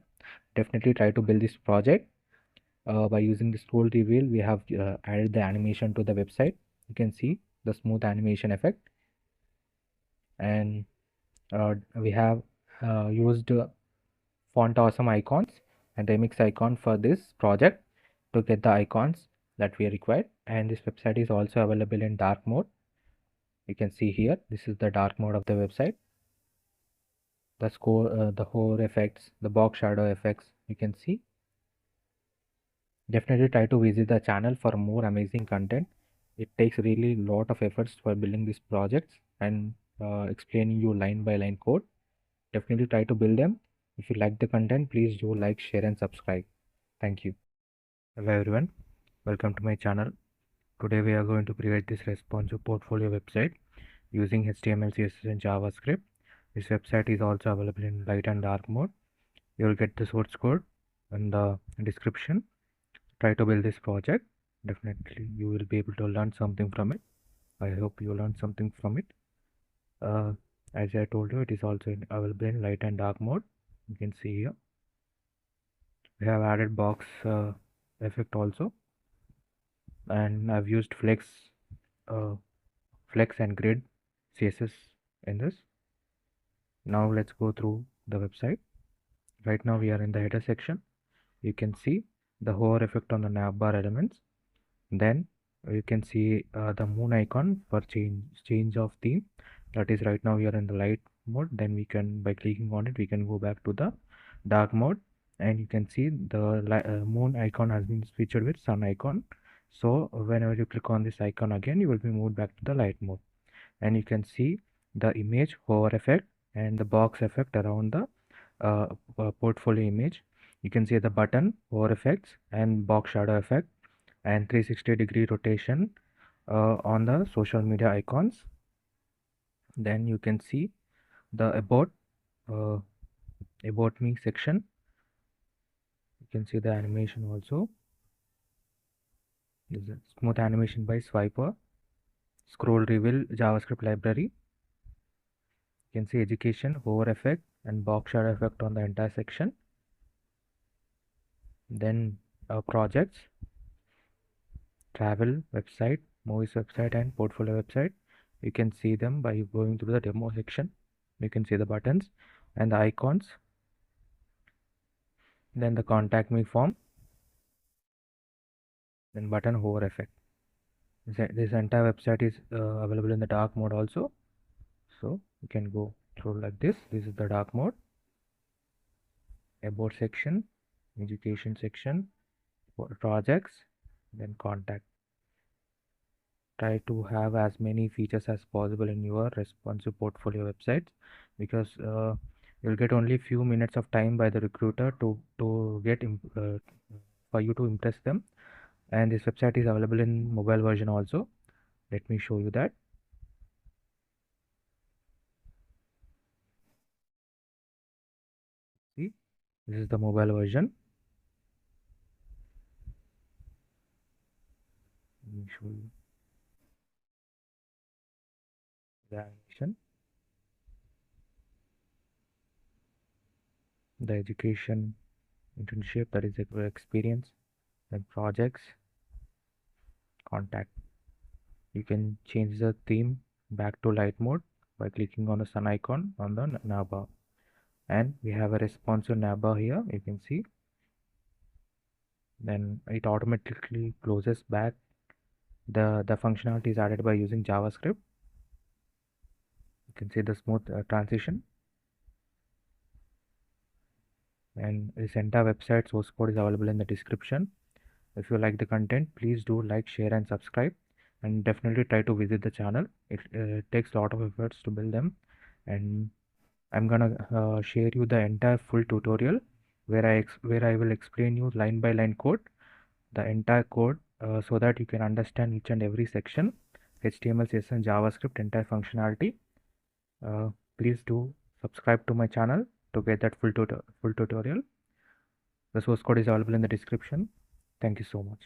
Definitely try to build this project. By using this tool reveal we have added the animation to the website. You can see the smooth animation effect. And we have used font awesome icons and remix icon for this project to get the icons that we require. And this website is also available in dark mode. You can see here this is the dark mode of the website. the score, the hover effects, the box shadow effects. You can see. Definitely try to visit the channel for more amazing content. It takes really lot of efforts for building these projects and explaining you line by line code. Definitely try to build them. If you like the content, please do like, share and subscribe. Thank you. Hello everyone, welcome to my channel. Today we are going to create this responsive portfolio website using HTML, CSS and JavaScript. This website is also available in light and dark mode. You will get the source code in the description. Try to build this project. Definitely you will be able to learn something from it. I hope you learned something from it. As I told you, it is also available in light and dark mode. You can see here we have added box effect also, and I've used uh, flex and grid CSS in this. Now let's go through the website. Right now we are in the header section. You can see the hover effect on the navbar elements. Then you can see the moon icon for change of theme. That is, right now we are in the light mode. Then we can, by clicking on it, we can go back to the dark mode, and you can see the moon icon has been switched with sun icon. So whenever you click on this icon again, you will be moved back to the light mode, and you can see the image hover effect and the box effect around the portfolio image. You can see the button hover effects and box shadow effect and 360-degree rotation on the social media icons. Then you can see the uh, about me section. You can see the animation also. This is a smooth animation by swiper. Scroll reveal JavaScript library. You can see education hover effect and box shadow effect on the entire section. Then projects, travel website, movies website and portfolio website. You can see them by going through the demo section. You can see the buttons and the icons. Then the contact me form, then button hover effect. This entire website is available in the dark mode also, so you can go through like this. This is the dark mode. About section, education section, projects, then contact. Try to have as many features as possible in your responsive portfolio websites, because you'll get only few minutes of time by the recruiter to get for you to impress them. And this website is available in mobile version also. Let me show you that. See, this is the mobile version. Let me show you the animation, the education internship, that is the experience, then projects, contact. You can change the theme back to light mode by clicking on the sun icon on the navbar. And we have a responsive navbar here, you can see. Then it automatically closes back. The functionality is added by using JavaScript. You can see the smooth transition. And this entire website source code is available in the description. If you like the content, please do like, share and subscribe, and definitely try to visit the channel. It takes a lot of efforts to build them, and I'm gonna share you the entire full tutorial where I will explain you line by line code, the entire code, so that you can understand each and every section, HTML, CSS and JavaScript entire functionality. Please do subscribe to my channel to get that full tutorial. The source code is available in the description. Thank you so much.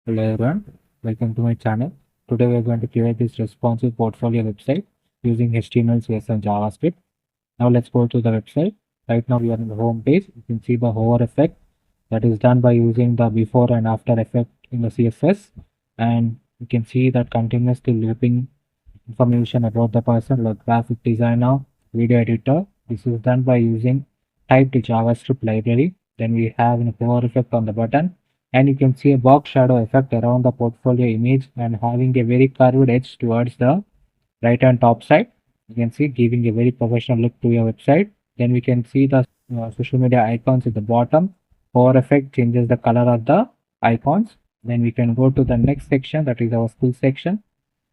Hello everyone, welcome to my channel. Today we are going to create this responsive portfolio website using HTML, CSS and JavaScript. Now let's go to the website. Right now we are in the home page. You can see the hover effect that is done by using the before and after effect in the CSS, and you can see that continuously looping information about the person like graphic designer, video editor. This is done by using typed JavaScript library. Then we have a hover effect on the button and you can see a box shadow effect around the portfolio image and having a very curved edge towards the right and top side. You can see giving a very professional look to your website. Then we can see the social media icons at the bottom. Hover effect changes the color of the icons. Then we can go to the next section, that is our skill section.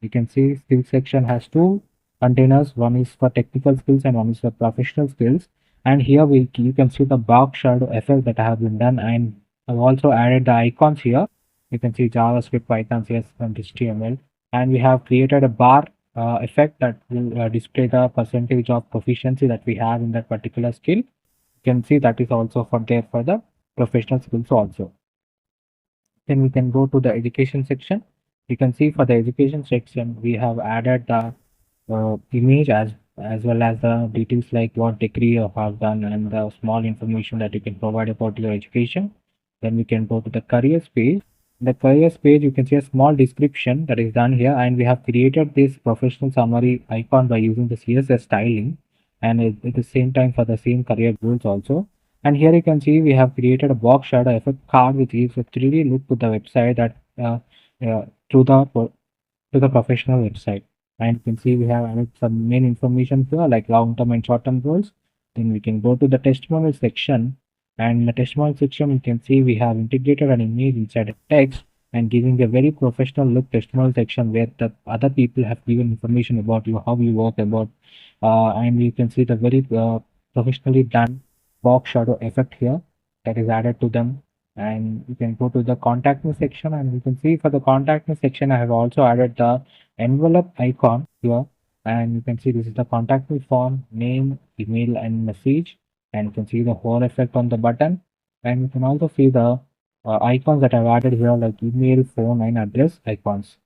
You can see skills section has two containers. One is for technical skills and one is for professional skills. And here you can see the box shadow effect that have been done, and I've also added the icons here. You can see JavaScript, Python, CSS, and HTML. And we have created a bar effect that will display the percentage of proficiency that we have in that particular skill. You can see that is also for there for the professional skills also. Then we can go to the education section. You can see for the education section, we have added the image as well as the details like what degree you have done and the small information that you can provide about your education. Then we can go to the careers page. In the careers page, you can see a small description that is done here, and we have created this professional summary icon by using the CSS styling, and at the same time for the same career goals also. And here you can see we have created a box shadow effect card which gives a 3D look to the website that to the professional website. And you can see we have added some main information here like long-term and short-term goals. Then we can go to the testimonial section. And in the testimonial section, you can see we have integrated an image inside a text and giving a very professional look testimonial section where the other people have given information about you, how you work about, and you can see the very professionally done box shadow effect here that is added to them. And you can go to the contact me section, and you can see for the contact me section I have also added the envelope icon here, and you can see this is the contact me form, name, email, and message. And you can see the whole effect on the button, and you can also see the icons that I've added here like email, phone, and address icons.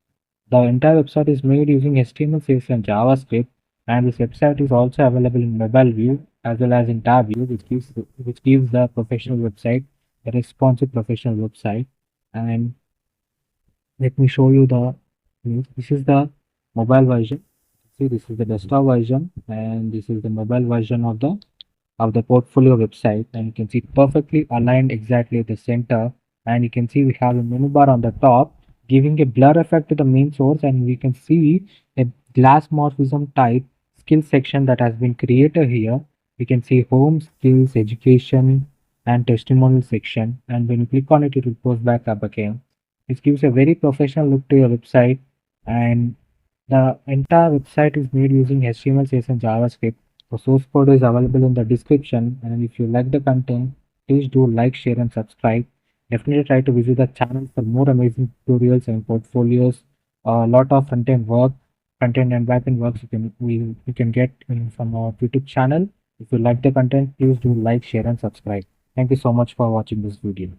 The entire website is made using HTML, CSS, and JavaScript, and this website is also available in mobile view as well as in tab view, which gives the professional website a responsive professional website. And let me show you the this is the mobile version. See, this is the desktop version, and this is the mobile version of the portfolio website, and you can see perfectly aligned exactly at the center. And you can see we have a menu bar on the top giving a blur effect to the main source, and we can see a glass morphism type skill section that has been created here. We can see home, skills, education, and testimonial section, and when you click on it, it will post back up again. This gives a very professional look to your website, and the entire website is made using HTML, CSS, and JavaScript. The source code is available in the description, and if you like the content, please do like, share, and subscribe. Definitely try to visit the channel for more amazing tutorials and portfolios. A lot of front-end and back-end works you can get from our YouTube channel. If you like the content, please do like, share, and subscribe. Thank you so much for watching this video.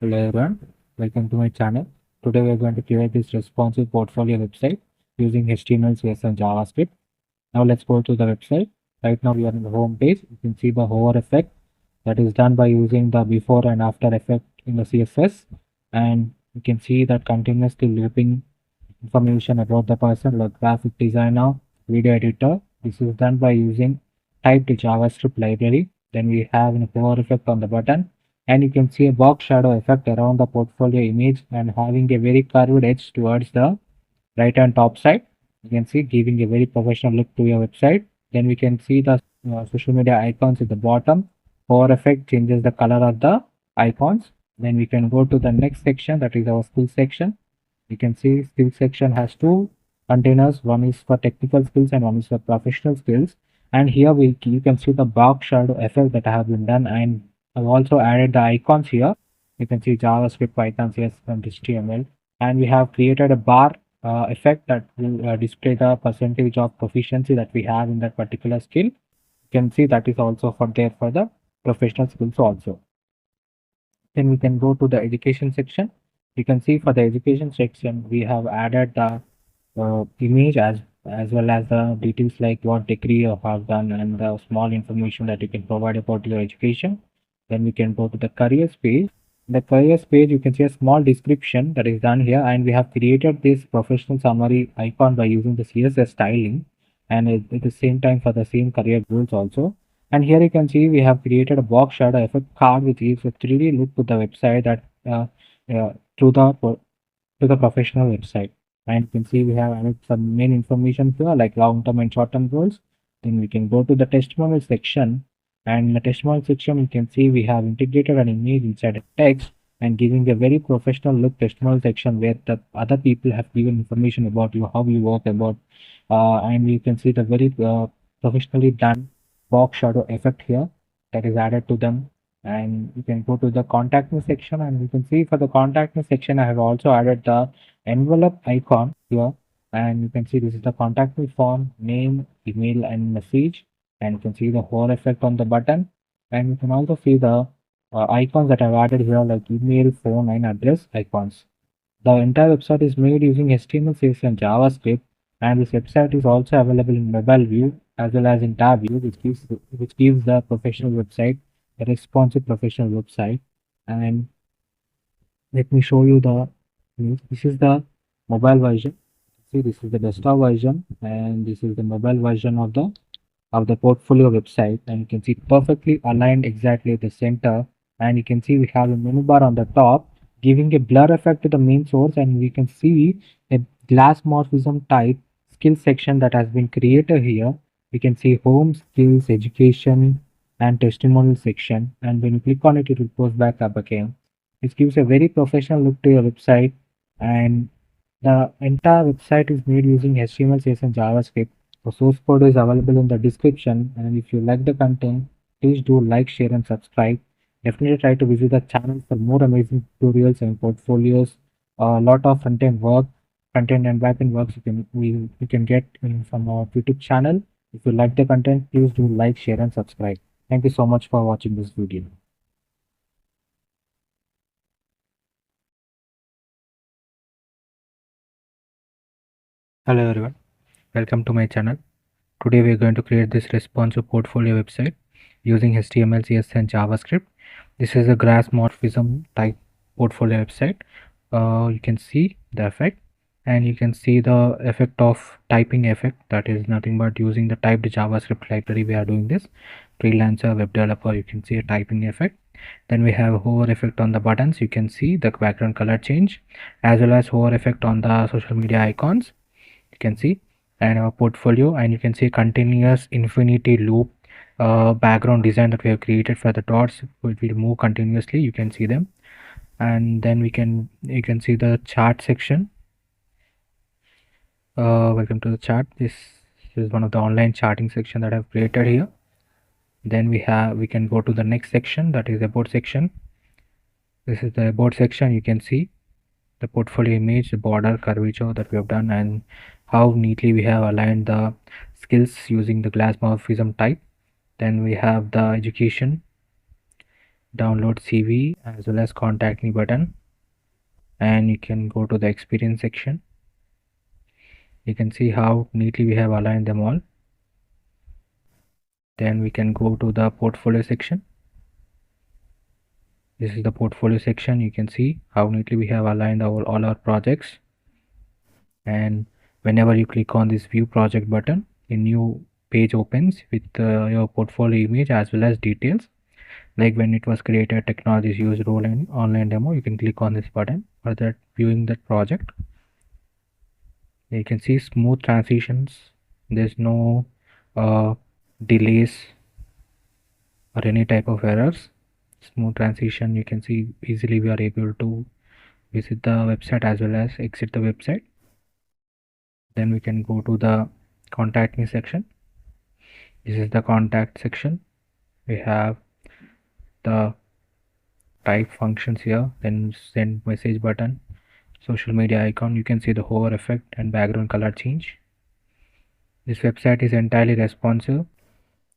Hello everyone, welcome to my channel. Today we are going to create this responsive portfolio website using HTML, CSS and JavaScript. Now let's go to the website. Right now we are in the home page. You can see the hover effect that is done by using the before and after effect in the CSS, and you can see that continuously looping information about the person like graphic designer, video editor. This is done by using typed JavaScript library. Then we have a hover effect on the button, and you can see a box shadow effect around the portfolio image and having a very curved edge towards the right hand top side. You can see giving a very professional look to your website. Then we can see the social media icons at the bottom. Hover effect changes the color of the icons. Then we can go to the next section, that is our skill section. You can see skill section has two containers. One is for technical skills and one is for professional skills. And here you can see the box shadow effect that I have been done, and I've also added the icons here. You can see JavaScript, Python, CSS, and HTML, and we have created a bar effect that will display the percentage of proficiency that we have in that particular skill. You can see that is also for there for the professional skills also. Then we can go to the education section. You can see for the education section we have added the image as well as the details like what degree you have done and the small information that you can provide about your education. Then we can go to the careers page. In the careers page, you can see a small description that is done here, and we have created this professional summary icon by using the CSS styling, and at the same time for the same career goals also. And here you can see we have created a box shadow effect card which gives a 3D look to the website that to the professional website. And you can see we have added some main information here like long-term and short-term goals. Then we can go to the testimonial section, and in the testimonial section you can see we have integrated an image inside a text and giving a very professional look testimonial section where the other people have given information about you, how you work about, and you can see the very professionally done box shadow effect here that is added to them. And you can go to the contact me section, and you can see for the contact me section I have also added the envelope icon here, and you can see this is the contact me form, name, email and message, and you can see the whole effect on the button. And you can also see the icons that I've added here like email, phone and address icons. The entire website is made using HTML, CSS and JavaScript, and this website is also available in mobile view as well as in tab view, which gives the professional website a responsive professional website. And let me show you the this is the mobile version. See, this is the desktop version, and this is the mobile version of the portfolio website, and you can see perfectly aligned exactly at the center. And you can see we have a menu bar on the top giving a blur effect to the main source, and we can see a glass morphism type skill section that has been created here. We can see home, skills, education and testimonial section, and when you click on it, it will post back up again. This gives a very professional look to your website, and the entire website is made using HTML, CSS and JavaScript. The source code is available in the description, and if you like the content, please do like, share and subscribe. Definitely try to visit the channel for more amazing tutorials and portfolios. A lot of front-end work, front-end and back-end works you can get from our YouTube channel. If you like the content, please do like, share and subscribe. Thank you so much for watching this video. Hello everyone, welcome to my channel. Today we are going to create this responsive portfolio website using HTML, CSS and JavaScript. This is a grass morphism type portfolio website. You can see the effect, and you can see the effect of typing effect, that is nothing but using the typed JavaScript library we are doing this. Freelancer, web developer, you can see a typing effect. Then we have hover effect on the buttons. You can see the background color change as well as hover effect on the social media icons. You can see, and our portfolio, and you can see continuous infinity loop background design that we have created for the dots. It will move continuously, you can see them. And then you can see the chart section. Welcome to the chart. This is one of the online charting section that I've created here. Then we can go to the next section, that is about section. This is the about section. You can see the portfolio image, the border curvature that we have done, and how neatly we have aligned the skills using the glass morphism type. Then we have the education, download CV as well as contact me button, and you can go to the experience section. You can see how neatly we have aligned them all. Then we can go to the portfolio section. This is the portfolio section. You can see how neatly we have aligned all our projects. And whenever you click on this view project button, a new page opens with your portfolio image as well as details. Like when it was created, technologies used, role, and online demo, you can click on this button for that viewing that project. You can see smooth transitions. There's no delays or any type of errors. Smooth transition. You can see easily we are able to visit the website as well as exit the website. Then we can go to the contact me section. This is the contact section. We have the type functions here, then send message button, social media icon. You can see the hover effect and background color change. This website is entirely responsive.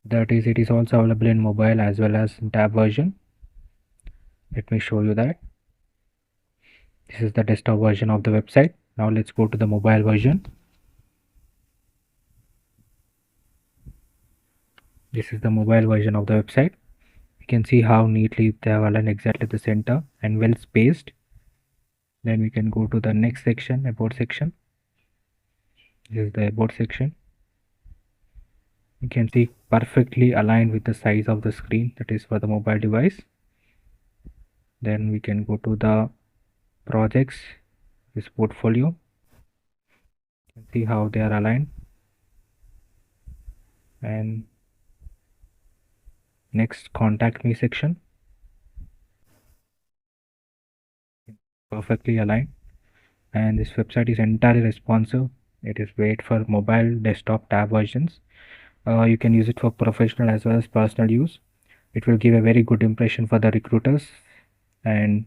That is, it is also available in mobile as well as in tab version. Let me show you that. This is the desktop version of the website. Now let's go to the mobile version. This is the mobile version of the website. You can see how neatly they have aligned exactly the center and well spaced. Then we can go to the next section, about section. This is the about section. You can see perfectly aligned with the size of the screen, that is for the mobile device. Then we can go to the projects, this portfolio. You can see how they are aligned. And next, contact me section. Perfectly aligned. And this website is entirely responsive. It is great for mobile, desktop, tab versions. You can use it for professional as well as personal use. It will give a very good impression for the recruiters. And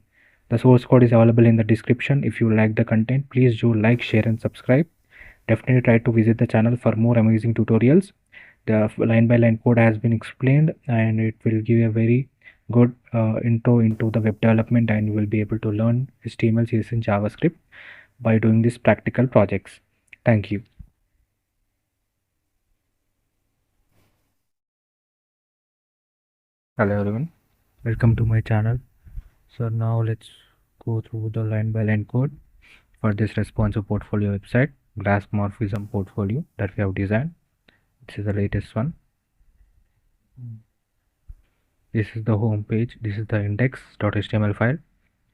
the source code is available in the description. If you like the content, please do like, share and subscribe. Definitely try to visit the channel for more amazing tutorials. The line by line code has been explained and it will give a very good intro into the web development, and you will be able to learn HTML, CSS and JavaScript by doing these practical projects. Thank you. Hello everyone, welcome to my channel. So now let's go through the line by line code for this responsive portfolio website, Glass Morphism portfolio that we have designed. This is the latest one. This is the home page. This is the index.html file.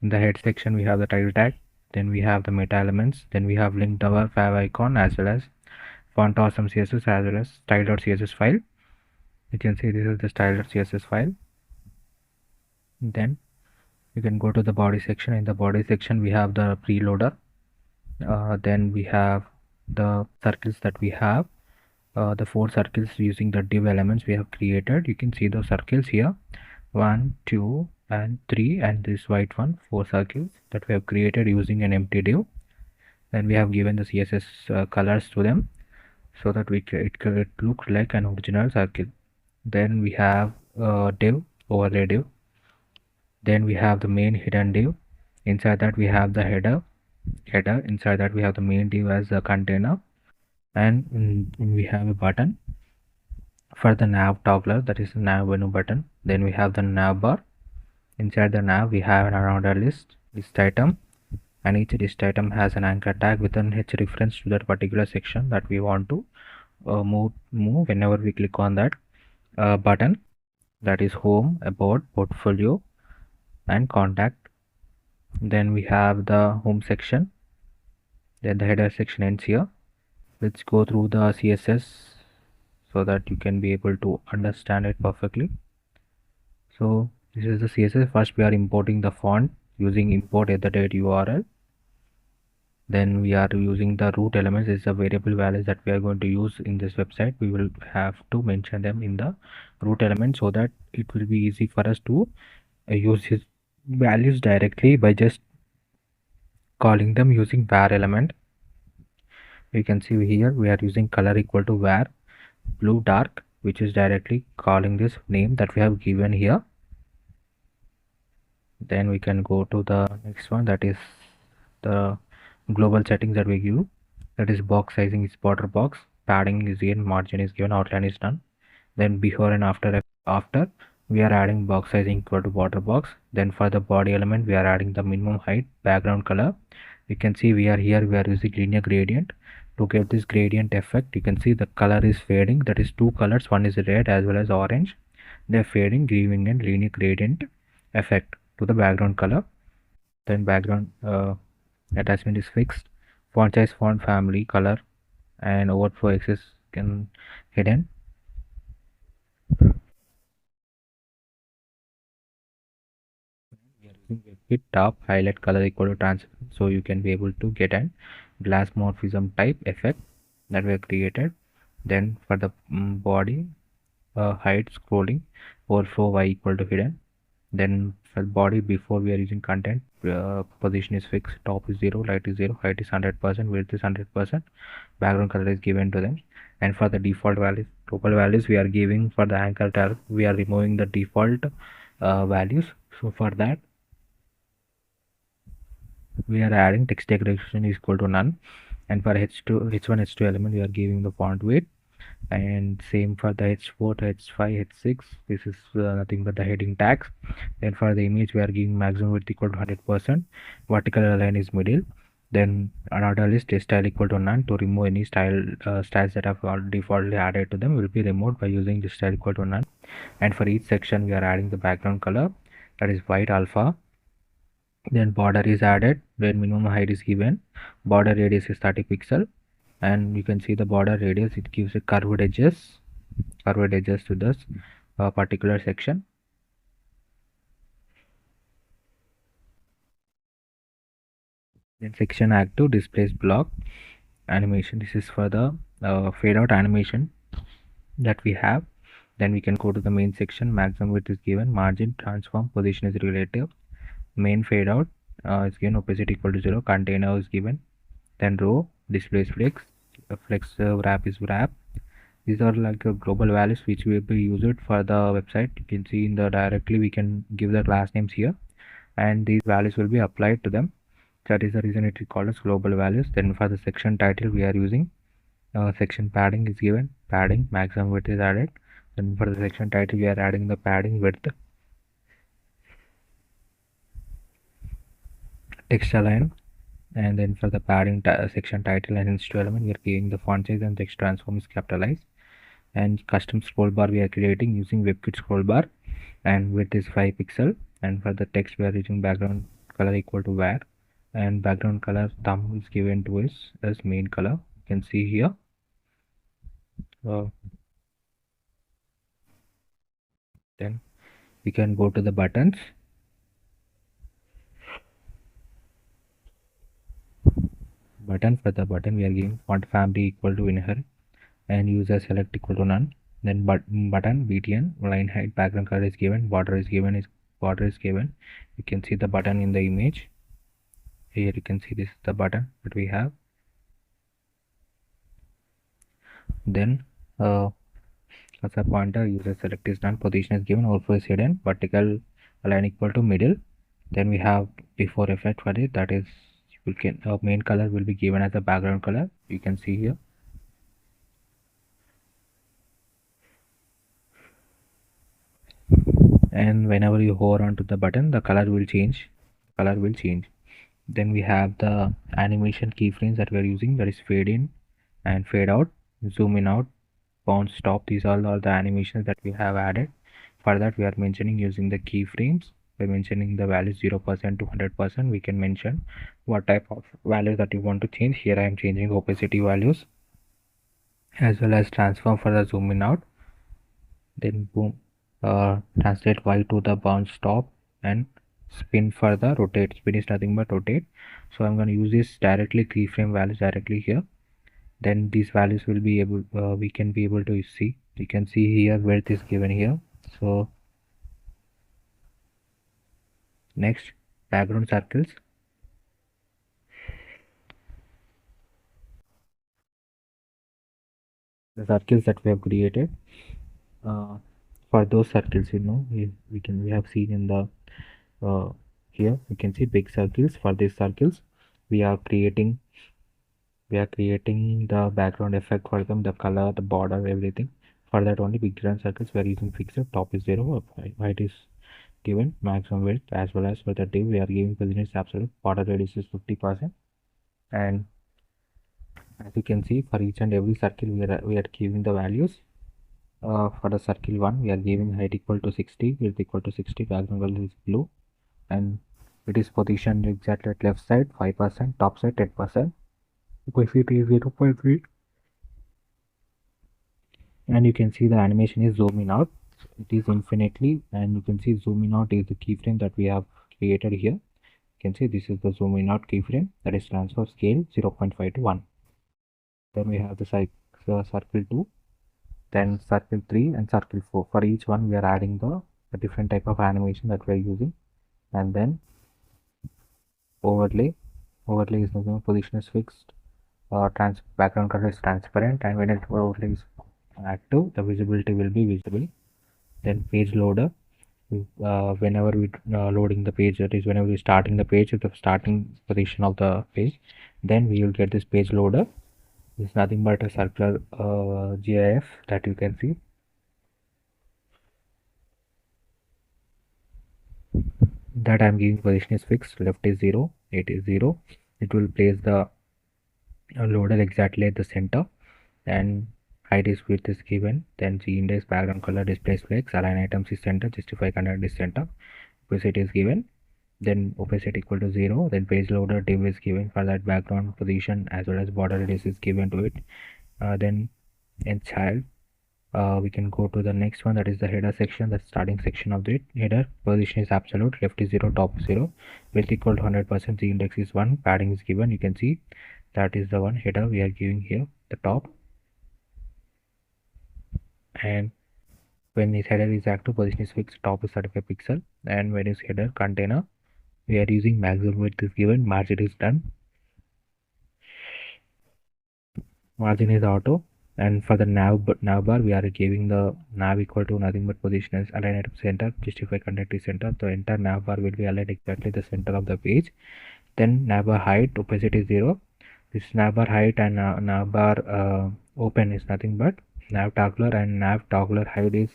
In the head section we have the title tag, then we have the meta elements, then we have linked our fav icon as well as font awesome css as well as style.css file. You can see this is the style.css file. Then you can go to the body section. In the body section we have the preloader. Then we have the circles that we have, the 4 circles using the div elements we have created. You can see those circles here, 1, 2 and 3, and this white one, 4 circles that we have created using an empty div. Then we have given the CSS colors to them so that it could look like an original circle. Then we have div, overlay div. Then we have the main hidden div. Inside that we have the header. Inside that we have the main div as a container, and we have a button for the nav toggler, that is the nav menu button. Then we have the nav bar. Inside the nav we have an around list item, and each list item has an anchor tag with an h reference to that particular section that we want to move whenever we click on that button, that is home, about, portfolio and contact. Then we have the home section, then the header section ends here. Let's go through the CSS so that you can be able to understand it perfectly. So this is the CSS. First we are importing the font using import at the date URL. Then we are using the root elements. This is the variable values that we are going to use in this website. We will have to mention them in the root element so that it will be easy for us to use his values directly by just calling them using var element. You can see here we are using color equal to var blue dark, which is directly calling this name that we have given here. Then we can go to the next one, that is the global settings that we give. That is box sizing is border box, padding is given, margin is given, outline is done. Then before and after we are adding box sizing equal to border box. Then for the body element we are adding the minimum height, background color. You can see we are using linear gradient. To get this gradient effect, you can see the color is fading. That is two colors, one is red as well as orange. They're fading, giving a linear gradient effect to the background color. Then background attachment is fixed. Font size, font family, color, and overflow access can hidden. We are using WebKit top highlight color equal to transparent, so you can be able to get an glass morphism type effect that we have created. Then for the body, height scrolling, overflow y equal to hidden. Then for body, before we are using content, position is fixed, top is 0, light is 0, height is 100%, width is 100%, background color is given to them. And for the default values, global values, we are giving for the anchor tag, we are removing the default values. So for that we are adding text declaration is equal to none. And for h1 h2 element we are giving the font weight, and same for the h4 h5 h6, this is nothing but the heading tags. Then for the image we are giving maximum width equal to 100%, vertical align is middle. Then another list is style equal to none. To remove any styles that have defaultly added to them will be removed by using the style equal to none. And for each section we are adding the background color, that is white alpha. Then border is added where minimum height is given, border radius is 30 pixel, and you can see the border radius, it gives a curved edges to this particular section. Then section active displays block animation, this is for the fade out animation that we have. Then we can go to the main section, maximum width is given, margin transform position is relative, main fade out is given, opacity equal to 0, container is given. Then row displays flex, flex wrap is wrap. These are like global values which will be used for the website. You can see in the directly we can give the class names here, and these values will be applied to them. That is the reason it is called as global values. Then for the section title we are using section padding is given, padding maximum width is added. Then for the section title we are adding the padding width, text align. And then for the padding section title and institute element we are giving the font size and text transform is capitalized. And custom scroll bar we are creating using WebKit scroll bar, and width is 5 pixel. And for the text we are using background color equal to var, and background color thumb is given to us as main color, you can see here. Then we can go to the buttons. For the button we are giving font family equal to inherit and user select equal to none. Then button btn line height, background color is given, border is given, you can see the button in the image. Here you can see this is the button that we have. Then as a pointer, user select is done, position is given, overflow is hidden, vertical align equal to middle. Then we have before effect for it, that is we can main color will be given as a background color, you can see here. And whenever you hover onto the button, the color will change. Then we have the animation keyframes that we are using, that is fade in and fade out, zoom in out, bounce stop. These are all the animations that we have added. For that we are mentioning using the keyframes. By mentioning the values 0% to 100%, we can mention what type of values that you want to change. Here I am changing opacity values as well as transform for the zoom in out. Then boom, translate y to the bounce stop, and spin for the rotate. Spin is nothing but rotate. So I'm going to use this directly keyframe values directly here. Then these values will be able we can be able to see. You can see here width is given here. So next, background circles. The circles that we have created, for those circles, we have seen in the Here you can see big circles. For these circles we are creating the background effect for them, the color, the border, everything. For that only big grand circles we are using fixed. Top is 0, height is given, maximum width, as well as for the div we are giving position is absolute, border radius is 50%. And as you can see, for each and every circle we are giving the values. For the circle 1 we are giving height equal to 60, width equal to 60, background color is blue, and it is positioned exactly at left side 5%, top side 10%, opacity is 0.3, and you can see the animation is zooming out. It is infinitely, and you can see zooming out is the keyframe that we have created here. You can see this is the zoom in out keyframe, that is transfer scale 0.5 to 1. Then we have the circle 2, then circle 3 and circle 4. For each one we are adding the different type of animation that we are using. And then overlay is nothing, position is fixed, background color is transparent, and when it overlay is active the visibility will be visible. Then page loader, whenever we loading the page, that is whenever we starting the page at the starting position of the page, then we will get this page loader. It's nothing but a circular GIF that you can see. That I'm giving position is fixed, left is 0, it is 0. It will place the loader exactly at the center, and height is width is given. Then G index, background color, display flex, align items is center, justify content is center, opacity is given. Then opacity equal to 0. Then page loader div is given for that background position, as well as border radius is given to it. Then in child, we can go to the next one, that is the header section, the starting section of the header. Position is absolute, left is 0, top is 0, width equal to 100%, the index is 1, padding is given. You can see that is the one header we are giving here, the top. And when this header is active, position is fixed, top is 35 pixel. And when is header container, we are using maximum width is given, margin is done, margin is auto. And for the nav bar we are giving the nav equal to nothing but position as align at center, justify content is center. The entire nav bar will be aligned exactly the center of the page. Then nav bar height, opacity is 0. This nav bar height and nav bar open is nothing but nav toggler, and nav toggler height is,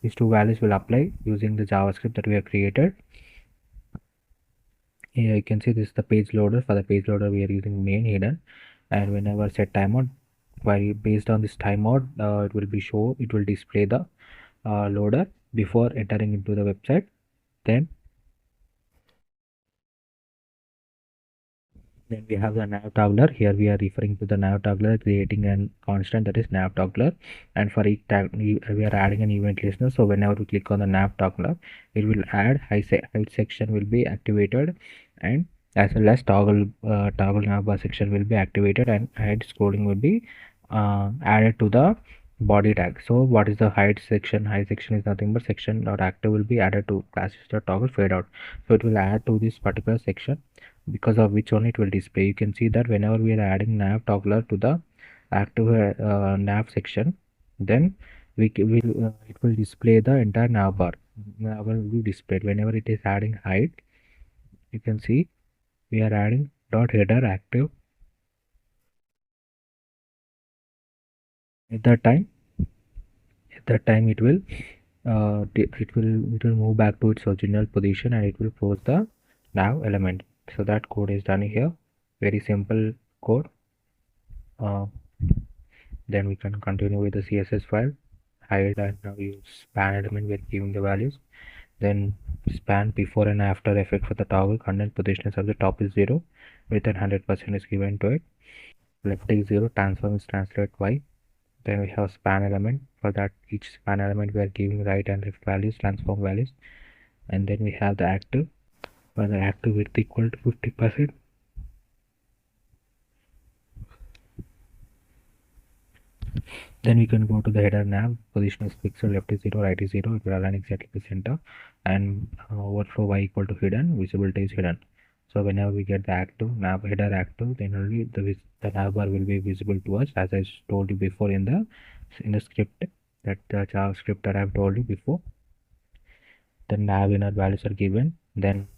these two values will apply using the JavaScript that we have created. Here you can see this is the page loader. For the page loader we are using main hidden, and whenever set timeout, while based on this timeout, it will display the loader before entering into the website. Then we have the nav toggler. Here we are referring to the nav toggler, creating a constant, that is nav toggler. And for each tag we are adding an event listener. So whenever we click on the nav toggler, it will add height section will be activated, and as well as toggle navbar section will be activated, and height scrolling will be added to the body tag. So what is the height section? Height section is nothing but section dot active will be added to classes dot toggle fade out. So it will add to this particular section, because of which only it will display. You can see that whenever we are adding nav toggler to the active nav section, then it will display the entire nav bar. Nav bar will be displayed. Whenever it is adding height, you can see we are adding dot header active. At that time it will move back to its original position, and it will close the nav element. So that code is done here, very simple code. Then we can continue with the CSS file, hide, and now use span element. We're giving the values. Then span before and after effect for the toggle content position of the top is 0, with 100% is given to it. Left is 0, transform is translate y. Then we have span element. For that, each span element we are giving right and left values, transform values. And then we have the active. For the active width equal to 50%. Then we can go to the header nav. Position is fixed, left is 0, right is 0. It will align exactly the center. And overflow y equal to hidden, visibility is hidden. So whenever we get the active nav header active, then only the nav bar will be visible to us, as I told you before in the script, that the JavaScript that I have told you before. The nav inner values are given. Then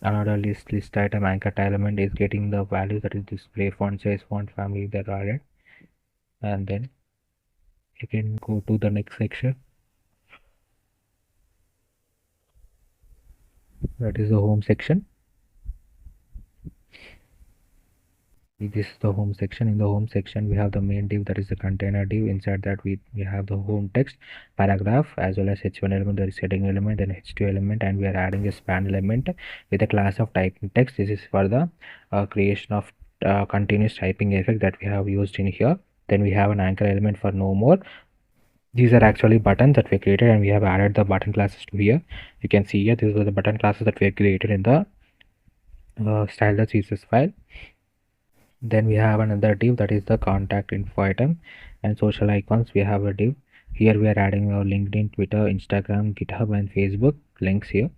Another list item anchor element is getting the value that is display font size font family that are added, and then you can go to the next section, that is the home section. This is the home section. In the home section we have the main div, that is the container div. Inside that we have the home text paragraph as well as h1 element, that is heading element, and h2 element, and we are adding a span element with a class of typing text. This is for the creation of continuous typing effect that we have used in here. Then we have an anchor element for no more. These are actually buttons that we created, and we have added the button classes to here. You can see here these are the button classes that we have created in the style.css file. Then we have another div, that is the contact info item, and social icons. We have a div here. We are adding our LinkedIn, Twitter, Instagram, GitHub, and Facebook links here.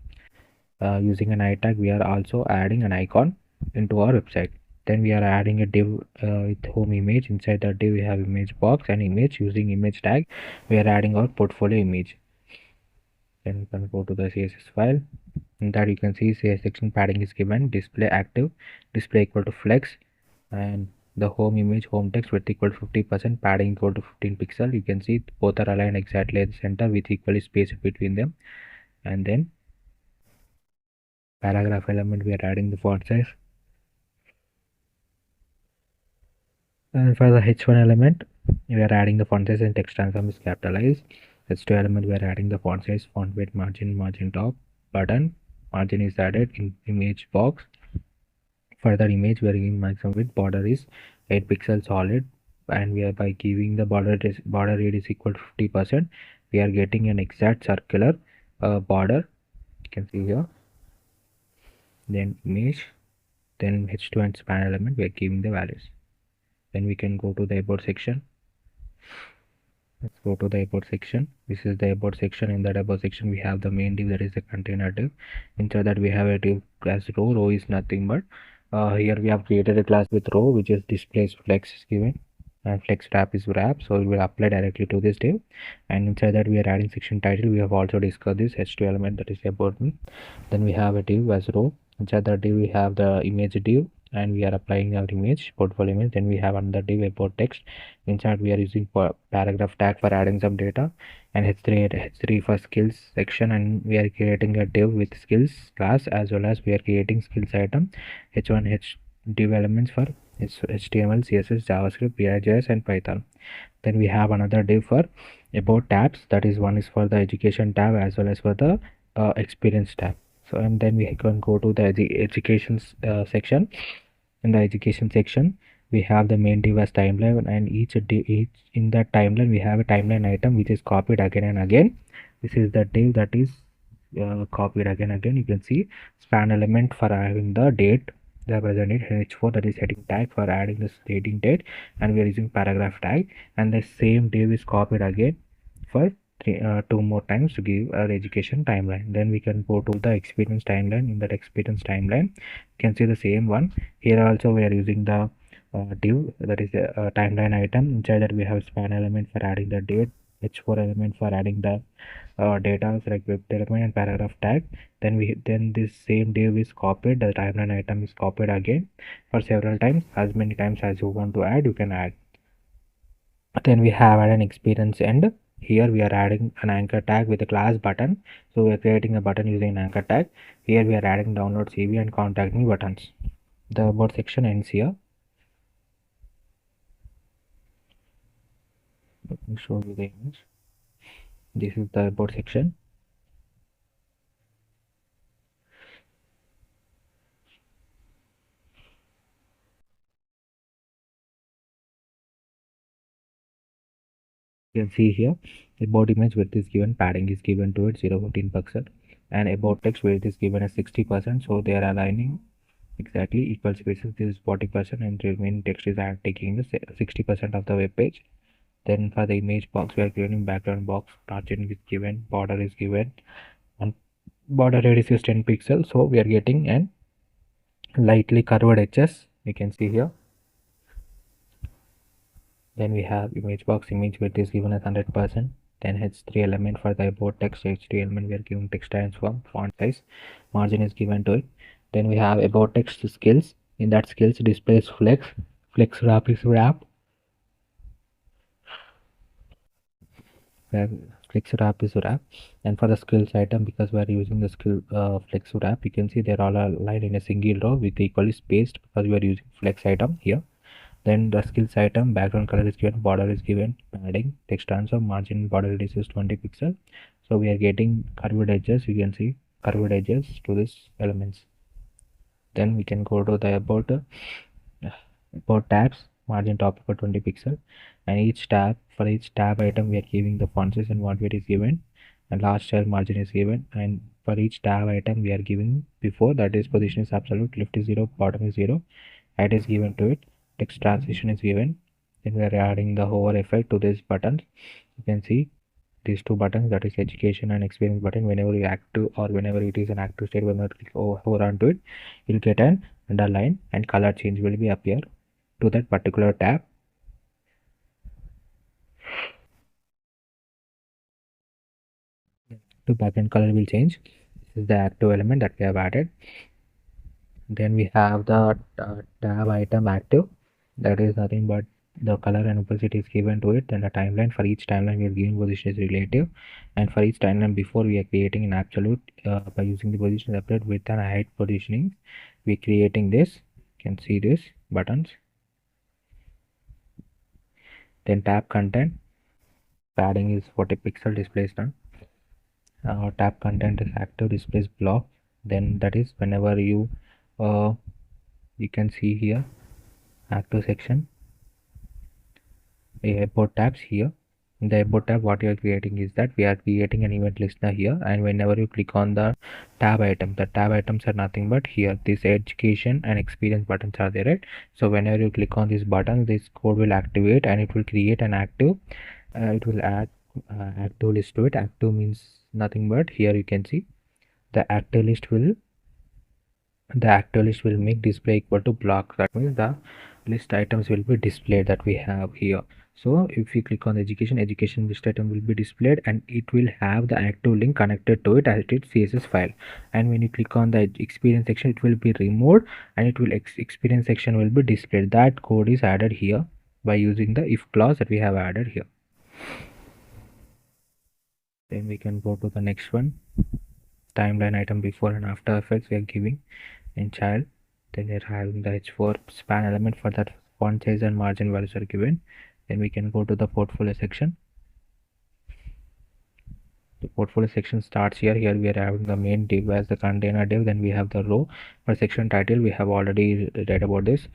Using an I tag, we are also adding an icon into our website. Then we are adding a div with home image. Inside that div we have image box and image. Using image tag, we are adding our portfolio image. Then we can go to the CSS file. In that you can see CSS section padding is given, display active, display equal to flex, and the home image home text width equal to 50%, padding equal to 15 pixel. You can see both are aligned exactly at the center with equally space between them. And then paragraph element, we are adding the font size, and for the h1 element we are adding the font size and text transform is capitalized. h2 element we are adding the font size, font weight, margin top, button margin is added in image box. For the image we are giving maximum width, border is 8 pixels solid, and we are by giving the border radius equal to 50%, we are getting an exact circular border. You can see here. Then image, then h2 and span element, we are giving the values. Then we can go to the about section. Let's go to the about section. This is the about section. In that about section we have the main div, that is the container div. Inside that we have a div class row. Row is nothing but here we have created a class with row which is displays flex is given, and flex wrap is wrap, so it will apply directly to this div. And inside that we are adding section title. We have also discussed this h2 element, that is about me. Then we have a div as row. Inside the div we have the image div, and we are applying our image portfolio image. Then we have another div about text. Inside we are using paragraph tag for adding some data, and h3 for skills section, and we are creating a div with skills class, as well as we are creating skills item h1 h div elements for HTML, CSS, JavaScript, PIJS, and Python. Then we have another div for about tabs, that is one is for the education tab as well as for the experience tab. So and then we can go to the education section. In the education section we have the main div as timeline, and each in that timeline we have a timeline item which is copied again and again. This is the div that is copied again and again. You can see span element for having the date, the present date, and h4 that is heading tag for adding this dating date, and we are using paragraph tag, and the same div is copied again for two more times to give our education timeline. Then we can go to the experience timeline. In that experience timeline you can see the same one. Here also we are using the div, that is a timeline item. Inside that we have span element for adding the date, h4 element for adding the data like web element, and paragraph tag. Then this same div is copied, the timeline item is copied again for several times. As many times as you want to add, you can add. Then we have an experience end. Here we are adding an anchor tag with a class button, so we are creating a button using an anchor tag. Here we are adding download CV and contact me buttons. The about section ends here. Let me show you the image. This is the about section. You can see here about image width is given, padding is given to it 0.15%, and about text width is given as 60%, so they are aligning exactly equal spaces. This is 40%, and remaining text is taking the 60% of the web page. Then for the image box we are creating background box, margin is given, border is given, and border radius is 10 pixels, so we are getting an lightly curved edges. You can see here. Then we have image box, image width is given as 100%. Then h3 element for the about text, h3 element we are giving text transform, font size, margin is given to it. Then we have about text skills. In that skills displays flex wrap is wrap, where flex wrap is wrap. And for the skills item, because we are using the skill flex wrap, you can see they're all aligned in a single row with equally spaced because we are using flex item here. Then the skills item, background color is given, border is given, padding, text transform, margin border radius is 20 pixel. So we are getting curved edges. You can see curved edges to these elements. Then we can go to the about tabs, margin topic for 20 pixel, and for each tab item we are giving the font size and what weight is given, and last style margin is given. And for each tab item we are giving before, that is position is absolute, left is 0, bottom is 0, height is given to it, text transition is given. Then we are adding the hover effect to this button. You can see these two buttons, that is education and experience button. Whenever you active or whenever it is an active state, whenever you click hover onto it, you'll get an underline and color change will be appear to that particular tab. To background color will change. This is the active element that we have added. Then we have the tab item active, that is nothing but the color and opacity is given to it. Then the timeline, for each timeline we are giving position is relative, and for each timeline before we are creating an absolute by using the position separate width and height positioning. We are creating this. You can see this buttons. Then tab content, padding is 40 pixel, displays done. Tab content is active, displays block. Then that is whenever you can see here active section, about tabs here. In the about tab, what you are creating is that we are creating an event listener here, and whenever you click on the tab item, the tab items are nothing but here this education and experience buttons are there, right? So whenever you click on this button, this code will activate and it will create an active, it will add active list to it. Active means nothing but here you can see the active list will make display equal to block. That means the list items will be displayed that we have here. So if you click on education list item will be displayed, and it will have the active link connected to it as its CSS file. And when you click on the experience section, it will be removed and it will experience section will be displayed. That code is added here by using the if clause that we have added here. Then we can go to the next one, timeline item before and after effects we are giving in child. Then we are having the h4 span element, for that font size and margin values are given. Then we can go to the portfolio section. The portfolio section starts here. Here we are having the main div as the container div. Then we have the row. For section title we have already read about this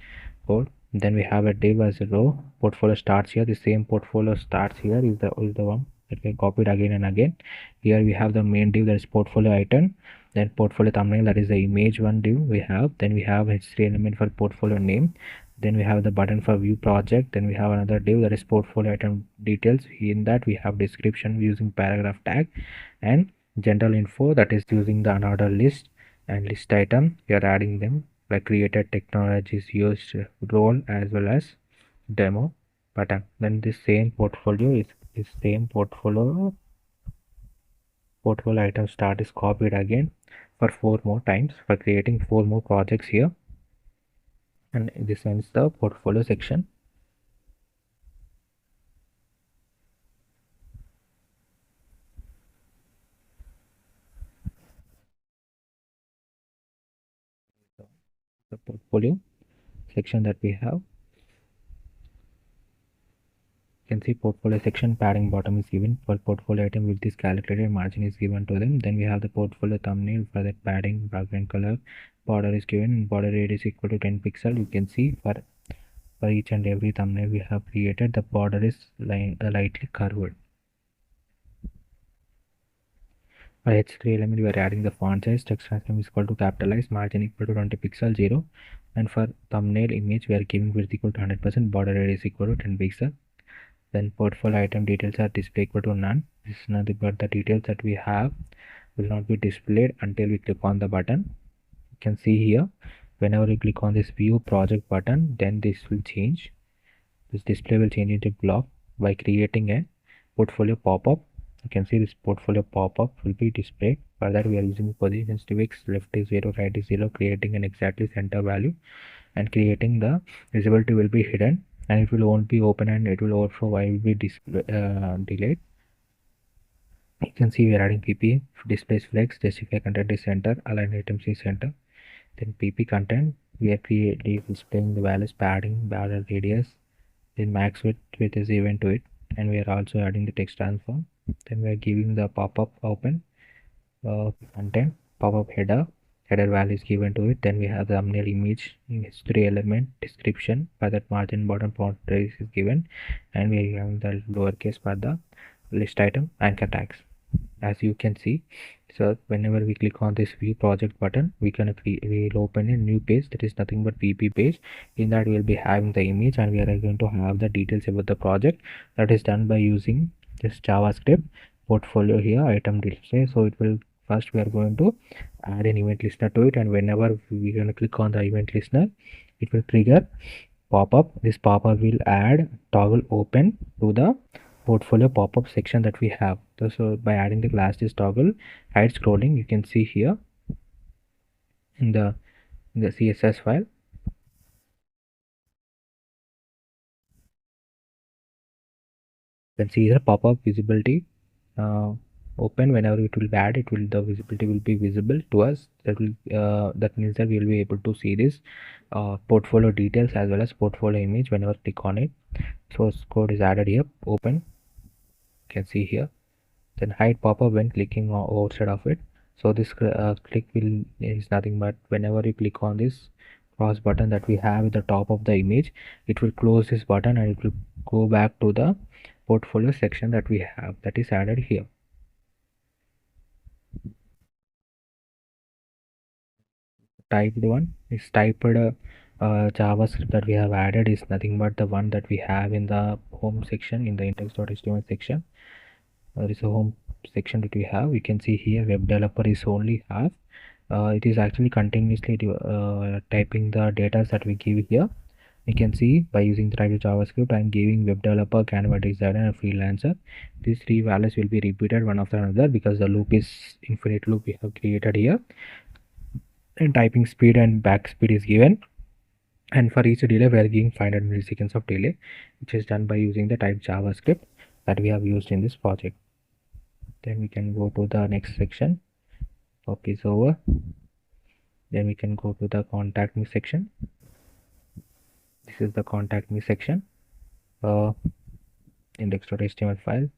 code. Then we have a div as a row. Portfolio starts here. The same portfolio starts here is the one that we copied again and again. Here we have the main div, that is portfolio item. Then portfolio thumbnail, that is the image one div we have. Then we have h3 element for portfolio name. Then we have the button for view project. Then we have another div, that is portfolio item details. In that we have description using paragraph tag, and general info, that is using the unordered list, and list item we are adding them by created technologies used role as well as demo button. Then this same portfolio is this same portfolio item start is copied again for 4 more times for creating 4 more projects here, and this ends the portfolio section. The portfolio section that we have, you can see portfolio section padding bottom is given for portfolio item with this calculated margin is given to them. Then we have the portfolio thumbnail, for that padding, background color, border is given, border radius equal to 10 pixel. You can see for each and every thumbnail we have created, the border is lightly curved. For h3 element we are adding the font size, text transform is equal to capitalized, margin equal to 20 pixel 0, and for thumbnail image we are giving width equal to 100%, border radius equal to 10 pixel. Then portfolio item details are display equal to none. This is nothing but the details that we have will not be displayed until we click on the button. You can see here whenever you click on this view project button, then this will change. This display will change into block by creating a portfolio pop-up. You can see this portfolio pop-up will be displayed For that we are using positions to fix left is 0, right is 0, creating an exactly center value, and creating the visibility will be hidden, and it will won't be open, and it will overflow while will be delayed. You can see we are adding pp, displays flex, justify content is center, align items is center. Then pp content, we are creating displaying the values, padding, border radius, then max width is event to it, and we are also adding the text transform. Then we are giving the pop-up open content, pop-up header value is given to it. Then we have the thumbnail image, history element, description for that, margin bottom font size is given, and we have the lowercase for the list item, anchor tags, as you can see. So whenever we click on this view project button, we will open a new page that is nothing but pp page. In that we will be having the image, and we are going to have the details about the project. That is done by using this javascript portfolio here, item display. So it will, first we are going to add an event listener to it, and whenever we are going to click on the event listener, it will trigger pop-up. This pop-up will add toggle open to the portfolio pop-up section that we have. So by adding the class this toggle hide scrolling, you can see here in the css file, you can see the pop-up visibility open. Whenever it will be added, it will, the visibility will be visible to us. That will that means that we will be able to see this portfolio details as well as portfolio image whenever click on it. Source code is added here, open, you can see here. Then hide pop-up when clicking outside of it. So this click will is nothing but whenever you click on this cross button that we have at the top of the image, it will close this button, and it will go back to the portfolio section that we have, that is added here. Typed one is typed javascript that we have added is nothing but the one that we have in the home section, in the index.html section. There is a home section that we have. You can see here web developer is only half. It is actually continuously typing the data that we give here. You can see by using the type of javascript, I am giving web developer, canva designer, and freelancer. These three values will be repeated one after another because the loop is infinite loop we have created here. And typing speed and back speed is given, and for each delay we are giving 500 milliseconds of delay, which is done by using the type javascript that we have used in this project. Then we can go to the next section, copy is over. Then we can go to the contact me section. This is the contact me section, index.html file.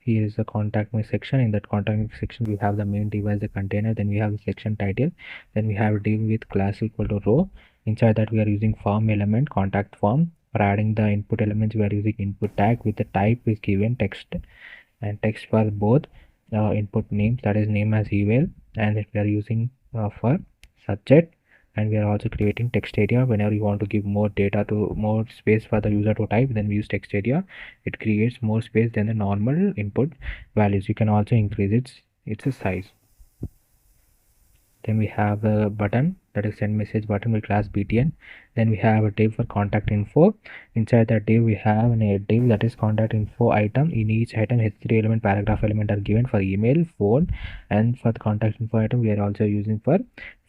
Here is the contact me section. In that contact me section we have the main device, the container, then we have the section title, then we have div with class equal to row. Inside that we are using form element, contact form. For adding the input elements we are using input tag with the type is given text, and text for both input names, that is name as email, and we are using for subject. And we are also creating text area. Whenever you want to give more data to more space for the user to type, then we use text area. It creates more space than the normal input values. You can also increase its size. Then we have a button, that is send message button with class btn. Then we have a div for contact info. Inside that div we have a div that is contact info item. In each item h3 element, paragraph element are given for email, phone, and for the contact info item we are also using for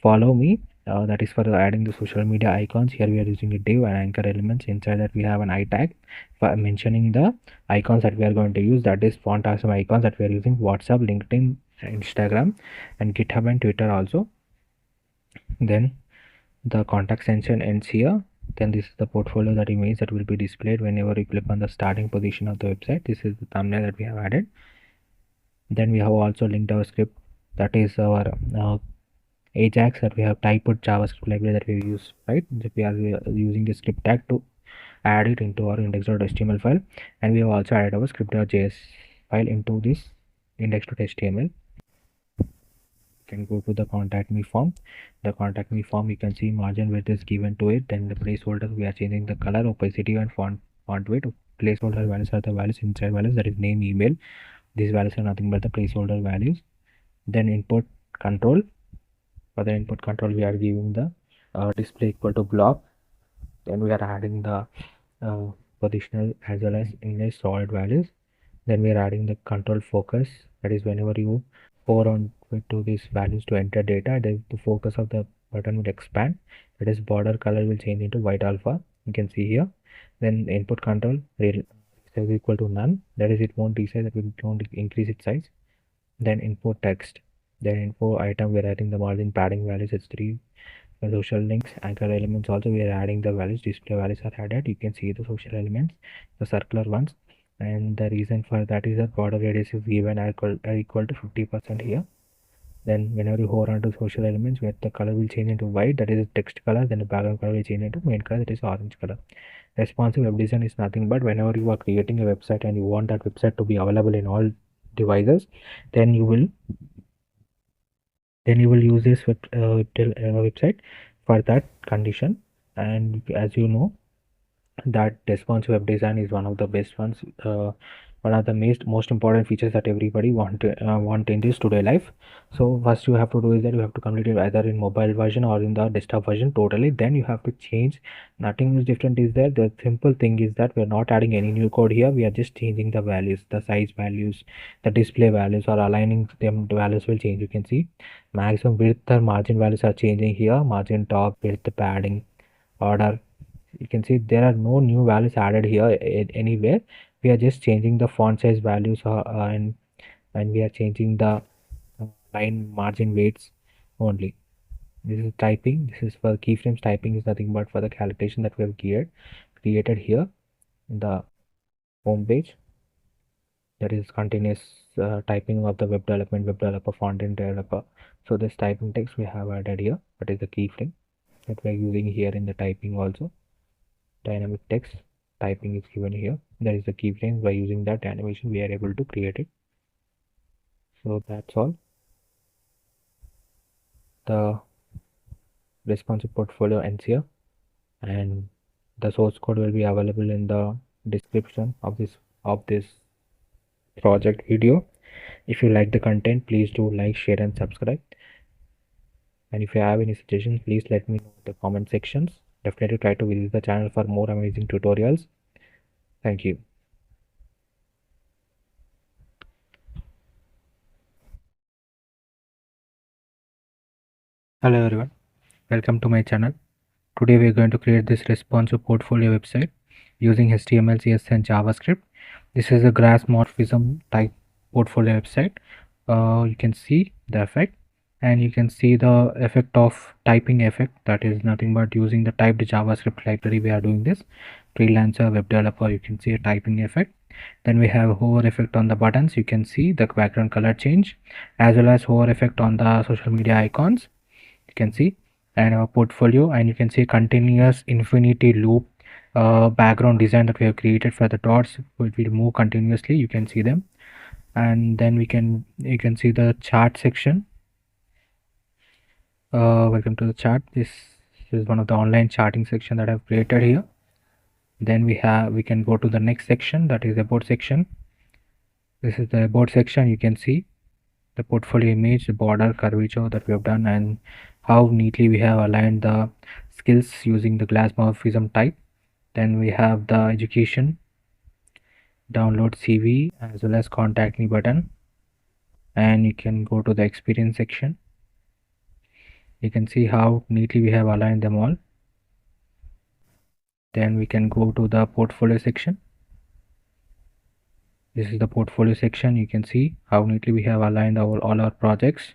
follow me, that is for adding the social media icons. Here we are using a div and anchor elements. Inside that we have an I tag for mentioning the icons that we are going to use, that is font awesome icons that we are using, WhatsApp, LinkedIn, Instagram, and GitHub and Twitter also. Then the contact section ends here. Then this is the portfolio that image that will be displayed whenever you click on the starting position of the website. This is the thumbnail that we have added. Then we have also linked our script, that is our Ajax, that we have typed JavaScript library that we use, right? That we are using the script tag to add it into our index.html file, and we have also added our script.js file into this index.html. Can go to the contact me form. The contact me form, you can see margin width is given to it. Then the placeholder, we are changing the color, opacity, and font weight. Placeholder values are the values inside values, that is name, email. These values are nothing but the placeholder values. Then input control, for the input control we are giving the display equal to block. Then we are adding the positional as well as English solid values. Then we are adding the control focus, that is whenever you hover on to these values to enter data, the focus of the button will expand. That is, border color will change into white alpha. You can see here. Then input control is equal to none. That is, it won't resize, that will don't increase its size. Then input text. Then info item, we're adding the margin padding values, it's 3. The social links, anchor elements also we are adding the values, display values are added. You can see the social elements, the circular ones, and the reason for that is that border radius is given equal to 50% here. Then whenever you hover onto social elements, where the color will change into white, that is the text color, then the background color will change into main color, that is orange color. Responsive web design is nothing but whenever you are creating a website and you want that website to be available in all devices, then you will use this website for that condition. And as you know that responsive web design is one of the best ones, one of the most important features that everybody want in this today life. So first you have to do is that you have to complete it either in mobile version or in the desktop version totally. Then you have to change, nothing is different is there. The simple thing is that we're not adding any new code here, we are just changing the values, the size values, the display values, or aligning them. The values will change. You can see maximum width or margin values are changing here, margin top, width, padding, order. You can see there are no new values added here anywhere. We are just changing the font size values, and we are changing the line margin weights only. This is typing. This is for keyframes. Typing is nothing but for the calculation that we have created here in the home page. That is continuous typing of the web developer, font-end developer. So this typing text we have added here. That is the keyframe that we are using here in the typing also. Dynamic text typing is given here. That is the keyframe. By using that animation we are able to create it. So that's all. The responsive portfolio ends here, and the source code will be available in the description of this project video. If you like the content, please do like, share and subscribe. And if you have any suggestions, please let me know in the comment sections. Definitely try to visit the channel for more amazing tutorials. Thank you. Hello everyone, welcome to my channel. Today we are going to create this responsive portfolio website using HTML, CSS and JavaScript. This is a grass morphism type portfolio website. You can see the effect, and you can see the effect of typing effect. That is nothing but using the typed JavaScript library we are doing this. Freelancer, web developer, you can see a typing effect. Then we have hover effect on the buttons. You can see the background color change, as well as hover effect on the social media icons. You can see, and our portfolio, and you can see continuous infinity loop background design that we have created for the dots will move continuously. You can see them. And then you can see the chart section. Welcome to the chart. This is one of the online charting section that I've created here. Then we can go to the next section, that is the about section. This is the about section. You can see the portfolio image, the border, curvature that we have done, and how neatly we have aligned the skills using the glass morphism type. Then we have the education, download CV, as well as contact me button. And you can go to the experience section. You can see how neatly we have aligned them all. Then we can go to the portfolio section. This is the portfolio section. You can see how neatly we have aligned all our projects.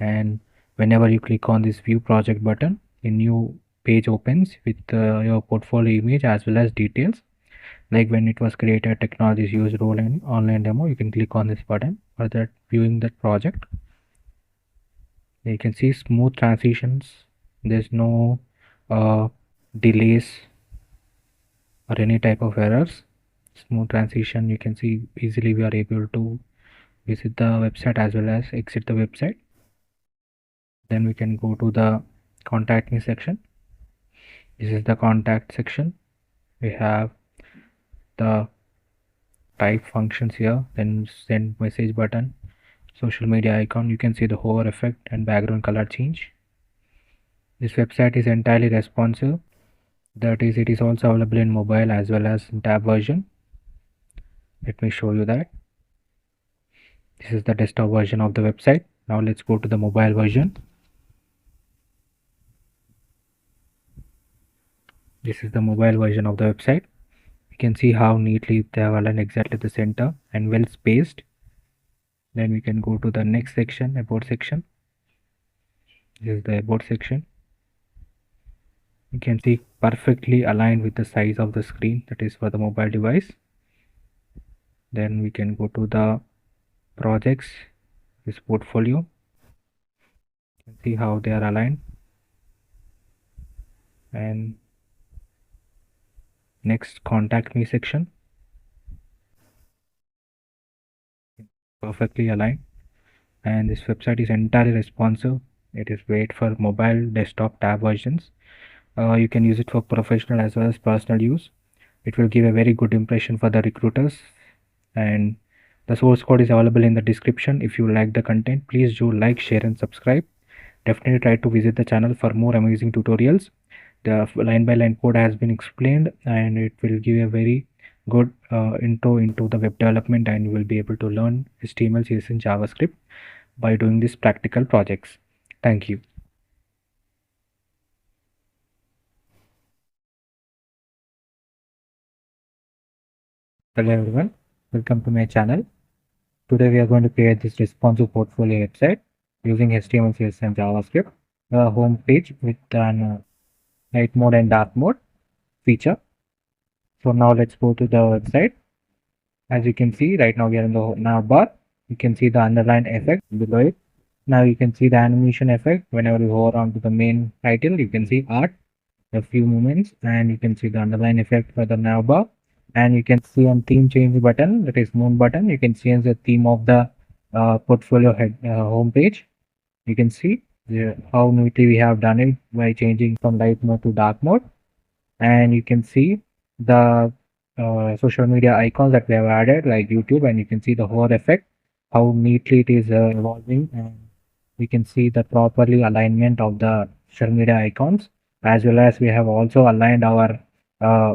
And whenever you click on this view project button, a new page opens with your portfolio image as well as details, like when it was created, technologies used, role, and online demo. You can click on this button for that viewing that project. You can see smooth transitions. There's no delays or any type of errors. Smooth transition. You can see easily we are able to visit the website as well as exit the website. Then we can go to the contact me section. This is the contact section. We have the type functions here, then send message button, social media icon. You can see the hover effect and background color change. This website is entirely responsive. That is, it is also available in mobile as well as in tab version. Let me show you that. This is the desktop version of the website. Now let's go to the mobile version. This is the mobile version of the website. You can see how neatly they have aligned exactly the center and well spaced. Then we can go to the next section, about section. This is the about section. You can see perfectly aligned with the size of the screen, that is for the mobile device. Then we can go to the projects, this portfolio. You can see how they are aligned. And next, contact me section, perfectly aligned. And this website is entirely responsive. It is great for mobile, desktop, tab versions. You can use it for professional as well as personal use. It will give a very good impression for the recruiters. And the source code is available in the description. If you like the content, please do like, share and subscribe. Definitely try to visit the channel for more amazing tutorials. The line by line code has been explained and it will give a very good intro into the web development, and you will be able to learn HTML, CSS and JavaScript by doing these practical projects. Thank you. Hello everyone, welcome to my channel. Today we are going to create this responsive portfolio website using HTML, CSS and JavaScript. A home page with an light mode and dark mode feature. So now let's go to the website. As you can see, right now we are in the navbar. You can see the underline effect below it. Now you can see the animation effect. Whenever you hover onto the main title, you can see art, a few moments, and you can see the underline effect for the navbar. And you can see on theme change button, that is moon button. You can change the theme of the portfolio head home page. You can see how neatly we have done it by changing from light mode to dark mode. And you can see the social media icons that we have added, like YouTube, and you can see the hover effect, how neatly it is evolving. And we can see the properly alignment of the social media icons, as well as we have also aligned our uh,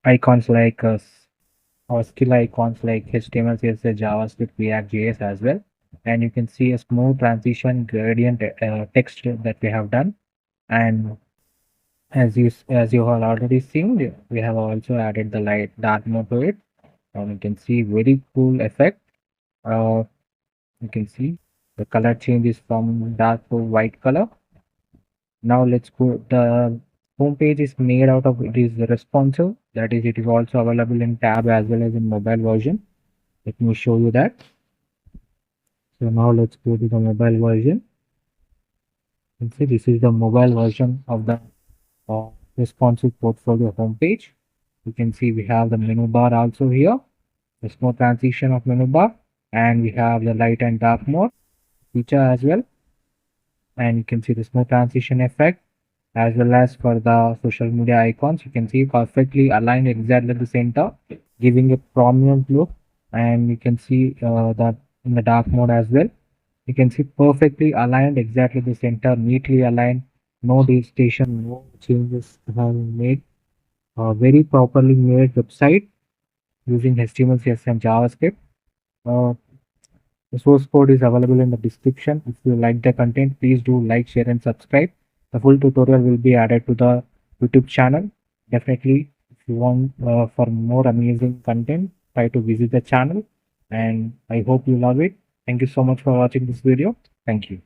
icons like our skill icons like HTML, CSS, JavaScript, React, JS as well. And you can see a smooth transition gradient text that we have done. And as you have already seen, we have also added the light dark mode to it, and you can see very cool effect. Uh, you can see the color changes from dark to white color. Now let's go. The home page is made out of, it is responsive. That is, it is also available in tab as well as in mobile version. Let me show you that. So now let's go to the mobile version. You can see this is the mobile version of the responsive portfolio homepage. You can see we have the menu bar also here. There's no transition of menu bar, and we have the light and dark mode feature as well. And you can see the smooth transition effect, as well as for the social media icons. You can see perfectly aligned exactly at the center, giving a prominent look. And you can see that in the dark mode as well. You can see perfectly aligned exactly the center, neatly aligned, no deviation, no changes have been made. Very properly made website using HTML, CSS and JavaScript. Uh, the source code is available in the description. If you like the content, please do like, share and subscribe. The full tutorial will be added to the YouTube channel. Definitely, if you want for more amazing content, try to visit the channel, and I hope you love it. Thank you so much for watching this video. Thank you.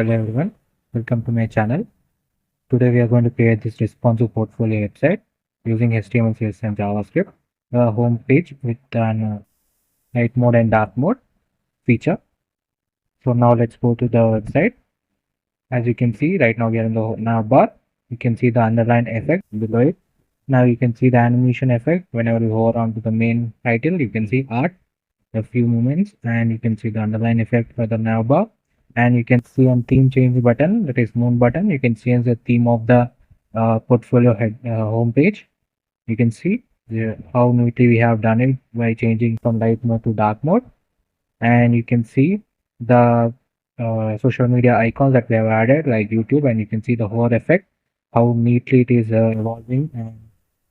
Hello everyone, welcome to my channel. Today we are going to create this responsive portfolio website using HTML, CSS and JavaScript. A home page with an light mode and dark mode feature. So now let's go to the website. As you can see, right now we are in the navbar. You can see the underline effect below it. Now you can see the animation effect. Whenever you hover onto the main title, you can see art, a few moments, and you can see the underline effect for the navbar. And you can see on theme change button, that is moon button, you can change the theme of the portfolio head home page. You can see how neatly we have done it by changing from light mode to dark mode. And you can see the social media icons that we have added like YouTube, and you can see the hover effect, how neatly it is evolving, and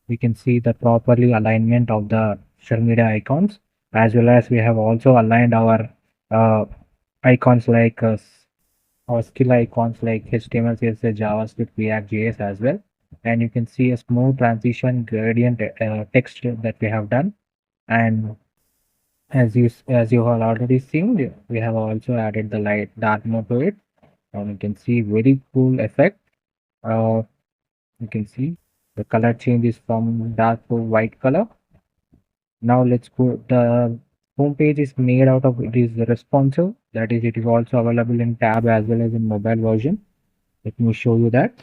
we can see the properly alignment of the social media icons, as well as we have also aligned our uh, icons like our skill icons like HTML, CSS, JavaScript, React, JS as well. And you can see a smooth transition gradient text that we have done. And as you have already seen, we have also added the light dark mode to it, and you can see very cool effect. Uh, you can see the color changes from dark to white color. Now let's go. The home page is made out of, it is responsive. That is, it is also available in tab as well as in mobile version. Let me show you that.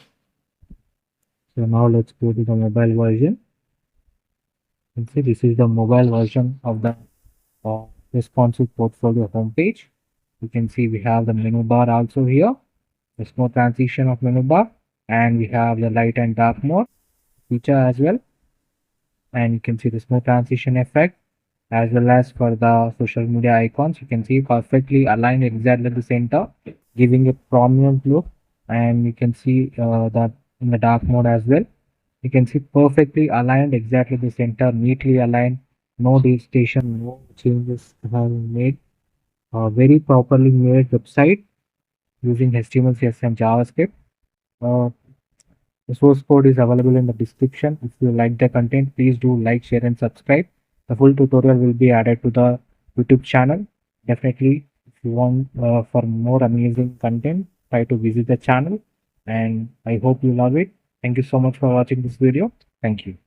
So now let's go to the mobile version. You can see this is the mobile version of the responsive portfolio homepage. You can see we have the menu bar also here. There's no transition of menu bar, and we have the light and dark mode feature as well. And you can see the smooth transition effect, as well as for the social media icons. You can see perfectly aligned exactly at the center, giving a prominent look. And you can see that in the dark mode as well. You can see perfectly aligned exactly the center, neatly aligned, no deviation, no changes have been made. A very properly made website using HTML, CSS and JavaScript. Uh, the source code is available in the description. If you like the content, please do like, share and subscribe. The full tutorial will be added to the YouTube channel. Definitely, if you want for more amazing content, try to visit the channel, and I hope you love it. Thank you so much for watching this video. Thank you.